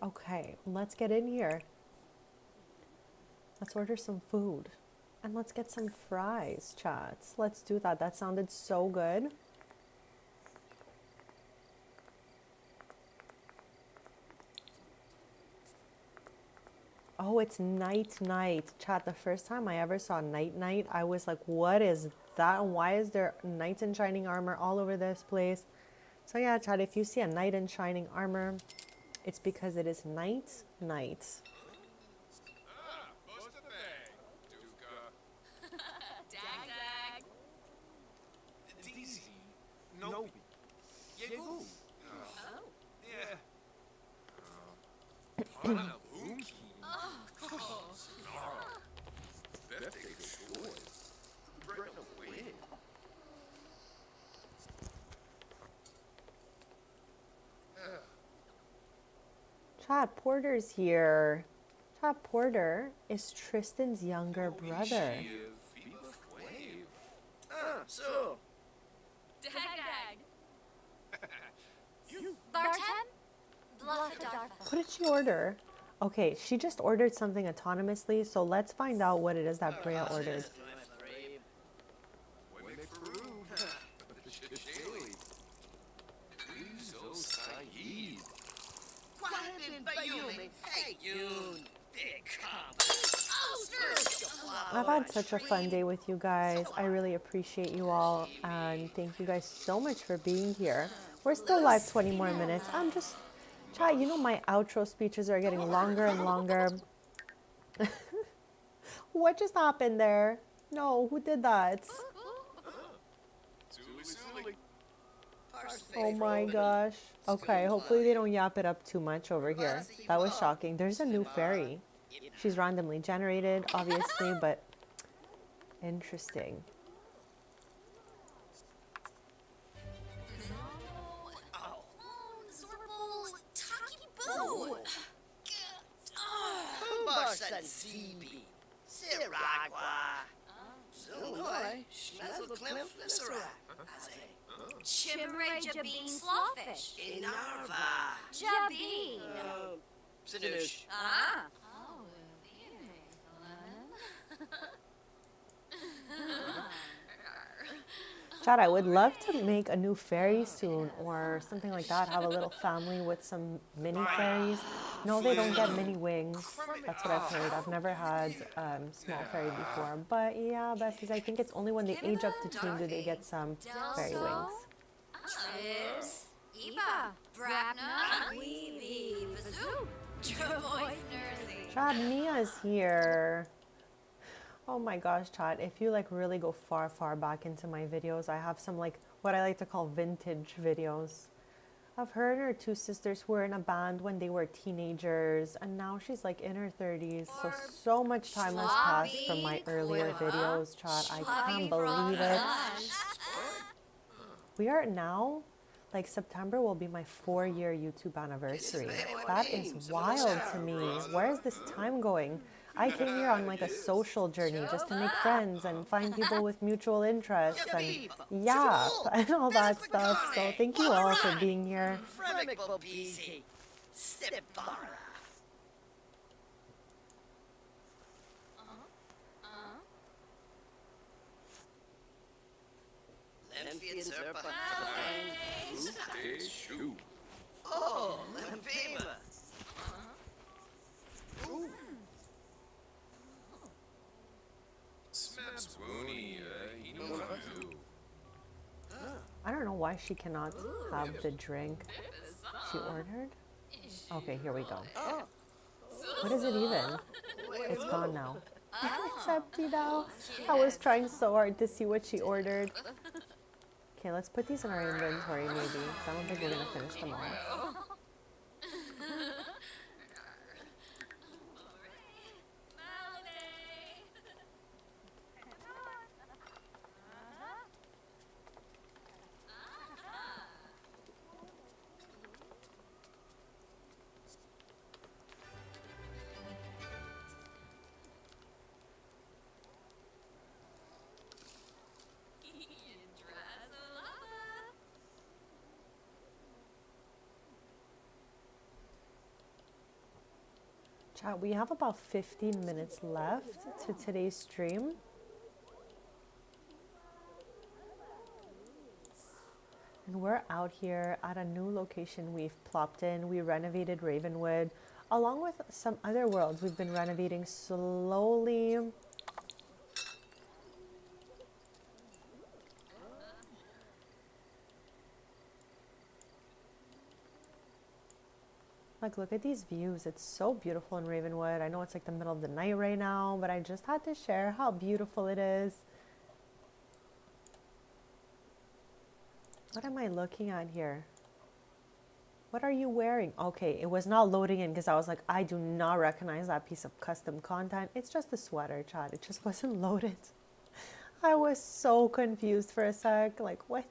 [SPEAKER 1] Okay, let's get in here. Let's order some food. And let's get some fries, chats. Let's do that. That sounded so good. Oh, it's night. Chat, the first time I ever saw night, I was like, what is that? Why is there knights in shining armor all over this place? So yeah, chat, if you see a knight in shining armor, it's because it is night.
[SPEAKER 3] Dag.
[SPEAKER 4] Daisy. Nobi. Yegu. Yeah. Panabuki. Snarl. Bethke Shoy. Brenna Win.
[SPEAKER 1] Chat, Porter's here. Chat, Porter is Tristan's younger brother.
[SPEAKER 5] So.
[SPEAKER 3] Dag.
[SPEAKER 2] Bartem? Bluffadarfa.
[SPEAKER 1] What did she order? Okay, she just ordered something autonomously, so let's find out what it is that Brea ordered. I've had such a fun day with you guys. I really appreciate you all, and thank you guys so much for being here. We're still live 20 more minutes. I'm just, chat, you know my outro speeches are getting longer and longer. What just happened there? No, who did that? Oh my gosh. Okay, hopefully they don't yap it up too much over here. That was shocking. There's a new fairy. She's randomly generated, obviously, but interesting.
[SPEAKER 5] Barsan Zibi. Siragwa. Zunoi. Schmezel Klim Flissera.
[SPEAKER 2] Chimray Jabeen Slawfish.
[SPEAKER 5] Inarva.
[SPEAKER 2] Jabeen.
[SPEAKER 5] Sinush.
[SPEAKER 2] Ah.
[SPEAKER 1] Chad, I would love to make a new fairy soon or something like that. Have a little family with some mini fairies. No, they don't get mini wings. That's what I've heard. I've never had small fairy before. But yeah, besties, I think it's only when they age up to 2 do they get some fairy wings.
[SPEAKER 2] Chips. Eva. Brapna. Weeby. Vazoo. Travois Nursing.
[SPEAKER 1] Chad, Mia's here. Oh my gosh, Chad, if you like really go far back into my videos, I have some like what I like to call vintage videos of her and her 2 sisters who were in a band when they were teenagers, and now she's like in her 30s. So much time has passed from my earlier videos, Chad. I can't believe it. We are now, like September will be my 4-year YouTube anniversary. That is wild to me. Where is this time going? I came here on like a social journey just to make friends and find people with mutual interests and yeah, and all that stuff. So thank you all for being here.
[SPEAKER 4] Shoot.
[SPEAKER 5] Oh, Lempima.
[SPEAKER 4] Smaps Woony, he knows what to do.
[SPEAKER 1] I don't know why she cannot have the drink she ordered. Okay, here we go. What is it even? It's gone now. It's empty now. I was trying so hard to see what she ordered. Okay, let's put these in our inventory maybe, 'cause I don't think we're gonna finish them all. Chat, we have about 15 minutes left to today's stream. And we're out here at a new location we've plopped in. We renovated Ravenwood along with some other worlds we've been renovating slowly. Like, look at these views. It's so beautiful in Ravenwood. I know it's like the middle of the night right now, but I just had to share how beautiful it is. What am I looking at here? What are you wearing? Okay, it was not loading in because I was like, I do not recognize that piece of custom content. It's just a sweater, chat. It just wasn't loaded. I was so confused for a sec. Like, what?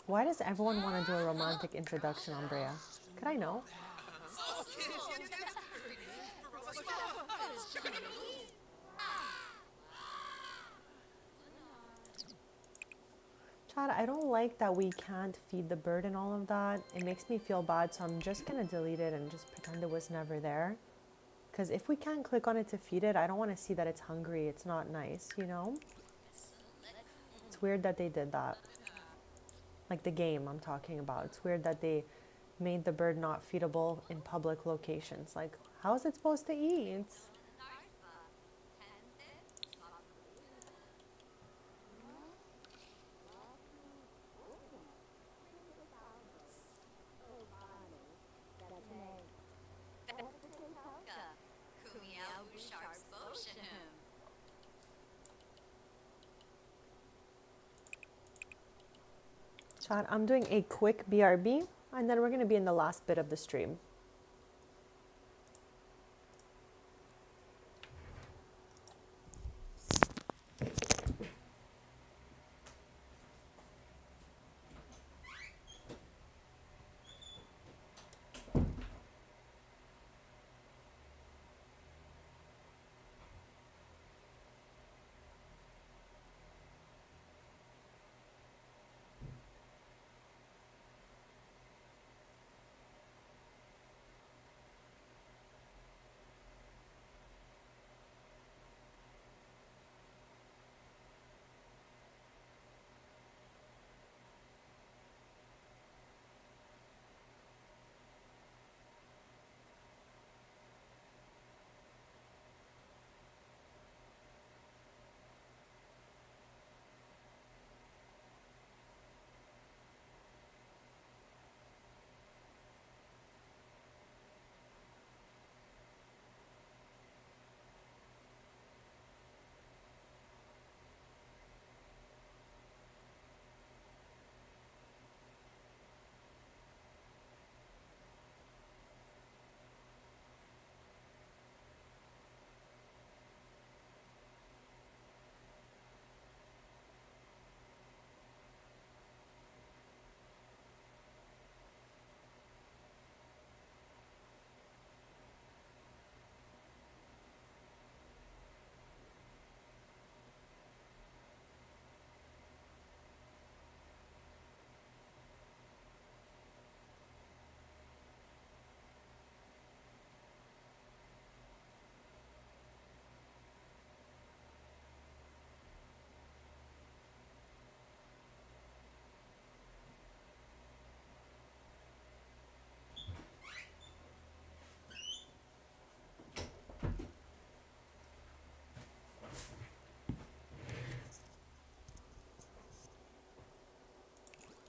[SPEAKER 1] Why does everyone want to do a romantic introduction, Umbrea? Could I know? Chad, I don't like that we can't feed the bird and all of that. It makes me feel bad, so I'm just going to delete it and just pretend it was never there. Because if we can't click on it to feed it, I don't want to see that it's hungry. It's not nice, you know? It's weird that they did that. Like the game I'm talking about. It's weird that they made the bird not feedable in public locations. Like, how is it supposed to eat? Chat, I'm doing a quick BRB and then we're going to be in the last bit of the stream.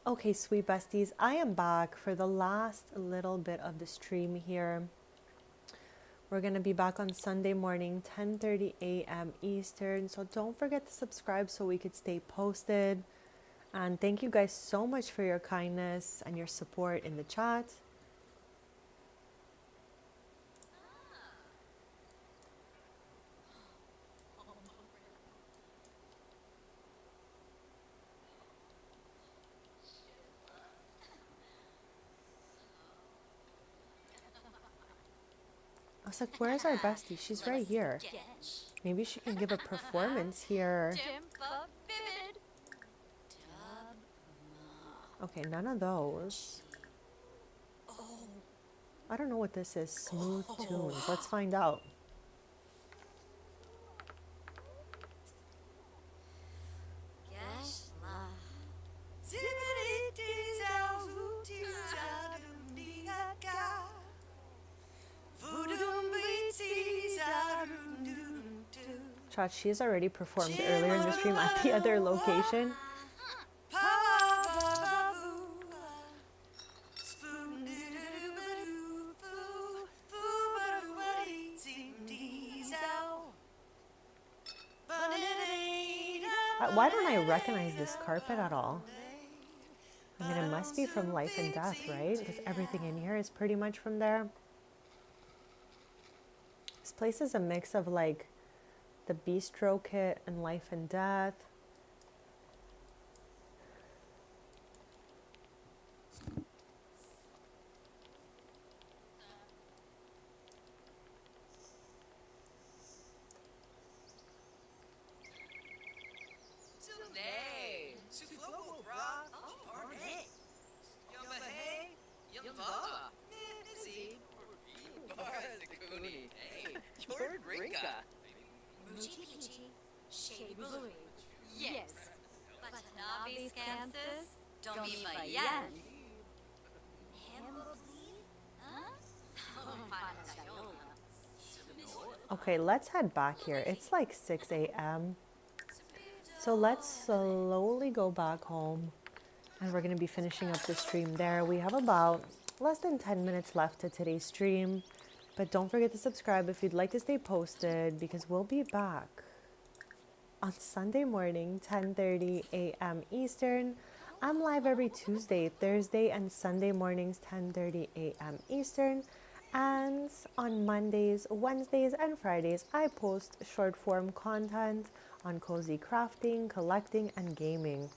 [SPEAKER 1] Okay, sweet besties, I am back for the last little bit of the stream here. We're going to be back on Sunday morning, 10:30 a.m. Eastern. So don't forget to subscribe so we could stay posted. And thank you guys so much for your kindness and your support in the chat. I was like, where's our bestie? She's right here. Maybe she can give a performance here. Okay, none of those. I don't know what this is. Smooth tunes. Let's find out. Chat, she's already performed earlier in the stream at the other location. Why don't I recognize this carpet at all? I mean, it must be from Life and Death, right? Because everything in here is pretty much from there. This place is a mix of like the bistro kit and Life and Death. Okay, let's head back here. It's like 6 a.m. So let's slowly go back home. And we're going to be finishing up the stream there. We have about less than 10 minutes left to today's stream. But don't forget to subscribe if you'd like to stay posted, because we'll be back on Sunday morning, 10:30 a.m. Eastern. I'm live every Tuesday, Thursday, and Sunday mornings, 10:30 a.m. Eastern. And on Mondays, Wednesdays, and Fridays, I post short form content on cozy crafting, collecting, and gaming.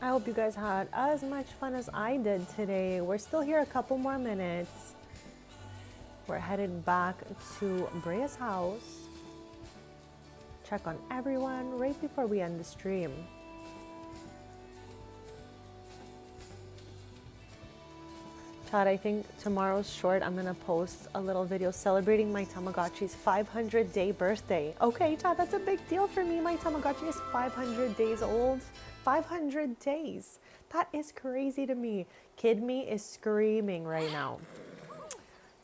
[SPEAKER 1] I hope you guys had as much fun as I did today. We're still here a couple more minutes. We're headed back to Brea's house. Check on everyone right before we end the stream. Chad, I think tomorrow's short, I'm gonna post a little video celebrating my Tamagotchi's 500-day birthday. Okay, Chad, that's a big deal for me. My Tamagotchi is 500 days old. 500 days. That is crazy to me. Kid me is screaming right now.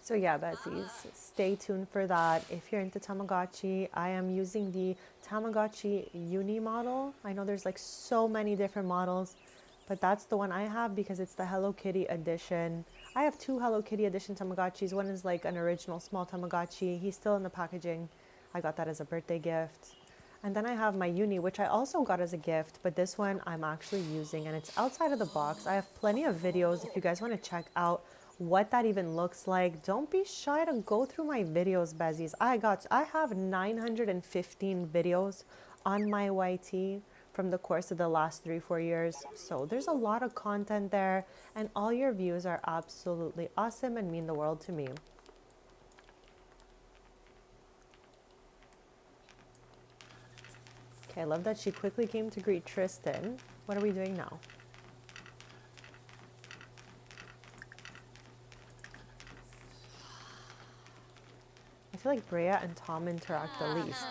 [SPEAKER 1] So yeah, Besties, stay tuned for that. If you're into Tamagotchi, I am using the Tamagotchi Uni model. I know there's like so many different models, but that's the one I have because it's the Hello Kitty edition. I have two Hello Kitty edition Tamagotchis. One is like an original small Tamagotchi. He's still in the packaging. I got that as a birthday gift. And then I have my Uni, which I also got as a gift, but this one I'm actually using and it's outside of the box. I have plenty of videos if you guys want to check out what that even looks like. Don't be shy to go through my videos, Bezies. I have 915 videos on my YT from the course of the last 3-4 years. So there's a lot of content there and all your views are absolutely awesome and mean the world to me. Okay, I love that she quickly came to greet Tristan. What are we doing now? I feel like Brea and Tom interact the least.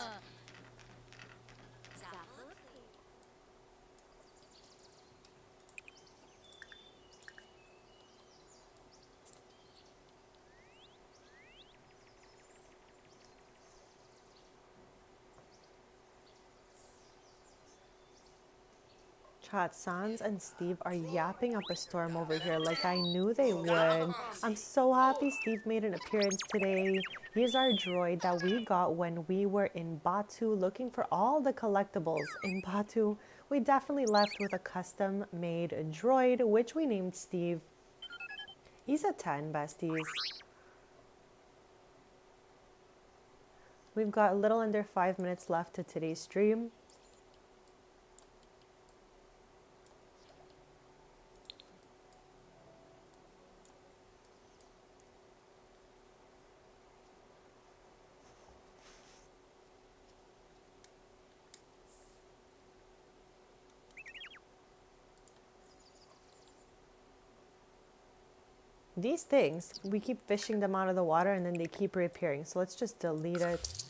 [SPEAKER 1] Chat, Sans and Steve are yapping up a storm over here like I knew they would. I'm so happy Steve made an appearance today. He's our droid that we got when we were in Batu looking for all the collectibles in Batu. We definitely left with a custom made droid, which we named Steve. He's a 10, Besties. We've got a little under 5 minutes left to today's stream. These things, we keep fishing them out of the water and then they keep reappearing. So let's just delete it.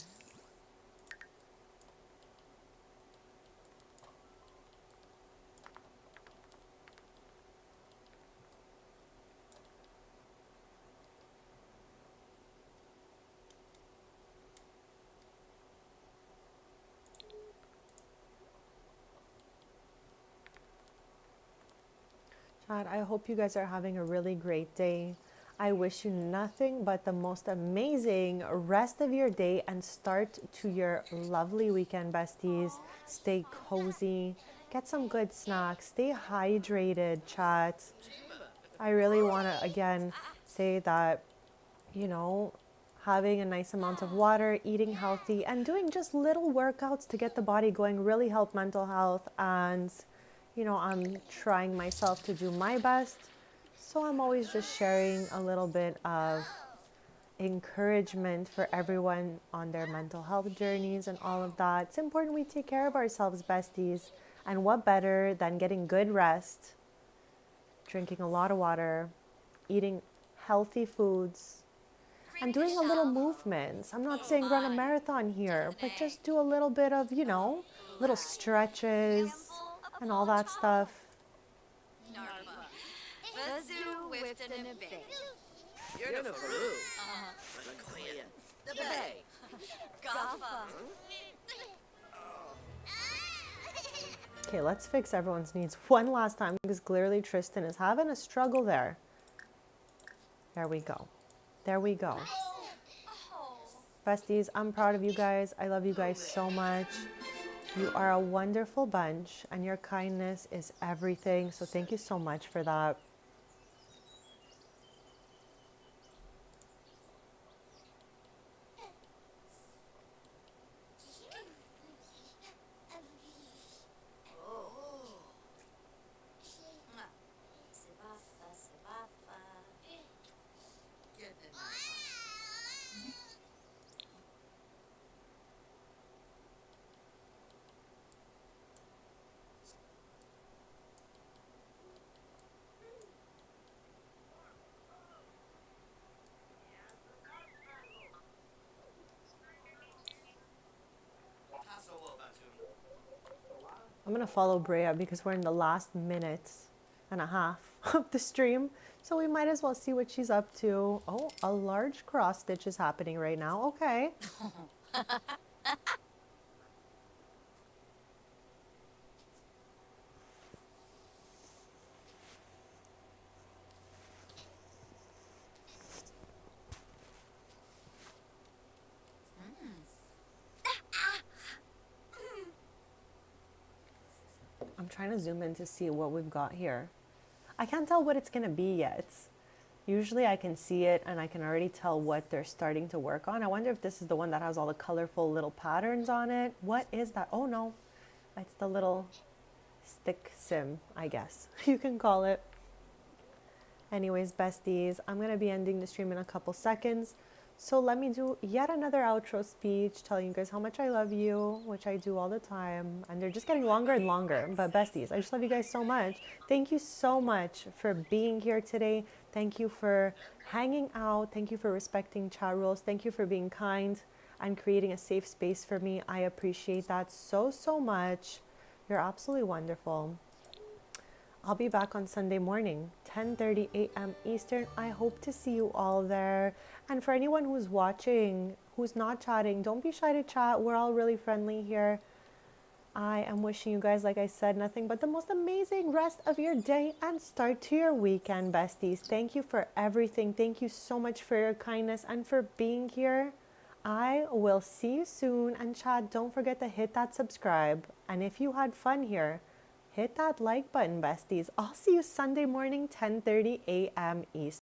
[SPEAKER 1] I hope you guys are having a really great day. I wish you nothing but the most amazing rest of your day and start to your lovely weekend, Besties. Stay cozy, get some good snacks, stay hydrated, chat. I really want to again say that, you know, having a nice amount of water, eating healthy, and doing just little workouts to get the body going really help mental health. And you know, I'm trying myself to do my best. So I'm always just sharing a little bit of encouragement for everyone on their mental health journeys and all of that. It's important we take care of ourselves, Besties. And what better than getting good rest, drinking a lot of water, eating healthy foods, and doing a little movements. I'm not saying run a marathon here, but just do a little bit of, little stretches and all that stuff.
[SPEAKER 2] Vazoo whipped in a bay.
[SPEAKER 5] You're the Peru. Makoya. The bay.
[SPEAKER 2] Gaffa.
[SPEAKER 1] Okay, let's fix everyone's needs one last time because clearly Tristan is having a struggle there. There we go. There we go. Besties, I'm proud of you guys. I love you guys so much. You are a wonderful bunch and your kindness is everything. So thank you so much for that. I'm going to follow Brea because we're in the last minute and a half of the stream. So we might as well see what she's up to. Oh, a large cross stitch is happening right now. Okay. I'm trying to zoom in to see what we've got here. I can't tell what it's going to be yet. Usually I can see it and I can already tell what they're starting to work on. I wonder if this is the one that has all the colorful little patterns on it. What is that? Oh no, it's the little stick sim, I guess you can call it. Anyways, besties, I'm going to be ending the stream in a couple seconds. So let me do yet another outro speech telling you guys how much I love you, which I do all the time. And they're just getting longer and longer. But besties, I just love you guys so much. Thank you so much for being here today. Thank you for hanging out. Thank you for respecting chat rules. Thank you for being kind and creating a safe space for me. I appreciate that so, so much. You're absolutely wonderful. I'll be back on Sunday morning, 10:30 a.m. Eastern. I hope to see you all there. And for anyone who's watching, who's not chatting, don't be shy to chat. We're all really friendly here. I am wishing you guys, like I said, nothing but the most amazing rest of your day and start to your weekend, besties. Thank you for everything. Thank you so much for your kindness and for being here. I will see you soon. And chat, don't forget to hit that subscribe. And if you had fun here, hit that like button, besties. I'll see you Sunday morning, 10:30 a.m. Eastern.